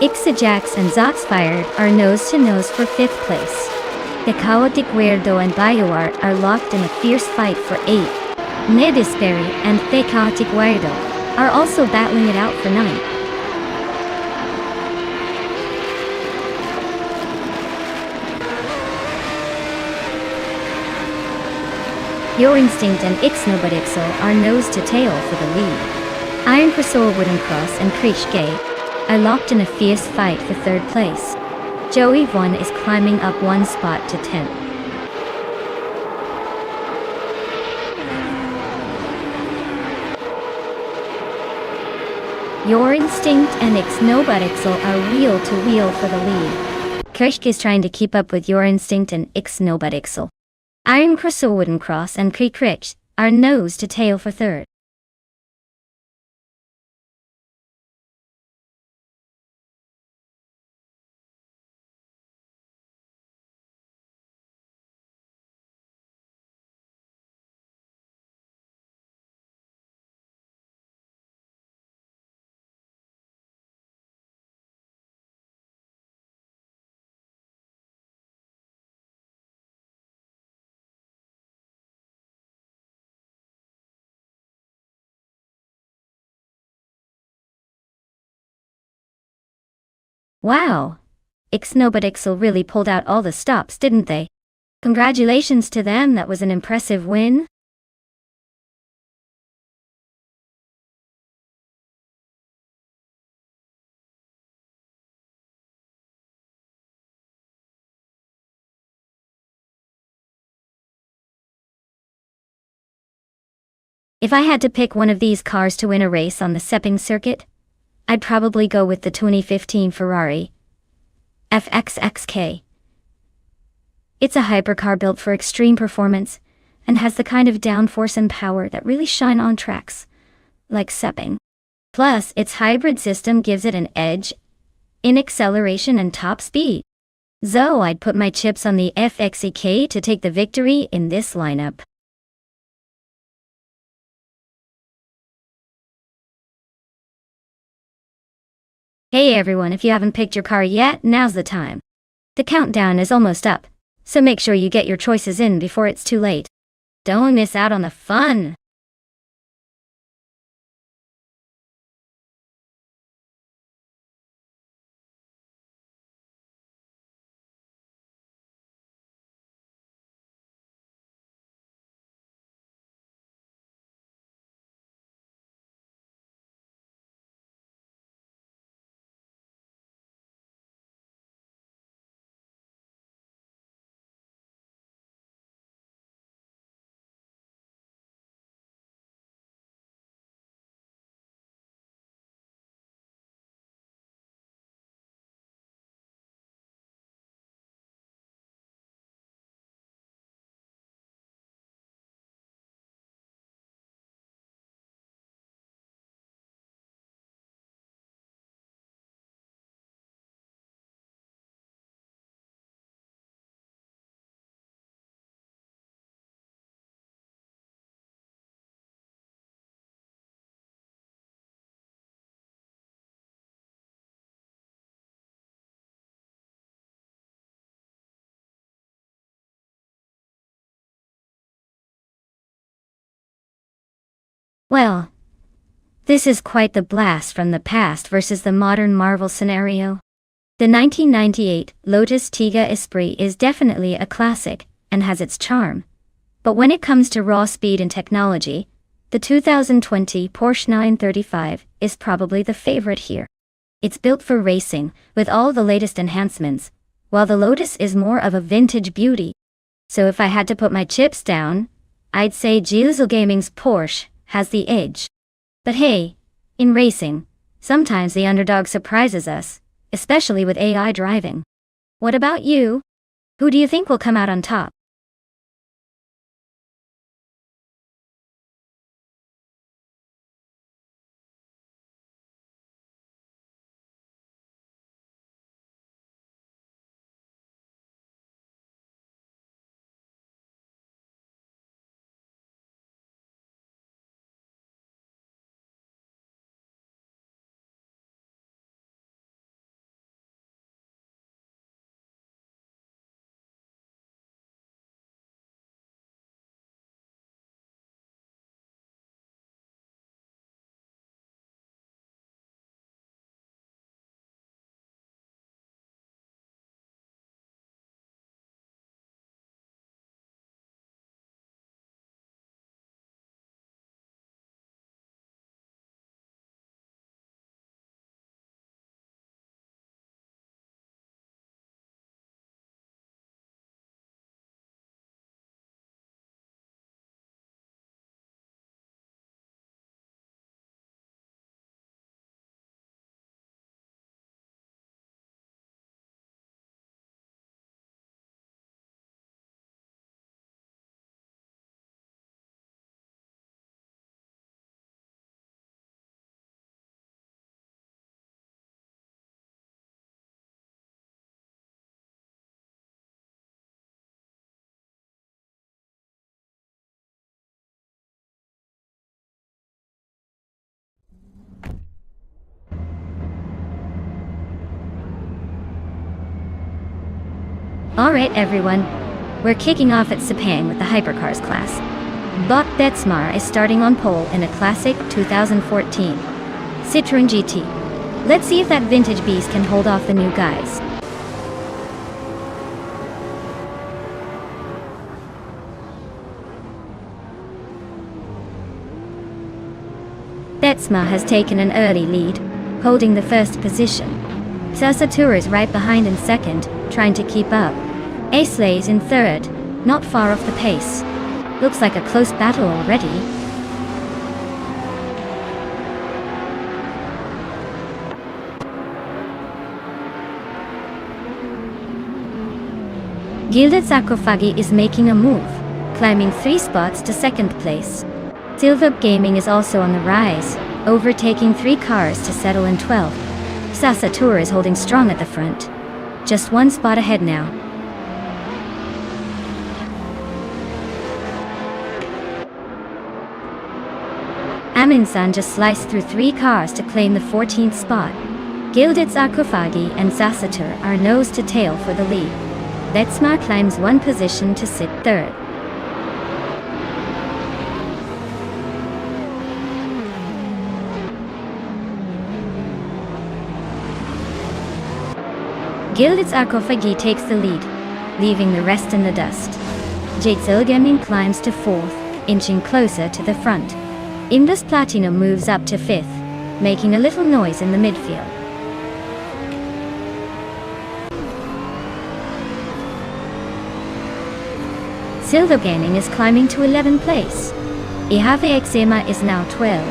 Ixajax and Zotsfired are nose to nose for fifth place. The Chaotic Weirdo and BioArt are locked in a fierce fight for 8th. Nedisperry and The Chaotic Weirdo are also battling it out for 9th. Your Instinct and Ixnobadixel are nose to tail for the lead. Iron Crossor Wooden Cross and Krish Gay are locked in a fierce fight for third place. Joey Von is climbing up 1 spot to 10th. Your Instinct and Ixnobadixel are wheel to wheel for the lead. Kirschk is trying to keep up with Your Instinct and Ixnobadixel. Iron Crossor Wooden Cross and Krikrich are nose to tail for third. Wow! Ixnobadixel really pulled out all the stops, didn't they? Congratulations to them, that was an impressive win. If I had to pick one of these cars to win a race on the Sepping circuit, I'd probably go with the 2015 Ferrari FXXK. It's a hypercar built for extreme performance, and has the kind of downforce and power that really shine on tracks, like Sepping. Plus, its hybrid system gives it an edge in acceleration and top speed. So I'd put my chips on the FXEK to take the victory in this lineup. Hey everyone, if you haven't picked your car yet, now's the time. The countdown is almost up, so make sure you get your choices in before it's too late. Don't miss out on the fun! Well, this is quite the blast from the past versus the modern Marvel scenario. The 1998 Lotus Tiga Esprit is definitely a classic, and has its charm. But when it comes to raw speed and technology, the 2020 Porsche 935 is probably the favorite here. It's built for racing, with all the latest enhancements, while the Lotus is more of a vintage beauty. So if I had to put my chips down, I'd say Giuso Gaming's Porsche has the edge. But hey, in racing, sometimes the underdog surprises us, especially with AI driving. What about you? Who do you think will come out on top? Alright everyone, we're kicking off at Sepang with the Hypercars class. Bot Betsmar is starting on pole in a classic 2014 Citroën GT. Let's see if that vintage beast can hold off the new guys. Betsma has taken an early lead, holding the first position. Sasatur is right behind in second, trying to keep up. Aisley's in third, not far off the pace. Looks like a close battle already. Gilded Sarcophagi is making a move, climbing 3 spots to 2nd place. Silver Gaming is also on the rise, overtaking 3 cars to settle in 12th. Sasatur is holding strong at the front, just 1 spot ahead now. Aminsan just sliced through 3 cars to claim the 14th spot. Gilded Sarcophagi and Sasatur are nose to tail for the lead. Vetsmar climbs 1 position to sit 3rd. Gilded Sarcophagi takes the lead, leaving the rest in the dust. Jade Gaming climbs to 4th, inching closer to the front. Indus Platinum moves up to 5th, making a little noise in the midfield. Silver Gaming is climbing to 11th place. Ihave Eczema is now 12.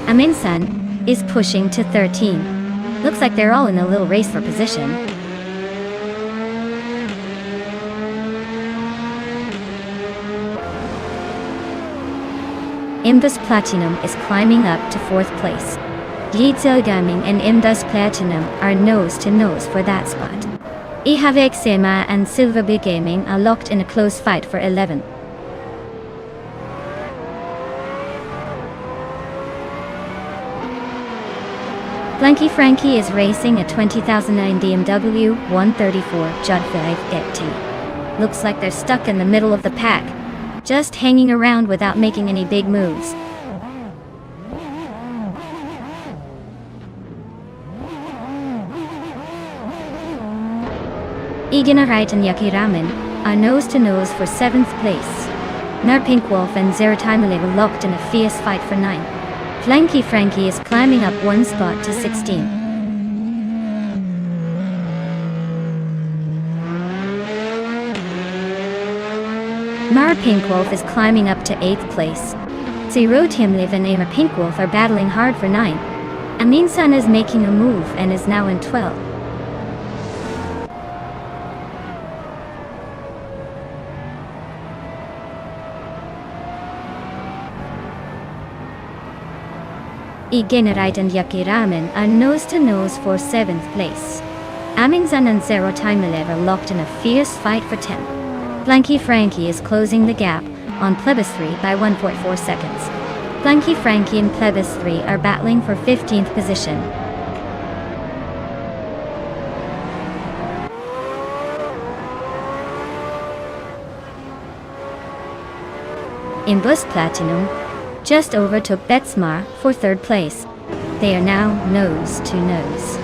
Aminsan is pushing to 13. Looks like they're all in a little race for position. Indus Platinum is climbing up to 4th place. Jade Gaming and Indus Platinum are nose to nose for that spot. Ihave Eczema and Silver Gaming are locked in a close fight for 11. Blanky Frankie is racing a 2009 BMW 134 Judd 580. Looks like they're stuck in the middle of the pack, just hanging around without making any big moves. Iginarite and Yucky Ramen are nose to nose for 7th place. Nar Pink Wolf and Zeratimale were locked in a fierce fight for 9th. Flanky Frankie is climbing up 1 spot to 16. Mara Pink Wolf is climbing up to 8th place. Zero Timliv and Ama Pink Wolf are battling hard for 9. Aminsan is making a move and is now in 12th. Igenerite and Yucky Ramen are nose to nose for 7th place. Aminsan and Zero Timalev are locked in a fierce fight for 10th. Blanky Frankie is closing the gap on Plebis 3 by 1.4 seconds. Blanky Frankie and Plebis 3 are battling for 15th position. Indus Platinum just overtook Betsmar for 3rd place. They are now nose to nose.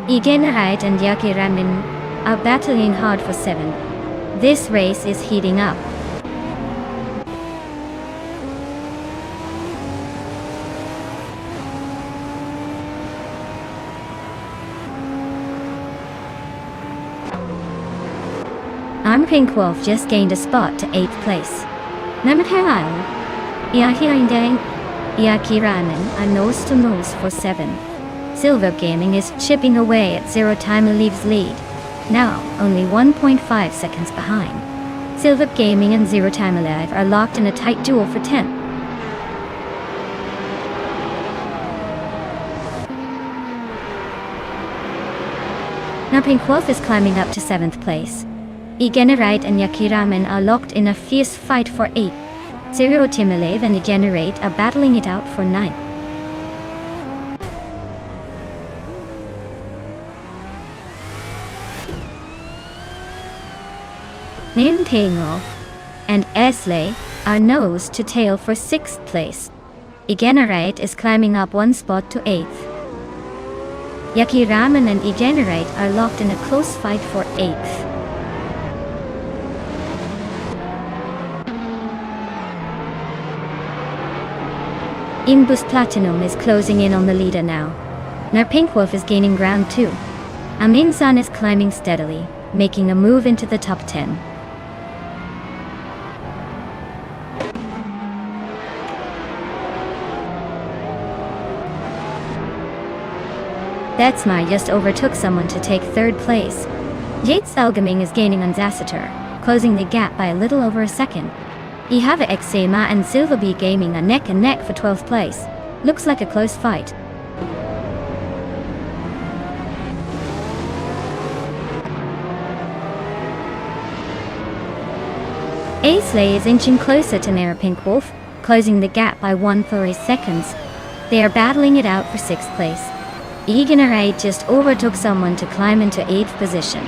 Igenerite and Yucky Ramen are battling hard for 7. This race is heating up. Arm Pink Wolf just gained a spot to 8th place. Namathal Yahiindang, Yucky Ramen are nose to nose for 7. Silver Gaming is chipping away at Zero Time Leaves lead, now only 1.5 seconds behind. Silver Gaming and Zero Time Alive are locked in a tight duel for 10. Now Pink Wolf is climbing up to 7th place. Igenerite and Yucky Ramen are locked in a fierce fight for 8. Zero Timalev and Igenerate are battling it out for 9. Nintengo and Esley are nose to tail for 6th place. Igenerate is climbing up 1 spot to 8th. Yucky Ramen and Igenerate are locked in a close fight for 8th. Indus Platinum is closing in on the leader now. Nar Pink Wolf is gaining ground too. Aminsan is climbing steadily, making a move into the top 10. Betsmar just overtook someone to take 3rd place. Jade Selgaming is gaining on Zasatur. closing the gap by a little over a second. You have Eczema and Silverbee Gaming are neck and neck for 12th place. Looks like a close fight. Aisley is inching closer to Mara Pink Wolf, closing the gap by 1.3 seconds. They are battling it out for 6th place. Eganeraid just overtook someone to climb into 8th position.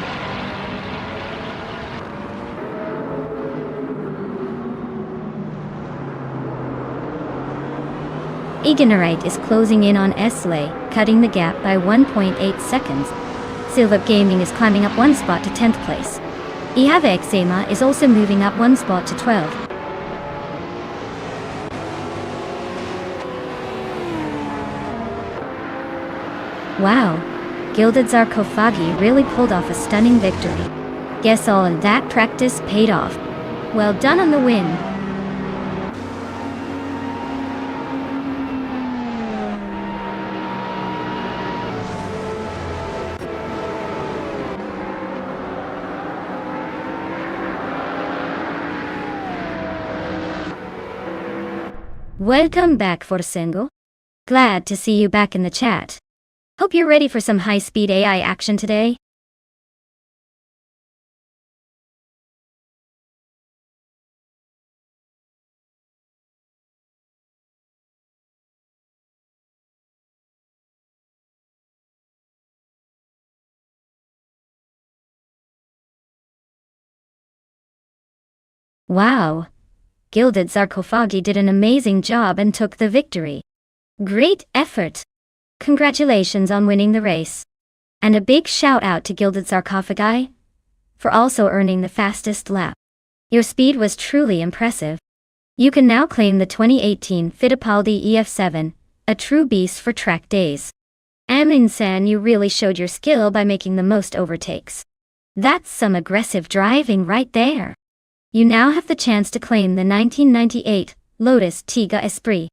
Eganeraid is closing in on Aisley, cutting the gap by 1.8 seconds. Silver Gaming is climbing up 1 spot to 10th place. Ihave Eczema is also moving up 1 spot to 12. Wow, Gilded Sarcophagi really pulled off a stunning victory. Guess all of that practice paid off. Well done on the win. Welcome back, Forsengo. Glad to see you back in the chat. Hope you're ready for some high-speed AI action today. Wow! Gilded Sarcophagi did an amazing job and took the victory. Great effort! Congratulations on winning the race. And a big shout out to Gilded Sarcophagi for also earning the fastest lap. Your speed was truly impressive. You can now claim the 2018 Fittipaldi EF7, a true beast for track days. Amin-san, you really showed your skill by making the most overtakes. That's some aggressive driving right there. You now have the chance to claim the 1998 Lotus Tiga Esprit.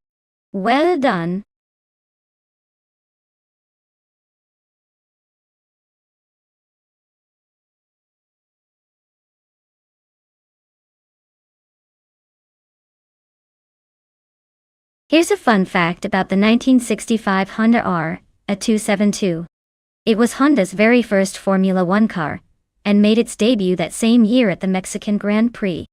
Well done. Here's a fun fact about the 1965 Honda R, a 272. It was Honda's very first Formula One car, and made its debut that same year at the Mexican Grand Prix.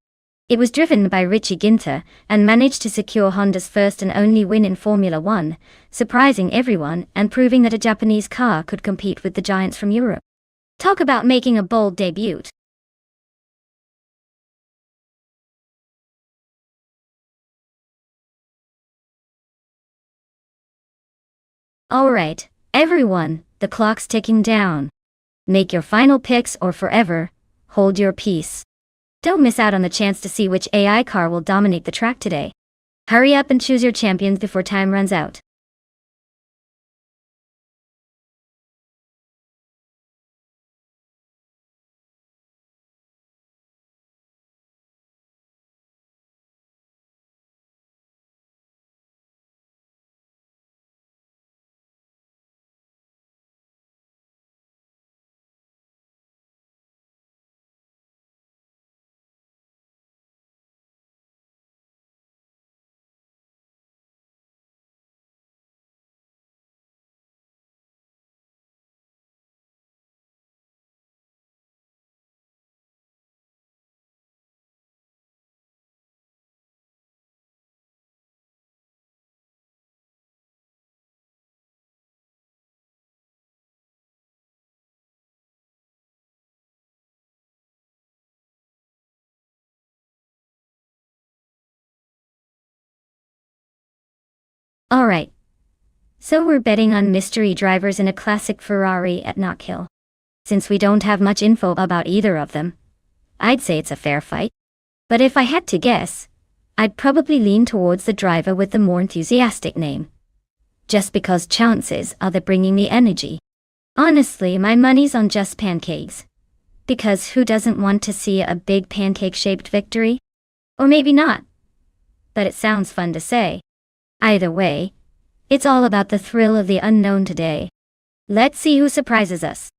It was driven by Richie Ginter, and managed to secure Honda's first and only win in Formula One, surprising everyone and proving that a Japanese car could compete with the giants from Europe. Talk about making a bold debut. Alright, everyone, the clock's ticking down. Make your final picks or forever hold your peace. Don't miss out on the chance to see which AI car will dominate the track today. Hurry up and choose your champions before time runs out. Alright. So we're betting on mystery drivers in a classic Ferrari at Knockhill. Since we don't have much info about either of them, I'd say it's a fair fight. But if I had to guess, I'd probably lean towards the driver with the more enthusiastic name. Just because chances are they're bringing the energy. Honestly, my money's on Just Pancakes. Because who doesn't want to see a big pancake-shaped victory? Or maybe not. But it sounds fun to say. Either way, it's all about the thrill of the unknown today. Let's see who surprises us.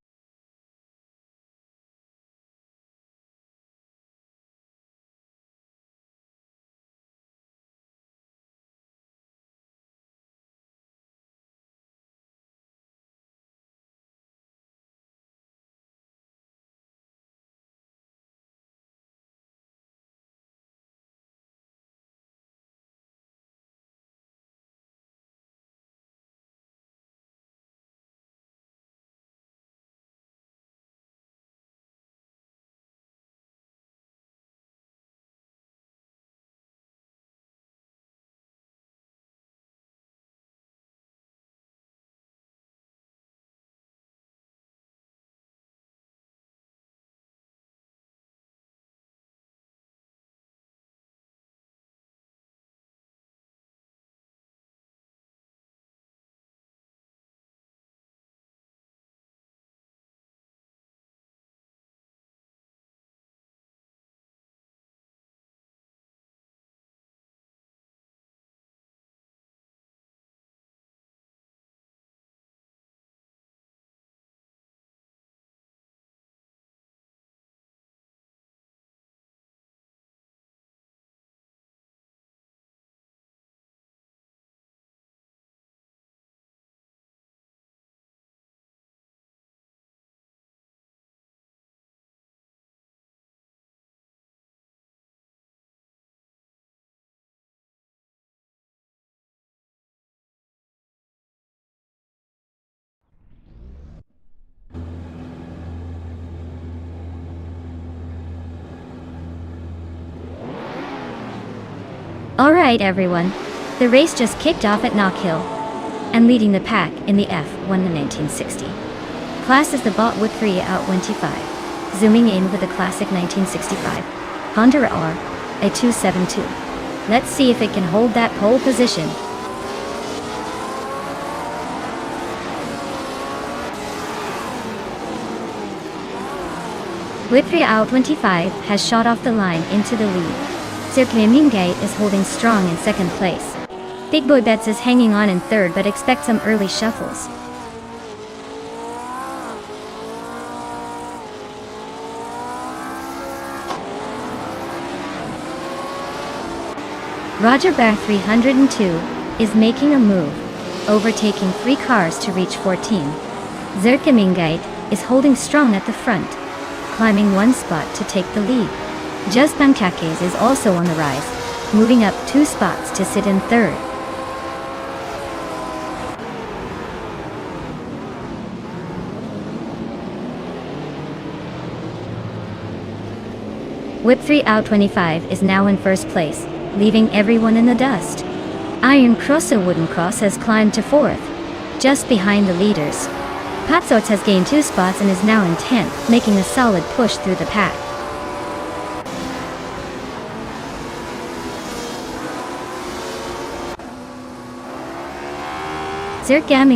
Alright everyone, the race just kicked off at Knock Hill, and leading the pack in the F1 in 1960. Class is the bot with 3 out 25, zooming in with the classic 1965 Honda R, a 272. Let's see if it can hold that pole position. With 3 out 25 has shot off the line into the lead. Gate is holding strong in second place. Big Boy Bets is hanging on in third but expect some early shuffles. Roger Bear 302 is making a move, overtaking 3 cars to reach 14. Gate is holding strong at the front, climbing 1 spot to take the lead. Just Pancakes is also on the rise, moving up 2 spots to sit in third. Whip 3 out 25 is now in first place, leaving everyone in the dust. Iron Crosser Wooden Cross has climbed to 4th, just behind the leaders. Patsorts has gained 2 spots and is now in 10th, making a solid push through the pack.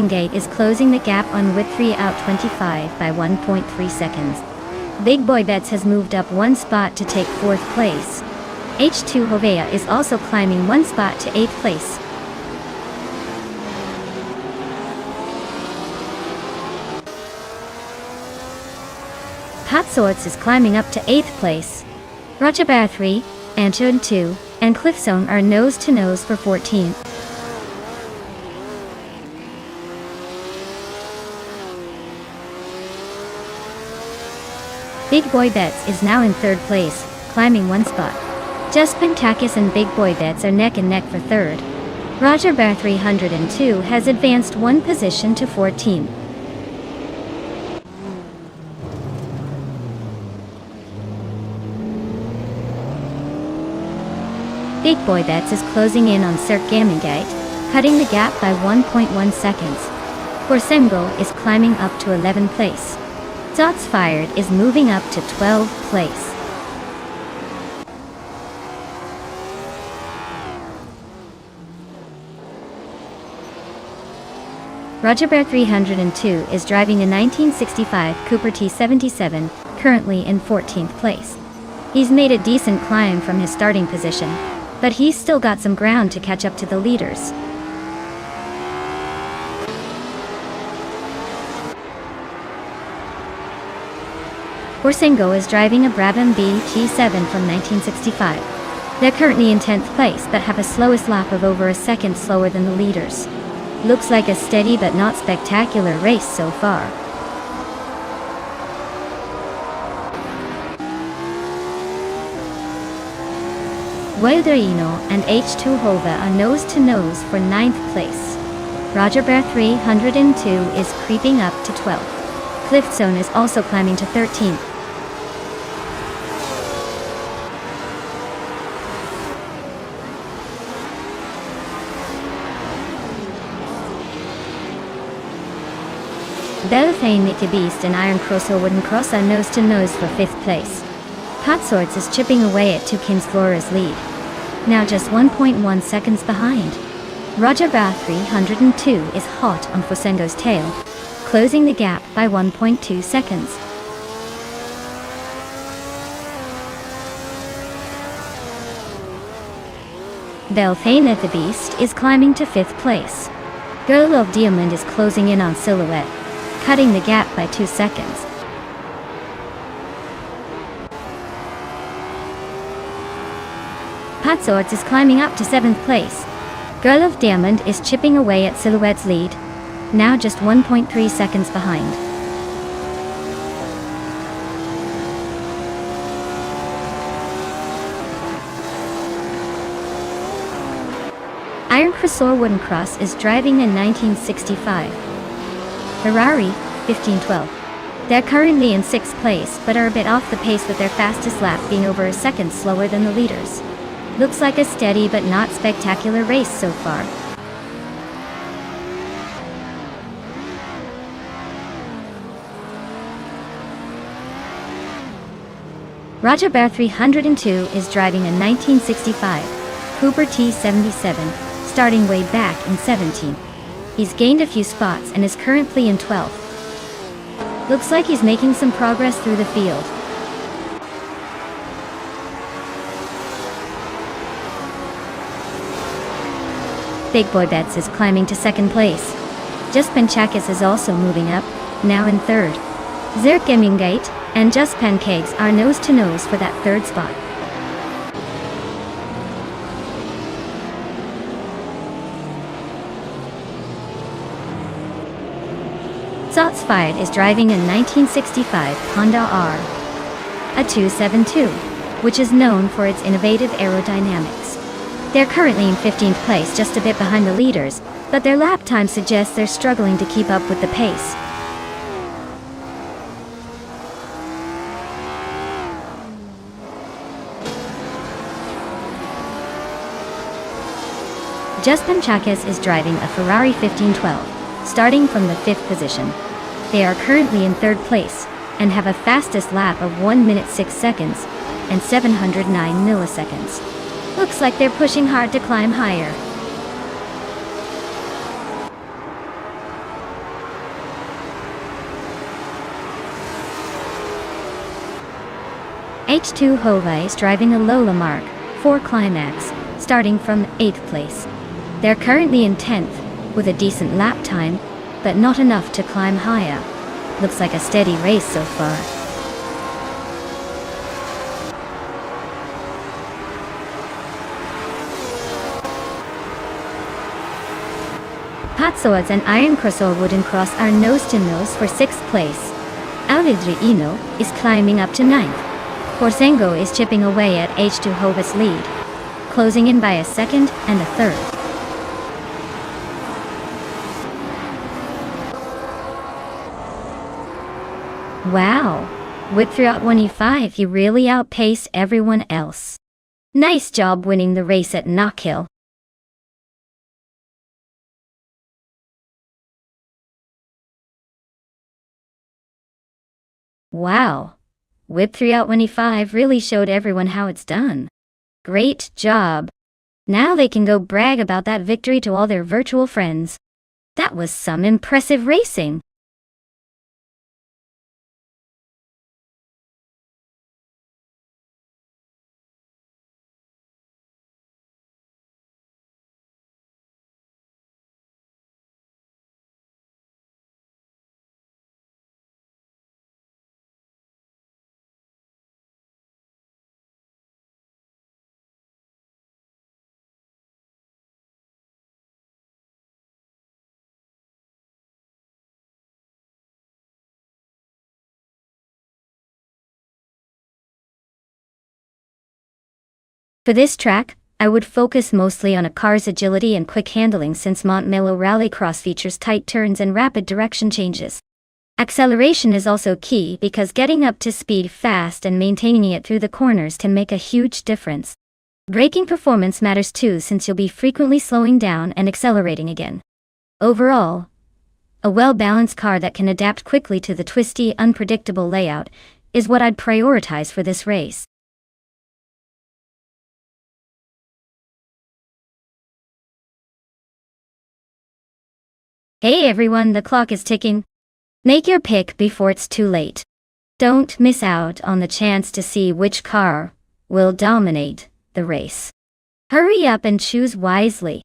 Gate is closing the gap on Whip 3 out 25 by 1.3 seconds. Big Boy Bets has moved up 1 spot to take 4th place. H2 Hovea is also climbing 1 spot to 8th place. Patsorts is climbing up to 8th place. Roger Bear 3, Anchorn 2, and Cliffzone are nose to nose for 14th. Big Boy Bets is now in 3rd place, climbing 1 spot. Just Pentakis and Big Boy Bets are neck and neck for 3rd. Roger Bear 302 has advanced 1 position to 14. Big Boy Bets is closing in on Gate, cutting the gap by 1.1 seconds. Forsengo is climbing up to 11th place. Dots Fired is moving up to 12th place. Roger Bear 302 is driving a 1965 Cooper T77, currently in 14th place. He's made a decent climb from his starting position, but he's still got some ground to catch up to the leaders. Forsengo is driving a Brabham B G7 from 1965. They're currently in 10th place but have a slowest lap of over a second slower than the leaders. Looks like a steady but not spectacular race so far. Guelderino and H2 Hova are nose to nose for 9th place. Roger Bear 302 is creeping up to 12th. Cliffzone is also climbing to 13th. Belfane Beast and Iron Cross or Wooden Cross are nose to nose for 5th place. Patsorts is chipping away at 2 Kinslaughter's lead, now just 1.1 seconds behind. Roger Bear 302 is hot on Forsengo's tail, closing the gap by 1.2 seconds. Belfane Beast is climbing to 5th place. Girl of Diamond is closing in on Silhouette, cutting the gap by 2 seconds. Patsorts is climbing up to 7th place. Girl of Diamond is chipping away at Silhouette's lead, now just 1.3 seconds behind. Iron Crossor Wooden Cross is driving in 1965 Ferrari 1512. They're currently in 6th place but are a bit off the pace with their fastest lap being over a second slower than the leaders. Looks like a steady but not spectacular race so far. Raja Bear 302 is driving a 1965 Cooper T77, starting way back in 17. He's gained a few spots and is currently in 12th. Looks like he's making some progress through the field. Big Boy Bets is climbing to second place. Just Panchakis is also moving up, now in third. Zerk Gemingate and Just Pancakes are nose to nose for that third spot. Shots Fired is driving a 1965 Honda R, a 272, which is known for its innovative aerodynamics. They're currently in 15th place, just a bit behind the leaders, but their lap time suggests they're struggling to keep up with the pace. Just Panchakis is driving a Ferrari 1512, starting from the 5th position. They are currently in 3rd place, and have a fastest lap of 1 minute 6 seconds, and 709 milliseconds. Looks like they're pushing hard to climb higher. H2 Hova is driving a Lola Mark 4 Climax, starting from 8th place. They're currently in 10th, with a decent lap time, but not enough to climb higher. Looks like a steady race so far. Patsoas and Iron Crossor Wooden Cross are nose to nose for 6th place. Alvidri Ino is climbing up to 9th. Porsengo is chipping away at H2 Hova's lead, closing in by a 2nd and a 3rd. Wow! With 325 he really outpaced everyone else. Nice job winning the race at Knockhill. Wow! Whip 3 out 25 really showed everyone how it's done. Great job! Now they can go brag about that victory to all their virtual friends. That was some impressive racing! For this track, I would focus mostly on a car's agility and quick handling, since Montmello Rallycross features tight turns and rapid direction changes. Acceleration is also key, because getting up to speed fast and maintaining it through the corners can make a huge difference. Braking performance matters too, since you'll be frequently slowing down and accelerating again. Overall, a well-balanced car that can adapt quickly to the twisty, unpredictable layout is what I'd prioritize for this race. Hey everyone, the clock is ticking. Make your pick before it's too late. Don't miss out on the chance to see which car will dominate the race. Hurry up and choose wisely.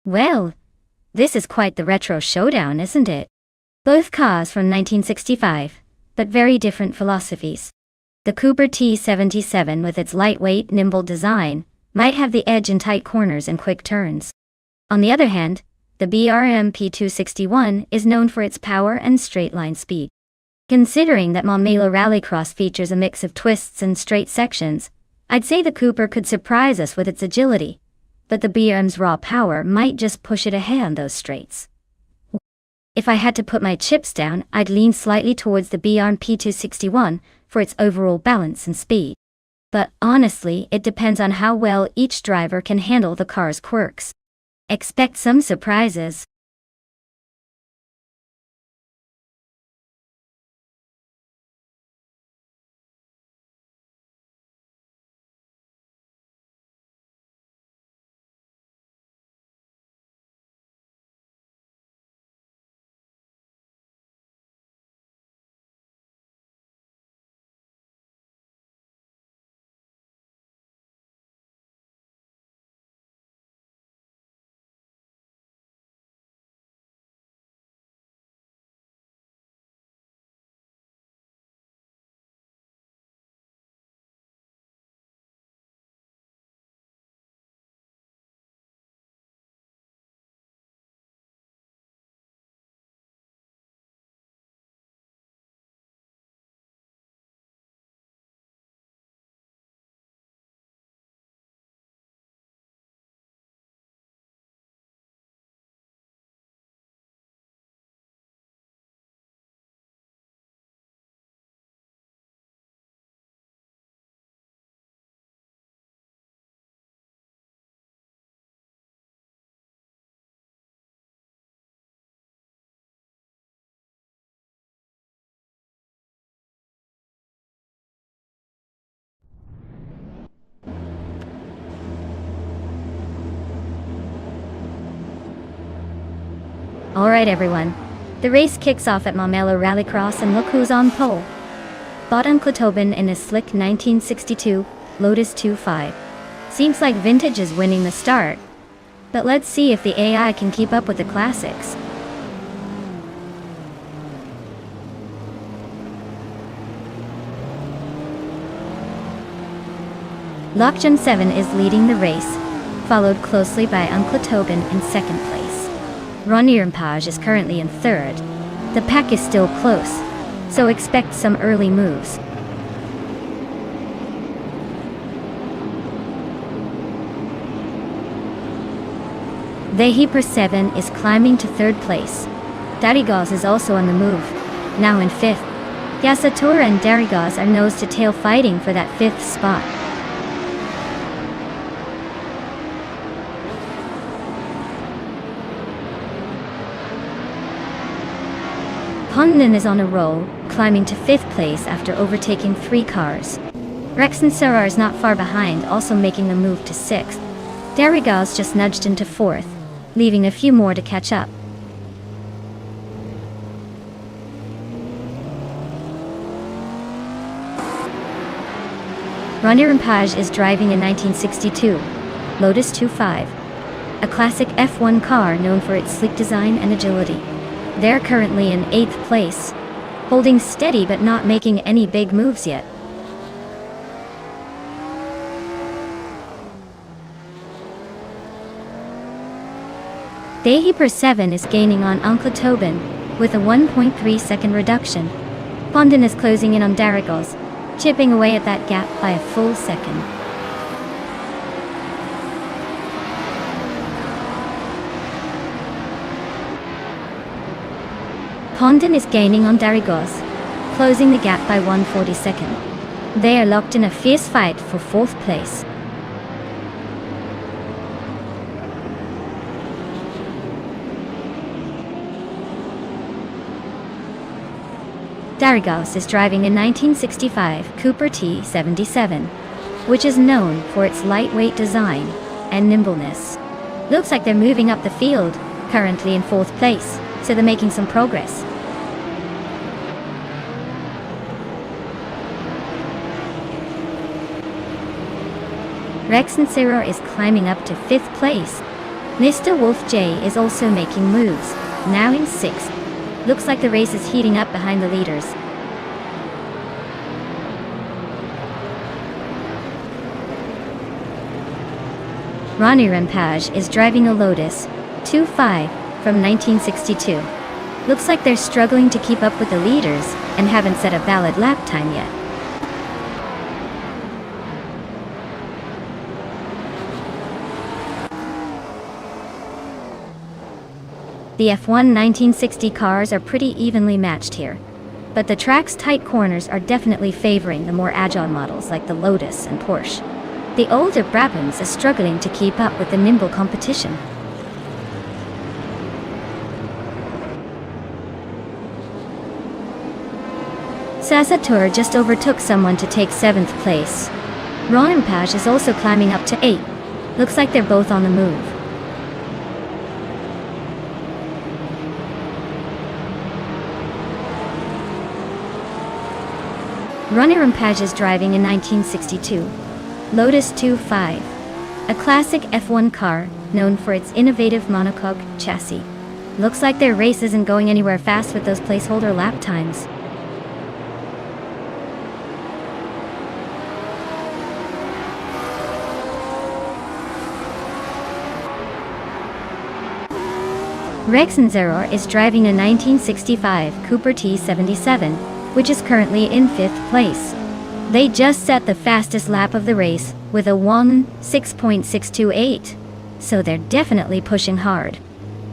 Well, this is quite the retro showdown, isn't it? Both cars from 1965, but very different philosophies. The Cooper T77 with its lightweight, nimble design might have the edge in tight corners and quick turns. On the other hand, the BRM P261 is known for its power and straight-line speed. Considering that Montmelo Rallycross features a mix of twists and straight sections, I'd say the Cooper could surprise us with its agility, but the BRM's raw power might just push it ahead on those straights. If I had to put my chips down, I'd lean slightly towards the BRM P261 for its overall balance and speed. But honestly, it depends on how well each driver can handle the car's quirks. Expect some surprises. Alright everyone, the race kicks off at Montmelo Rallycross and look who's on pole. Uncle Tobin in his slick 1962 Lotus 2.5. Seems like vintage is winning the start, but let's see if the AI can keep up with the classics. Lockgen 7 is leading the race, followed closely by Uncle Tobin in second place. Ronnie Rampage is currently in third. The pack is still close, so expect some early moves. Vehiper 7 is climbing to third place. Darigos is also on the move, now in fifth. Yasatura and Darigos are nose-to-tail fighting for that fifth spot. Hondan is on a roll, climbing to fifth place after overtaking 3 cars. Rex and Sarah is not far behind, also making the move to sixth. Darigos just nudged into fourth, leaving a few more to catch up. Ronnie Rampage is driving a 1962 Lotus 2.5, a classic F1 car known for its sleek design and agility. They're currently in 8th place, holding steady but not making any big moves yet. Vehiper 7 is gaining on Uncle Tobin with a 1.3 second reduction. Hondan is closing in on Darigos, chipping away at that gap by a full second. Hondan is gaining on Darigos, closing the gap by 1/42. They are locked in a fierce fight for 4th place. Darigos is driving a 1965 Cooper T77, which is known for its lightweight design and nimbleness. Looks like they're moving up the field, currently in 4th place, so they're making some progress. Rex and Sarah is climbing up to 5th place. Mr. Wolf J is also making moves, now in 6th. Looks like the race is heating up behind the leaders. Ronnie Rampage is driving a Lotus 2.5 from 1962. Looks like they're struggling to keep up with the leaders and haven't set a valid lap time yet. The F1 1960 cars are pretty evenly matched here, but the track's tight corners are definitely favoring the more agile models like the Lotus and Porsche. The older Brabhams are struggling to keep up with the nimble competition. Sasatur just overtook someone to take 7th place. Rampage is also climbing up to 8. Looks like they're both on the move. Ronnie Rampage is driving a 1962 Lotus 2.5, a classic F1 car known for its innovative monocoque chassis. Looks like their race isn't going anywhere fast with those placeholder lap times. Rexenzeror is driving a 1965 Cooper T77, which is currently in 5th place. They just set the fastest lap of the race with a 1:6.628, so they're definitely pushing hard.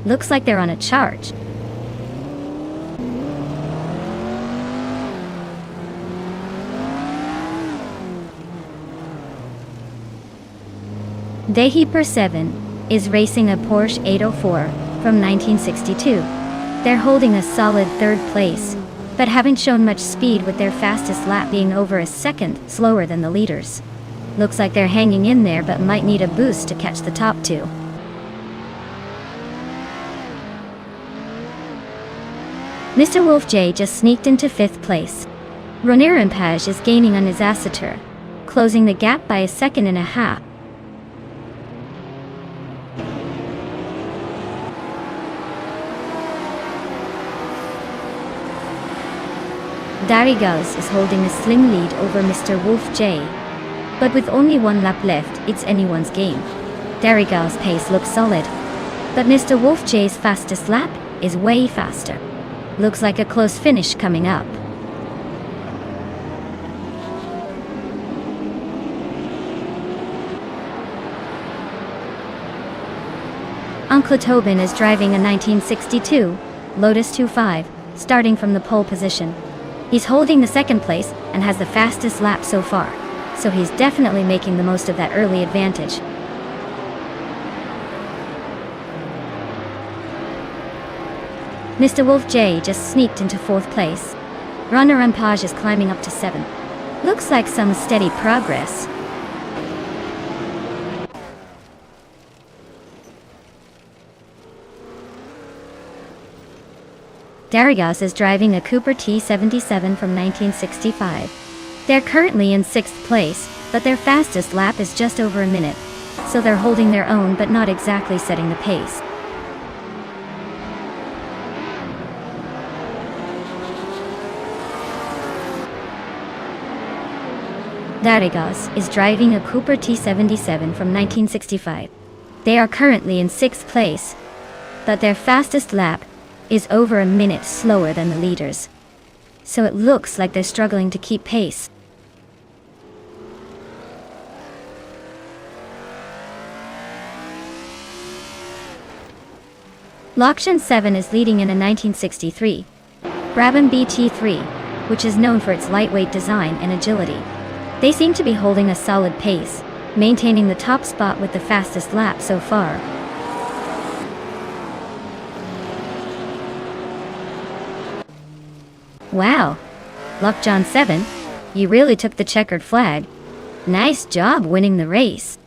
Looks like they're on a charge. Dehiper 7 is racing a Porsche 804 from 1962. They're holding a solid 3rd place, but haven't shown much speed with their fastest lap being over a second slower than the leaders. Looks like they're hanging in there but might need a boost to catch the top 2. Mr. Wolf J just sneaked into 5th place. Ronnie Rampage is gaining on his Asatur, closing the gap by 1.5 seconds. Darigaz is holding a slim lead over Mr. Wolf J, but with only 1 lap left, it's anyone's game. Darigaz's pace looks solid, but Mr. Wolf J's fastest lap is way faster. Looks like a close finish coming up. Uncle Tobin is driving a 1962 Lotus 2.5, starting from the pole position. He's holding the 2nd place and has the fastest lap so far, so he's definitely making the most of that early advantage. Mr. Wolf J just sneaked into 4th place. Ronnie Rampage is climbing up to 7. Looks like some steady progress. Darigaz is driving a Cooper T77 from 1965. They're currently in 6th place, but their fastest lap is just over a minute, so they're holding their own but not exactly setting the pace. Darigaz is driving a Cooper T77 from 1965. They are currently in 6th place, but their fastest lap is over a minute slower than the leaders, so it looks like they're struggling to keep pace. Lakshan 7 is leading in a 1963 Brabham BT3, which is known for its lightweight design and agility. They seem to be holding a solid pace, maintaining the top spot with the fastest lap so far. Wow, Lockjohn 7, you really took the checkered flag. Nice job winning the race.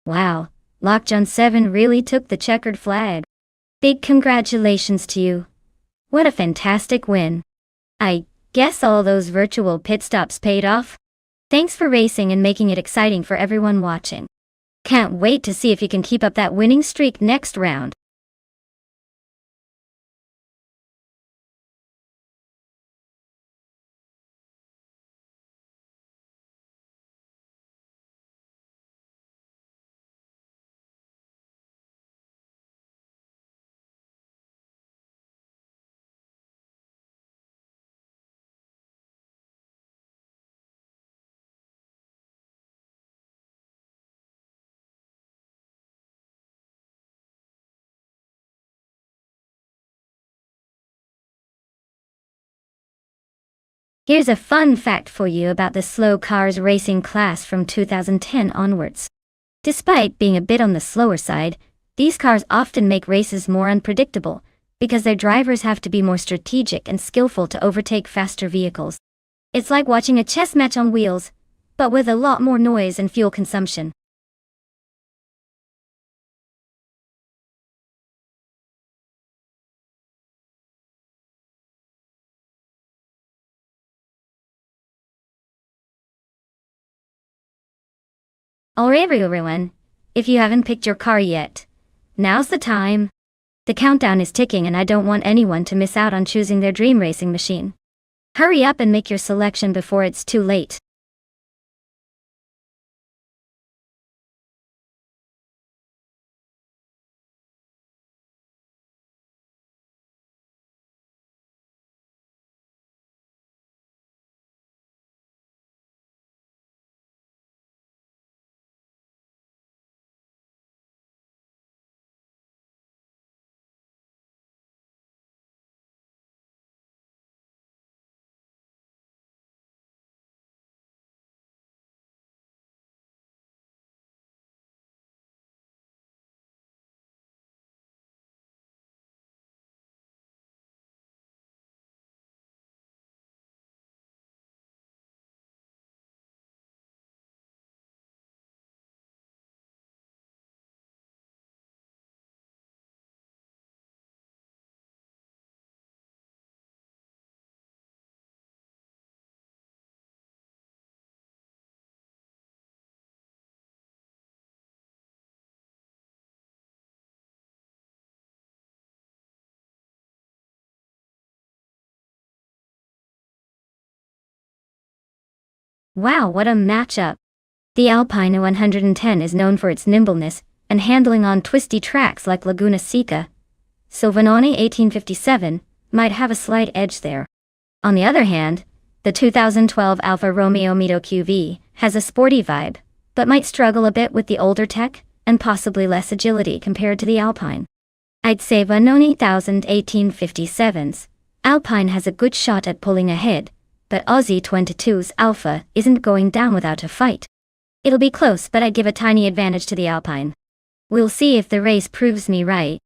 Wow, Lockjohn 7 really took the checkered flag. Big congratulations to you. What a fantastic win. I guess all those virtual pit stops paid off? Thanks for racing and making it exciting for everyone watching. Can't wait to see if you can keep up that winning streak next round. Here's a fun fact for you about the slow cars racing class from 2010 onwards. Despite being a bit on the slower side, these cars often make races more unpredictable, because their drivers have to be more strategic and skillful to overtake faster vehicles. It's like watching a chess match on wheels, but with a lot more noise and fuel consumption. Alright everyone, if you haven't picked your car yet, now's the time. The countdown is ticking and I don't want anyone to miss out on choosing their dream racing machine. Hurry up and make your selection before it's too late. Wow, what a matchup! The Alpine 110 is known for its nimbleness and handling on twisty tracks like Laguna Seca, so Vanoni 1857 might have a slight edge there. On the other hand, the 2012 Alfa Romeo Mito QV has a sporty vibe, but might struggle a bit with the older tech and possibly less agility compared to the Alpine. I'd say Vanoni 1857's Alpine has a good shot at pulling ahead, but Aussie 22's Alpha isn't going down without a fight. It'll be close, but I'd give a tiny advantage to the Alpine. We'll see if the race proves me right.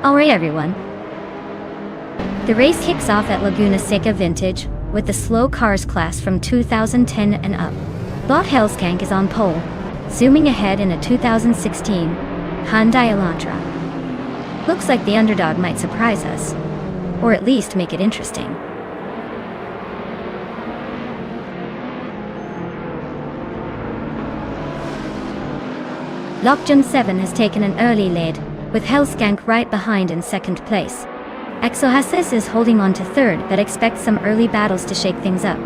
Alright everyone. The race kicks off at Laguna Seca Vintage, with the slow cars class from 2010 and up. Bot Hellskank is on pole, zooming ahead in a 2016 Hyundai Elantra. Looks like the underdog might surprise us, or at least make it interesting. Lockjun 7 has taken an early lead, with Hellskank right behind in second place. Exohasis is holding on to third but expects some early battles to shake things up.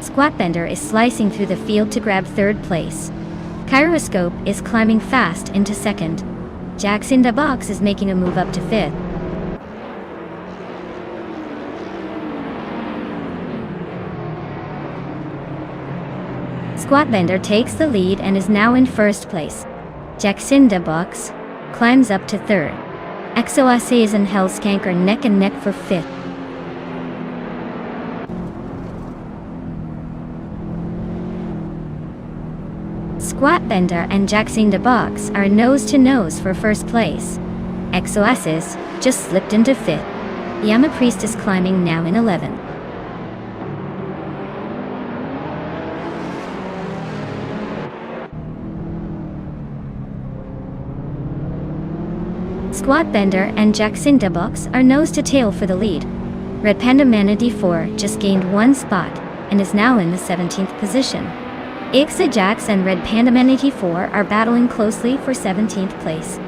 Squatbender is slicing through the field to grab third place. Kyroscope is climbing fast into second. Jax in the box is making a move up to fifth. Squatbender takes the lead and is now in first place. Jacinda Box climbs up to third. Exoaces and Hellskank are neck and neck for fifth. Squatbender and Jacinda Box are nose to nose for first place. Exoaces just slipped into fifth. Yama Priest is climbing now in 11th. Squatbender and Jacinda Box are nose to tail for the lead. Red Panda Mana D4 just gained one spot and is now in the 17th position. Ixa Jax and Red Panda Mana D4 are battling closely for 17th place.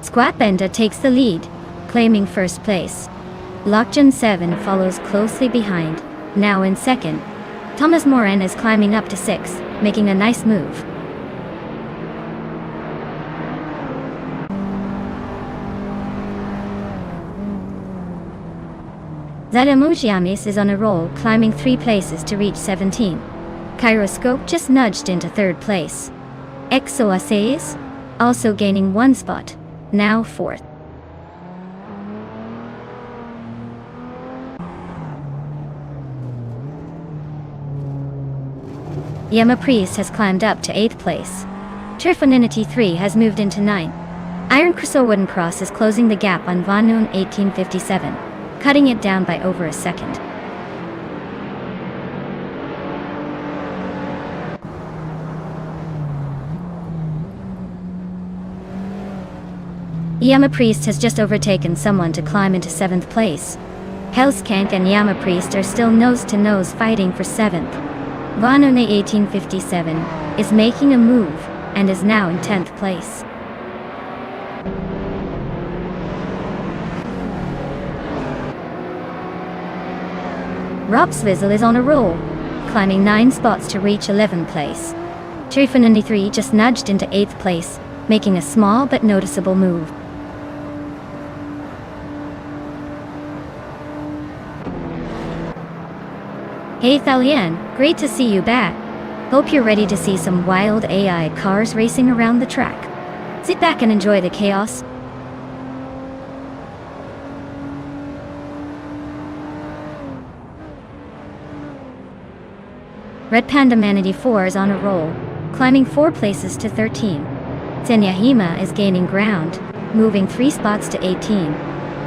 Squatbender takes the lead, claiming first place. Lockjun 7 follows closely behind, now in second. Thomas Moran is climbing up to 6th, making a nice move. Zadamujiamis is on a roll, climbing 3 places to reach 17. Kyroscope just nudged into third place. Exoaces also gaining 1 spot, now 4th. Yama Priest has climbed up to 8th place. Turfoninity 3 has moved into 9th. Iron Crusoe Wooden Cross is closing the gap on Von Noon 1857, cutting it down by over a second. Yama Priest has just overtaken someone to climb into 7th place. Hellskank and Yama Priest are still nose to nose fighting for 7th. Vanone 1857 is making a move and is now in 10th place. Ropsvizzle is on a roll, climbing 9 spots to reach 11th place. Turfoninity just nudged into 8th place, making a small but noticeable move. Hey Thalian, great to see you back. Hope you're ready to see some wild AI cars racing around the track. Sit back and enjoy the chaos. Red Panda Manatee 4 is on a roll, climbing 4 places to 13. Zenyahima is gaining ground, moving 3 spots to 18.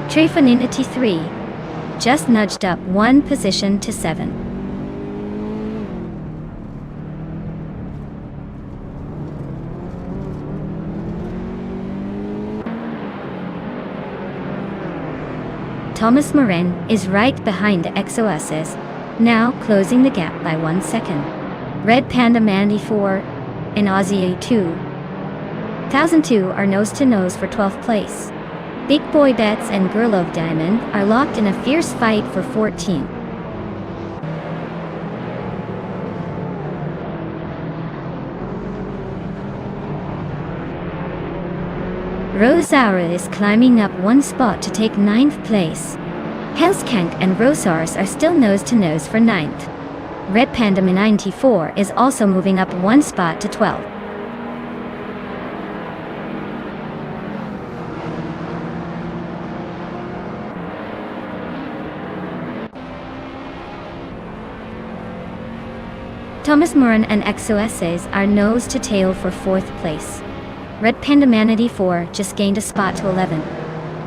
Trefoninity 3 just nudged up 1 position to 7. Thomas Moran is right behind the Exoaces, now closing the gap by 1 second. Red Panda Mandy 4 and Aussie 2. 1002 are nose to nose for 12th place. Big Boy Bets and Girl of Diamond are locked in a fierce fight for 14. Rosaura is climbing up 1 spot to take 9th place. Hellskank and Rosars are still nose to nose for 9th. Red Panda 94 is also moving up 1 spot to 12th. Thomas Moran and XOSAs are nose to tail for 4th place. Red Panda Manatee 4 just gained a spot to 11.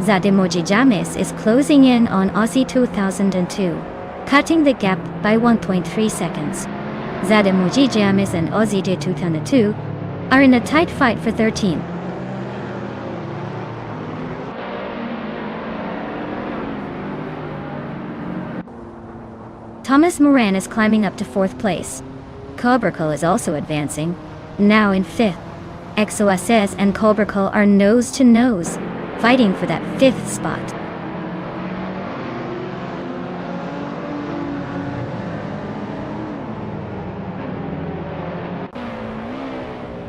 Zademoji James is closing in on Aussie 2002, cutting the gap by 1.3 seconds. Zademoji James and Aussie 2002 are in a tight fight for 13. Thomas Moran is climbing up to 4th place. Cobracle is also advancing, now in 5th. XOSS and Cobracle are nose to nose, fighting for that 5th spot.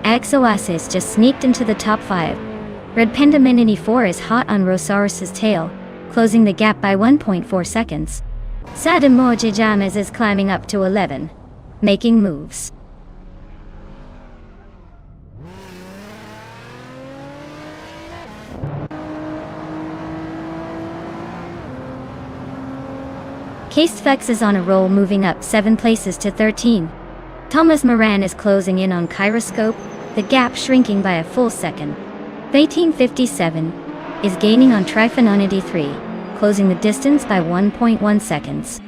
XOSS just sneaked into the top 5. Red Panda Manatee 4 is hot on Rosaurus's tail, closing the gap by 1.4 seconds. Zademoji James is climbing up to 11, making moves. Castefex is on a roll, moving up 7 places to 13. Thomas Moran is closing in on Kyroscope, the gap shrinking by a full second. 1857 is gaining on Trifononity 3, closing the distance by 1.1 seconds.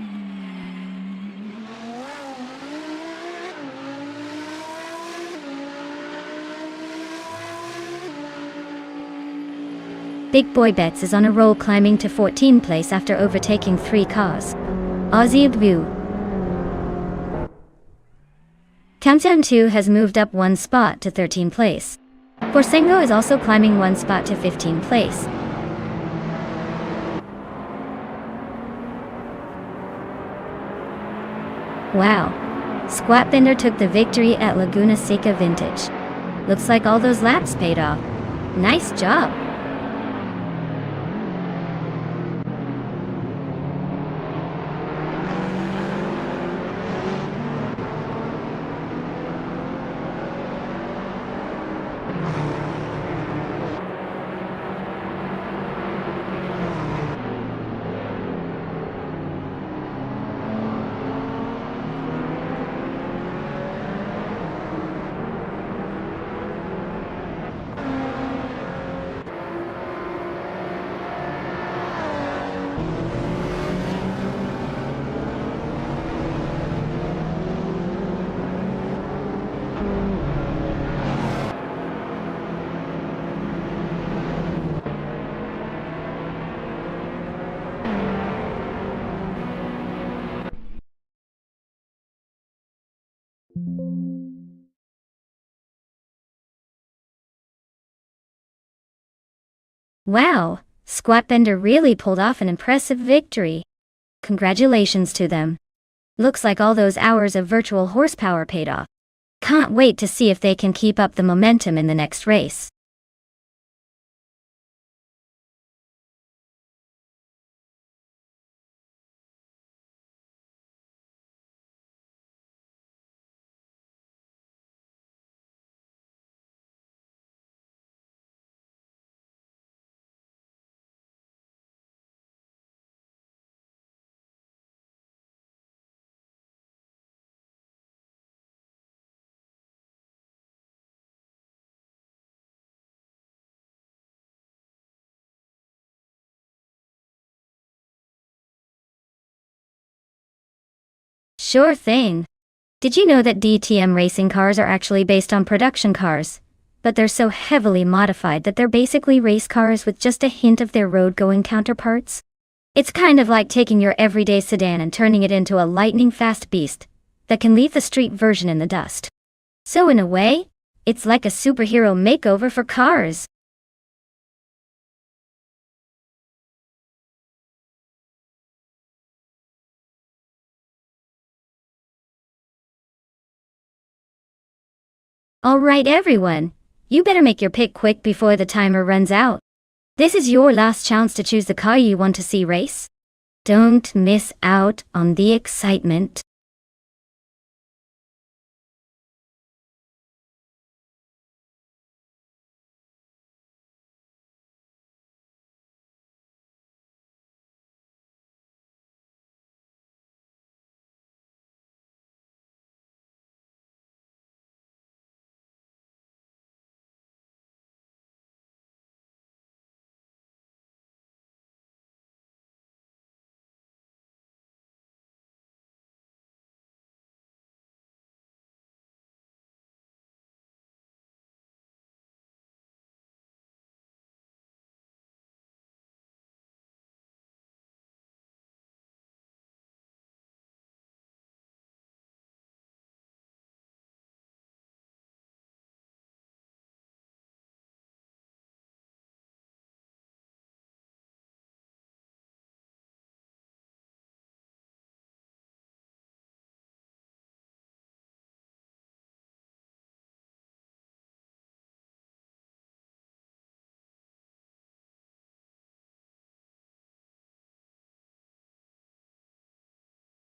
Big Boy Bets is on a roll, climbing to 14th place after overtaking 3 cars. Aussie View. Countdown 2 has moved up 1 spot to 13th place. Forsengo is also climbing 1 spot to 15th place. Wow. Squatbender took the victory at Laguna Seca Vintage. Looks like all those laps paid off. Nice job. Wow, Squatbender really pulled off an impressive victory. Congratulations to them. Looks like all those hours of virtual horsepower paid off. Can't wait to see if they can keep up the momentum in the next race. Sure thing. Did you know that DTM racing cars are actually based on production cars? But they're so heavily modified that they're basically race cars with just a hint of their road-going counterparts? It's kind of like taking your everyday sedan and turning it into a lightning-fast beast that can leave the street version in the dust. So in a way, it's like a superhero makeover for cars. Alright everyone, you better make your pick quick before the timer runs out. This is your last chance to choose the car you want to see race. Don't miss out on the excitement.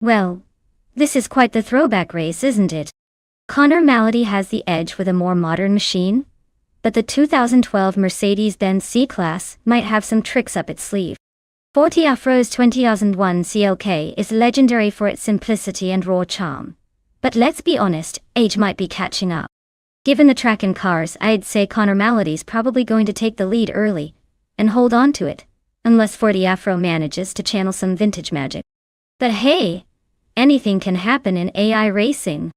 Well, this is quite the throwback race, isn't it? Connor Malady has the edge with a more modern machine, but the 2012 Mercedes-Benz C-Class might have some tricks up its sleeve. Ford Afro's 2001 CLK is legendary for its simplicity and raw charm. But let's be honest, age might be catching up. Given the track and cars, I'd say Connor Malady's probably going to take the lead early and hold on to it, unless Ford Afro manages to channel some vintage magic. But hey, anything can happen in AI racing.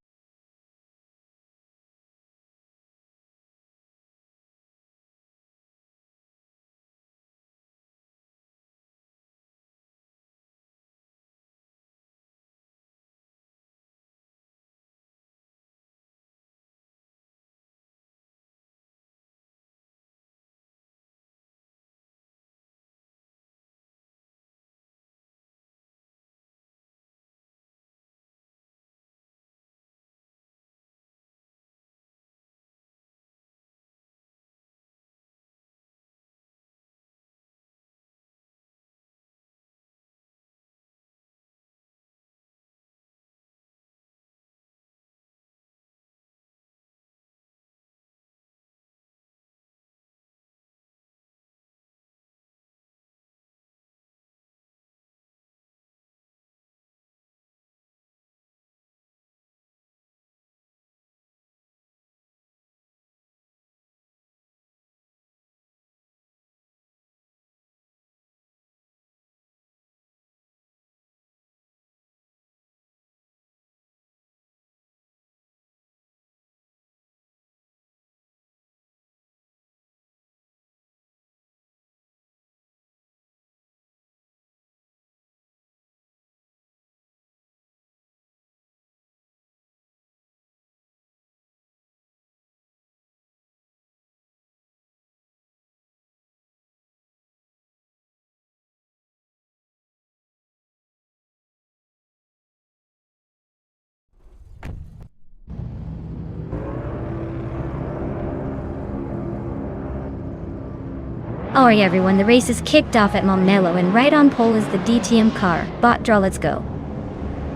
Alright everyone, the race is kicked off at Montmello and right on pole is the DTM car, Bot Draw Let's Go.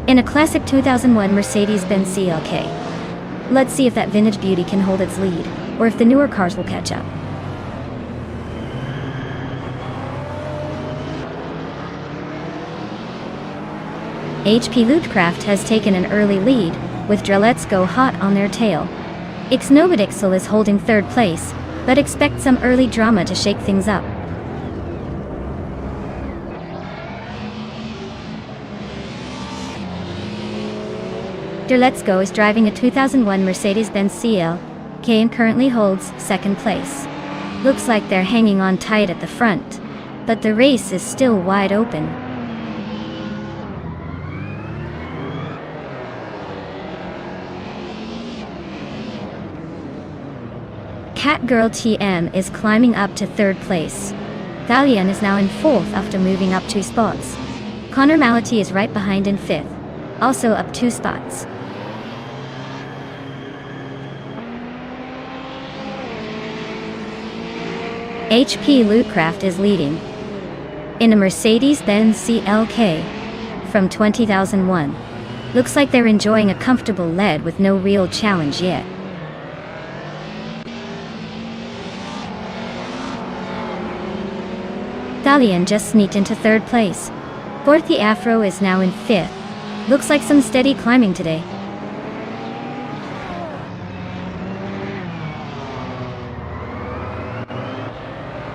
In a classic 2001 Mercedes-Benz CLK. Let's see if that vintage beauty can hold its lead, or if the newer cars will catch up. HP Lootcraft has taken an early lead, with Draw Let's Go hot on their tail. Ixnobadixel is holding third place, but expect some early drama to shake things up. Let's Go is driving a 2001 Mercedes-Benz CLK and currently holds second place. Looks like they're hanging on tight at the front, but the race is still wide open. Catgirl TM is climbing up to third place. Thalian is now in fourth after moving up 2 spots. Connor Malady is right behind in fifth, also up 2 spots. HP Lootcraft is leading in a Mercedes-Benz CLK from 2001. Looks like they're enjoying a comfortable lead with no real challenge yet. Thalian just sneaked into third place. Ford Afro is now in fifth. Looks like some steady climbing today.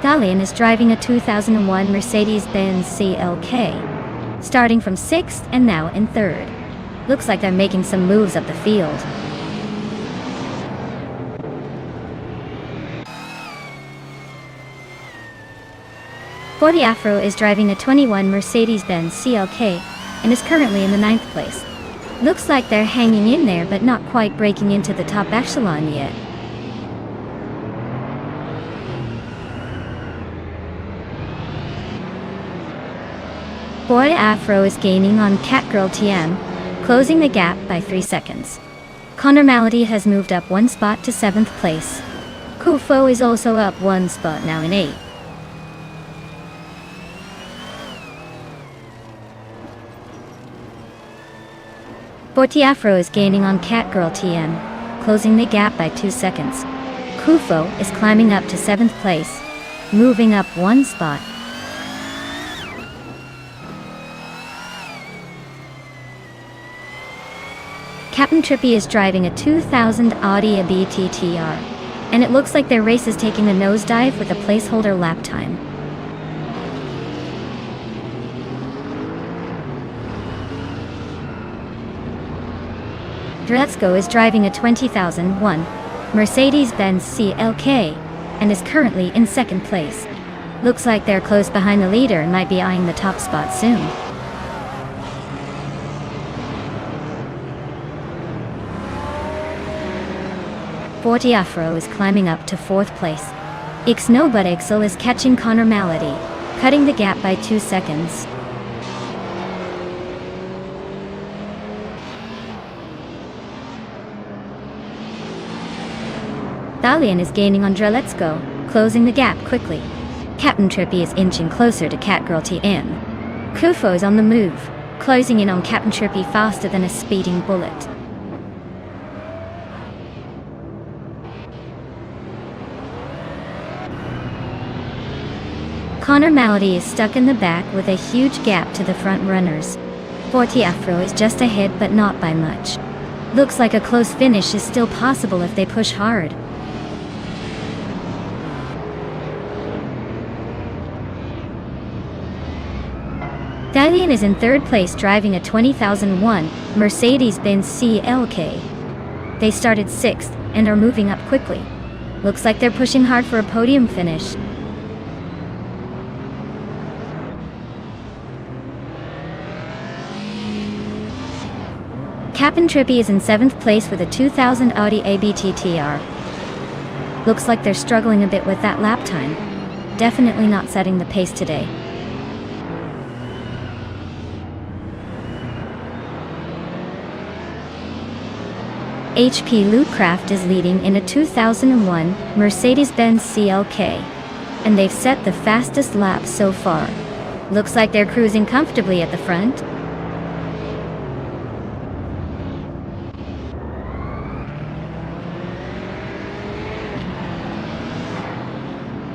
Thalian is driving a 2001 Mercedes-Benz CLK, starting from 6th and now in 3rd. Looks like they're making some moves up the field. Ford Afro is driving a 21 Mercedes-Benz CLK and is currently in the 9th place. Looks like they're hanging in there but not quite breaking into the top echelon yet. Ford Afro is gaining on Catgirl TM, closing the gap by 3 seconds. Connor Malady has moved up 1 spot to 7th place. Kufo is also up 1 spot, now in 8th. Fortiafro is gaining on Catgirl TM, closing the gap by 2 seconds. Kufo is climbing up to 7th place, moving up 1 spot. Captain Trippy is driving a 2000 Audi ABT TR, and it looks like their race is taking a nosedive with a placeholder lap time. Dretzko is driving a 20001 Mercedes-Benz CLK and is currently in 2nd place. Looks like they're close behind the leader and might be eyeing the top spot soon. Fortiafro is climbing up to 4th place. Ixnobutixel is catching Connor Malady, cutting the gap by 2 seconds. Thalian is gaining on Dreletsko, closing the gap quickly. Captain Trippy is inching closer to Catgirl TM. Kufo is on the move, closing in on Captain Trippy faster than a speeding bullet. Connor Malady is stuck in the back with a huge gap to the front runners. Fortiafro is just ahead but not by much. Looks like a close finish is still possible if they push hard. Thalian is in 3rd place driving a 20001 Mercedes-Benz CLK. They started 6th and are moving up quickly. Looks like they're pushing hard for a podium finish. Captain Trippy is in 7th place with a 2000 Audi ABT TR. Looks like they're struggling a bit with that lap time. Definitely not setting the pace today. HP Lootcraft is leading in a 2001 Mercedes-Benz CLK, and they've set the fastest lap so far. Looks like they're cruising comfortably at the front.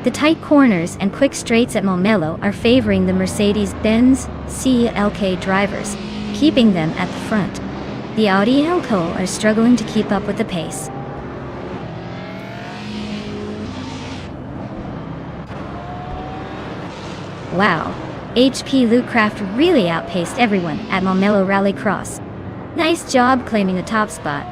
The tight corners and quick straights at Momelo are favoring the Mercedes-Benz CLK drivers, keeping them at the front. The Audi Elco are struggling to keep up with the pace. Wow, HP Lootcraft really outpaced everyone at Momelo Rallycross. Nice job claiming the top spot.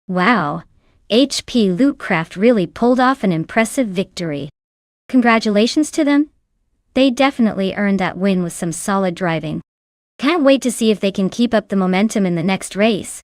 Wow, HP Lootcraft really pulled off an impressive victory. Congratulations to them. They definitely earned that win with some solid driving. Can't wait to see if they can keep up the momentum in the next race.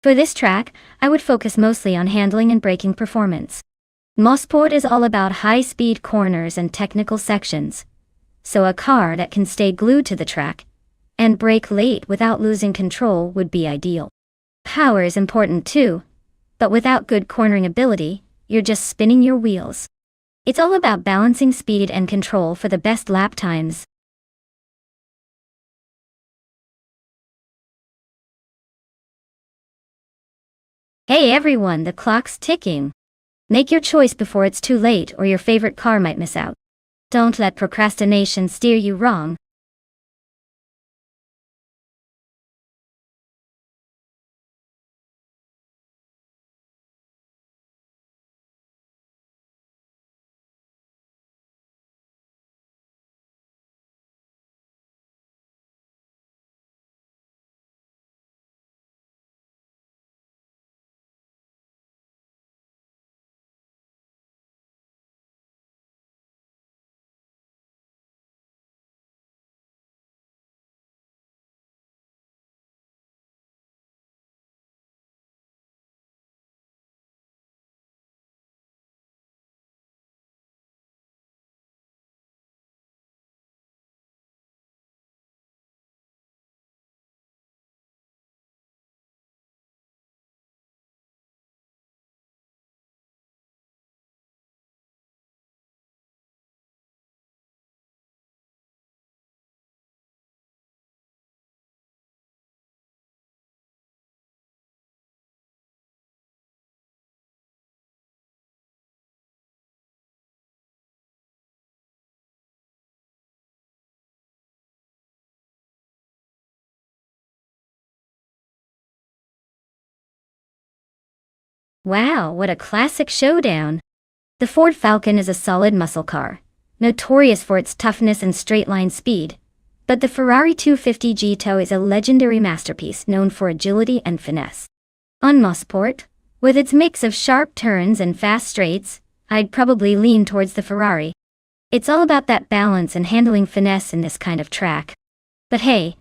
For this track, I would focus mostly on handling and braking performance. Mosport is all about high-speed corners and technical sections, so a car that can stay glued to the track and brake late without losing control would be ideal. Power is important too, But without good cornering ability, you're just spinning your wheels. It's all about balancing speed and control for the best lap times. Hey everyone, the clock's ticking. Make your choice before it's too late or your favorite car might miss out. Don't let procrastination steer you wrong. Wow, what a classic showdown! The Ford Falcon is a solid muscle car, notorious for its toughness and straight-line speed. But the Ferrari 250 Gito is a legendary masterpiece known for agility and finesse. On Nonstop, with its mix of sharp turns and fast straights, I'd probably lean towards the Ferrari. It's all about that balance and handling finesse in this kind of track. But hey,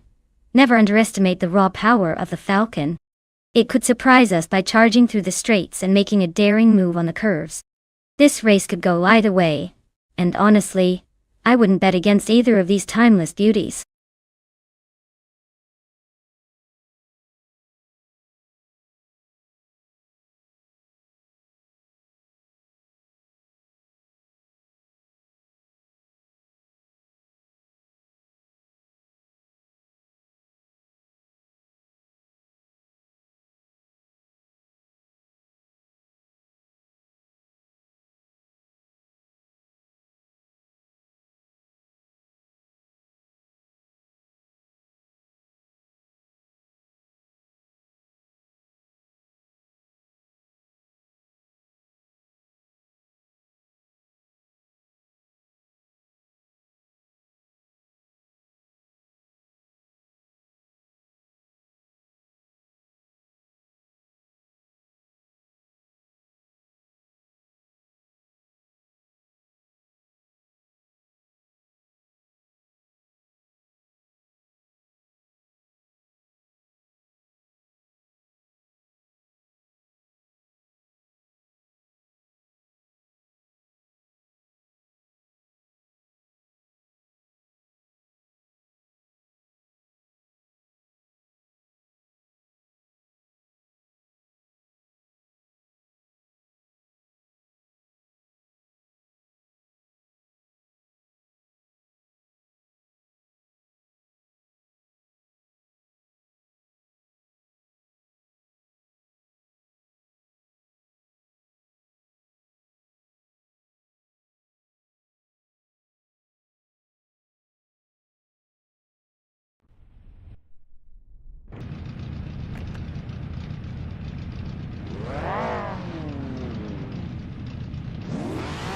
never underestimate the raw power of the Falcon. It could surprise us by charging through the straights and making a daring move on the curves. This race could go either way, and honestly, I wouldn't bet against either of these timeless beauties.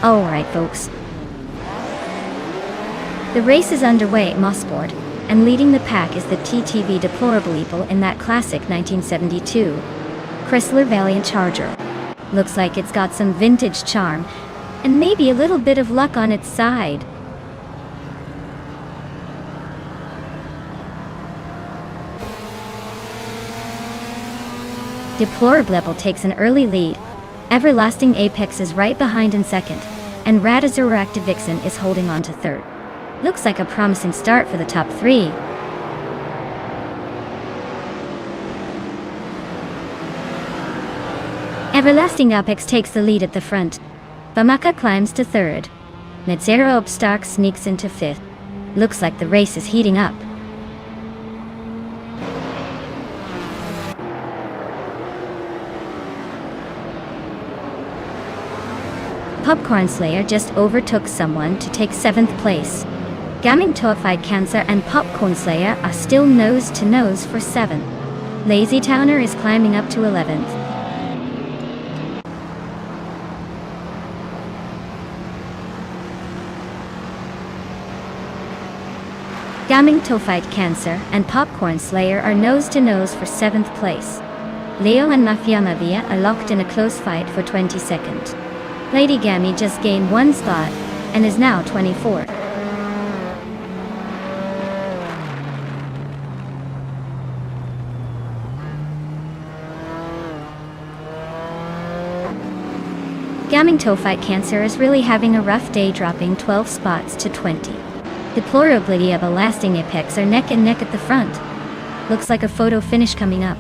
Alright folks. The race is underway at Nonstop, and leading the pack is the TTV Deplorable Eagle in that classic 1972 Chrysler Valiant Charger. Looks like it's got some vintage charm, and maybe a little bit of luck on its side. Deplorable takes an early lead. Everlasting Apex is right behind in second, and Radazuractive Vixen is holding on to third. Looks like a promising start for the top three. Everlasting Apex takes the lead at the front. Famaka climbs to third. Netzero Obstark sneaks into fifth. Looks like the race is heating up. Popcorn Slayer just overtook someone to take 7th place. Gaming Toadfight Cancer and Popcorn Slayer are still nose to nose for 7th. Lazy Towner is climbing up to 11th. Gaming Toadfight Cancer and Popcorn Slayer are nose to nose for 7th place. Leo and Mafia Mavia are locked in a close fight for 22nd. Lady Gammy just gained 1 spot and is now 24th. Gaming Toadfight Cancer is really having a rough day, dropping 12 spots to 20. Deplorably Everlasting Apex are neck and neck at the front. Looks like a photo finish coming up.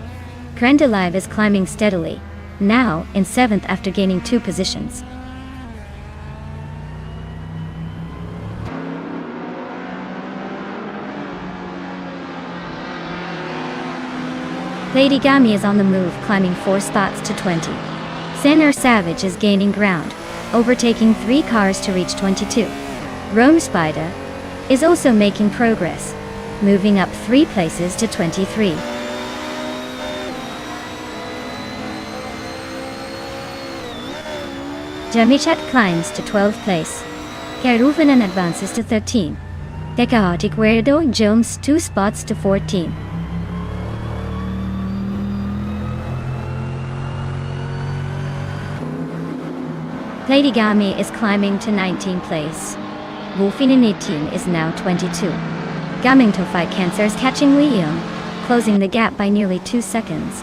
Crendalive is climbing steadily, now in 7th after gaining 2 positions. Lady Gami is on the move, climbing 4 spots to 20. Senor Savage is gaining ground, overtaking 3 cars to reach 22. Rome Spider is also making progress, moving up 3 places to 23. Jamichat climbs to 12th place. Keruvanan advances to 13. Decahotic Weirdo jumps 2 spots to 14. Lady Gami is climbing to 19th place. Wolfin in 18 is now 22. Gaming Toadfight Cancer is catching Li Young, closing the gap by nearly 2 seconds.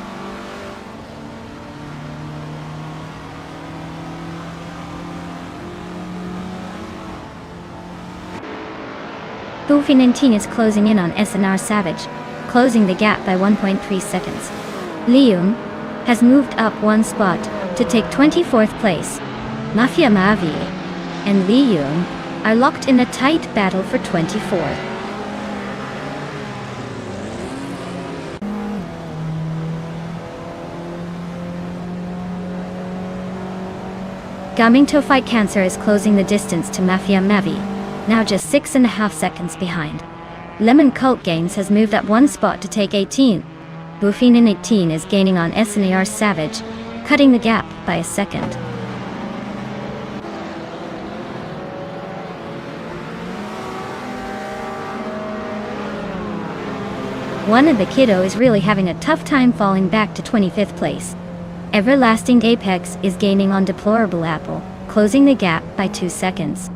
Wolfin 19 is closing in on SNR Savage, closing the gap by 1.3 seconds. Li Young has moved up 1 spot to take 24th place. Mafia Mavi and Li Young are locked in a tight battle for 24th. Gaming Toadfight Cancer is closing the distance to Mafia Mavi, now just 6.5 seconds behind. Lemon Cult Games has moved up 1 spot to take 18. Buffin in 18 is gaining on SNR Savage, cutting the gap by a second. One of the Kiddo is really having a tough time falling back to 25th place. Everlasting Apex is gaining on Deplorable Apple, closing the gap by 2 seconds.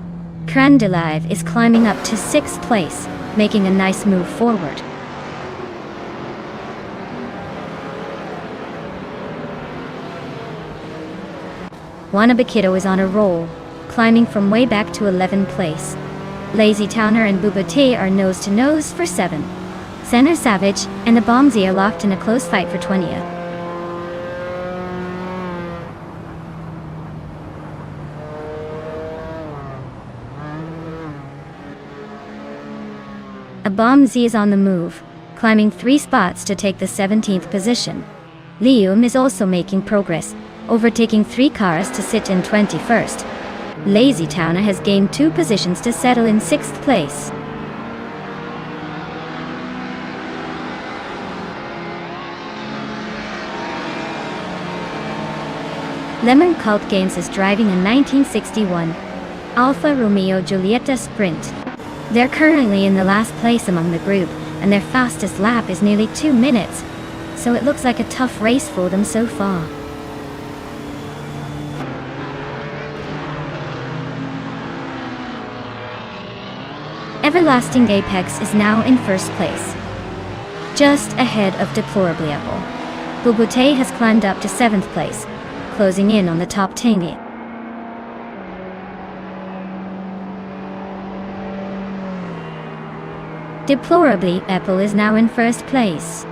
Crandalive is climbing up to 6th place, making a nice move forward. Wannabe Kiddo is on a roll, climbing from way back to 11th place. Lazy Towner and Bubate are nose to nose for 7th. Senor Savage and the Bombsy are locked in a close fight for 20th. A Bombsy is on the move, climbing 3 spots to take the 17th position. Lium is also making progress, overtaking 3 cars to sit in 21st. Lazy Towner has gained 2 positions to settle in 6th place. Lemon Cult Games is driving a 1961 Alfa Romeo Giulietta Sprint. They're currently in the last place among the group, and their fastest lap is nearly 2 minutes, so it looks like a tough race for them so far. Everlasting Apex is now in 1st place, just ahead of Deplorably Apple. Bubute has climbed up to 7th place, closing in on the top 10. Deplorably Apple is now in 1st place.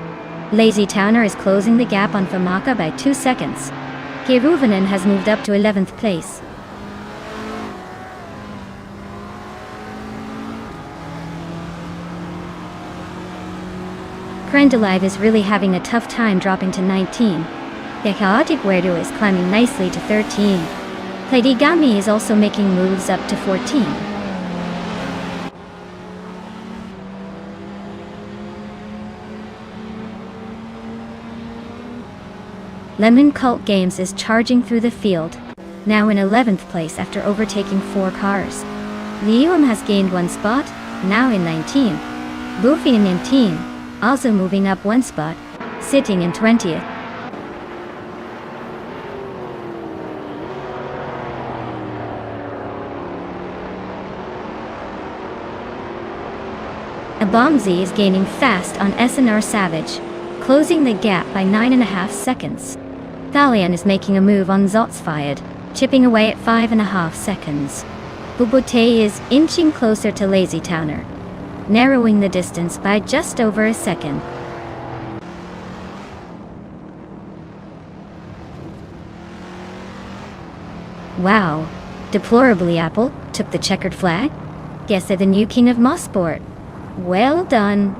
Lazy Towner is closing the gap on Famaka by 2 seconds. Kiruvinen has moved up to 11th place. Krendalive is really having a tough time dropping to 19. The Chaotic Weirdo is climbing nicely to 13. Platigami is also making moves up to 14. Lemon Cult Games is charging through the field, now in 11th place after overtaking 4 cars. Liam has gained 1 spot, now in 19. Luffy in 19, also moving up 1 spot, sitting in 20th. Abomzi is gaining fast on SNR Savage, closing the gap by 9.5 seconds. Thalian is making a move on Zotsfired, chipping away at 5.5 seconds. Bubute is inching closer to Lazy Towner, narrowing the distance by just over a second. Wow, Deplorably Apple took the checkered flag? Guess they're the new king of Mossport. Well done.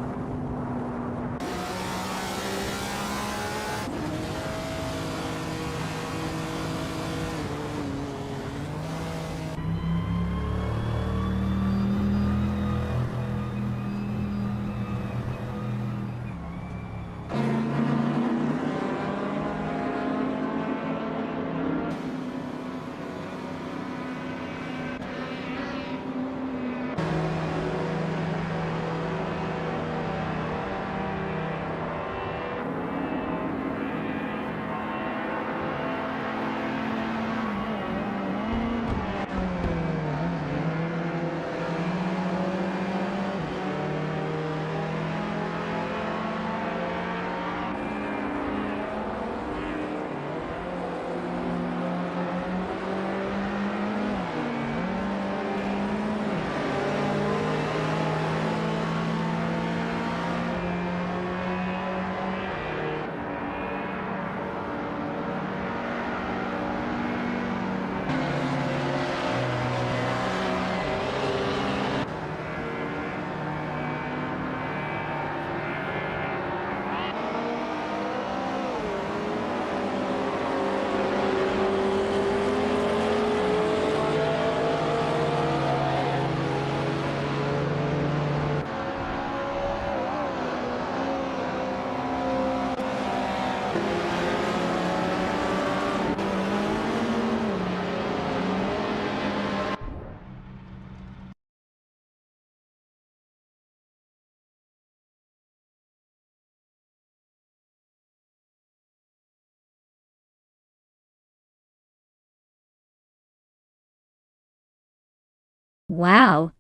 Wow.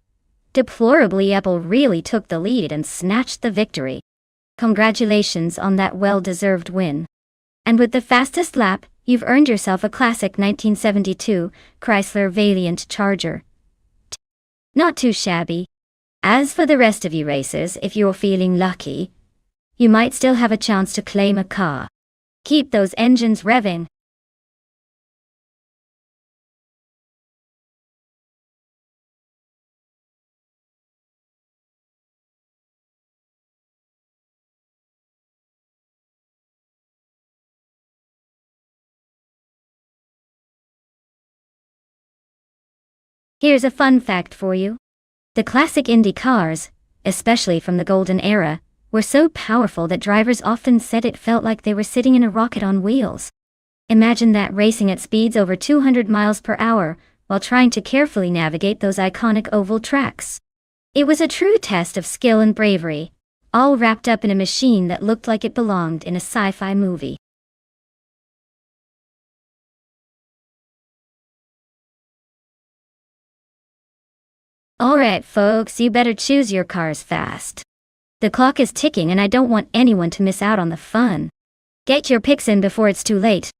Deplorably Apple really took the lead and snatched the victory. Congratulations on that well-deserved win. And with the fastest lap, you've earned yourself a classic 1972 Chrysler Valiant Charger. Not too shabby. As for the rest of you racers, if you're feeling lucky, you might still have a chance to claim a car. Keep those engines revving. Here's a fun fact for you. The classic Indy cars, especially from the golden era, were so powerful that drivers often said it felt like they were sitting in a rocket on wheels. Imagine that, racing at speeds over 200 miles per hour, while trying to carefully navigate those iconic oval tracks. It was a true test of skill and bravery, all wrapped up in a machine that looked like it belonged in a sci-fi movie. Alright folks, you better choose your cars fast. The clock is ticking and I don't want anyone to miss out on the fun. Get your picks in before it's too late.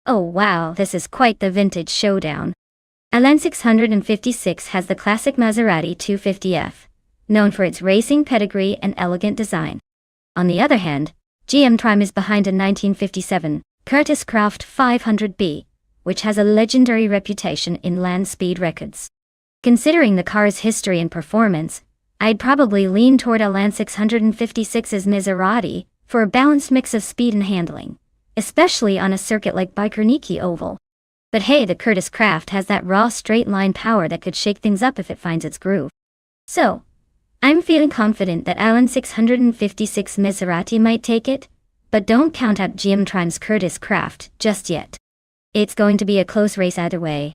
Oh wow, this is quite the vintage showdown. Alan 656 has the classic Maserati 250F, known for its racing pedigree and elegant design. On the other hand, GM Prime is behind a 1957 Curtiss Craft 500B, which has a legendary reputation in land speed records. Considering the car's history and performance, I'd probably lean toward Alan 656's Maserati for a balanced mix of speed and handling, especially on a circuit like Bajkarniki Oval. But hey, the Curtiss Craft has that raw straight-line power that could shake things up if it finds its groove. So, I'm feeling confident that Alan 656 Maserati might take it, but don't count out GM Prime's Curtiss Craft just yet. It's going to be a close race either way.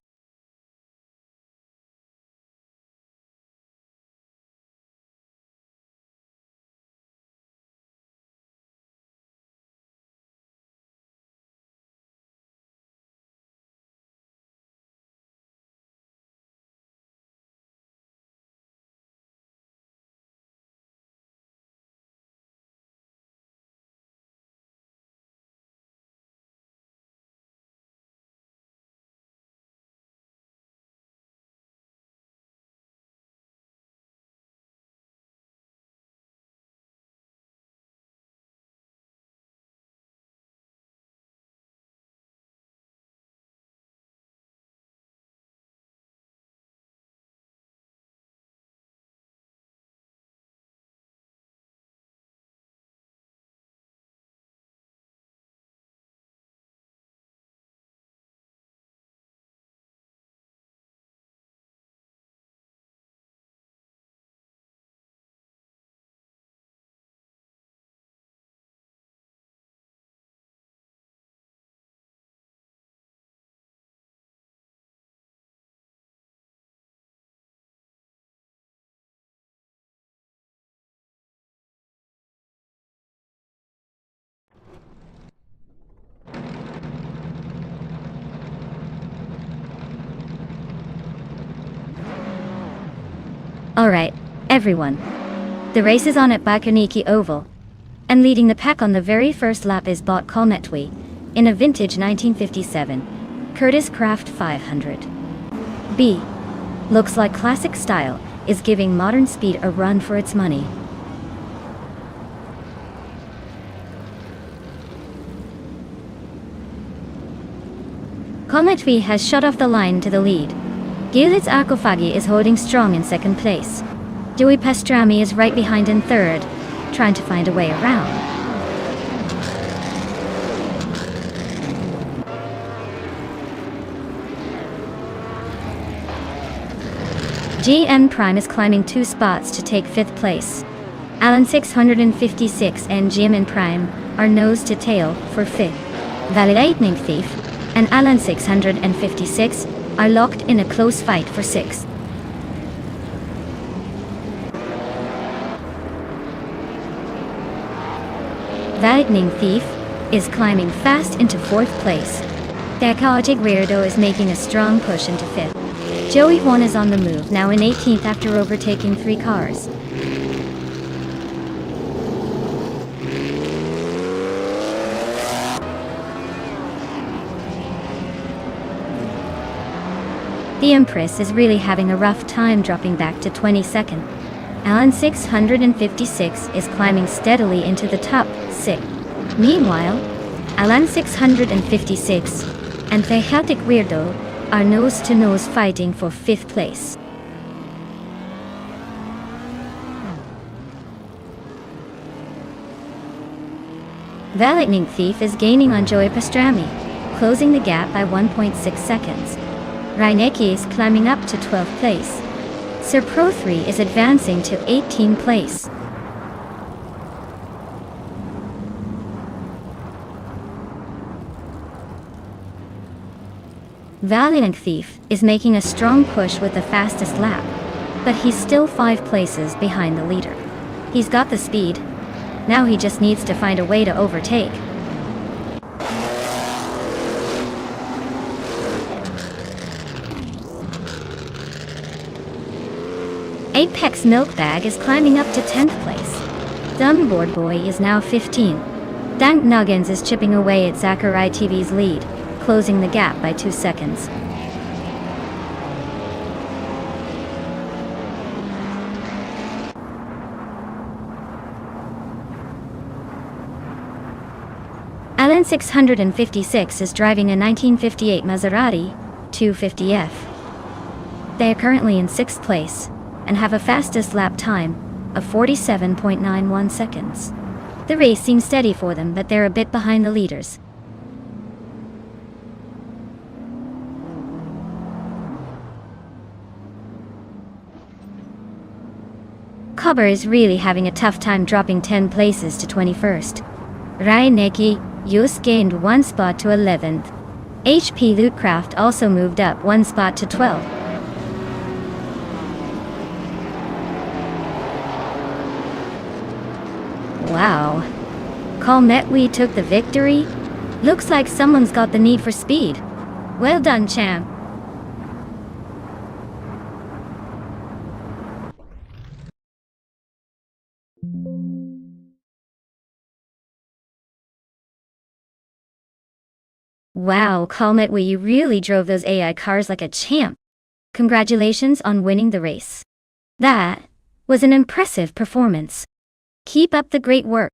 Alright, everyone. The race is on at Bajkarniki Oval, and leading the pack on the very first lap is Bot Kalmetwi, in a vintage 1957 Curtiss Craft 500. B. Looks like classic style is giving modern speed a run for its money. Kalmetwi has shut off the line to the lead. Gilitz Akofagi is holding strong in second place. Joey Pastrami is right behind in third, trying to find a way around. GM Prime is climbing 2 spots to take 5th place. Alan 656 and GM Prime are nose to tail for 5th. Validating Thief and Alan 656 are locked in a close fight for 6th. Lightning Thief is climbing fast into 4th place. The chaotic weirdo is making a strong push into 5th. Joey Juan is on the move, now in 18th after overtaking 3 cars. The Empress is really having a rough time dropping back to 22nd. Alan 656 is climbing steadily into the top 6. Meanwhile, Alan 656 and the Chaotic Weirdo are nose-to-nose fighting for 5th place. The Lightning Thief is gaining on Joey Pastrami, closing the gap by 1.6 seconds. Reinecke is climbing up to 12th place. Sir Pro 3 is advancing to 18th place. Valiant Thief is making a strong push with the fastest lap, but he's still 5 places behind the leader. He's got the speed. Now he just needs to find a way to overtake. Apex Milkbag is climbing up to 10th place. Dumbboard Boy is now 15. Dank Nuggins is chipping away at Zachary TV's lead, closing the gap by 2 seconds. Alan 656 is driving a 1958 Maserati 250F. They are currently in 6th place and have a fastest lap time of 47.91 seconds. The race seems steady for them, but they're a bit behind the leaders. Cobber is really having a tough time dropping 10 places to 21st. Raineki Yus gained 1 spot to 11th. HP Lootcraft also moved up 1 spot to 12th. Wow. Kalmetwi took the victory? Looks like someone's got the need for speed. Well done, champ. Wow, Kalmetwi, you really drove those AI cars like a champ. Congratulations on winning the race. That was an impressive performance. Keep up the great work.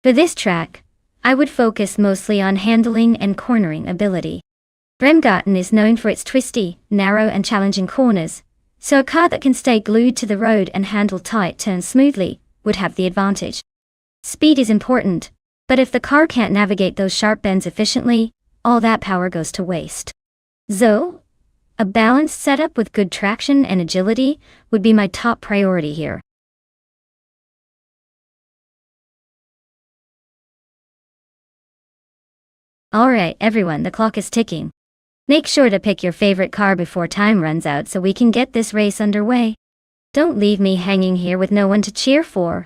For this track, I would focus mostly on handling and cornering ability. Bremgarten is known for its twisty, narrow and challenging corners, so a car that can stay glued to the road and handle tight turns smoothly would have the advantage. Speed is important, but if the car can't navigate those sharp bends efficiently, all that power goes to waste. So, a balanced setup with good traction and agility would be my top priority here. Alright everyone, the clock is ticking. Make sure to pick your favorite car before time runs out so we can get this race underway. Don't leave me hanging here with no one to cheer for.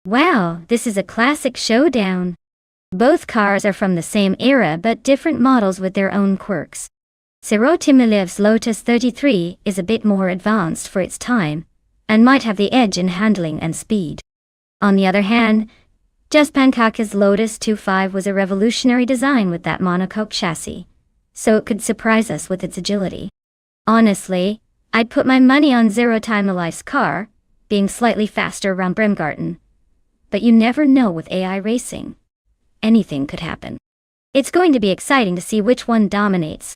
Wow, this is a classic showdown. Both cars are from the same era but different models with their own quirks. Sirotimilev's Lotus 33 is a bit more advanced for its time, and might have the edge in handling and speed. On the other hand, Juspankaka's Lotus 25 was a revolutionary design with that monocoque chassis, so it could surprise us with its agility. Honestly, I'd put my money on Zerotimilev's car, being slightly faster around Bremgarten. But you never know with AI racing. Anything could happen. It's going to be exciting to see which one dominates.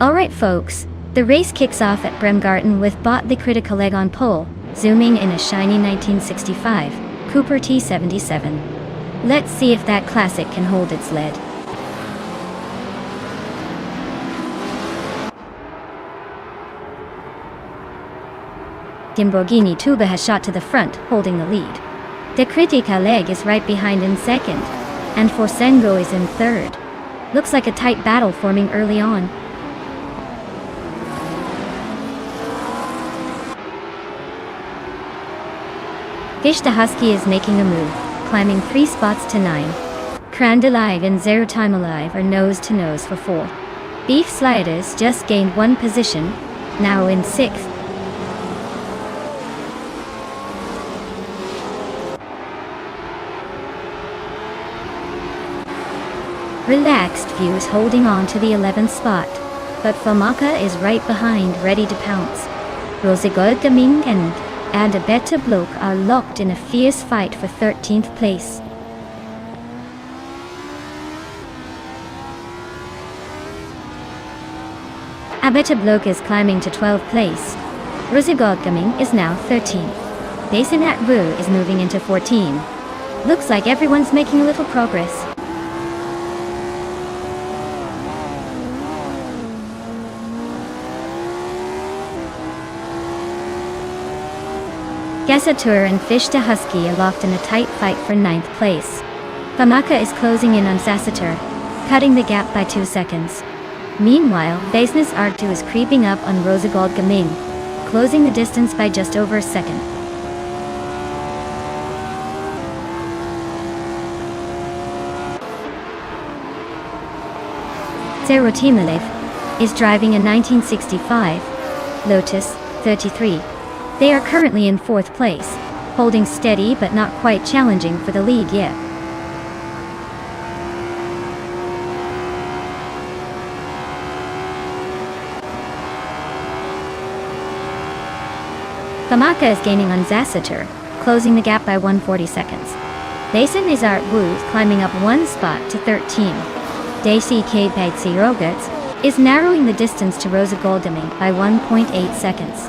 Alright folks, the race kicks off at Bremgarten with Bot the critical leg on pole, zooming in a shiny 1965 Cooper T77. Let's see if that classic can hold its lead. Lamborghini Tuba has shot to the front, holding the lead. The critical leg is right behind in second, and Forsengo is in third. Looks like a tight battle forming early on. Fish the Husky is making a move, climbing 3 spots to 9. Crand Alive and Zero Time Alive are nose to nose for 4. Beef Sliders just gained 1 position, now in 6th. Relaxed View is holding on to the 11th spot, but Famaka is right behind, ready to pounce. Rosigol Gaming and a Beta Bloke are locked in a fierce fight for 13th place. A Beta Bloke is climbing to 12th place. Rosigol Gaming is now 13th. Basin at Wu is moving into 14. Looks like everyone's making a little progress. Gasatur and Fish the Husky are locked in a tight fight for 9th place. Famaka is closing in on Sasatur, cutting the gap by 2 seconds. Meanwhile, Business Art2 is creeping up on Rosigol Gaming, closing the distance by just over a second. Zerotimalev is driving a 1965 Lotus 33. They are currently in 4th place, holding steady but not quite challenging for the lead yet. Famaka is gaining on Zasatur, closing the gap by 140 seconds. Basin is Art Wu climbing up 1 spot to 13. Daisy K. Baitsi Rogats is narrowing the distance to Rosa Goldaming by 1.8 seconds.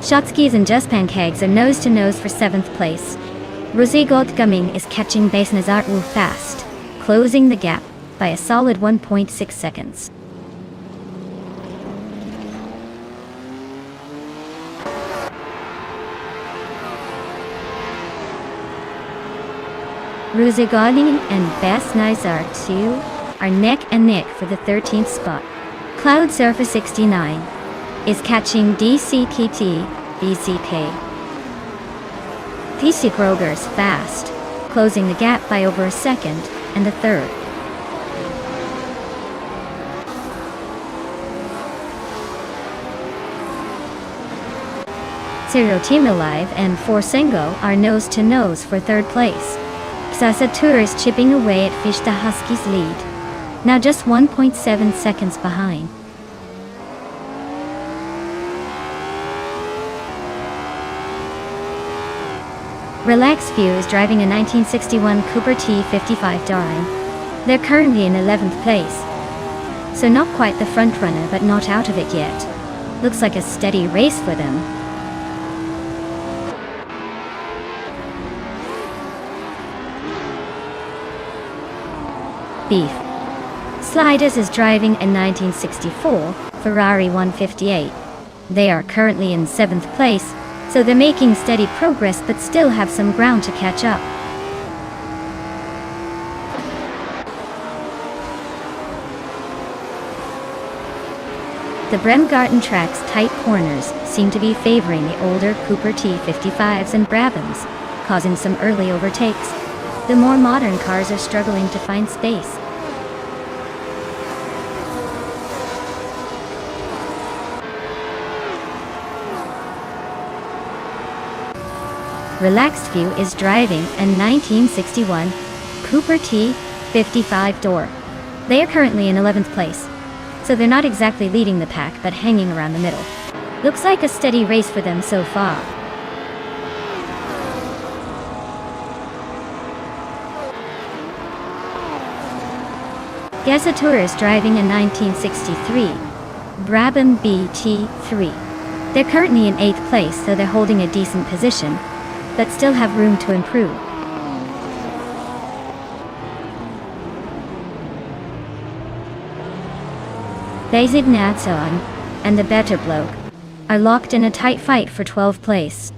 Shotskis and Just Pancakes are nose to nose for 7th place. Rosigol Gaming is catching Basin Art Wu fast, closing the gap by a solid 1.6 seconds. Ruzigali and Best Nice Art 2 are neck and neck for the 13th spot. Cloud Surfer 69 is catching DCKT BCK. PC Kroger's fast, closing the gap by over a second and a third. Zero Team Alive and Forsengo are nose to nose for 3rd place. Sasatur is chipping away at Fish the Husky's lead, now just 1.7 seconds behind. Relax View is driving a 1961 Cooper T55 Darling. They're currently in 11th place, so not quite the front runner but not out of it yet. Looks like a steady race for them. Beef Sliders is driving a 1964 Ferrari 158. They are currently in 7th place, so they're making steady progress but still have some ground to catch up. The Bremgarten track's tight corners seem to be favoring the older Cooper T55s and Brabhams, causing some early overtakes. The more modern cars are struggling to find space. Relaxed View is driving a 1961 Cooper T55 Door. They are currently in 11th place, so they're not exactly leading the pack but hanging around the middle. Looks like a steady race for them so far. Gazatur is driving a 1963 Brabham BT3. They're currently in 8th place, so they're holding a decent position, but still have room to improve. Bezid Natson and the Better Bloke are locked in a tight fight for 12th place.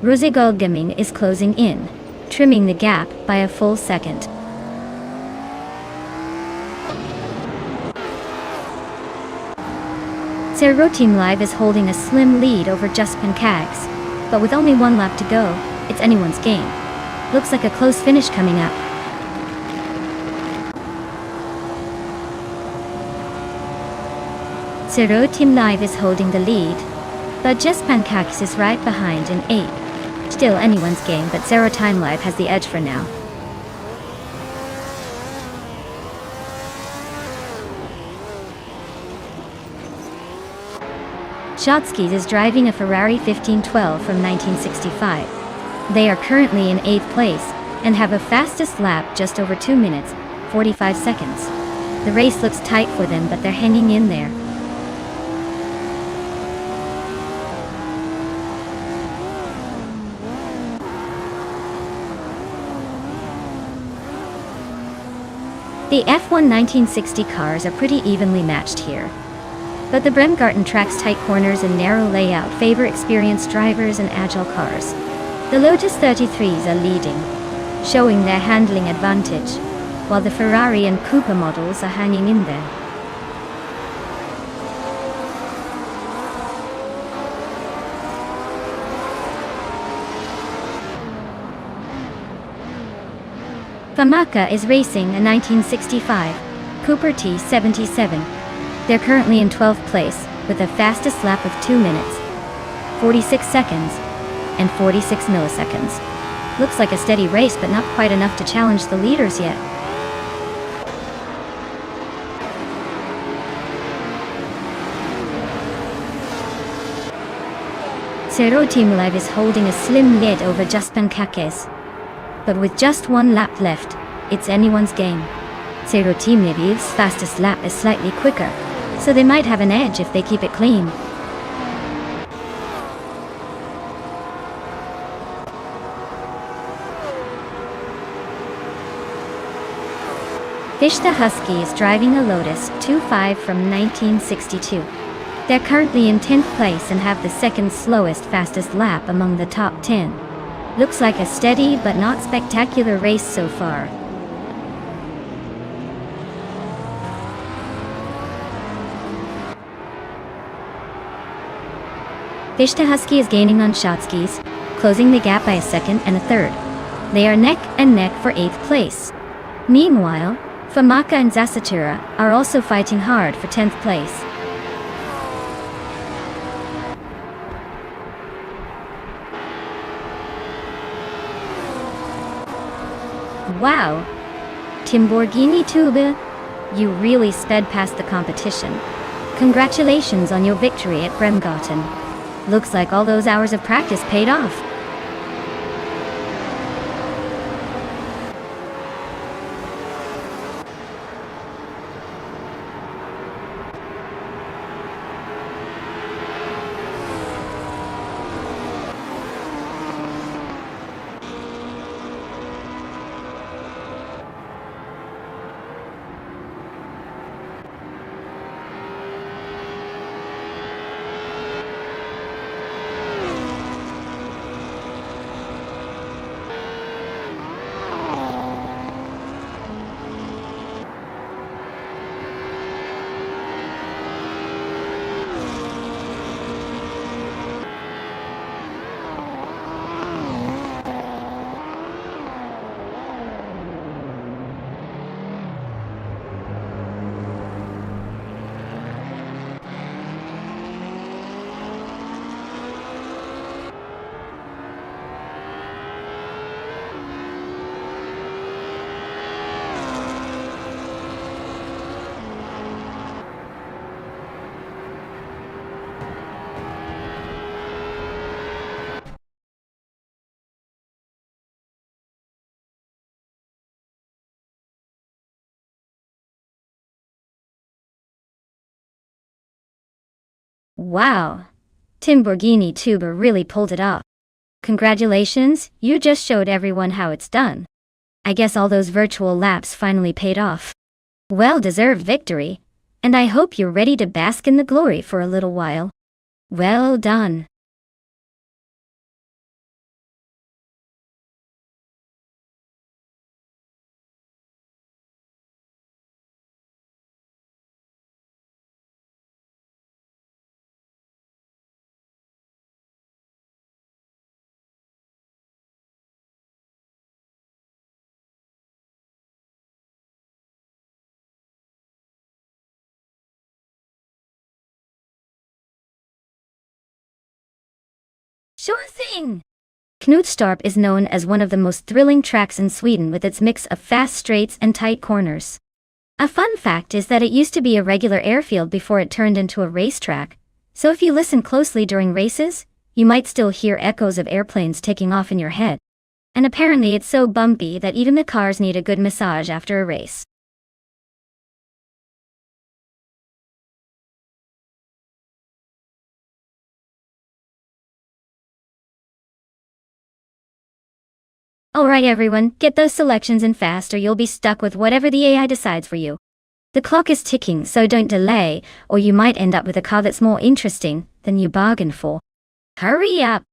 Ruzigol Gaming is closing in, trimming the gap by a full second. Zero Team Live is holding a slim lead over Justin Kags, but with only 1 lap to go, it's anyone's game. Looks like a close finish coming up. Zero Team Live is holding the lead, but Justin Kags is right behind in 8th. Still anyone's game, but Zero Team Live has the edge for now. Shotskis is driving a Ferrari 1512 from 1965. They are currently in 8th place and have a fastest lap just over 2 minutes, 45 seconds. The race looks tight for them, but they're hanging in there. The F1 1960 cars are pretty evenly matched here. But the Bremgarten track's tight corners and narrow layout favor experienced drivers and agile cars. The Lotus 33s are leading, showing their handling advantage, while the Ferrari and Cooper models are hanging in there. Famaka is racing a 1965 Cooper T77. They're currently in 12th place, with a fastest lap of 2 minutes, 46 seconds, and 46 milliseconds. Looks like a steady race, but not quite enough to challenge the leaders yet. Zero Team Live is holding a slim lead over Justin Kakes. But with just 1 lap left, it's anyone's game. Zero Team Live's fastest lap is slightly quicker, so they might have an edge if they keep it clean. Fish the Husky is driving a Lotus 25 from 1962. They're currently in 10th place and have the second slowest fastest lap among the top 10. Looks like a steady but not spectacular race so far. Fish the Husky is gaining on Shotskis, closing the gap by a second and a third. They are neck and neck for 8th place. Meanwhile, Famaka and Zasatura are also fighting hard for 10th place. Wow! Timborghini Tuba, you really sped past the competition. Congratulations on your victory at Bremgarten. Looks like all those hours of practice paid off. Wow. Timborghini tuber really pulled it off. Congratulations, you just showed everyone how it's done. I guess all those virtual laps finally paid off. Well-deserved victory, and I hope you're ready to bask in the glory for a little while. Well done. Sure thing! Knutstorp is known as one of the most thrilling tracks in Sweden with its mix of fast straights and tight corners. A fun fact is that it used to be a regular airfield before it turned into a racetrack, so if you listen closely during races, you might still hear echoes of airplanes taking off in your head. And apparently it's so bumpy that even the cars need a good massage after a race. Alright everyone, get those selections in fast or you'll be stuck with whatever the AI decides for you. The clock is ticking, so don't delay, or you might end up with a car that's more interesting than you bargained for. Hurry up!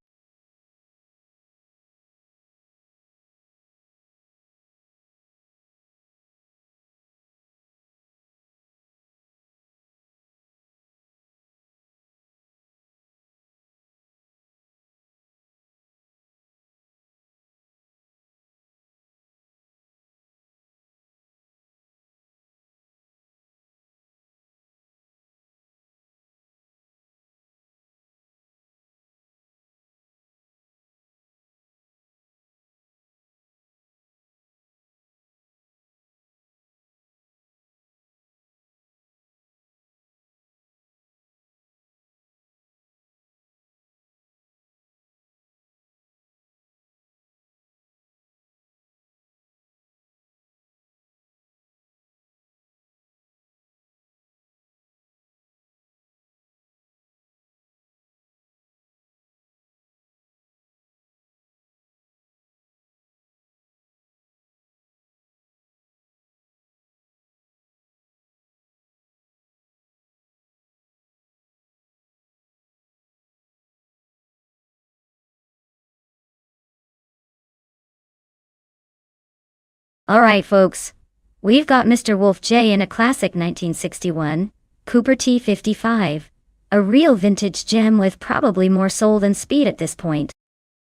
Alright folks, we've got Mr. Wolf J in a classic 1961 Cooper T55, a real vintage gem with probably more soul than speed at this point.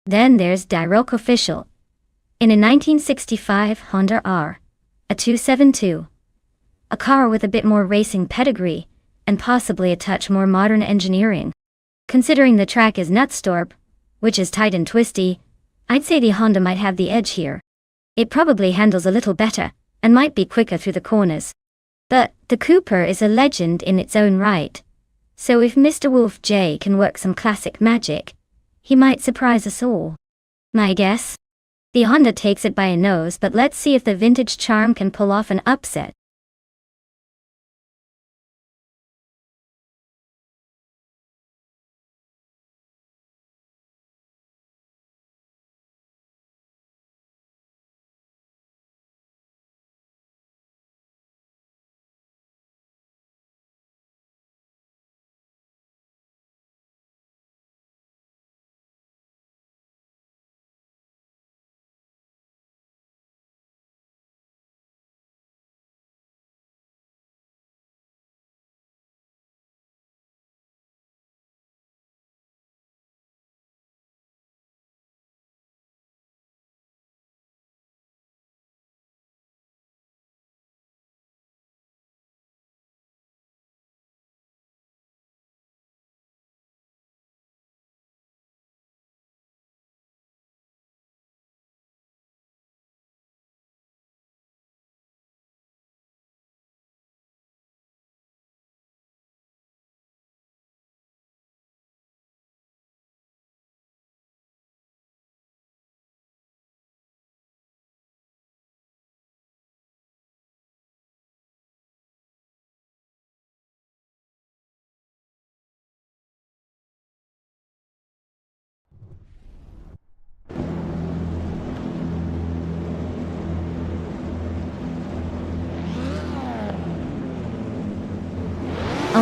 Then there's Diroc Official in a 1965 Honda R, a 272, a car with a bit more racing pedigree and possibly a touch more modern engineering. Considering the track is Knutstorp, which is tight and twisty, I'd say the Honda might have the edge here. It probably handles a little better, and might be quicker through the corners. But the Cooper is a legend in its own right. So if Mr. Wolf J can work some classic magic, he might surprise us all. My guess? The Honda takes it by a nose, but let's see if the vintage charm can pull off an upset.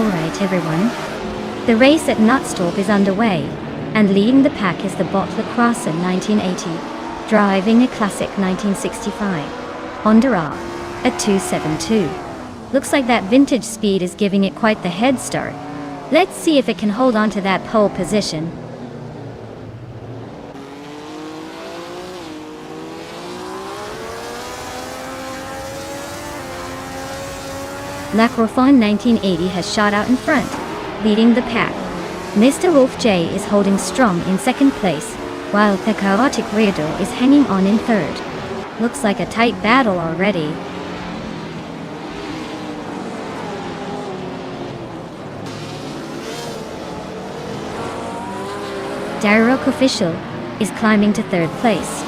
Alright everyone. The race at Nonstop is underway, and leading the pack is the bot Lacrosse 1980, driving a classic 1965 Honda R at 272. Looks like that vintage speed is giving it quite the head start. Let's see if it can hold on to that pole position. Lacrosse 1980 has shot out in front, leading the pack. Mr. Wolf J is holding strong in second place, while the chaotic Redo is hanging on in third. Looks like a tight battle already. Darroch Official is climbing to third place.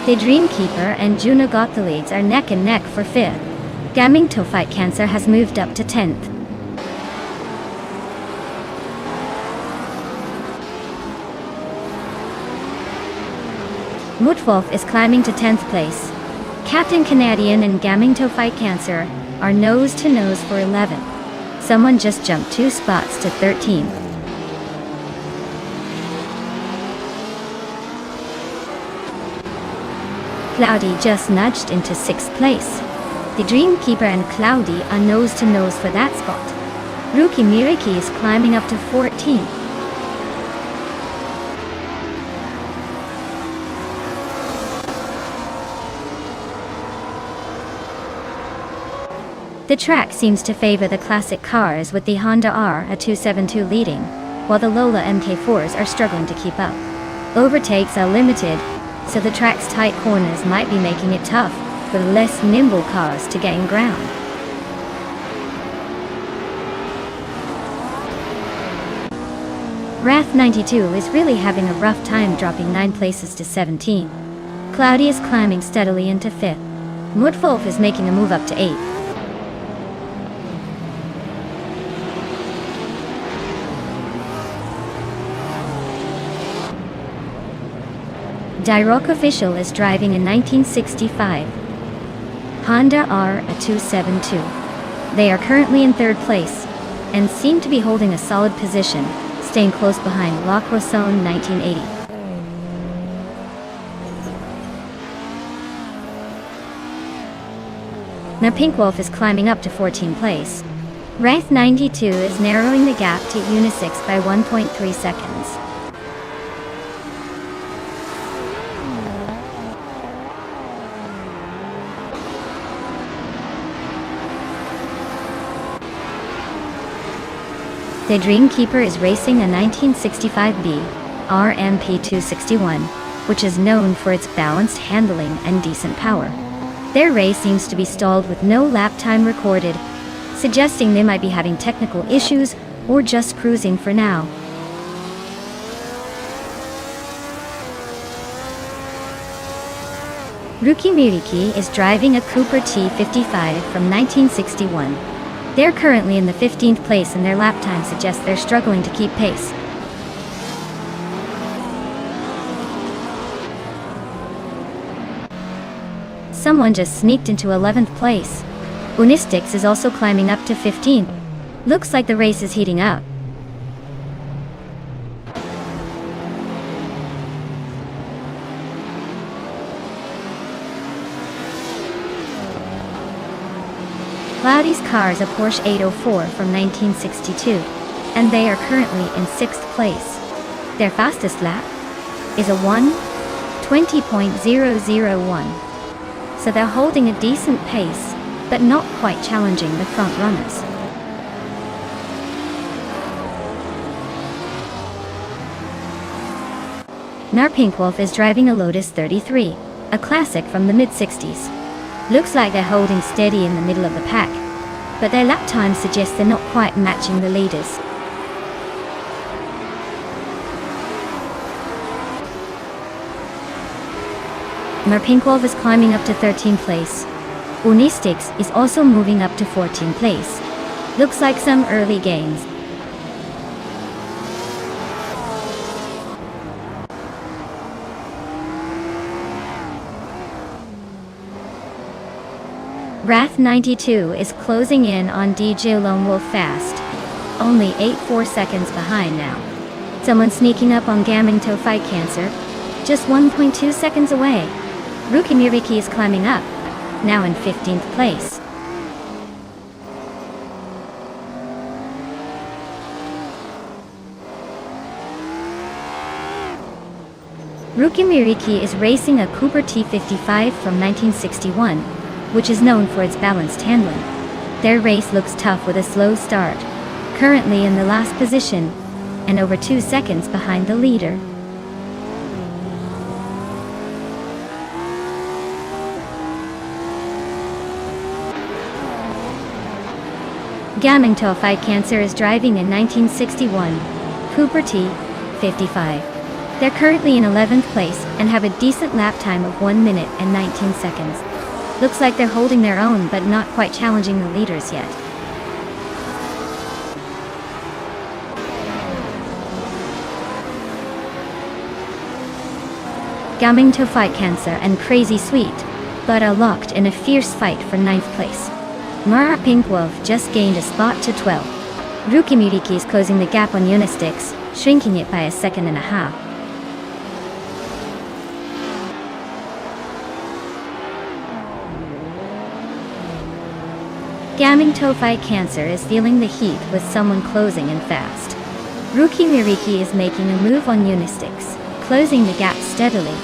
The Dreamkeeper and Juno Got the leads are neck and neck for fifth. Gaming to Fight Cancer has moved up to 10th. Mutwolf is climbing to 10th place. Captain Canadian and Gaming to Fight Cancer are nose to nose for 11th. Someone just jumped 2 spots to 13th. Cloudy just nudged into 6th place. The Dreamkeeper and Cloudy are nose to nose for that spot. Rookie Miriki is climbing up to 14th. The track seems to favor the classic cars, with the Honda R at 272 leading, while the Lola MK4s are struggling to keep up. Overtakes are limited, so the track's tight corners might be making it tough for less nimble cars to gain ground. Wrath 92 is really having a rough time, dropping 9 places to 17. Cloudy is climbing steadily into 5th. Mudwolf is making a move up to 8th. Darroch Official is driving a 1965 Honda R at 272. They are currently in third place, and seem to be holding a solid position, staying close behind Lacrosse 1980. Now Pinkwolf is climbing up to 14th place. Wrath 92 is narrowing the gap to Unisix by 1.3 seconds. The Dreamkeeper is racing a 1965B RMP 261, which is known for its balanced handling and decent power. Their race seems to be stalled with no lap time recorded, suggesting they might be having technical issues or just cruising for now. Rookie Miriki is driving a Cooper T55 from 1961. They're currently in the 15th place, and their lap time suggests they're struggling to keep pace. Someone just sneaked into 11th place. Unistix is also climbing up to 15th. Looks like the race is heating up. Cloudy's car is a Porsche 804 from 1962, and they are currently in 6th place. Their fastest lap is a 1:20.001, so they're holding a decent pace, but not quite challenging the front runners. Pinkwolf is driving a Lotus 33, a classic from the mid-60s. Looks like they're holding steady in the middle of the pack, but their lap time suggests they're not quite matching the leaders. Pinkwolf is climbing up to 13th place. Unistix is also moving up to 14th place. Looks like some early gains. Wrath 92 is closing in on DJ Lone Wolf fast. only 8.4 seconds behind now. Someone sneaking up on Gaming to fight cancer, just 1.2 seconds away. Rookie Miriki is climbing up, now in 15th place. Rookie Miriki is racing a Cooper T55 from 1961, which is known for its balanced handling. Their race looks tough with a slow start, currently in the last position, and over 2 seconds behind the leader. Gaming to fight cancer is driving a 1961 Cooper T55. They're currently in 11th place and have a decent lap time of 1 minute and 19 seconds. Looks like they're holding their own but not quite challenging the leaders yet. Gaming to fight cancer and Crazy Sweet, but are locked in a fierce fight for 9th place. Mara Pink Wolf just gained a spot to 12. Rookie Miriki is closing the gap on Unistix, shrinking it by 1.5 seconds. Gaming to fight cancer is feeling the heat with someone closing in fast. Rookie Miriki is making a move on Unistix, closing the gap steadily.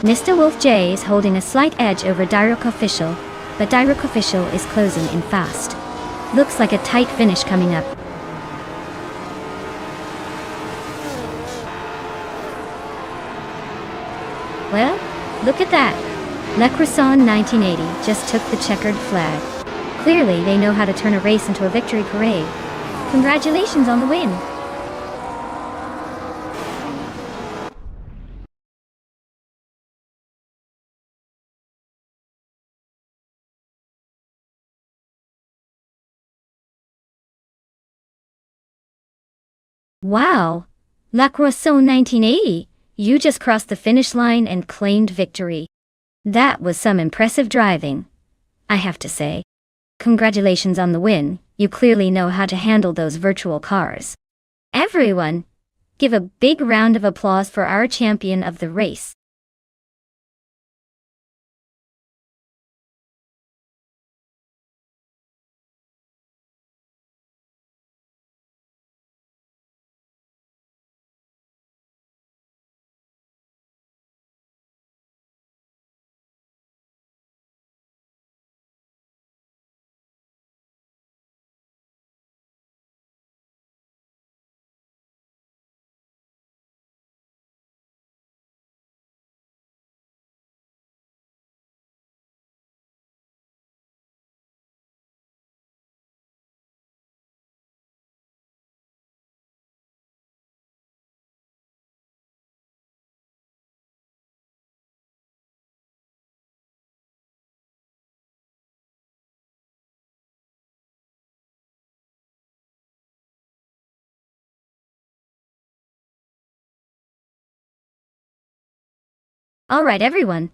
Mr. Wolf J is holding a slight edge over Direct Official, but Direct Official is closing in fast. Looks like a tight finish coming up. Well, look at that. Le Croissant 1980 just took the checkered flag. Clearly they know how to turn a race into a victory parade. Congratulations on the win! Wow! La Croissant 1980, you just crossed the finish line and claimed victory. That was some impressive driving, I have to say. Congratulations on the win, you clearly know how to handle those virtual cars. Everyone, give a big round of applause for our champion of the race. Alright everyone,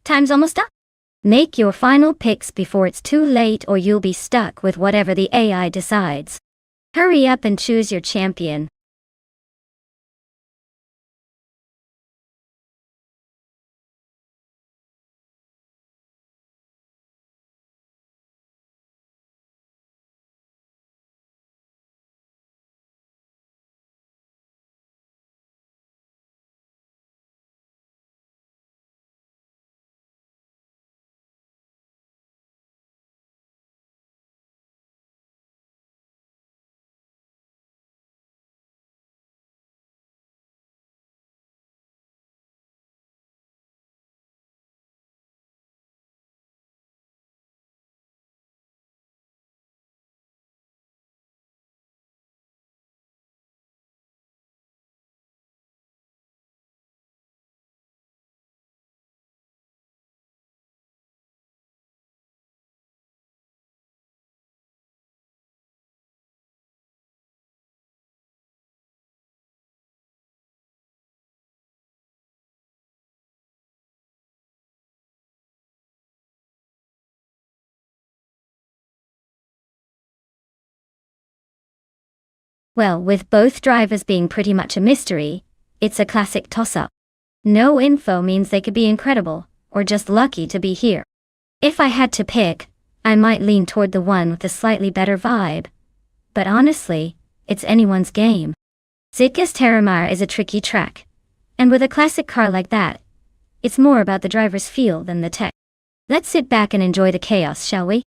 time's almost up. Make your final picks before it's too late or you'll be stuck with whatever the AI decides. Hurry up and choose your champion. Well, with both drivers being pretty much a mystery, it's a classic toss-up. No info means they could be incredible, or just lucky to be here. If I had to pick, I might lean toward the one with the slightly better vibe. But honestly, it's anyone's game. Zitges Terramar is a tricky track. And with a classic car like that, it's more about the driver's feel than the tech. Let's sit back and enjoy the chaos, shall we?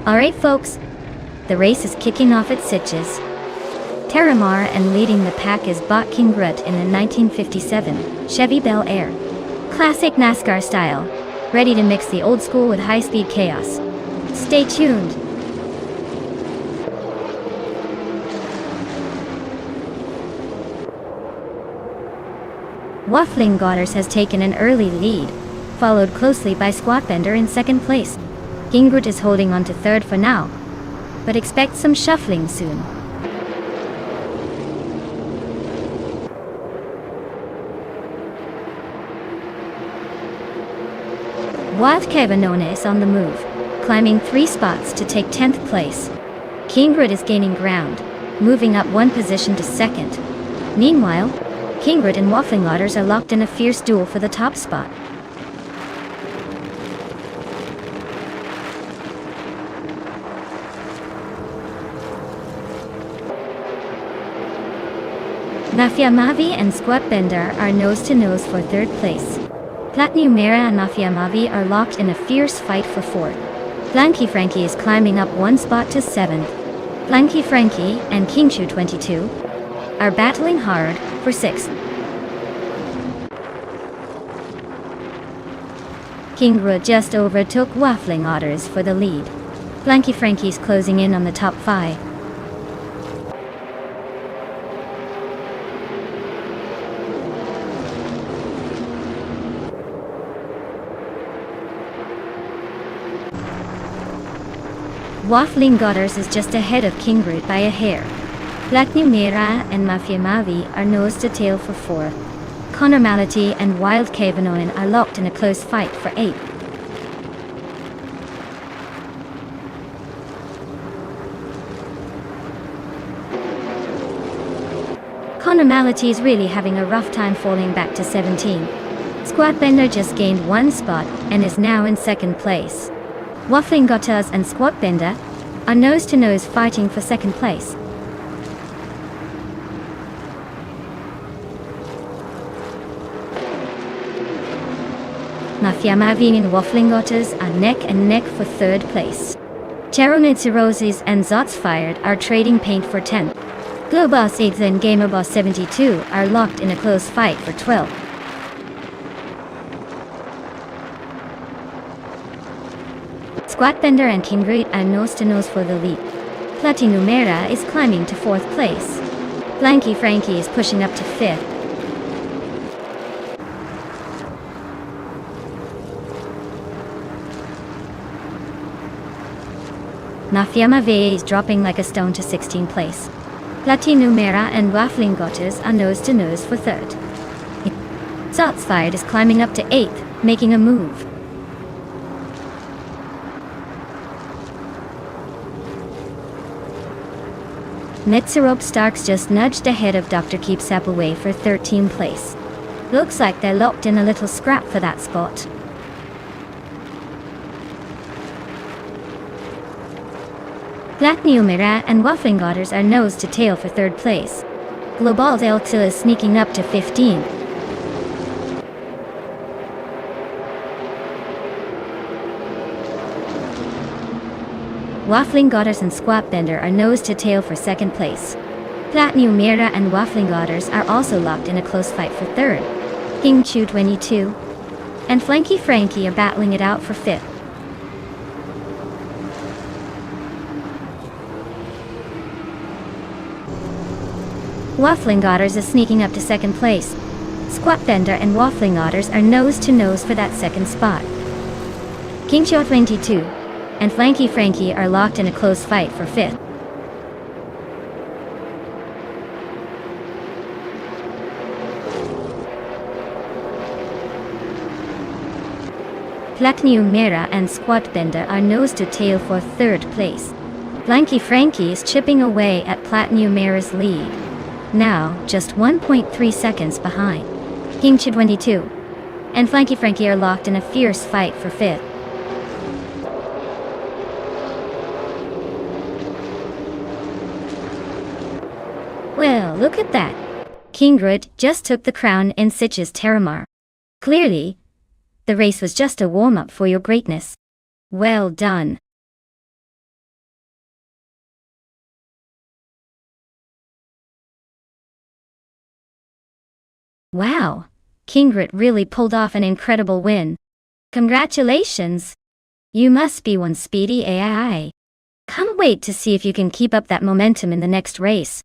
Alright folks, the race is kicking off at Sitges Terramar, and leading the pack is Bot King Grut in a 1957 Chevy Bel Air. Classic NASCAR style, ready to mix the old school with high-speed chaos. Stay tuned! Waffling Godders has taken an early lead, followed closely by Squatbender in second place. King Grut is holding on to third for now, but expect some shuffling soon. Wild Kevinona is on the move, climbing 3 spots to take 10th place. King Grut is gaining ground, moving up 1 position to second. Meanwhile, King Grut and Waffling Godders are locked in a fierce duel for the top spot. Mafia Mavi and Squatbender are nose-to-nose for third place. Platnumera and Mafia Mavi are locked in a fierce fight for fourth. Blanky Frankie is climbing up 1 spot to 7th. Blanky Frankie and Kingshu 22 are battling hard for 6th. King Grut just overtook Waffling Otters for the lead. Blanky Frankie's closing in on the top 5. Waffling Godders is just ahead of King Grut by a hair. Black Numera and Mafia Mavi are nose to tail for 4th. Connor Mality and Wild Kavanoan are locked in a close fight for 8th. Connor Mality is really having a rough time falling back to 17. Squatbender just gained 1 spot and is now in 2nd place. Waffling Gotters and Squatbender are nose-to-nose fighting for 2nd place. Mafia Mavi and Waffling Gotters are neck and neck for 3rd place. Cheronitz and Zots Fired are trading paint for 10th. Globoss 8th and Gamerboss 72 are locked in a close fight for 12th. Squatbender and Kingrid are nose to nose for the lead. Platinumera is climbing to 4th place. Blanky Frankie is pushing up to 5th. Nafiama VA is dropping like a stone to 16th place. Platinumera and Waffling Gottes are nose to nose for 3rd. Zotsfired is climbing up to 8th, making a move. Netzerope Starks just nudged ahead of Dr. Keepsap away for 13th place. Looks like they're locked in a little scrap for that spot. Platinumera and Waffling Godders are nose to tail for 3rd place. Global Delta is sneaking up to 15. Waffling Godders and Squatbender are nose to tail for 2nd place. Platinumera and Waffling Godders are also locked in a close fight for 3rd. King Chu 22 and Flanky Frankie are battling it out for 5th. Waffling Godders is sneaking up to 2nd place. Squatbender and Waffling Otters are nose to nose for that 2nd spot. King Cho 22 and Flanky Frankie are locked in a close fight for 5th. Platinumera and Squatbender are nose to tail for 3rd place. Flanky Frankie is chipping away at Platinumera's lead. Now, just 1.3 seconds behind. King Chi 22 and Flanky Frankie are locked in a fierce fight for 5th. Well, look at that. Kingrid just took the crown in Sitch's Terramar. Clearly, the race was just a warm-up for your greatness. Well done. Wow, Kingrid really pulled off an incredible win. Congratulations! You must be one speedy AI. Can't wait to see if you can keep up that momentum in the next race.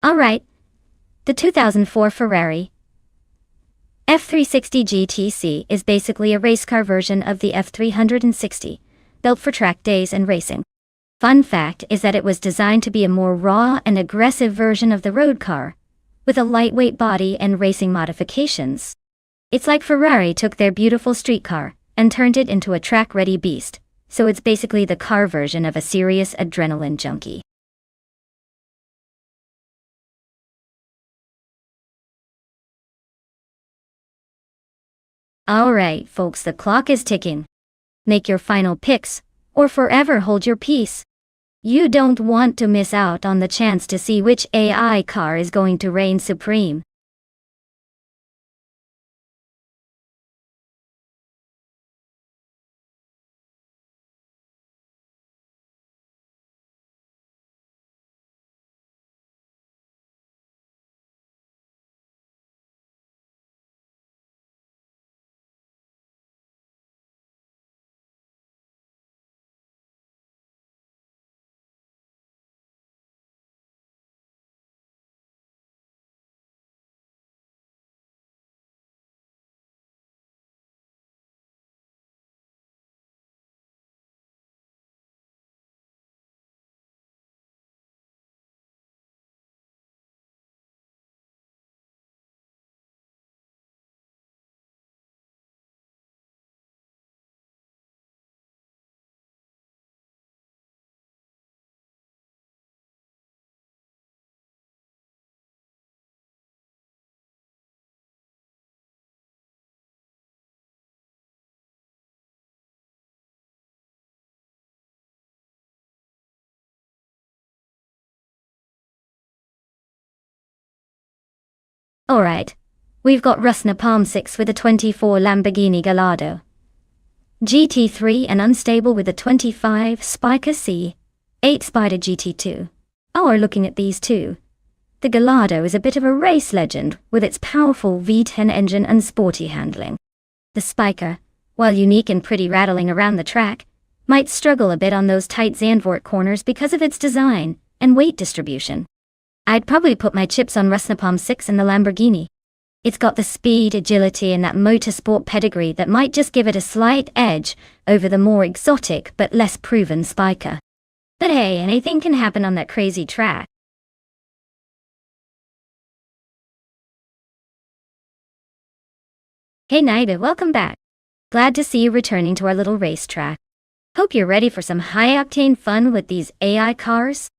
Alright. The 2004 Ferrari F360 GTC is basically a race car version of the F360, built for track days and racing. Fun fact is that it was designed to be a more raw and aggressive version of the road car, with a lightweight body and racing modifications. It's like Ferrari took their beautiful street car and turned it into a track-ready beast, so it's basically the car version of a serious adrenaline junkie. Alright folks, the clock is ticking. Make your final picks, or forever hold your peace. You don't want to miss out on the chance to see which AI car is going to reign supreme. Alright. We've got Rusna Palm 6 with a 24 Lamborghini Gallardo GT3 and unstable with a 25 Spiker C, 8 Spider GT2. Oh, we're looking at these two. The Gallardo is a bit of a race legend with its powerful V10 engine and sporty handling. The Spiker, while unique and pretty rattling around the track, might struggle a bit on those tight Zandvoort corners because of its design and weight distribution. I'd probably put my chips on Rusna Palm 6 and the Lamborghini. It's got the speed, agility, and that motorsport pedigree that might just give it a slight edge over the more exotic but less proven Spiker. But hey, anything can happen on that crazy track. Hey Naida, welcome back. Glad to see you returning to our little racetrack. Hope you're ready for some high-octane fun with these AI cars.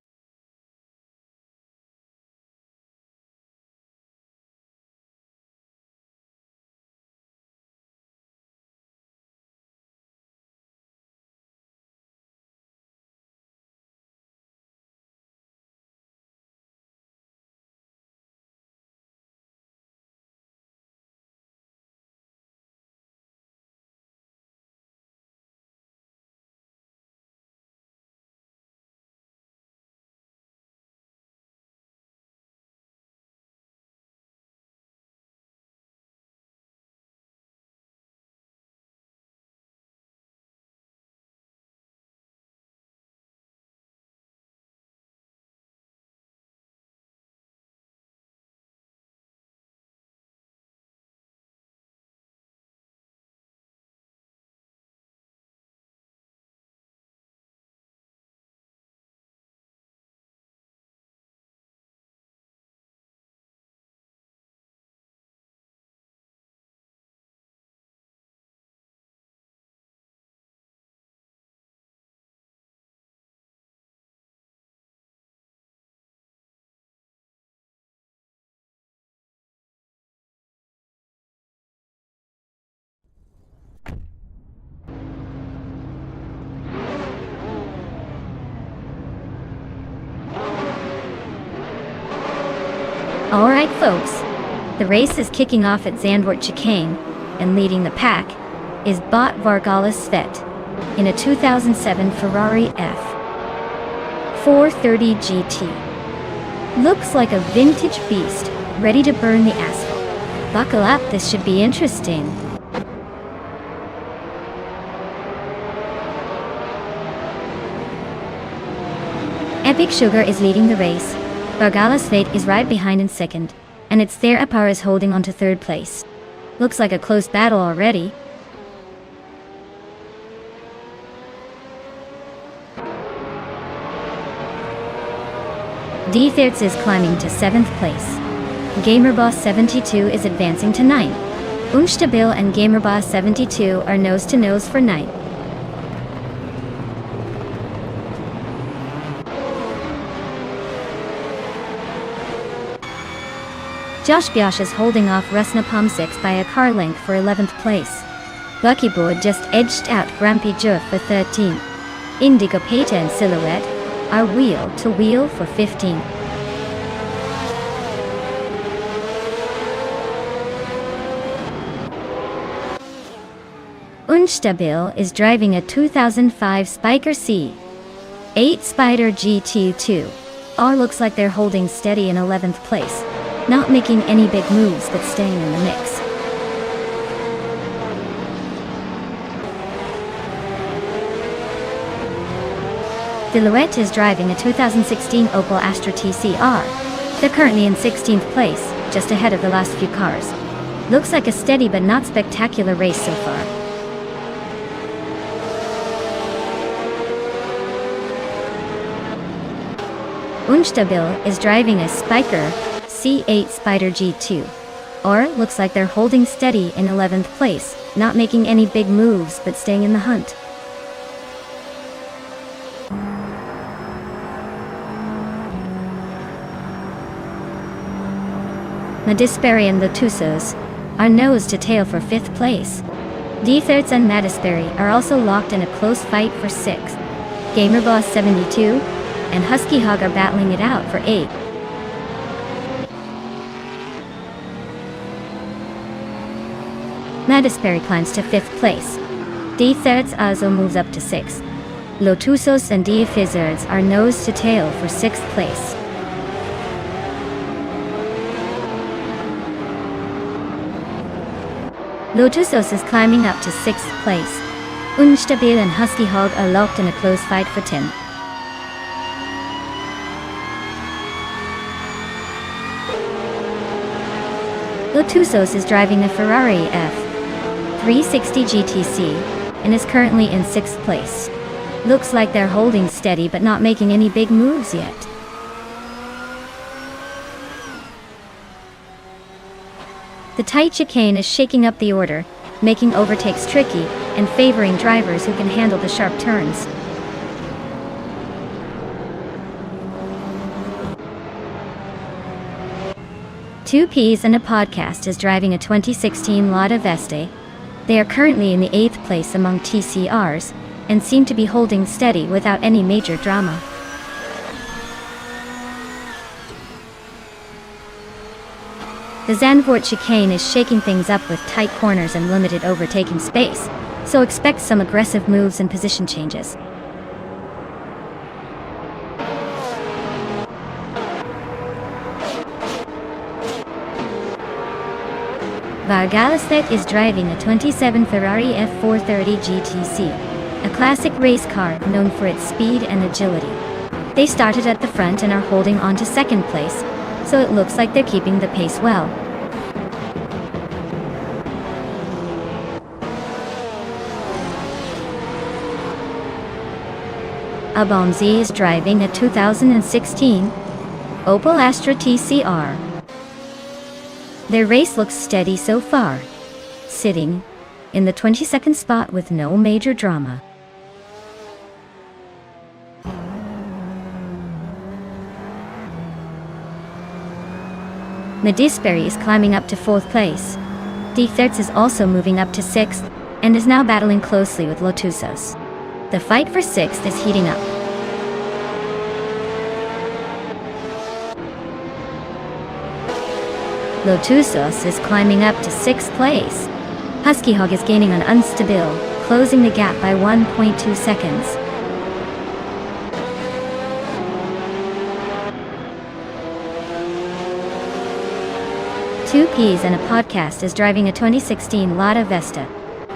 Alright folks, the race is kicking off at Zandvoort Chicane, and leading the pack is Bot Vargala Svet in a 2007 Ferrari F430 GT. Looks like a vintage beast, ready to burn the asphalt. Buckle up, this should be interesting. Epic Sugar is leading the race. Vargala's Fate is right behind in second, and it's there Apar is holding on to third place. Looks like a close battle already. D-Thirds is climbing to 7th place. GamerBoss 72 is advancing to 9th. Unstabil and GamerBoss 72 are nose-to-nose for 9th. Josh Biosh is holding off Rusna Palm 6 by a car length for 11th place. Lucky Boy just edged out Grumpy Joe for 13th. Indigo Peta and Silhouette are wheel to wheel for 15th. Unstabil is driving a 2005 Spiker C, 8 Spider GT2. All looks like they're holding steady in 11th place. Not making any big moves, but staying in the mix. Silhouette is driving a 2016 Opel Astra TCR. They're currently in 16th place, just ahead of the last few cars. Looks like a steady but not spectacular race so far. Unstabil is driving a Spiker C8 Spider G2, or looks like they're holding steady in 11th place, not making any big moves but staying in the hunt. Madisperi and Lotusos are nose to tail for 5th place. D-Thirds and Madisperi are also locked in a close fight for 6th. GamerBoss 72 and Husky Hog are battling it out for 8th. Madisperry climbs to 5th place. D Thirds also moves up to 6th. Lotusos and D Fizzards are nose to tail for 6th place. Lotusos is climbing up to 6th place. Unstabil and Husky Hog are locked in a close fight for 10th. Lotusos is driving a Ferrari F360 GTC and is currently in 6th place. Looks like they're holding steady but not making any big moves yet. The tight chicane is shaking up the order, making overtakes tricky and favoring drivers who can handle the sharp turns. Two Peas and a Podcast is driving a 2016 Lada Veste. They are currently in the 8th place among TCRs and seem to be holding steady without any major drama. The Zandvoort chicane is shaking things up with tight corners and limited overtaking space, so expect some aggressive moves and position changes. Vargalastet is driving a 27 Ferrari F430 GTC, a classic race car known for its speed and agility. They started at the front and are holding on to 2nd place, so it looks like they're keeping the pace well. Abomzi is driving a 2016 Opel Astra TCR. Their race looks steady so far, sitting in the 22nd spot with no major drama. Madisperry is climbing up to 4th place. D Thirds is also moving up to 6th and is now battling closely with Lotusos. The fight for 6th is heating up. Lotusos is climbing up to 6th place. Husky Hog is gaining on Unstabil, closing the gap by 1.2 seconds. Two Peas and a Podcast is driving a 2016 Lada Vesta.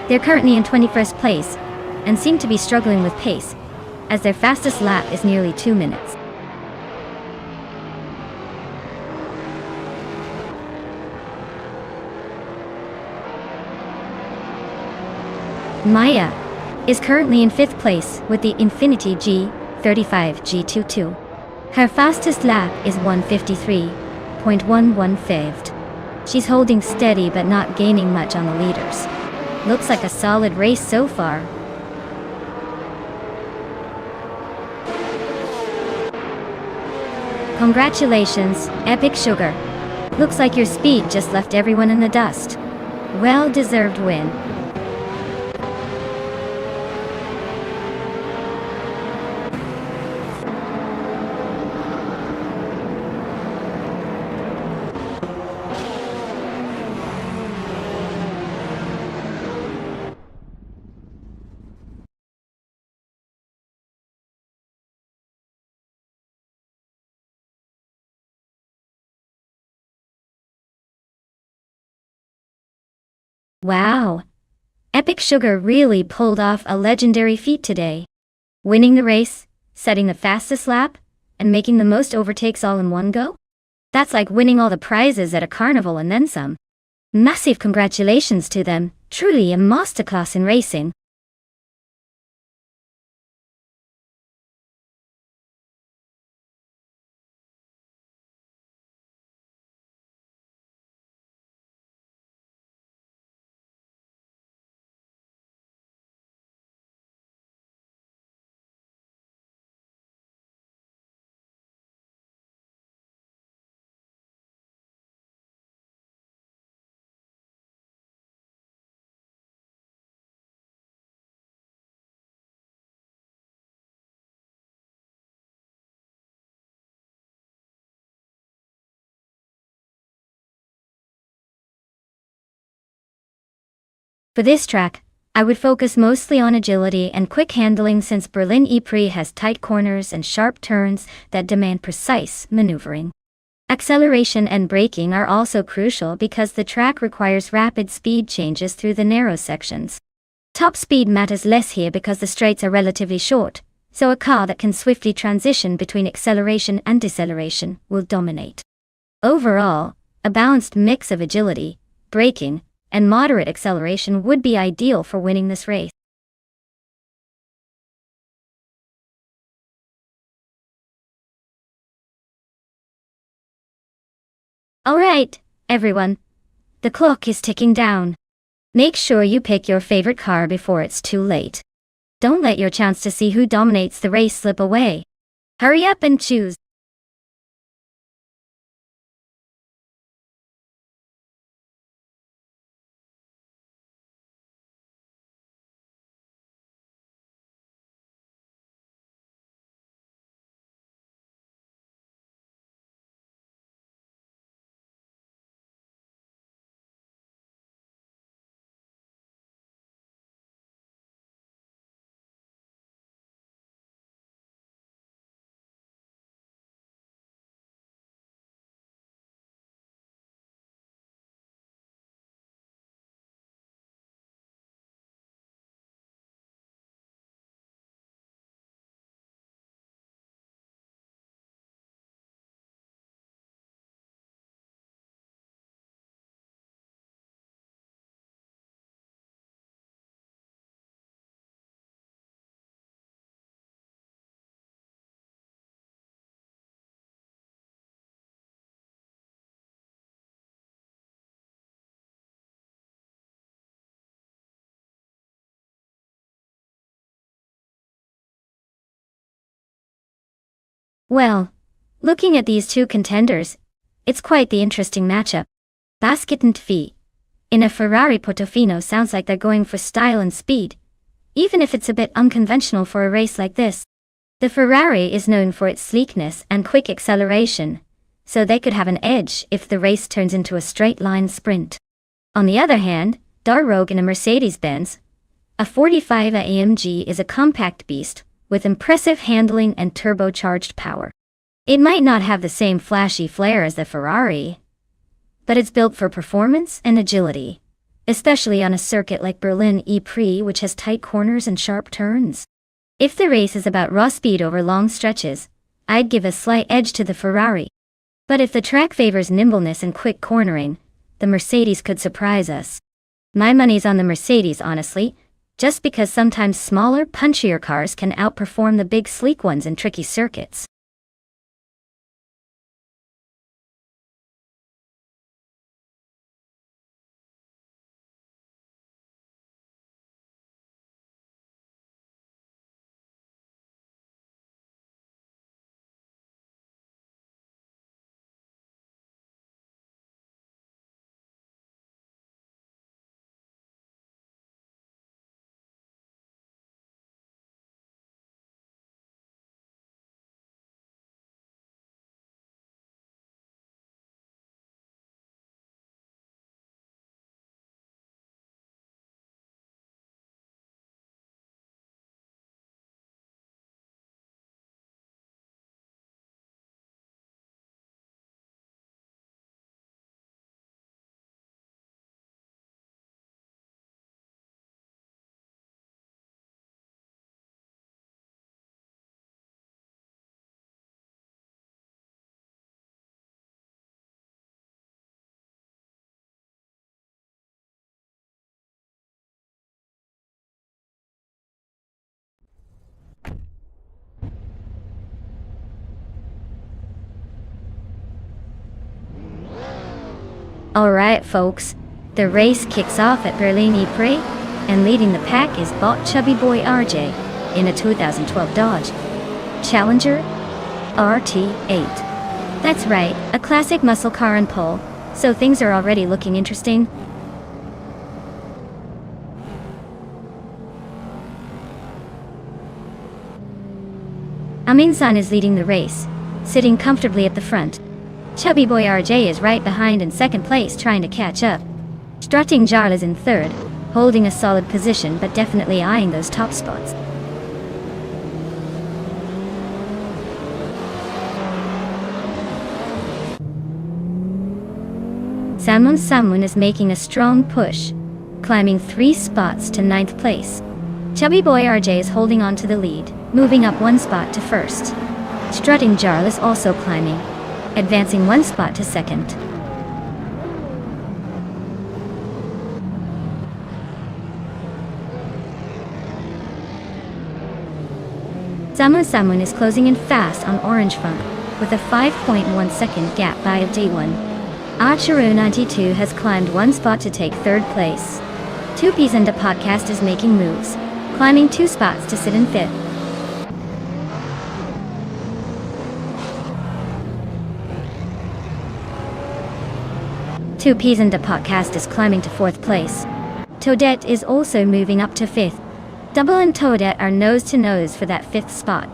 They're currently in 21st place and seem to be struggling with pace, as their fastest lap is nearly 2 minutes. Maya is currently in 5th place with the Infiniti G35 G22. Her fastest lap is 1:53.115. She's holding steady but not gaining much on the leaders. Looks like a solid race so far. Congratulations, Epic Sugar. Looks like your speed just left everyone in the dust. Well-deserved win. Wow! Epic Sugar really pulled off a legendary feat today. Winning the race, setting the fastest lap, and making the most overtakes all in one go? That's like winning all the prizes at a carnival and then some. Massive congratulations to them, truly a masterclass in racing. For this track, I would focus mostly on agility and quick handling since Berlin-Ypres has tight corners and sharp turns that demand precise maneuvering. Acceleration and braking are also crucial because the track requires rapid speed changes through the narrow sections. Top speed matters less here because the straights are relatively short, so a car that can swiftly transition between acceleration and deceleration will dominate. Overall, a balanced mix of agility, braking, and moderate acceleration would be ideal for winning this race. Alright, everyone. The clock is ticking down. Make sure you pick your favorite car before it's too late. Don't let your chance to see who dominates the race slip away. Hurry up and choose. Well, looking at these two contenders, it's quite the interesting matchup. Basket and Fee. In a Ferrari Portofino sounds like they're going for style and speed, even if it's a bit unconventional for a race like this. The Ferrari is known for its sleekness and quick acceleration, so they could have an edge if the race turns into a straight-line sprint. On the other hand, Darrogue in a Mercedes-Benz, a 45 AMG is a compact beast with impressive handling and turbocharged power. It might not have the same flashy flair as the Ferrari, but it's built for performance and agility, especially on a circuit like Berlin-Ypres, which has tight corners and sharp turns. If the race is about raw speed over long stretches, I'd give a slight edge to the Ferrari. But if the track favors nimbleness and quick cornering, the Mercedes could surprise us. My money's on the Mercedes, honestly, just because sometimes smaller, punchier cars can outperform the big sleek ones in tricky circuits. Alright folks, the race kicks off at Berlin-Ypres, and leading the pack is bought chubby boy RJ, in a 2012 Dodge Challenger RT8. That's right, a classic muscle car and pole, so things are already looking interesting. Amin-san is leading the race, sitting comfortably at the front. Chubby boy RJ is right behind in second place trying to catch up. Strutting Jarl is in third, holding a solid position but definitely eyeing those top spots. Samun is making a strong push, climbing 3 spots to 9th place. Chubby Boy RJ is holding on to the lead, moving up 1 spot to 1st. Strutting Jarl is also climbing, advancing 1 spot to 2nd. Samun is closing in fast on Orange Funk, with a 5.1 second gap by D1. Acharu92 has climbed 1 spot to take 3rd place. 2Ps and a podcast is making moves, climbing 2 spots to sit in 5th. Two Peas and a podcast is climbing to 4th place. Toadette is also moving up to 5th. Double and Toadette are nose to nose for that 5th spot.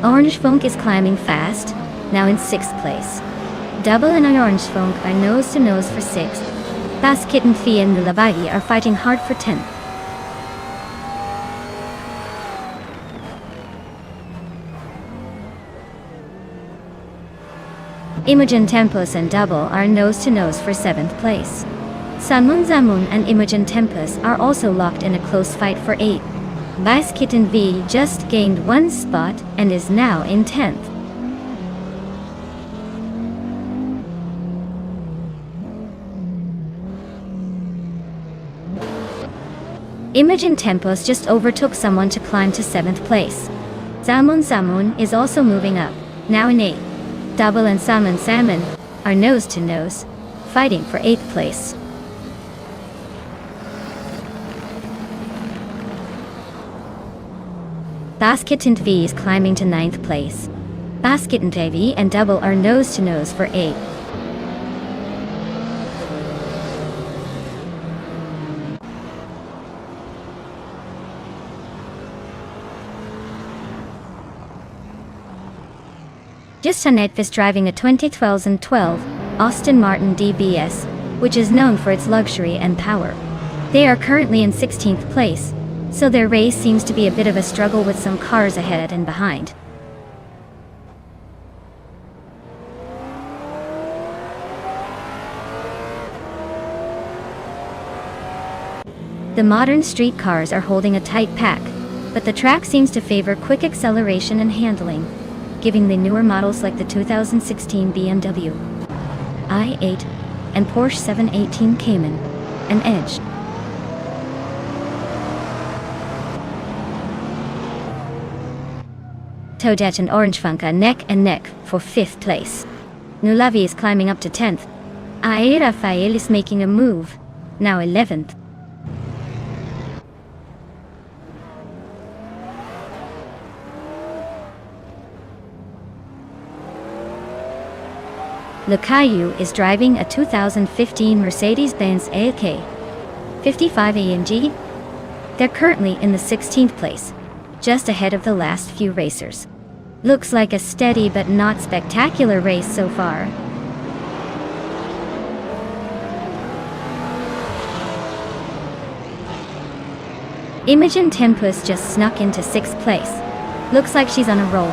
Orange Funk is climbing fast, now in 6th place. Double and Orange Funk are nose to nose for 6th. Basket and Fee and Lullaby are fighting hard for 10th. Imogen Tempest and Double are nose to nose for 7th place. Zamun and Imogen Tempest are also locked in a close fight for 8th. Basket and V just gained 1 spot and is now in 10th. Imogen Tempest just overtook someone to climb to 7th place. Zamun is also moving up, now in 8th. Double and Salmon are nose to nose, fighting for 8th place. Basket and V is climbing to 9th place. Basket and V and Double are nose to nose for 8th. Just Annette is driving a 2012 Aston Martin DBS, which is known for its luxury and power. They are currently in 16th place, so their race seems to be a bit of a struggle with some cars ahead and behind. The modern street cars are holding a tight pack, but the track seems to favor quick acceleration and handling, giving the newer models like the 2016 BMW i8 and Porsche 718 Cayman an edge. Toadette and Orange Funk are neck and neck for 5th place. Nulavi is climbing up to 10th. Ae Rafael is making a move, now 11th. Lucayu is driving a 2015 Mercedes-Benz AK 55 AMG. They're currently in the 16th place, just ahead of the last few racers. Looks like a steady but not spectacular race so far. Imogen Tempest just snuck into 6th place. Looks like she's on a roll.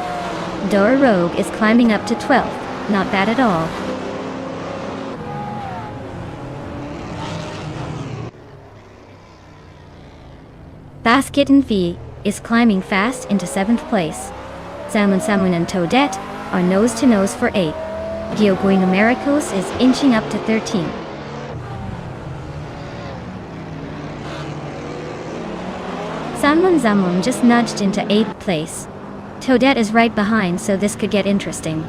Dora Rogue is climbing up to 12th. Not bad at all. Basket and V is climbing fast into 7th place. Samun and Toadette are nose to nose for 8th. Gyoguin Americos is inching up to 13th. Zamun just nudged into 8th place. Toadette is right behind, so this could get interesting.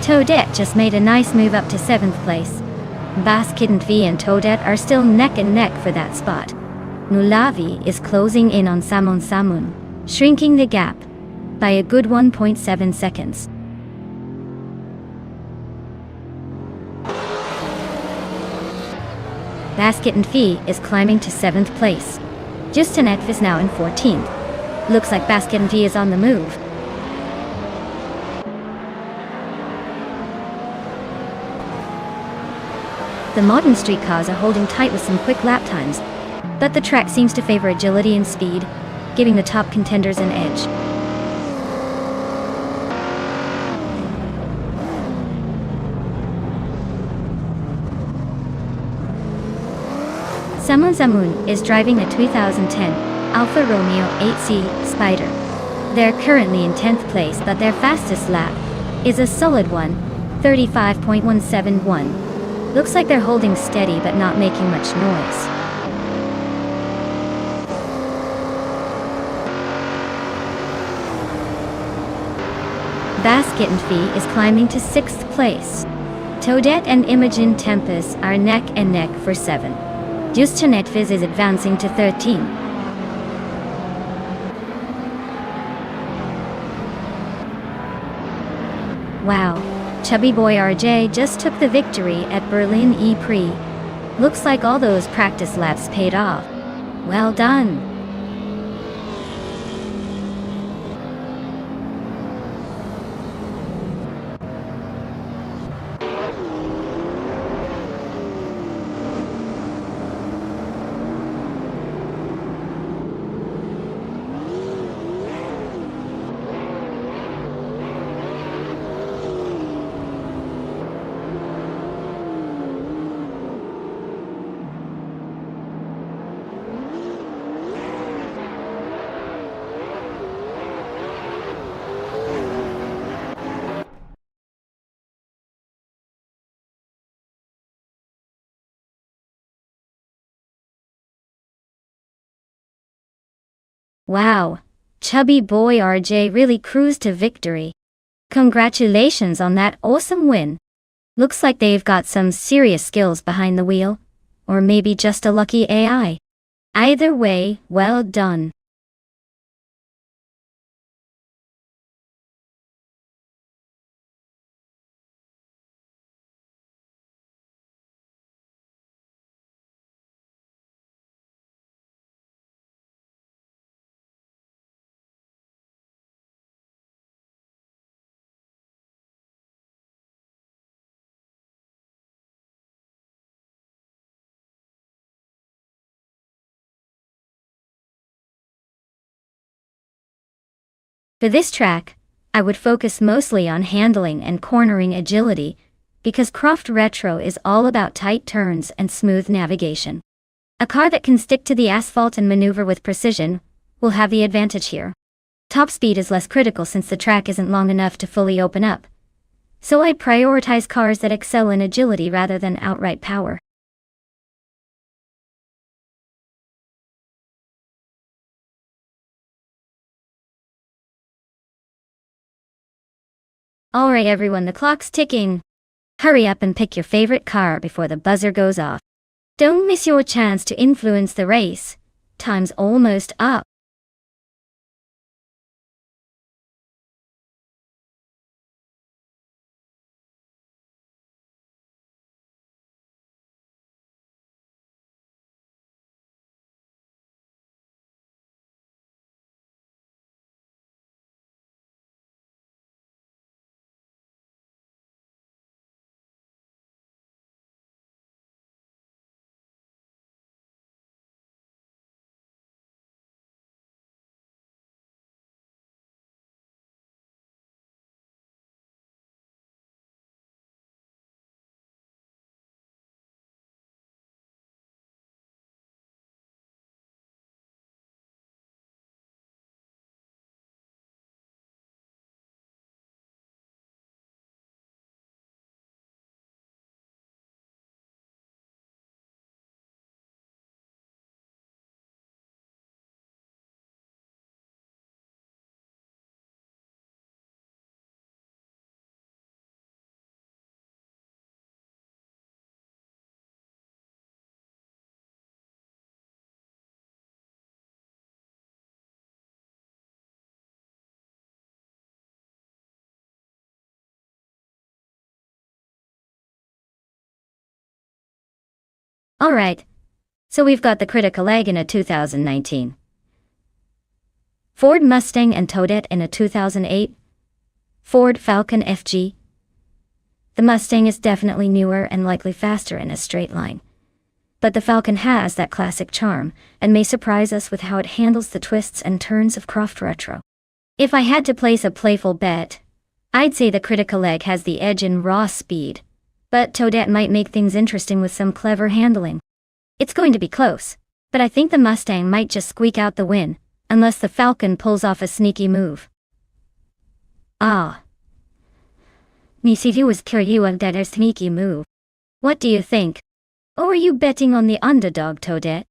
Toadette just made a nice move up to 7th place. Basket and V and Toadette are still neck and neck for that spot. Nulavi is closing in on Samun, shrinking the gap by a good 1.7 seconds. Basket and Fee is climbing to 7th place. Justanet is now in 14th. Looks like Basket and Fee is on the move. The modern streetcars are holding tight with some quick lap times, but the track seems to favor agility and speed, giving the top contenders an edge. Samun Zamun is driving a 2010 Alfa Romeo 8C Spider. They're currently in 10th place, but their fastest lap is a solid one, 35.171. Looks like they're holding steady but not making much noise. Basket and Fee is climbing to 6th place. Toadette and Imogen Tempest are neck and neck for 7. Justanet Fizz is advancing to 13. Wow, chubby boy RJ just took the victory at Berlin E-Prix. Looks like all those practice laps paid off. Well done. Wow, chubby boy RJ really cruised to victory. Congratulations on that awesome win. Looks like they've got some serious skills behind the wheel, or maybe just a lucky AI. Either way, well done. For this track, I would focus mostly on handling and cornering agility, because Croft Retro is all about tight turns and smooth navigation. A car that can stick to the asphalt and maneuver with precision will have the advantage here. Top speed is less critical since the track isn't long enough to fully open up, so I'd prioritize cars that excel in agility rather than outright power. Alright everyone, the clock's ticking. Hurry up and pick your favorite car before the buzzer goes off. Don't miss your chance to influence the race. Time's almost up. Alright, so we've got the critical egg in a 2019. Ford Mustang and Toadette in a 2008. Ford Falcon FG. The Mustang is definitely newer and likely faster in a straight line. But the Falcon has that classic charm, and may surprise us with how it handles the twists and turns of Croft Retro. If I had to place a playful bet, I'd say the critical egg has the edge in raw speed, but Toadette might make things interesting with some clever handling. It's going to be close, but I think the Mustang might just squeak out the win, unless the Falcon pulls off a sneaky move. Me see you was curious that a sneaky move. What do you think? Or are you betting on the underdog, Toadette?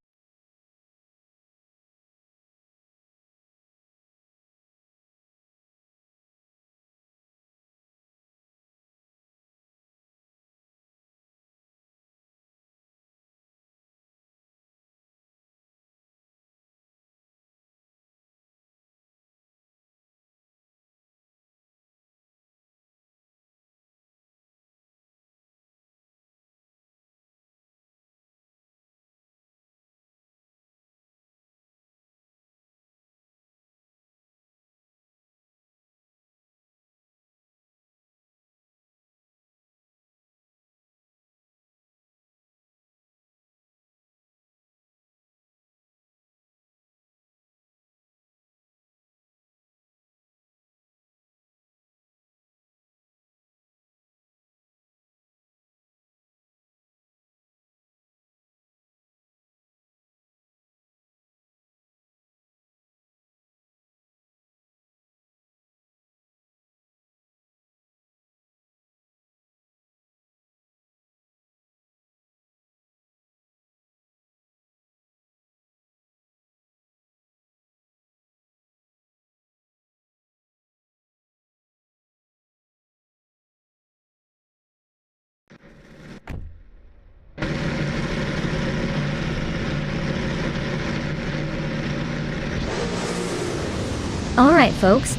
Alright folks,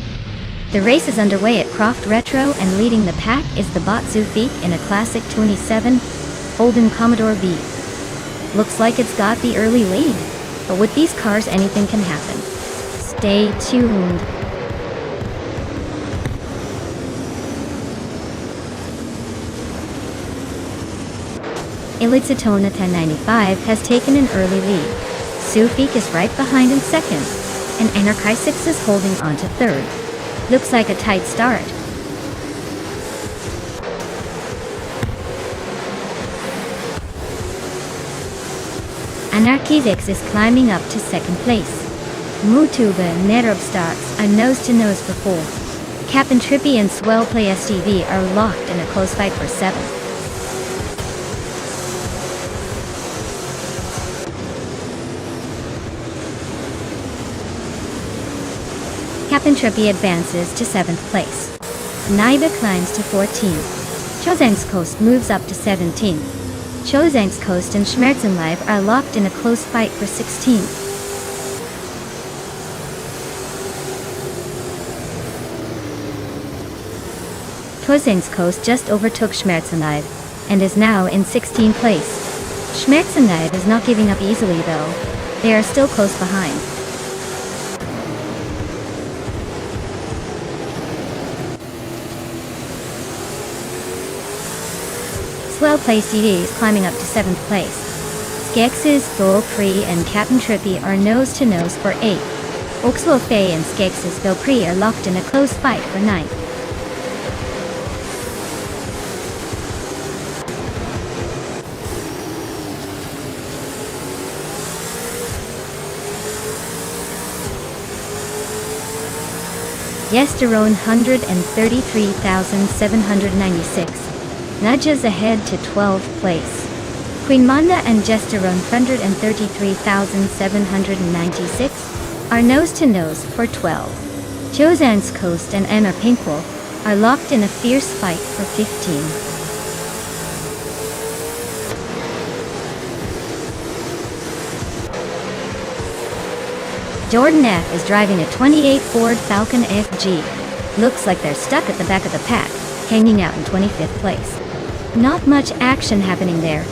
the race is underway at Croft Retro, and leading the pack is the bot Zufik in a classic 27 Holden Commodore V. Looks like it's got the early lead, but with these cars anything can happen. Stay tuned. Elitsatona 1095 has taken an early lead. Zufik is right behind in second, and Anarchisix is holding on to third. Looks like a tight start. Anarchisix is climbing up to second place. Mutuba and Nerobstarts are nose-to-nose for fourth. Captain Trippy and Swell Play STV are locked in a close fight for seventh. Captain Trippy advances to 7th place. Naiba climbs to 14th. Chozang's Coast moves up to 17th. Chozang's Coast and Schmerzenlive are locked in a close fight for 16th. Chozang's Coast just overtook Schmerzenlive and is now in 16th place. Schmerzenlive is not giving up easily though. They are still close behind. Swell Play CD is climbing up to 7th place. Skex's, Go Prix and Captain Trippy are nose-to-nose for 8th. Oxwell Fay and Skex's Go Prix are locked in a close fight for 9th. Yesterone 133,796. nudges ahead to 12th place. Queen Manda and Gesterone 133,796 are nose-to-nose for 12. Chozan's Coast and Anar Pinkwell are locked in a fierce fight for 15. Jordan F is driving a 28 Ford Falcon FG. Looks like they're stuck at the back of the pack, hanging out in 25th place. Not much action happening there.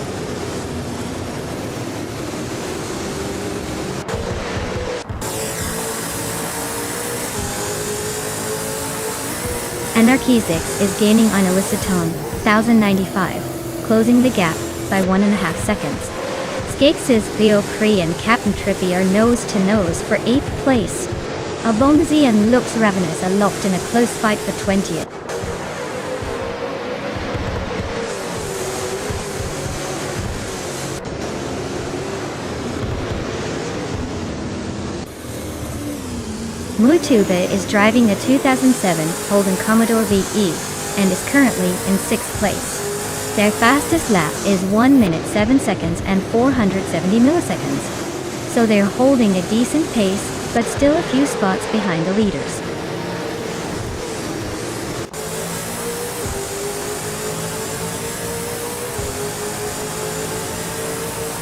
Anarchizix is gaining on Eliciton, 1095, closing the gap by 1.5 seconds. Skakes' Theo Cree and Captain Trippy are nose to nose for 8th place. Abomzi and Lux Ravenous are locked in a close fight for 20th. Mutuba is driving a 2007 Holden Commodore VE and is currently in 6th place. Their fastest lap is 1 minute 7 seconds and 470 milliseconds. So they're holding a decent pace, but still a few spots behind the leaders.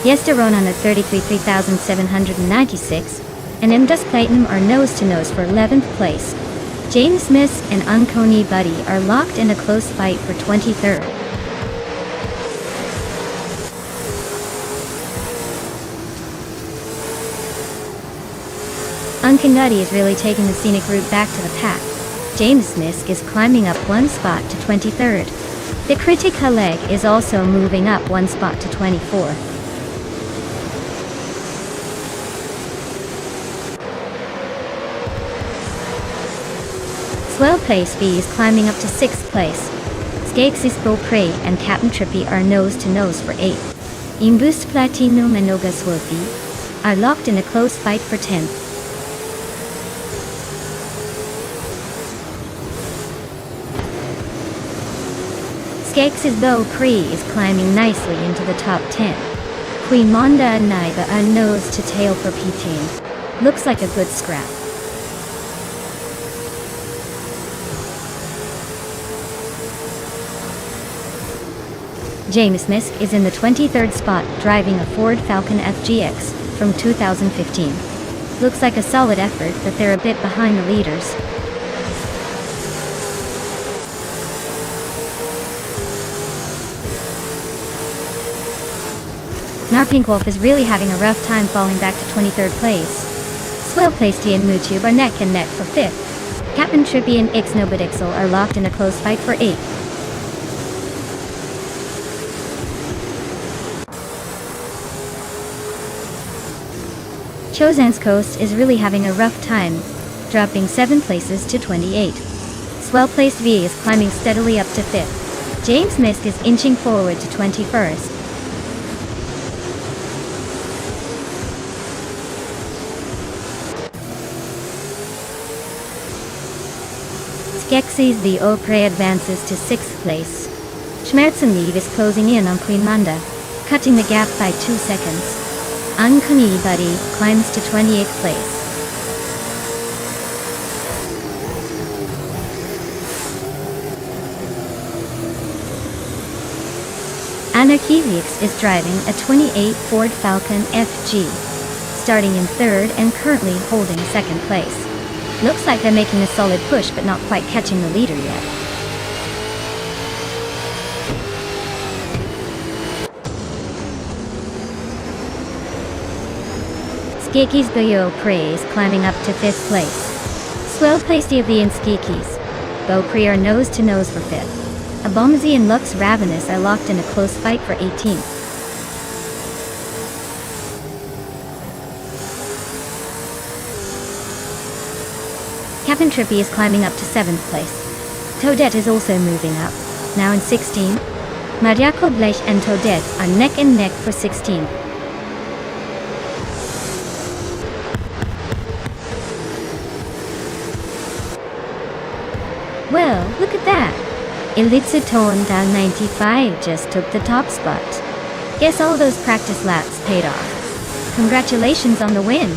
Yesteron at 33,796, and Indus Platinum are nose-to-nose for 11th place. James Smith and Uncony Buddy are locked in a close fight for 23rd. Uncanuddy is really taking the scenic route back to the pack. James Smith is climbing up 1 spot to 23rd. The Critica leg is also moving up 1 spot to 24. Swell Place V is climbing up to 6th place. Skakes' Beaupre and Captain Trippy are nose-to-nose for 8th. Imbus Platinum and Ogaswolfi are locked in a close fight for 10th. Skakes' Beaupre is climbing nicely into the top 10. Queen Monda and Naiba are nose-to-tail for P-Team. Looks like a good scrap. James Smith is in the 23rd spot, driving a Ford Falcon FGX from 2015. Looks like a solid effort, but they're a bit behind the leaders. Narpinkwolf is really having a rough time falling back to 23rd place. Swell Placey and Mutube are neck and neck for 5th. Captain Trippy and Ixnobadixel are locked in a close fight for 8th. Chozan's Coast is really having a rough time, dropping 7 places to 28. Swell Place V is climbing steadily up to 5th. James Mist is inching forward to 21st. Skeksis the Opre advances to 6th place. Schmerzenlied is closing in on Queen Manda, cutting the gap by 2 seconds. Uncony Buddy climbs to 28th place. Anarchizix is driving a 28 Ford Falcon FG, starting in 3rd and currently holding 2nd place. Looks like they're making a solid push but not quite catching the leader yet. Skikis Beaupre is climbing up to 5th place. Swell Placey of the Inskikis. Beaupre are nose-to-nose for 5th. Abomzi and Lux Ravenous are locked in a close fight for 18th. Captain Trippy is climbing up to 7th place. Toadette is also moving up, now in 16th. Mariako Blech and Toadette are neck and neck for 16th. Well, look at that! Elitziton down 95 just took the top spot. Guess all those practice laps paid off. Congratulations on the win!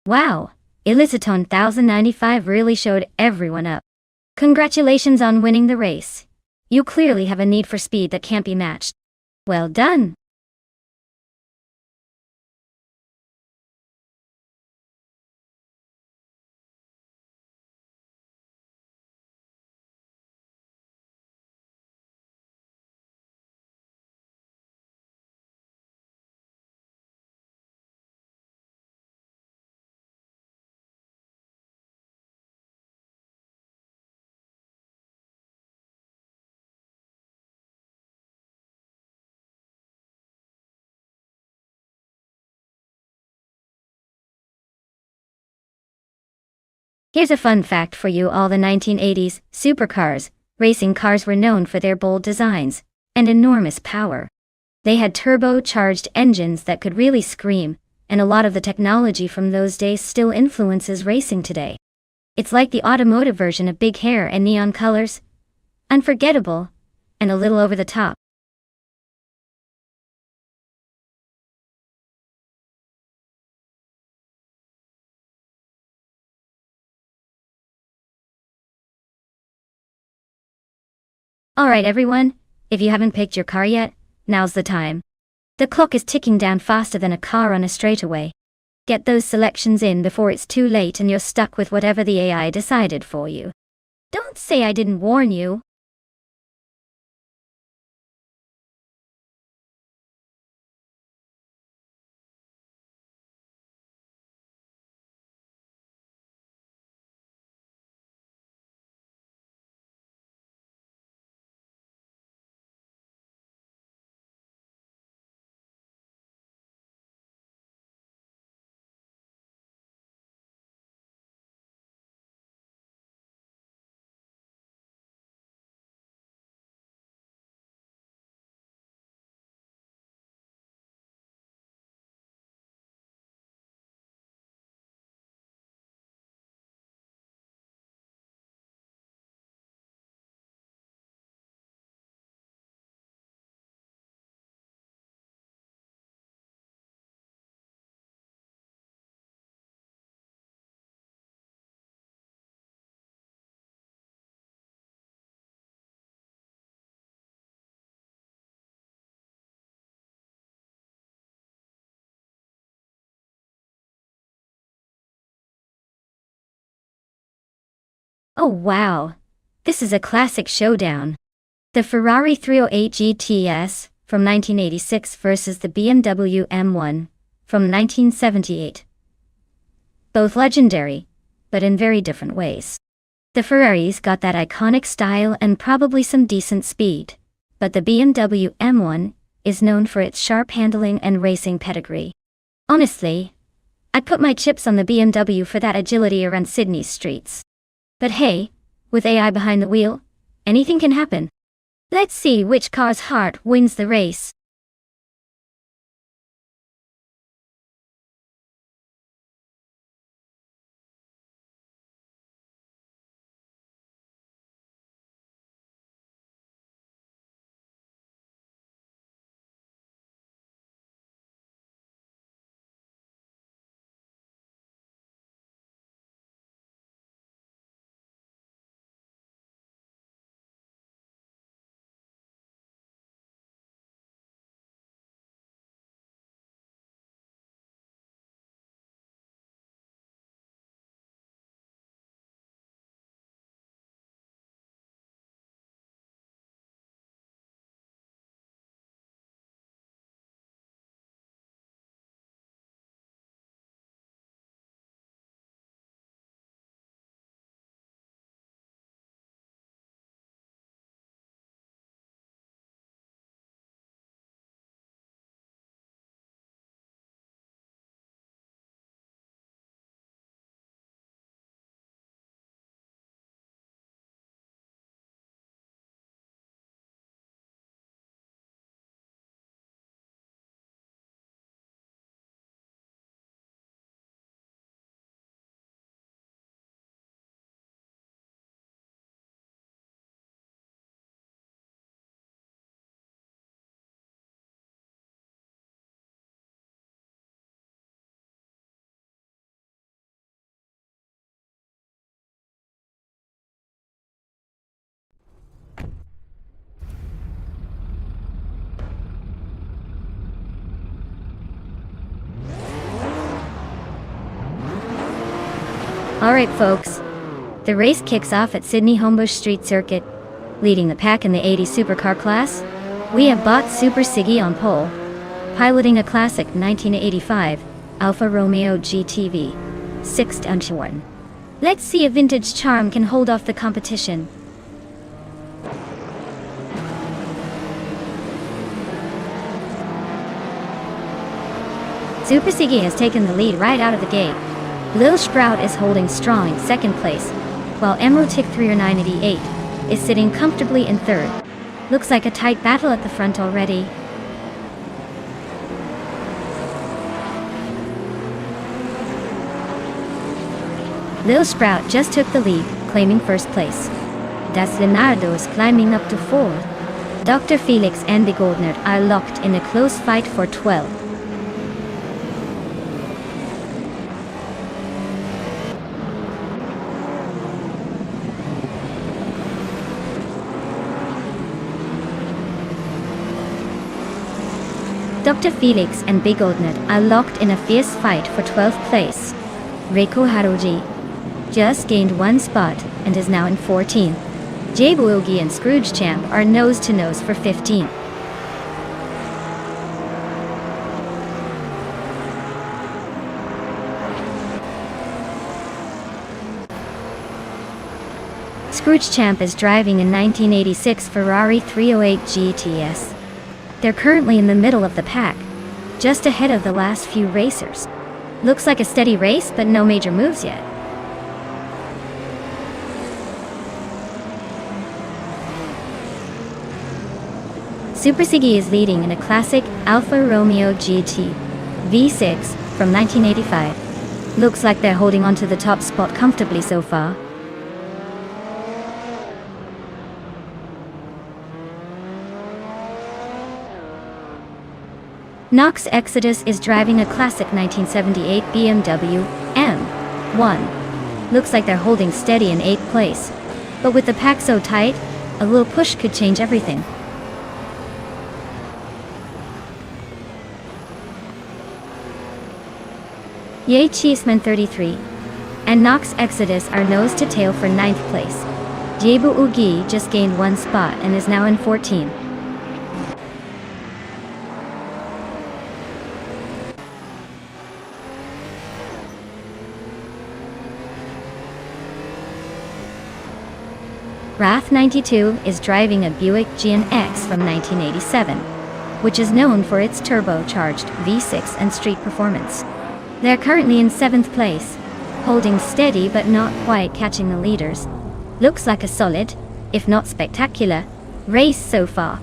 Wow, Eliciton 1095 really showed everyone up. Congratulations on winning the race. You clearly have a need for speed that can't be matched. Well done. Here's a fun fact for you all: the 1980s supercars, racing cars were known for their bold designs and enormous power. They had turbocharged engines that could really scream, and a lot of the technology from those days still influences racing today. It's like the automotive version of big hair and neon colors. Unforgettable, and a little over the top. Alright everyone, if you haven't picked your car yet, now's the time. The clock is ticking down faster than a car on a straightaway. Get those selections in before it's too late and you're stuck with whatever the AI decided for you. Don't say I didn't warn you. Oh wow. This is a classic showdown. The Ferrari 308 GTS from 1986 versus the BMW M1 from 1978. Both legendary, but in very different ways. The Ferraris got that iconic style and probably some decent speed, but the BMW M1 is known for its sharp handling and racing pedigree. Honestly, I'd put my chips on the BMW for that agility around Sydney's streets. But hey, with AI behind the wheel, anything can happen. Let's see which car's heart wins the race. Alright folks, the race kicks off at Sydney Homebush Street Circuit. Leading the pack in the 80 supercar class, we have Bot Super Siggy on pole, piloting a classic 1985 Alfa Romeo GTV 6-1. Let's see if Vintage Charm can hold off the competition. Super Siggy has taken the lead right out of the gate. Lil Sprout is holding strong in second place, while Emeraldic 30988 is sitting comfortably in third. Looks like a tight battle at the front already. Lil Sprout just took the lead, claiming first place. Das Leonardo is climbing up to fourth. Dr. Felix and the Goldner are locked in a close fight for 12. Dr. Felix and Big Oldnut are locked in a fierce fight for 12th place. Reiko Haruji just gained one spot and is now in 14th. Jabuogi and Scrooge Champ are nose-to-nose for 15th. Scrooge Champ is driving a 1986 Ferrari 308 GTS. They're currently in the middle of the pack, just ahead of the last few racers. Looks like a steady race, but no major moves yet. Super Siggy is leading in a classic Alfa Romeo GT V6 from 1985. Looks like they're holding on to the top spot comfortably so far. Nox Exodus is driving a classic 1978 BMW M1. Looks like they're holding steady in 8th place. But with the pack so tight, a little push could change everything. Ye Cheeseman 33 and Nox Exodus are nose to tail for 9th place. Jebu Ugi just gained one spot and is now in 14th. Wrath 92 is driving a Buick GNX from 1987, which is known for its turbocharged V6 and street performance. They're currently in 7th place, holding steady but not quite catching the leaders. Looks like a solid, if not spectacular, race so far.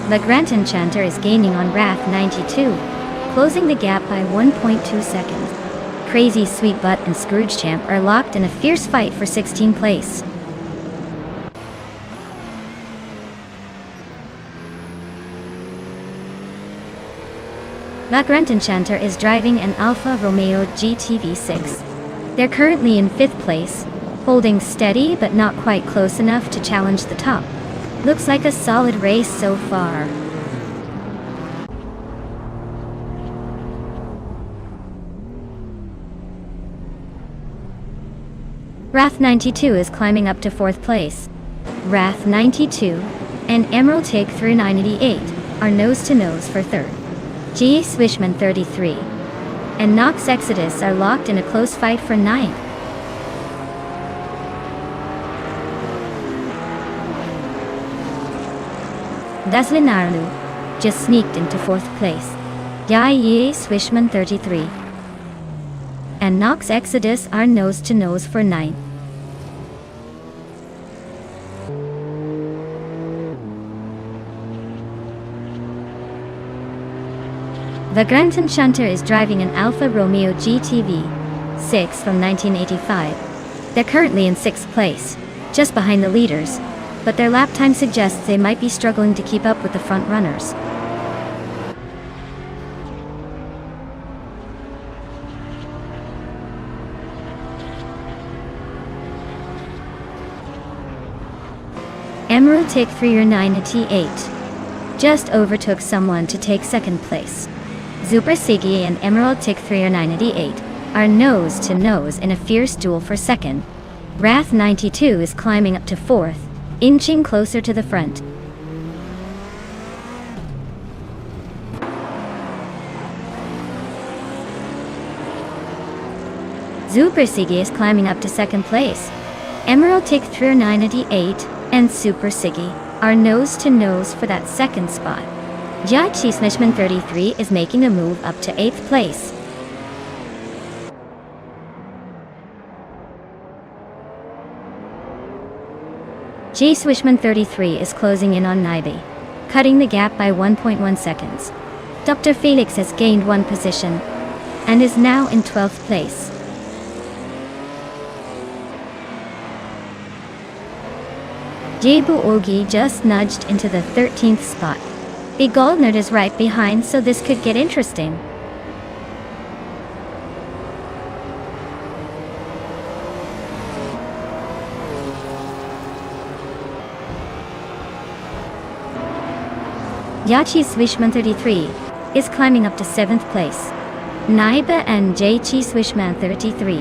The Grand Enchanter is gaining on Wrath 92, closing the gap by 1.2 seconds. Crazy Sweet Butt and Scrooge Champ are locked in a fierce fight for 16th place. The Grand Enchanter is driving an Alfa Romeo GTV6. They're currently in 5th place, holding steady but not quite close enough to challenge the top. Looks like a solid race so far. Wrath 92 is climbing up to 4th place. Wrath 92 and Emeraldic 30988 are nose-to-nose for 3rd. G. Swishman 33 and Nox Exodus are locked in a close fight for 9th. Das Leonardo just sneaked into 4th place. Ye Swishman 33 and Nox Exodus are nose-to-nose for 9th. The Grand Enchanter is driving an Alfa Romeo GTV 6 from 1985. They're currently in 6th place, just behind the leaders, but their lap time suggests they might be struggling to keep up with the front runners. Emeraldic 30988 just overtook someone to take second place. Super Siggy and Emerald Tick 398 are nose to nose in a fierce duel for second. Wrath 92 is climbing up to fourth, inching closer to the front. Super Siggy is climbing up to second place. Emerald Tick 398 and Super Siggy are nose to nose for that second spot. Yachi Snishman 33 is making a move up to 8th place. J Swishman 33 is closing in on Naibi, cutting the gap by 1.1 seconds. Dr. Felix has gained 1 position and is now in 12th place. Jebu Ogi just nudged into the 13th spot. The Goldnerd is right behind, so this could get interesting. Yachi Swishman 33 is climbing up to 7th place. Naiba and Jaichi Swishman 33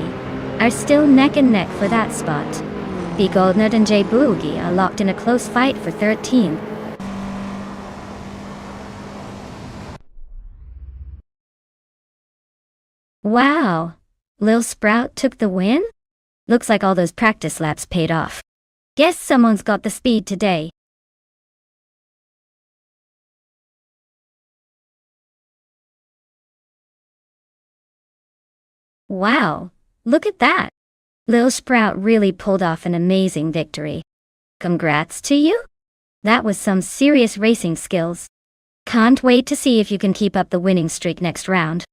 are still neck and neck for that spot. The Goldnerd and Jay Boogie are locked in a close fight for 13th. Wow! Lil Sprout took the win? Looks like all those practice laps paid off. Guess someone's got the speed today. Wow! Look at that! Lil Sprout really pulled off an amazing victory. Congrats to you! That was some serious racing skills. Can't wait to see if you can keep up the winning streak next round.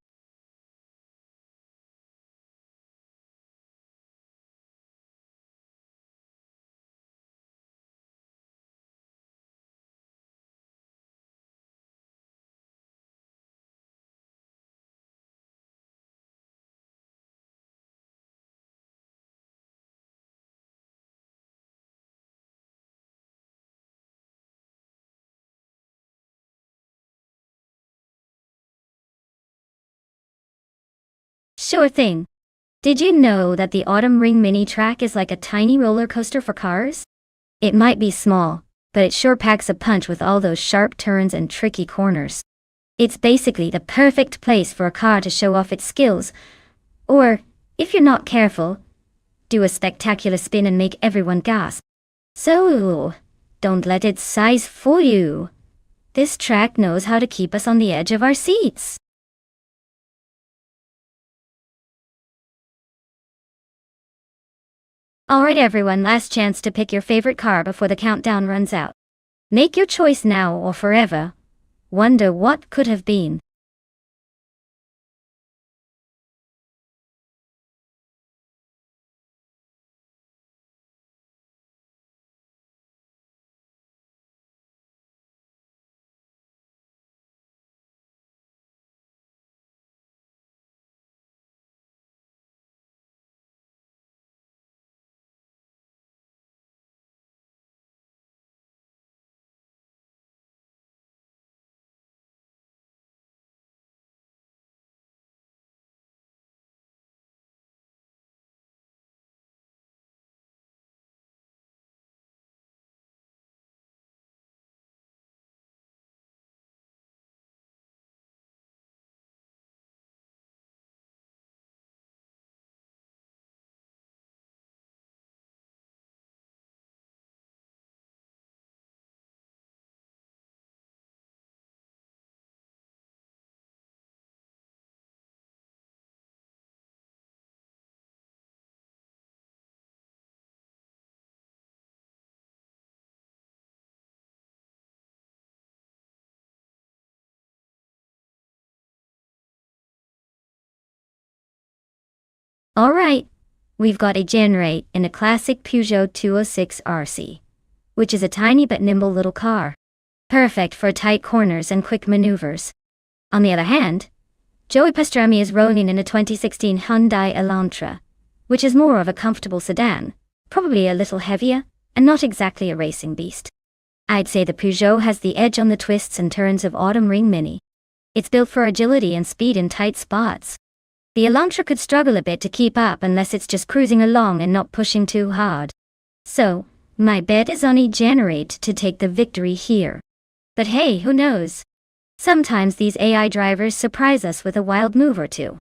Sure thing. Did you know that the Autumn Ring mini track is like a tiny roller coaster for cars? It might be small, but it sure packs a punch with all those sharp turns and tricky corners. It's basically the perfect place for a car to show off its skills, or, if you're not careful, do a spectacular spin and make everyone gasp. So, don't let its size fool you. This track knows how to keep us on the edge of our seats. Alright everyone, last chance to pick your favorite car before the countdown runs out. Make your choice now or forever. Wonder what could have been. Alright, we've got a Generate in a classic Peugeot 206 RC, which is a tiny but nimble little car, perfect for tight corners and quick maneuvers. On the other hand, Joey Pastrami is rolling in a 2016 Hyundai Elantra, which is more of a comfortable sedan, probably a little heavier, and not exactly a racing beast. I'd say the Peugeot has the edge on the twists and turns of Autumn Ring Mini. It's built for agility and speed in tight spots. The Elantra could struggle a bit to keep up unless it's just cruising along and not pushing too hard. So, my bet is on eGenerate to take the victory here. But hey, who knows? Sometimes these AI drivers surprise us with a wild move or two.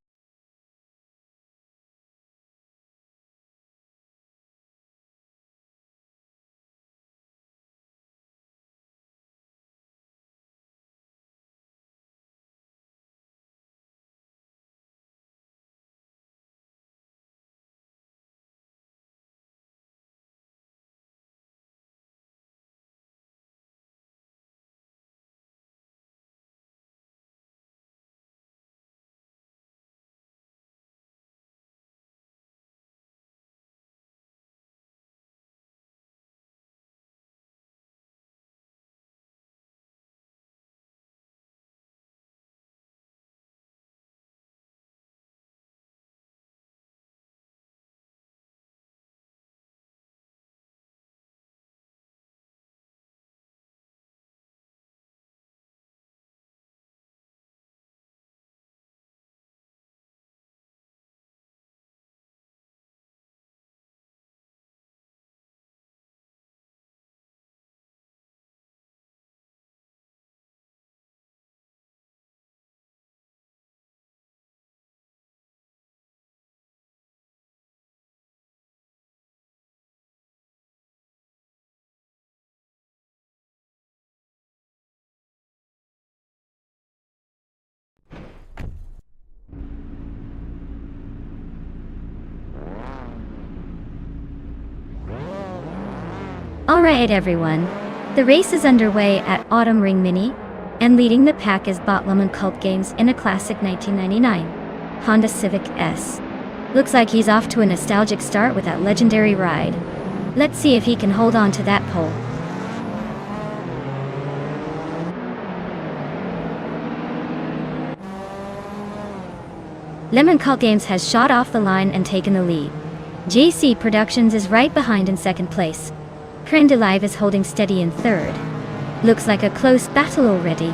Alright everyone, the race is underway at Autumn Ring Mini, and leading the pack is Lemon Cult Games in a classic 1999 Honda Civic S. Looks like he's off to a nostalgic start with that legendary ride. Let's see if he can hold on to that pole. Lemon Cult Games has shot off the line and taken the lead. JC Productions is right behind in second place. Creme de Live is holding steady in third. Looks like a close battle already.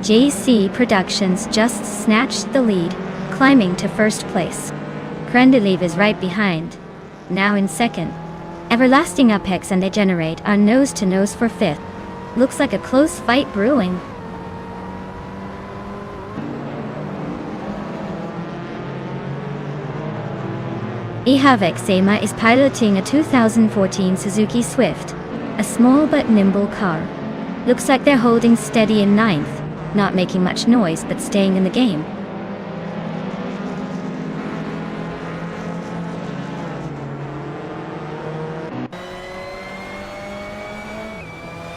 JC Productions just snatched the lead, climbing to first place. Creme de Live is right behind, now in second. Everlasting Apex and eGenerate are nose-to-nose for fifth. Looks like a close fight brewing. Ihave Xema is piloting a 2014 Suzuki Swift, a small but nimble car. Looks like they're holding steady in ninth, not making much noise but staying in the game.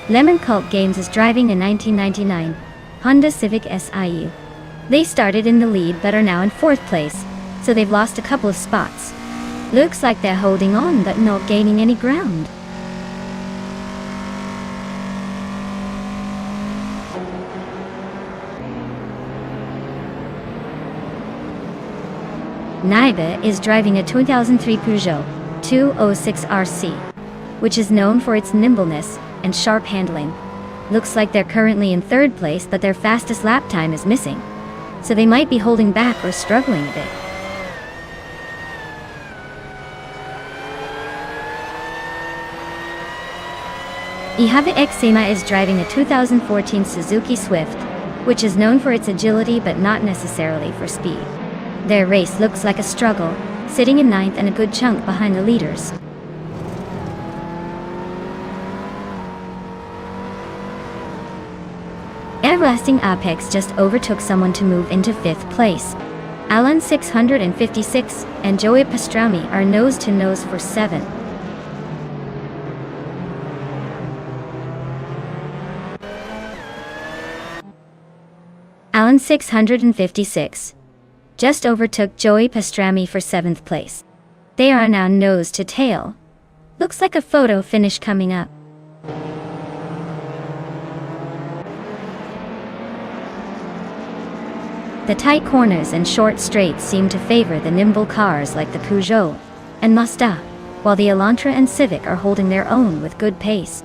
Lemon Cult Games is driving a 1999 Honda Civic SIU. They started in the lead but are now in fourth place, so they've lost a couple of spots. Looks like they're holding on but not gaining any ground. Naibe is driving a 2003 Peugeot 206 RC, which is known for its nimbleness and sharp handling. Looks like they're currently in third place but their fastest lap time is missing, so they might be holding back or struggling a bit. Ihave Xema is driving a 2014 Suzuki Swift, which is known for its agility but not necessarily for speed. Their race looks like a struggle, sitting in ninth and a good chunk behind the leaders. Everlasting Apex just overtook someone to move into fifth place. Alan 656 and Joey Pastrami are nose-to-nose for seventh. Alan 656 just overtook Joey Pastrami for seventh place. They are now nose to tail. Looks like a photo finish coming up. The tight corners and short straights seem to favor the nimble cars like the Peugeot and Nonstop, while the Elantra and Civic are holding their own with good pace.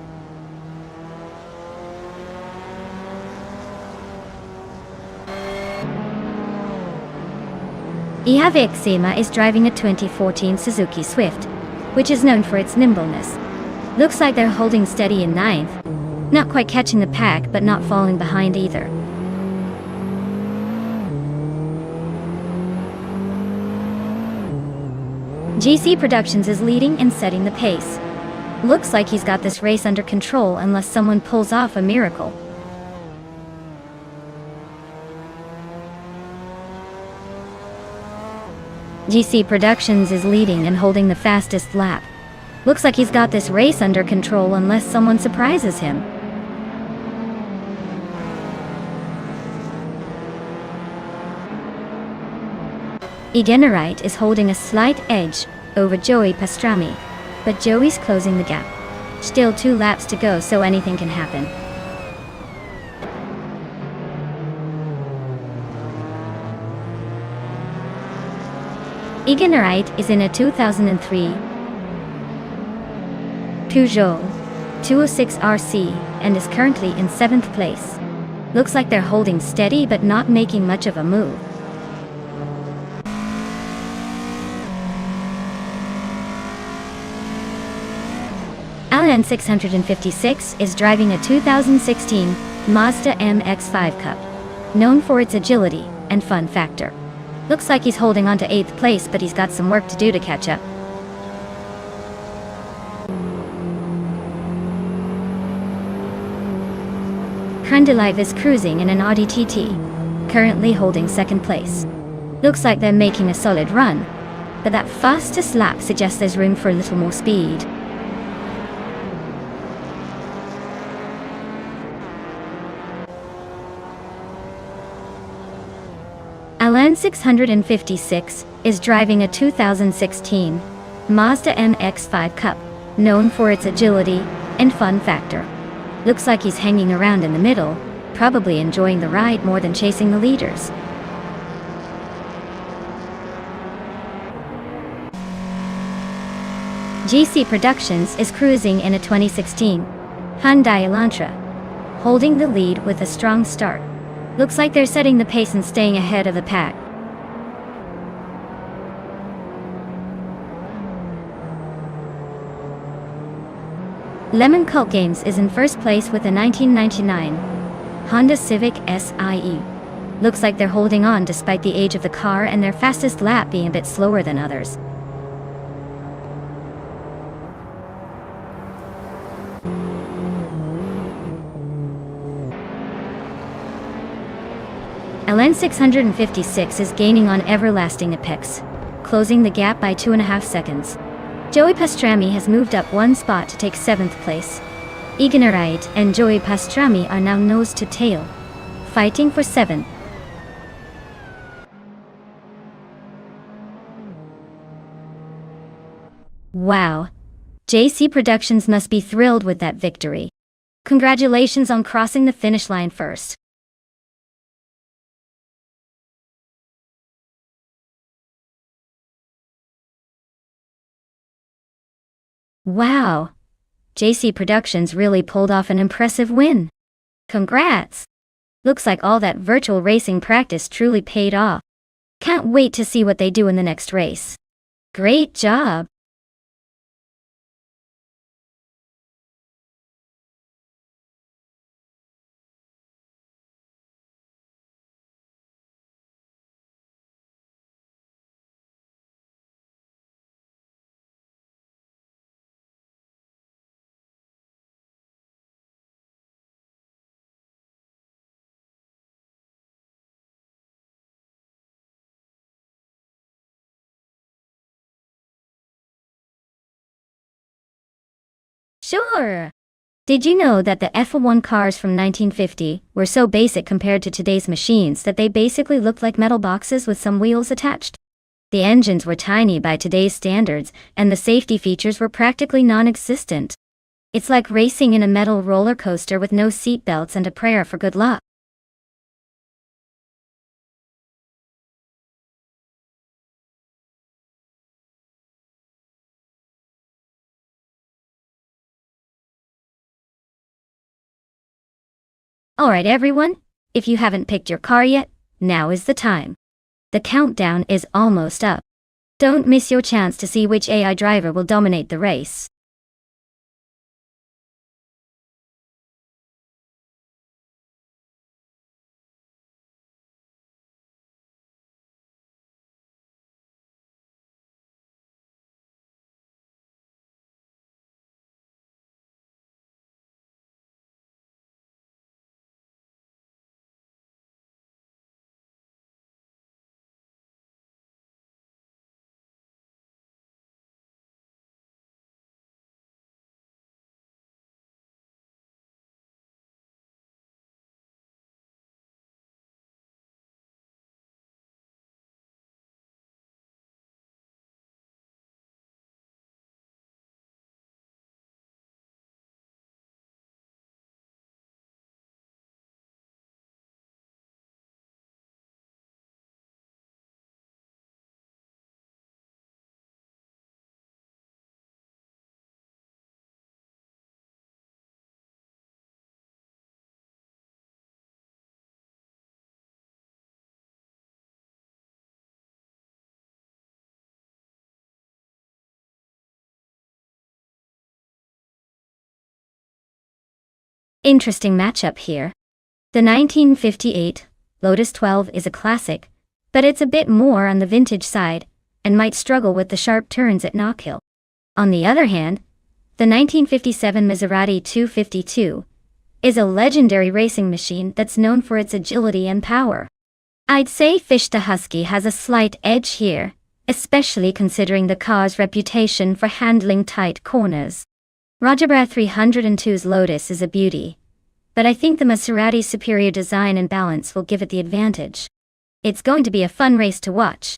Ihavexima is driving a 2014 Suzuki Swift, which is known for its nimbleness. Looks like they're holding steady in ninth, not quite catching the pack but not falling behind either. GC Productions is leading and setting the pace. Looks like he's got this race under control unless someone pulls off a miracle. GC Productions is leading and holding the fastest lap. Looks like he's got this race under control unless someone surprises him. Igenerite is holding a slight edge over Joey Pastrami, but Joey's closing the gap. Still 2 laps to go, so anything can happen. Igenerite is in a 2003 Peugeot 206 RC and is currently in 7th place. Looks like they're holding steady but not making much of a move. Alan 656 is driving a 2016 Mazda MX-5 Cup, known for its agility and fun factor. Looks like he's holding on to 8th place, but he's got some work to do to catch up. Crandelive is cruising in an Audi TT, currently holding 2nd place. Looks like they're making a solid run, but that fastest lap suggests there's room for a little more speed. Alan 656 is driving a 2016 Mazda MX-5 Cup, known for its agility and fun factor. Looks like he's hanging around in the middle, probably enjoying the ride more than chasing the leaders. GC Productions is cruising in a 2016 Hyundai Elantra, holding the lead with a strong start. Looks like they're setting the pace and staying ahead of the pack. Lemon Cult Games is in 1st place with a 1999 Honda Civic SIE. Looks like they're holding on despite the age of the car and their fastest lap being a bit slower than others. LN 656 is gaining on everlasting apex, closing the gap by 2.5 seconds. Joey Pastrami has moved up 1 spot to take 7th place. Igenerite and Joey Pastrami are now nose to tail, fighting for 7th. Wow! JC Productions must be thrilled with that victory. Congratulations on crossing the finish line first. Wow! JC Productions really pulled off an impressive win. Congrats! Looks like all that virtual racing practice truly paid off. Can't wait to see what they do in the next race. Great job! Sure! Did you know that the F1 cars from 1950 were so basic compared to today's machines that they basically looked like metal boxes with some wheels attached? The engines were tiny by today's standards, and the safety features were practically non-existent. It's like racing in a metal roller coaster with no seat belts and a prayer for good luck. Alright everyone, if you haven't picked your car yet, now is the time. The countdown is almost up. Don't miss your chance to see which AI driver will dominate the race. Interesting matchup here. The 1958 Lotus 12 is a classic, but it's a bit more on the vintage side, and might struggle with the sharp turns at Knockhill. On the other hand, the 1957 Maserati 252 is a legendary racing machine that's known for its agility and power. I'd say Fichte Husky has a slight edge here, especially considering the car's reputation for handling tight corners. Rogerbra 302's Lotus is a beauty, but I think the Maserati's superior design and balance will give it the advantage. It's going to be a fun race to watch.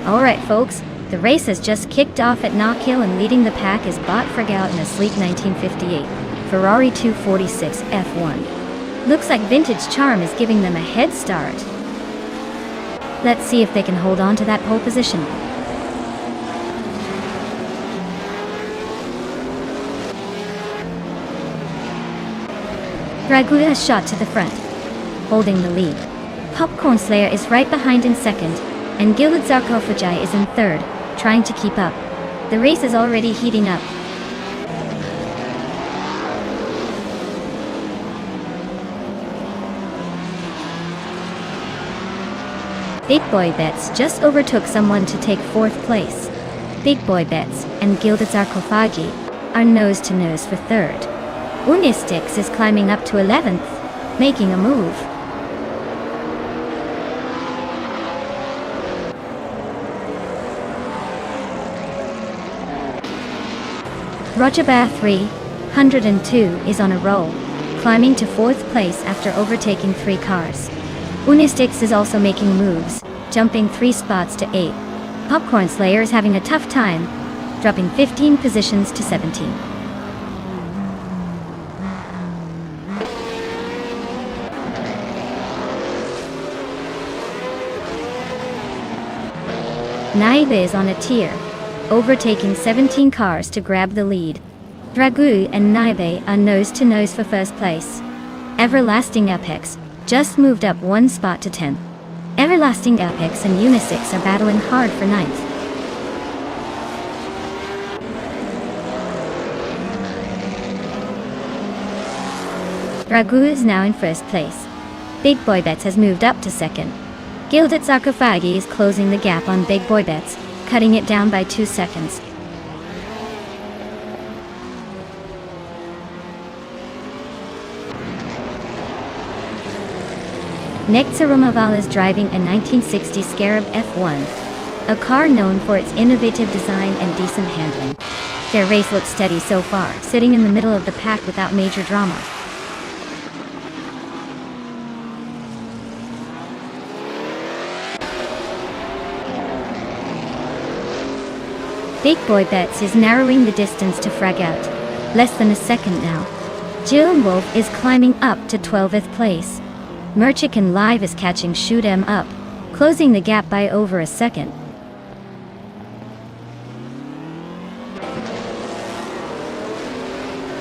Alright folks, the race has just kicked off at Knockhill, and leading the pack is Bot Fregout in a sleek 1958 Ferrari 246 F1. Looks like vintage charm is giving them a head start. Let's see if they can hold on to that pole position. Dragula shot to the front, holding the lead. Popcorn Slayer is right behind in second, and Gilded Sarcophagi is in third, trying to keep up. The race is already heating up. Big Boy Bets just overtook someone to take fourth place. Big Boy Bets and Gilded Sarcophagi are nose to nose for third. Unistix is climbing up to 11th, making a move. Rogerbar 3 102 is on a roll, climbing to 4th place after overtaking 3 cars. Unistix is also making moves, jumping 3 spots to 8. Popcorn Slayer is having a tough time, dropping 15 positions to 17. Naibe is on a tear, overtaking 17 cars to grab the lead. Dragoo and Naibe are nose-to-nose for first place. Everlasting Apex just moved up 1 spot to 10th. Everlasting Apex and Unisix are battling hard for 9th. Dragoo is now in 1st place. Big Boy Bets has moved up to 2nd. Gilded Sarcophagi is closing the gap on Big Boy Bets, cutting it down by 2 seconds. Nexarumaval is driving a 1960 Scarab F1, a car known for its innovative design and decent handling. Their race looks steady so far, sitting in the middle of the pack without major drama. Big Boy Bets is narrowing the distance to Fragout, less than a second now. Jill Wolf is climbing up to 12th place. Merchican Live is catching Shoot 'em Up, closing the gap by over a second.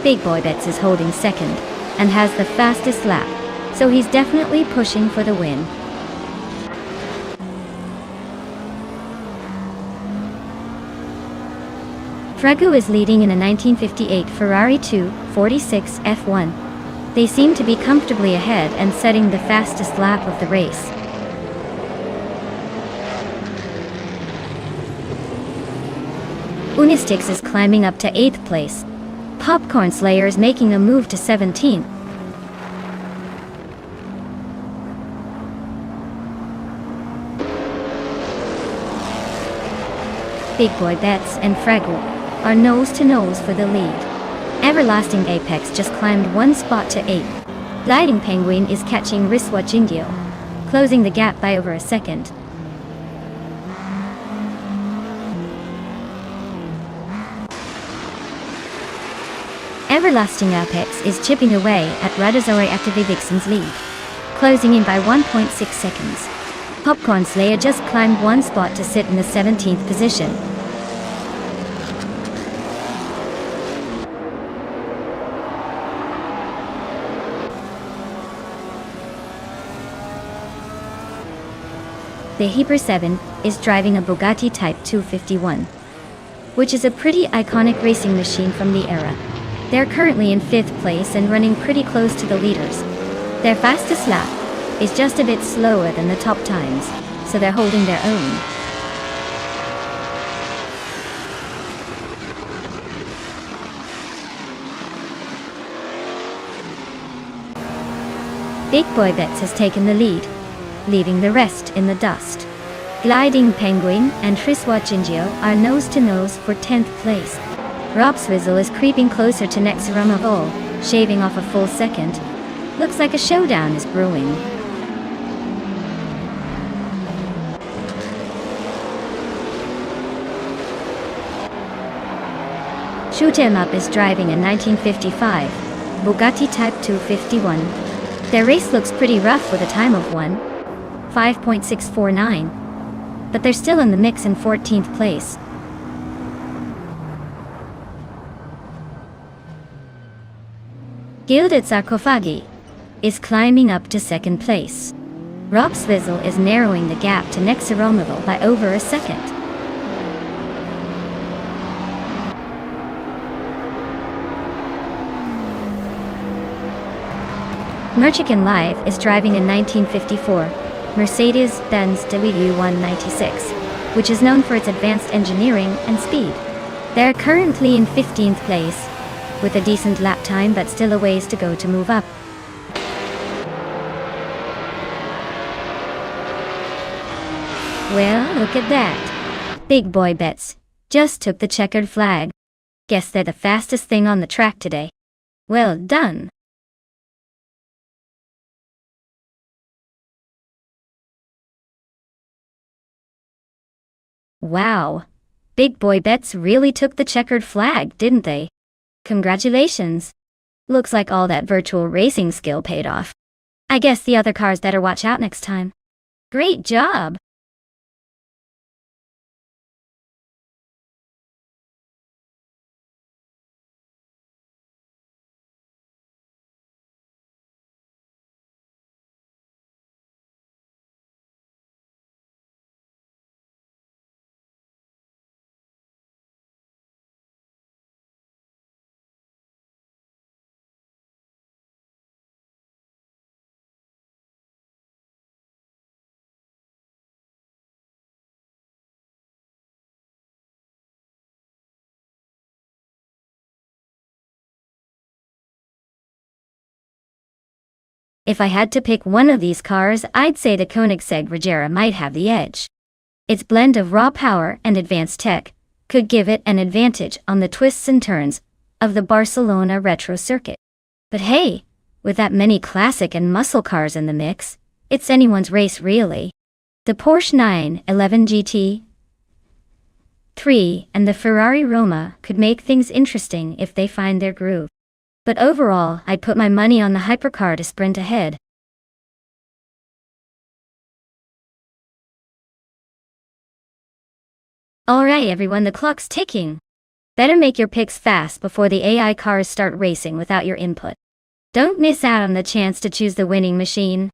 Big Boy Bets is holding 2nd, and has the fastest lap, so he's definitely pushing for the win. Dragoo is leading in a 1958 Ferrari 246 F1. They seem to be comfortably ahead and setting the fastest lap of the race. Unistix is climbing up to 8th place. Popcorn Slayer is making a move to 17th. Big Boy Bets and Fraggle are nose-to-nose for the lead. Everlasting Apex just climbed 1 spot to 8th. Gliding Penguin is catching Wristwatch Indio, closing the gap by over a second. Everlasting Apex is chipping away at Radazore Active Vixen's lead, closing in by 1.6 seconds. Popcorn Slayer just climbed 1 spot to sit in the 17th position. The Heber 7 is driving a Bugatti Type 251, which is a pretty iconic racing machine from the era. They're currently in 5th place and running pretty close to the leaders. Their fastest lap is just a bit slower than the top times, so they're holding their own. Big Boy Bets has taken the lead, leaving the rest in the dust. Gliding Penguin and Wristwatch Indio are nose-to-nose for 10th place. Rob Swizzle is creeping closer to Nexarumaval, shaving off a full second. Looks like a showdown is brewing. Shoot 'em Up is driving a 1955 Bugatti Type 251. Their race looks pretty rough with a time of 1:5.649, but they're still in the mix in 14th place. Gilded Sarcophagi is climbing up to 2nd place. Rob Swizzle is narrowing the gap to Nexarumaval by over a second. Merchican Live is driving a 1954 Mercedes-Benz W196, which is known for its advanced engineering and speed. They're currently in 15th place, with a decent lap time but still a ways to go to move up. Well, look at that. Big Boy Bets just took the checkered flag. Guess they're the fastest thing on the track today. Well done. Wow. Big boy bets really took the checkered flag, didn't they? Congratulations. Looks like all that virtual racing skill paid off. I guess the other cars better watch out next time. Great job! If I had to pick one of these cars, I'd say the Koenigsegg Regera might have the edge. Its blend of raw power and advanced tech could give it an advantage on the twists and turns of the Barcelona retro circuit. But hey, with that many classic and muscle cars in the mix, it's anyone's race really. The Porsche 911 GT 3 and the Ferrari Roma could make things interesting if they find their groove. But overall, I'd put my money on the hypercar to sprint ahead. Alright everyone, the clock's ticking. Better make your picks fast before the AI cars start racing without your input. Don't miss out on the chance to choose the winning machine.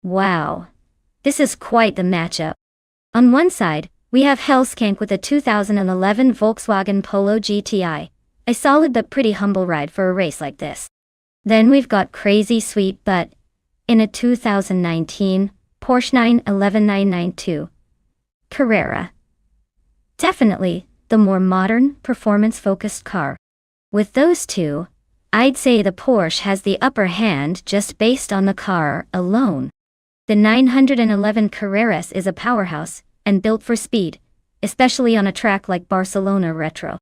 Wow. This is quite the matchup. On one side, we have Hellskank with a 2011 Volkswagen Polo GTI, a solid but pretty humble ride for a race like this. Then we've got Crazy Sweet Butt in a 2019 Porsche 911 992 Carrera. Definitely the more modern, performance-focused car. With those two, I'd say the Porsche has the upper hand just based on the car alone. The 911 Carreras is a powerhouse and built for speed, especially on a track like Barcelona Retro.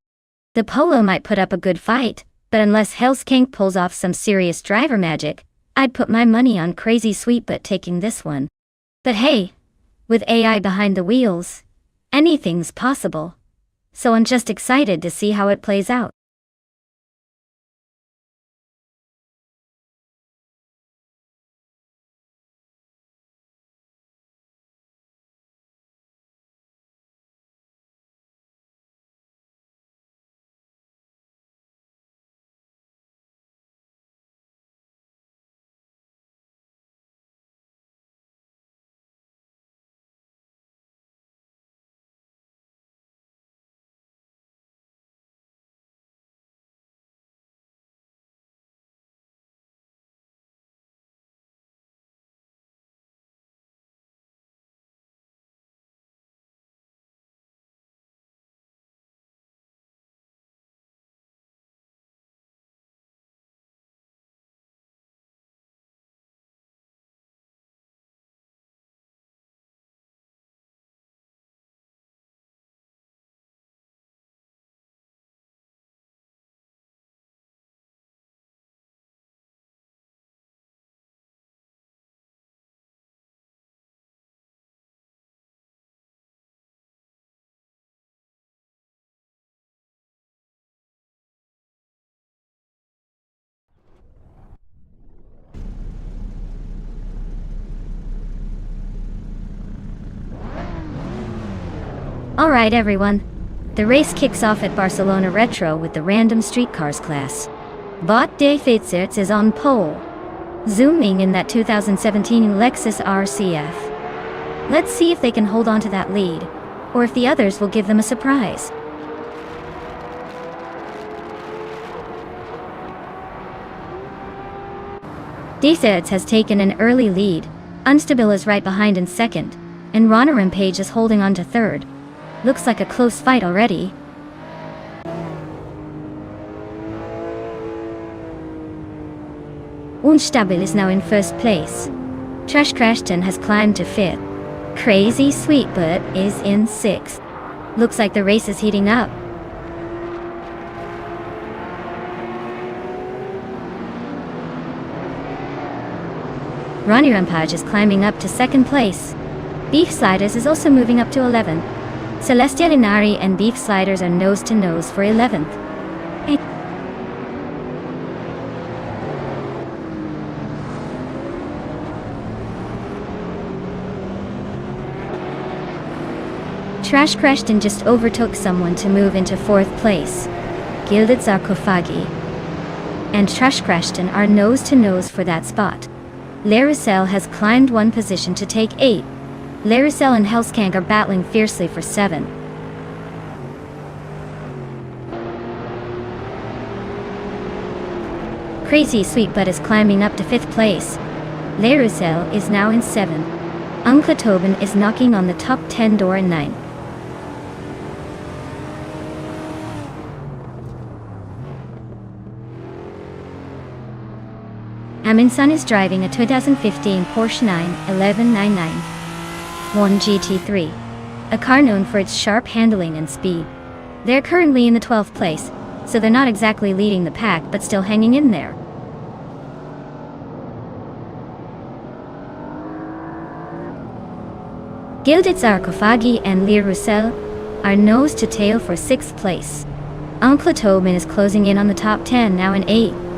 The Polo might put up a good fight, but unless Hellskank pulls off some serious driver magic, I'd put my money on Crazy Sweetbutt taking this one. But hey, with AI behind the wheels, anything's possible. So I'm just excited to see how it plays out. Alright everyone. The race kicks off at Barcelona Retro with the random streetcars class. Bot de Fitzerts is on pole, zooming in that 2017 Lexus RCF. Let's see if they can hold on to that lead, or if the others will give them a surprise. Fitzerts has taken an early lead, Unstable is right behind in second, and Ronner Rampage is holding on to third. Looks like a close fight already. Nonstop is now in first place. Trash Crashton has climbed to fifth. Crazy Sweetbutt is in sixth. Looks like the race is heating up. Ronnie Rampage is climbing up to second place. Beef Sliders is also moving up to 11th. Celestia Linari and Beef Sliders are nose to nose for 11th. Trash Crashton just overtook someone to move into fourth place. Gilded Sarcophagi and Trash Crashton are nose to nose for that spot. Laricel has climbed one position to take 8. Laricel and Hellskank are battling fiercely for 7. Crazy Sweetbutt is climbing up to 5th place. Laricel is now in 7th. Uncle Tobin is knocking on the top 10 door in 9th. Aminson is driving a 2015 Porsche 91199 1 GT3, a car known for its sharp handling and speed. They're currently in the 12th place, so they're not exactly leading the pack but still hanging in there. Gilded Sarcophagi and Lear Roussel are nose to tail for 6th place. Uncle Tobin is closing in on the top 10 now in 8th.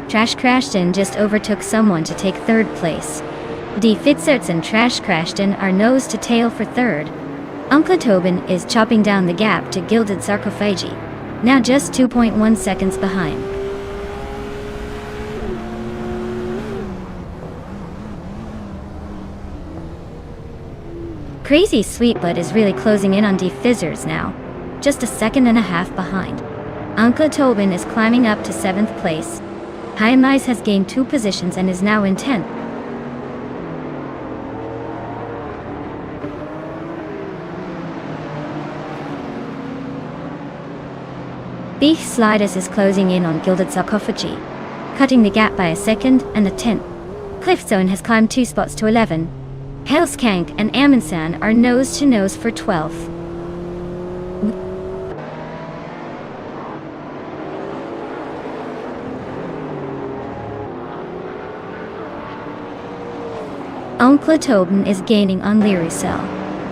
Trash Crashton just overtook someone to take 3rd place. D. Fitzerts and Trash Crashton are nose to tail for 3rd. Uncle Tobin is chopping down the gap to Gilded Sarcophagi, now just 2.1 seconds behind. Crazy Sweetbutt is really closing in on D. Fizzers now, just a second and a half behind. Uncle Tobin is climbing up to 7th place. High has gained 2 positions and is now in 10th. Beef Sliders is closing in on Gilded Sarcophagi, cutting the gap by a second and a 10th. Cliffzone has climbed 2 spots to 11. Hellskank and Amundsen are nose to nose for 12th. Uncle Tobin is gaining on Laricel,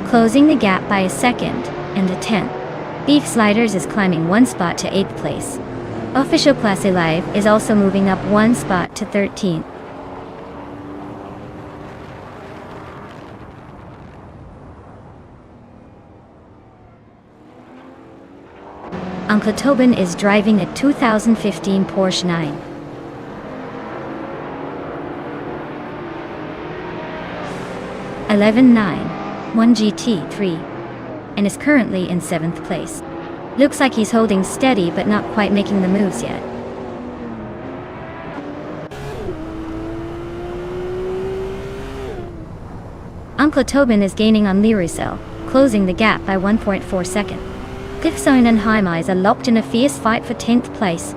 closing the gap by a second and a 10th. Beef Sliders is climbing 1 spot to 8th place. Official Classe Live is also moving up 1 spot to 13th. Uncle Tobin is driving a 2015 Porsche 9. 11.9 1 GT3 and is currently in 7th place. Looks like he's holding steady but not quite making the moves yet. Uncle Tobin is gaining on Laricel, closing the gap by 1.4 seconds. Cliffzone and Hymise are locked in a fierce fight for 10th place.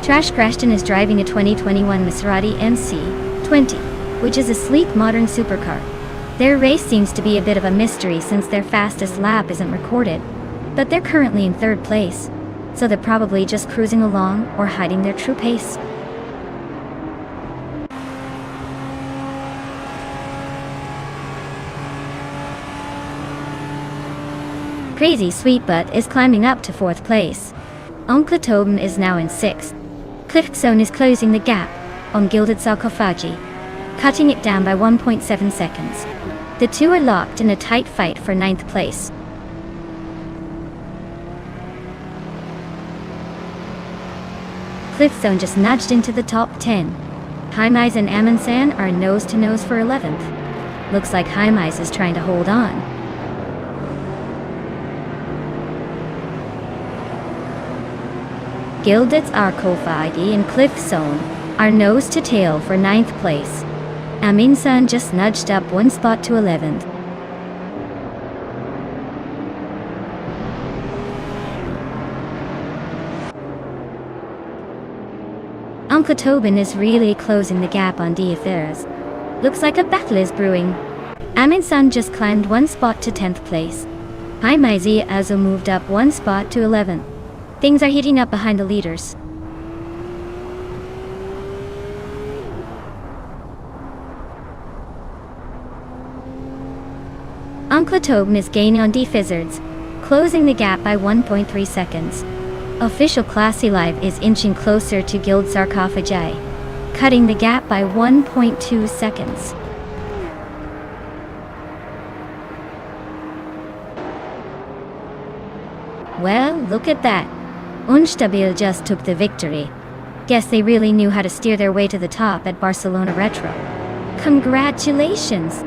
Trash Crashton is driving a 2021 Maserati MC20, which is a sleek modern supercar. Their race seems to be a bit of a mystery since their fastest lap isn't recorded, but they're currently in 3rd place, so they're probably just cruising along or hiding their true pace. Crazy Sweet Butt is climbing up to 4th place. Oncle Tobin is now in 6th. Cliffzone is closing the gap on Gilded Sarcophagi, cutting it down by 1.7 seconds. The two are locked in a tight fight for 9th place. Cliffzone just nudged into the top 10. Hymize and Amundsen are nose to nose for 11th. Looks like Hymize is trying to hold on. Gilded Sarcophagi and Cliffzone are nose to tail for 9th place. Amundsen just nudged up one spot to 11th. Oncle Tobin is really closing the gap on Diatheres. Looks like a battle is brewing. Amundsen just climbed one spot to 10th place. Hymize also moved up one spot to 11th. Things are heating up behind the leaders. Oncle Tobin is gaining on D-Fizzards, closing the gap by 1.3 seconds. Official Classy Live is inching closer to Guild Sarcophagi, cutting the gap by 1.2 seconds. Well, look at that. Unstabil just took the victory. Guess they really knew how to steer their way to the top at Barcelona Retro. Congratulations!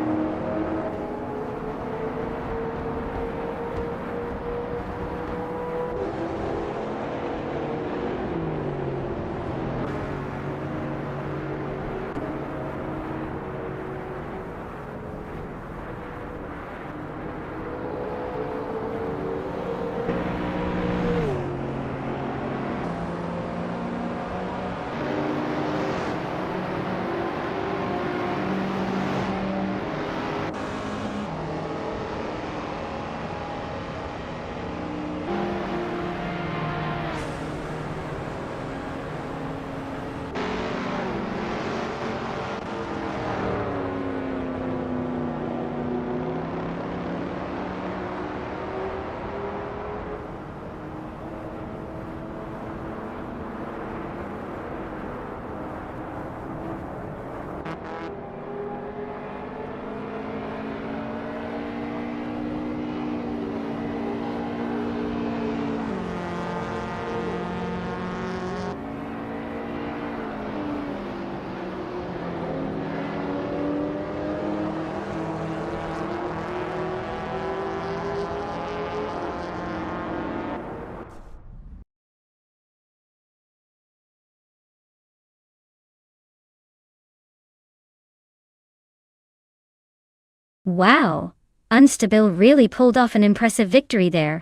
Wow! Unstabil really pulled off an impressive victory there.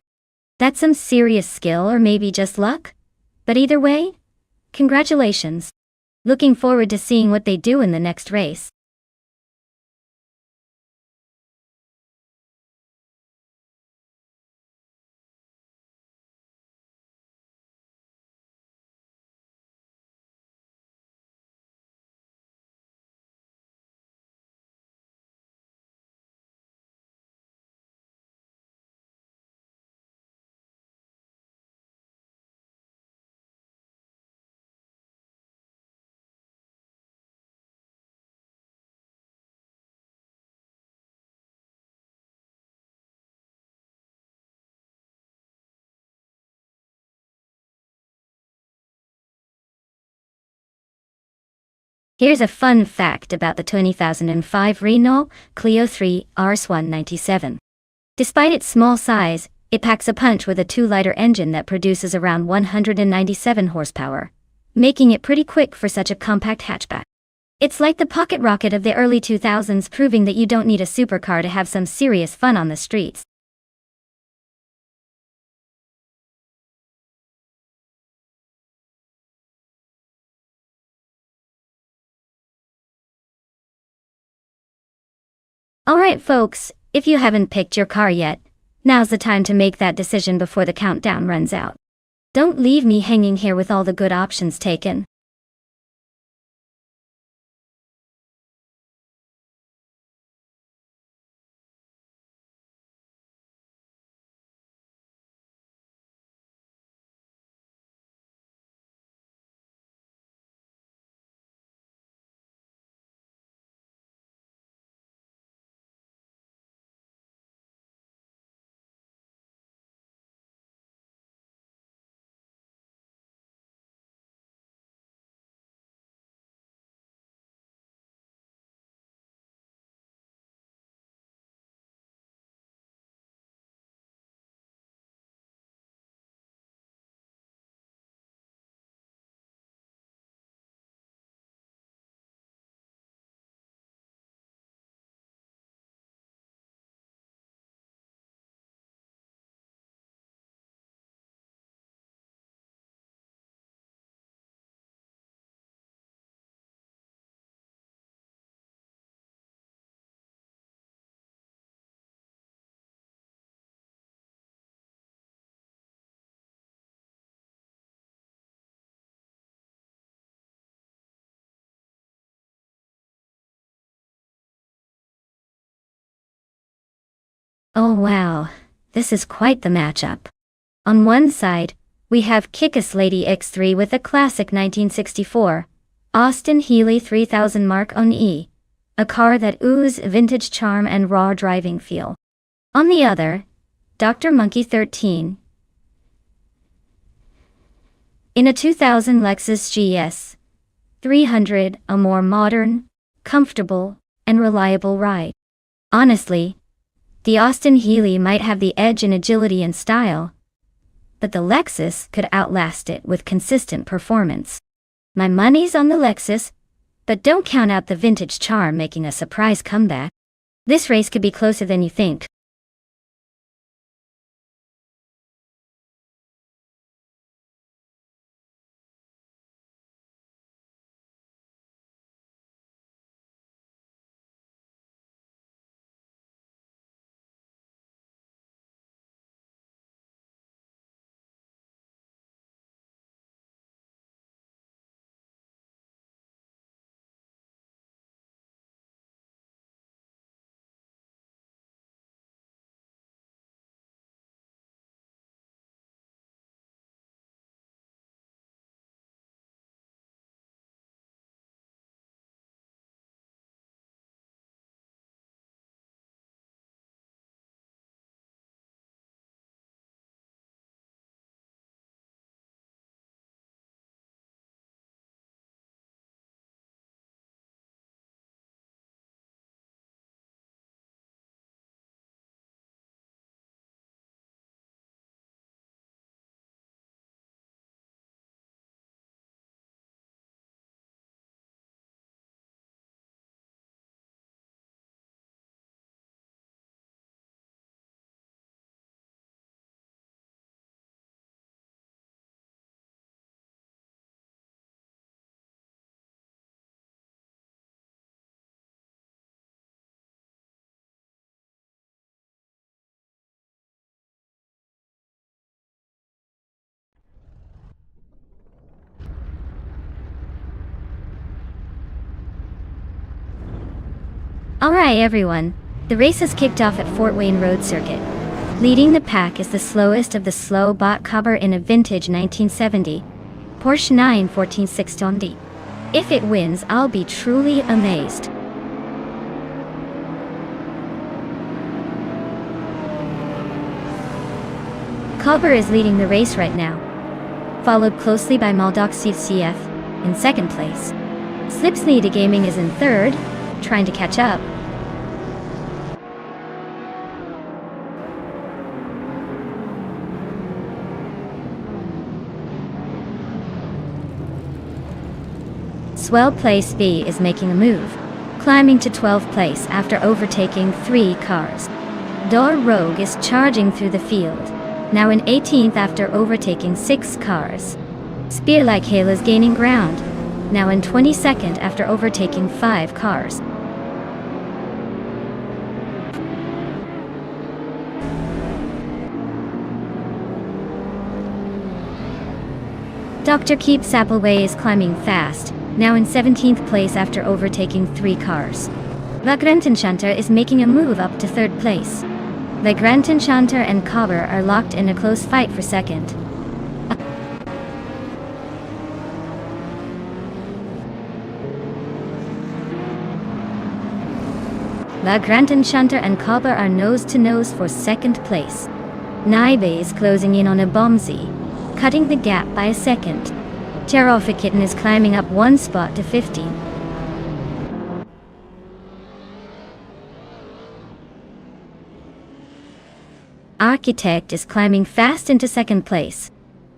That's some serious skill or maybe just luck? But either way, congratulations. Looking forward to seeing what they do in the next race. Here's a fun fact about the 2005 Renault Clio 3 RS197. Despite its small size, it packs a punch with a 2-liter engine that produces around 197 horsepower, making it pretty quick for such a compact hatchback. It's like the pocket rocket of the early 2000s, proving that you don't need a supercar to have some serious fun on the streets. Alright folks, if you haven't picked your car yet, now's the time to make that decision before the countdown runs out. Don't leave me hanging here with all the good options taken. Oh wow, this is quite the matchup. On one side, we have Kick-Ass Lady X3 with a classic 1964 Austin Healey 3000 Mark E, a car that oozes vintage charm and raw driving feel. On the other, Dr. Monkey 13 in a 2000 Lexus GS 300, a more modern, comfortable, and reliable ride. Honestly, the Austin Healey might have the edge in agility and style, but the Lexus could outlast it with consistent performance. My money's on the Lexus, but don't count out the vintage charm making a surprise comeback. This race could be closer than you think. Alright everyone, the race has kicked off at Fort Wayne Road Circuit. Leading the pack is the slowest of the slow bot cover in a vintage 1970 Porsche 914 620. If it wins, I'll be truly amazed. Culver is leading the race right now, followed closely by Maldoc CF in second place. Slipsney Gaming is in third, trying to catch up. Swell Place V is making a move, climbing to 12th place after overtaking 3 cars. Dor Rogue is charging through the field, now in 18th after overtaking 6 cars. Spear Like Hail is gaining ground, now in 22nd after overtaking 5 cars. Dr. Keep Appleway is climbing fast, now in 17th place after overtaking 3 cars. Vagrantenchanter is making a move up to 3rd place. Vagrantenchanter and Cover are locked in a close fight for second. Vagrantenchanter and Cover are nose to nose for second place. Naibe is closing in on a Bombsy, cutting the gap by a second. Terrorfic Kitten is climbing up 1 spot to 15. Architect is climbing fast into 2nd place.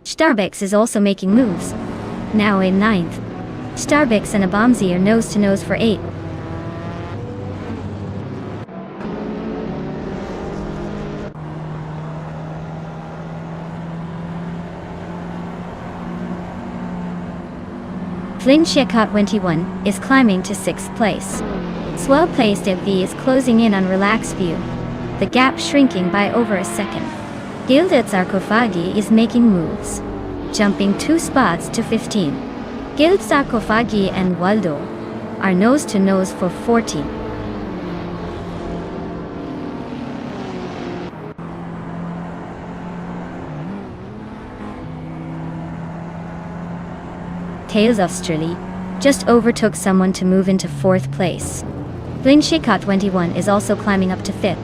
Starbucks is also making moves, now in 9th. Starbucks and Abomzi are nose to nose for 8. Flynn Shekot 21 is climbing to 6th place. Swell Placed V is closing in on Relaxed View, the gap shrinking by over a second. Gilded Sarcophagi is making moves, jumping 2 spots to 15. Gild Sarcophagi and Waldo are nose to nose for 14. Tales of Strili just overtook someone to move into 4th place. Blingshika 21 is also climbing up to 5th.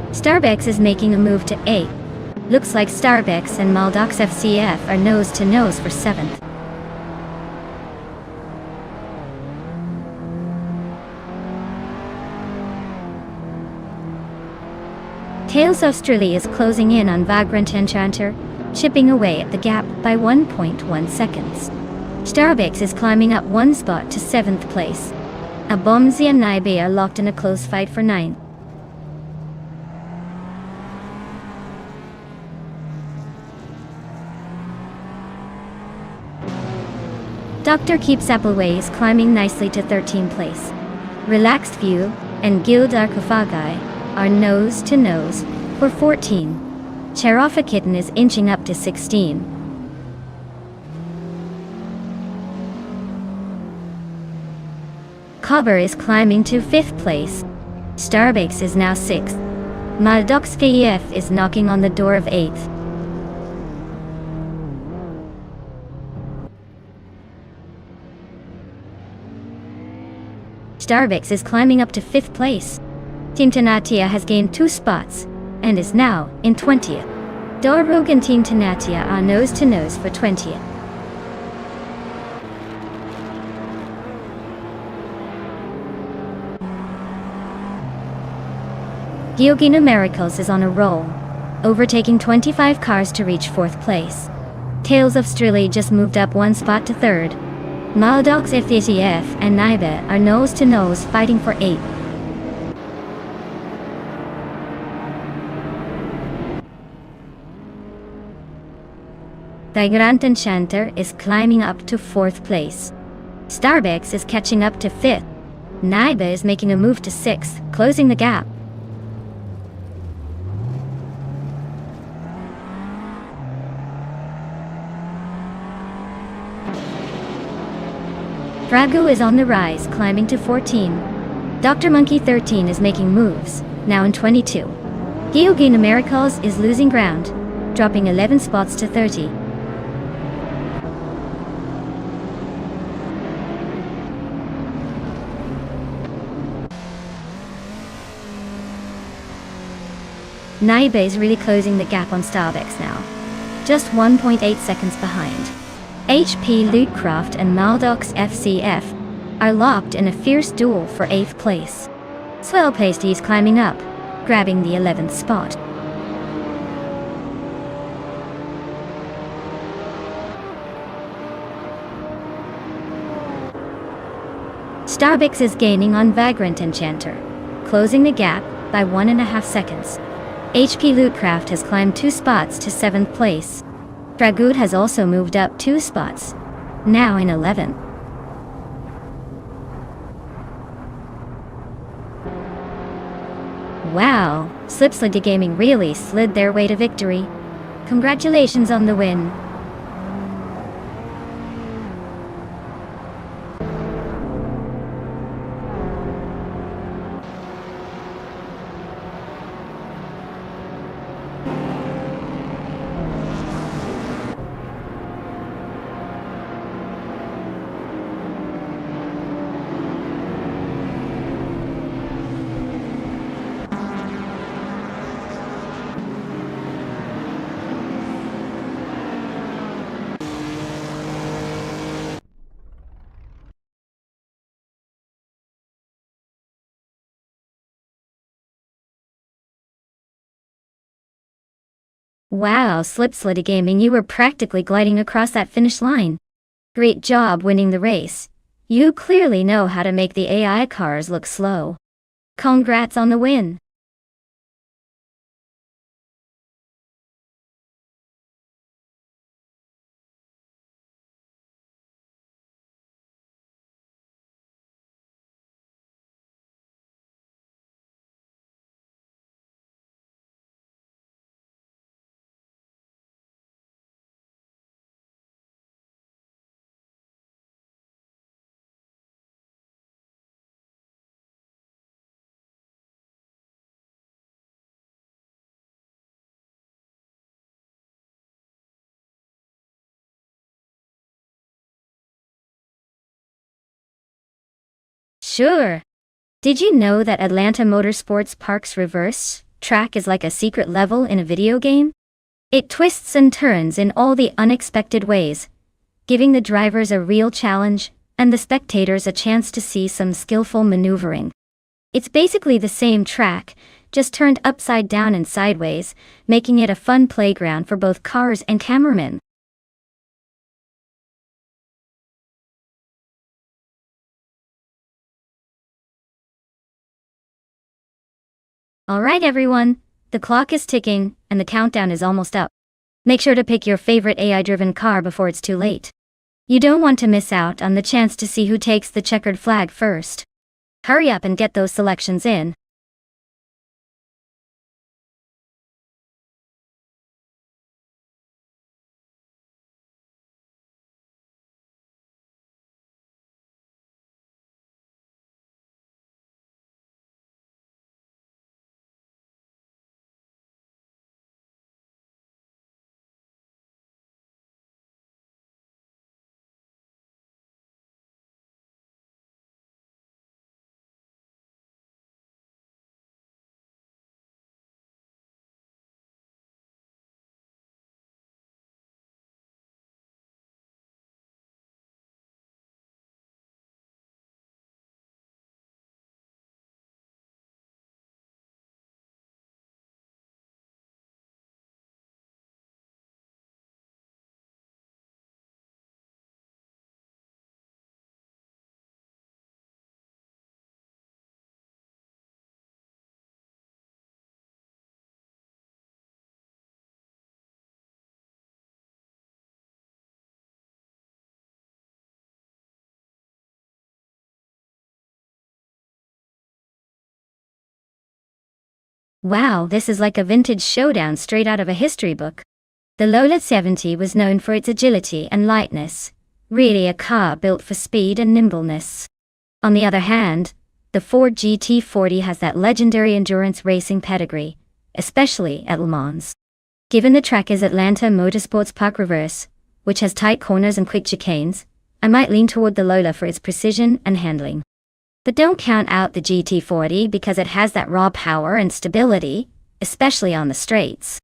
Starbex is making a move to 8th. Looks like Starbex and Maldox FCF are nose to nose for 7th. Tales of Strili is closing in on Vagrant Enchanter, chipping away at the gap by 1.1 seconds. Starbex is climbing up 1 spot to 7th place. Abomzi and Naibe are locked in a close fight for 9th. Dr. Keeps Appleway is climbing nicely to 13th place. Relaxed View and Guild Arcophagi are nose to nose for 14. Cherofa Kitten is inching up to 16. Cobber is climbing to 5th place. Starbex is now 6th. Maldox FCF is knocking on the door of 8th. Starbex is climbing up to 5th place. Team Tenatia has gained 2 spots and is now in 20th. Dorbrug and Team Tenatia are nose to nose for 20th. Gyogina Miracles is on a roll, overtaking 25 cars to reach 4th place. Tales of Strili just moved up 1 spot to 3rd. Maldox FCF and Naibe are nose to nose fighting for 8th. Vagrant Enchanter is climbing up to 4th place. Starbex is catching up to 5th. Naibe is making a move to 6th, closing the gap. Drago is on the rise, climbing to 14. Dr. Monkey 13 is making moves, now in 22. Gyogina Miracles is losing ground, dropping 11 spots to 30. Naibe is really closing the gap on Starbex now, just 1.8 seconds behind. HP Lootcraft and Maldox FCF are locked in a fierce duel for 8th place. Swell Pasty is climbing up, grabbing the 11th spot. Starbex is gaining on Vagrant Enchanter, closing the gap by 1.5 seconds. HP Lootcraft has climbed 2 spots to 7th place. Dragood has also moved up 2 spots, now in 11th. Wow, Slipslide Gaming really slid their way to victory. Congratulations on the win. Wow, Slipslide Gaming, you were practically gliding across that finish line. Great job winning the race. You clearly know how to make the AI cars look slow. Congrats on the win. Sure. Did you know that Atlanta Motorsports Park's reverse track is like a secret level in a video game? It twists and turns in all the unexpected ways, giving the drivers a real challenge and the spectators a chance to see some skillful maneuvering. It's basically the same track, just turned upside down and sideways, making it a fun playground for both cars and cameramen. Alright everyone, the clock is ticking, and the countdown is almost up. Make sure to pick your favorite AI-driven car before it's too late. You don't want to miss out on the chance to see who takes the checkered flag first. Hurry up and get those selections in. Wow, this is like a vintage showdown straight out of a history book. The Lola 70 was known for its agility and lightness, really a car built for speed and nimbleness. On the other hand, the Ford GT40 has that legendary endurance racing pedigree, especially at Le Mans. Given the track is Atlanta Motorsports Park Reverse, which has tight corners and quick chicanes, I might lean toward the Lola for its precision and handling. But don't count out the GT40 because it has that raw power and stability, especially on the straights.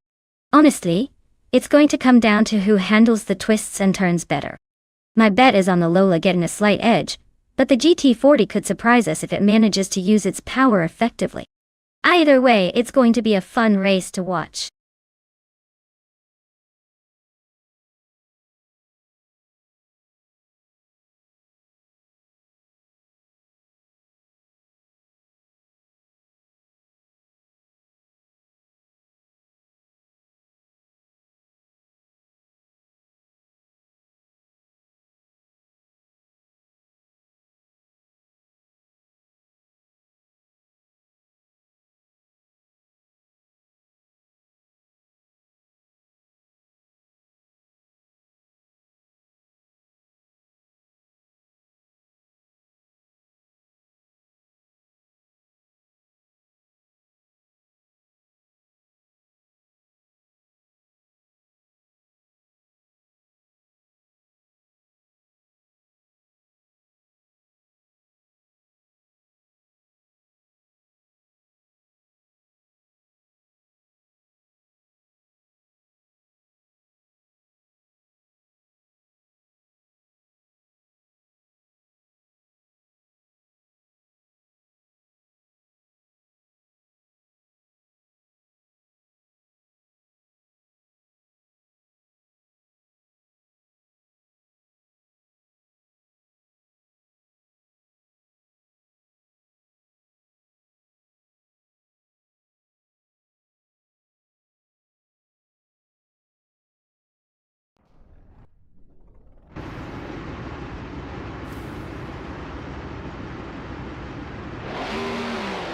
Honestly, it's going to come down to who handles the twists and turns better. My bet is on the Lola getting a slight edge, but the GT40 could surprise us if it manages to use its power effectively. Either way, it's going to be a fun race to watch.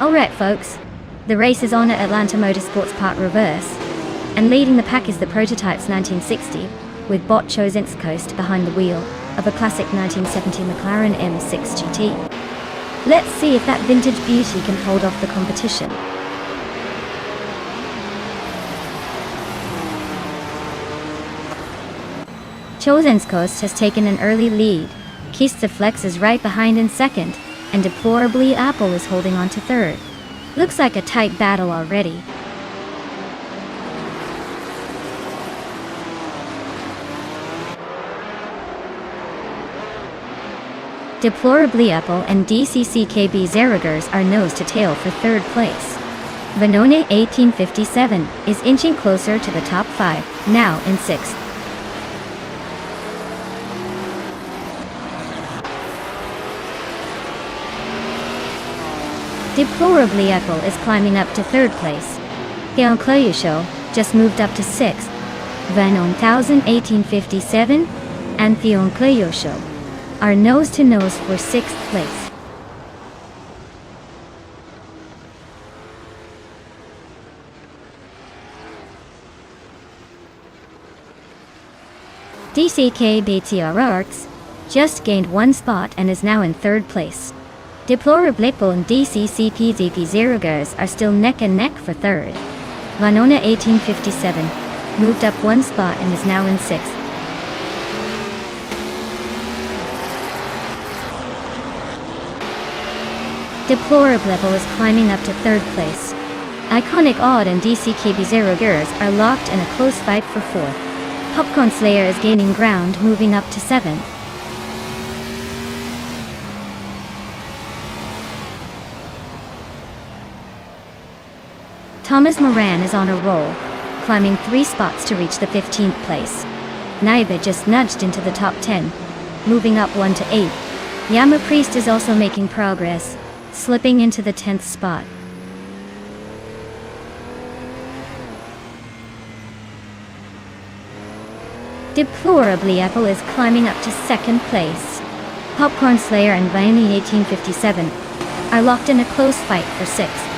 Alright folks, the race is on at Atlanta Motorsports Park Reverse, and leading the pack is the Prototype's 1960, with Bot Chosinskost behind the wheel of a classic 1970 McLaren M6 GT. Let's see if that vintage beauty can hold off the competition. Chosinskost has taken an early lead. Kisteflex is right behind in second, and deplorably Apple is holding on to third. Looks like a tight battle already. Deplorably Apple and DCCKB Zerogers are nose to tail for third place. Vanone 1857 is inching closer to the top 5, now in 6th. Deplorably Apple is climbing up to third place. Show just moved up to 6th. Vanone 1857 and Show are nose to nose for 6th place. DCKBTRX just gained 1 spot and is now in 3rd place. Deplorably Apple and DCCPZP Zerogers are still neck and neck for 3rd. Vanona 1857 moved up 1 spot and is now in 6th. Deplorable Apple is climbing up to 3rd place. Iconic Odd and DCKB Zerogers are locked in a close fight for 4th. Popcorn Slayer is gaining ground, moving up to 7th. Thomas Moran is on a roll, climbing 3 spots to reach the 15th place. Naiba just nudged into the top 10, moving up 1 to 8th. Yama Priest is also making progress, slipping into the 10th spot. Deplorably Apple is climbing up to 2nd place. Popcorn Slayer and Viney 1857 are locked in a close fight for 6th.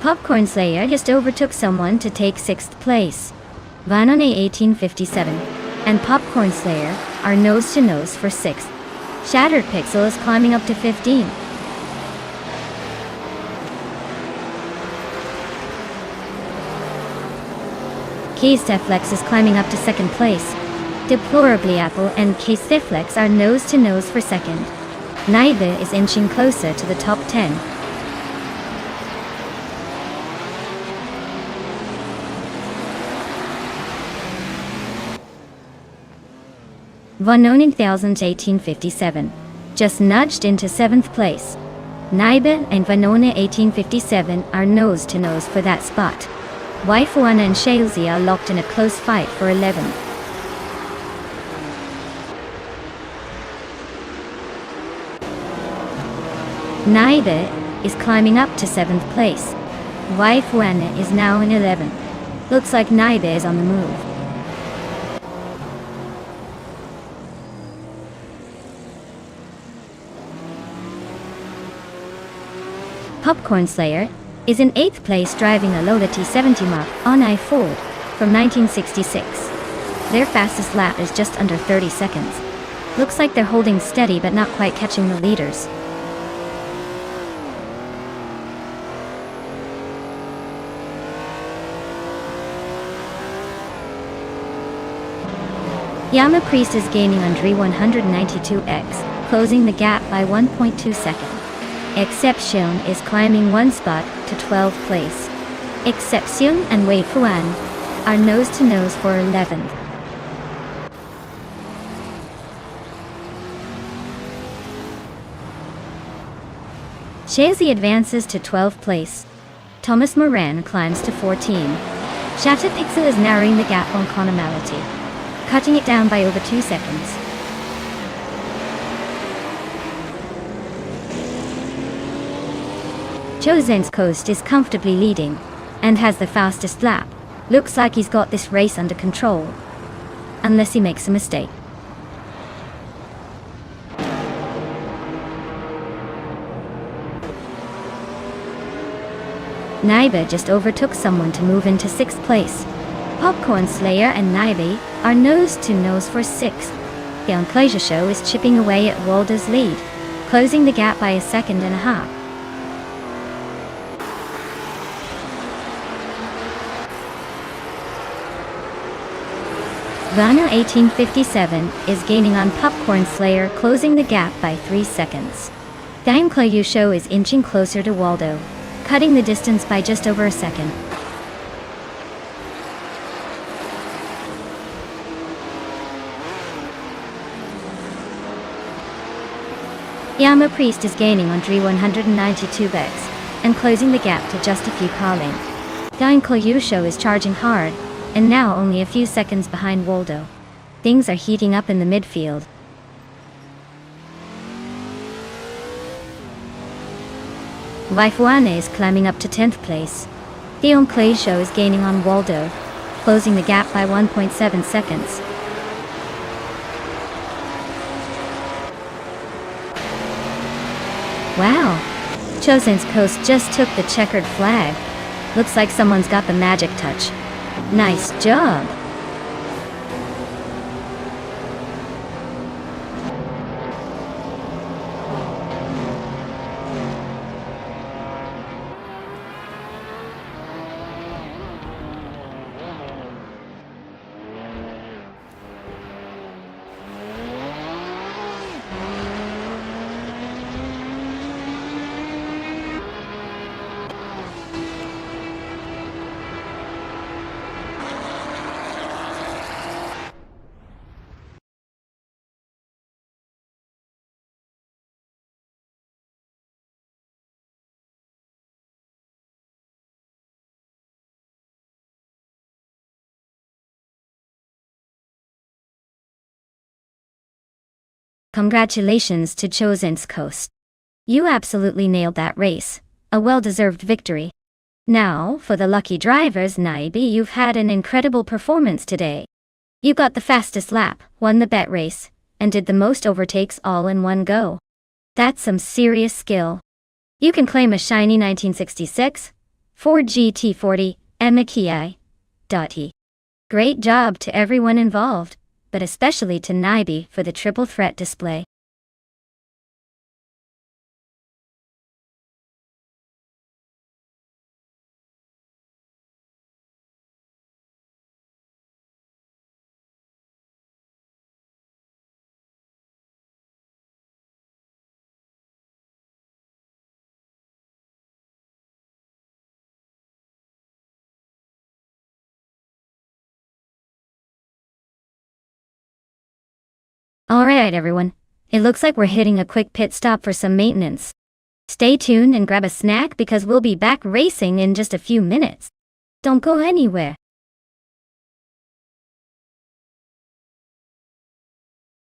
Popcorn Slayer just overtook someone to take 6th place. Vanone 1857 and Popcorn Slayer are nose to nose for 6th. Shattered Pixel is climbing up to 15. K-Steflex is climbing up to 2nd place. Deplorably Apple and K-Steflex are nose to nose for 2nd. Naiba is inching closer to the top 10. Vanone 1857 just nudged into 7th place. Naiba and Vanone 1857 are nose to nose for that spot. Waifuana and Shalesy are locked in a close fight for 11th. Naiba is climbing up to 7th place. Waifuana is now in 11th. Looks like Naiba is on the move. Popcorn Slayer is in 8th place driving a Lola T70 Mark on I Ford from 1966. Their fastest lap is just under 30 seconds. Looks like they're holding steady but not quite catching the leaders. Yama Priest is gaining on Dre 192X, closing the gap by 1.2 seconds. Exception is climbing 1 spot to 12th place. Exception and Wei Fuan are nose to nose for 11th. Shazy advances to 12th place. Thomas Moran climbs to 14. Shattered Pixel is narrowing the gap on Conomality, cutting it down by over 2 seconds. Chosen's Coast is comfortably leading, and has the fastest lap. Looks like he's got this race under control. Unless he makes a mistake. Naiba just overtook someone to move into 6th place. Popcorn Slayer and Naiba are nose to nose for 6th. The Enclosure Show is chipping away at Walder's lead, closing the gap by 1.5 seconds. Ghana 1857 is gaining on Popcorn Slayer, closing the gap by 3 seconds. Dime Show is inching closer to Waldo, cutting the distance by just over a second. Yama Priest is gaining on Dre 192X and closing the gap to just a few car lengths. Dime Show is charging hard, and now only a few seconds behind Waldo. Things are heating up in the midfield. Waifuane is climbing up to 10th place. Theon Clay Show is gaining on Waldo, closing the gap by 1.7 seconds. Wow! Chosen's Coast just took the checkered flag. Looks like someone's got the magic touch. Nice job! Congratulations to Chosen's Coast. You absolutely nailed that race. A well-deserved victory. Now, for the lucky drivers, Naibi, you've had an incredible performance today. You got the fastest lap, won the bet race, and did the most overtakes all in one go. That's some serious skill. You can claim a shiny 1966 Ford GT40 Emakiai.E. Great job to everyone involved, but especially to Naibi for the triple threat display. Alright everyone, it looks like we're hitting a quick pit stop for some maintenance. Stay tuned and grab a snack because we'll be back racing in just a few minutes. Don't go anywhere.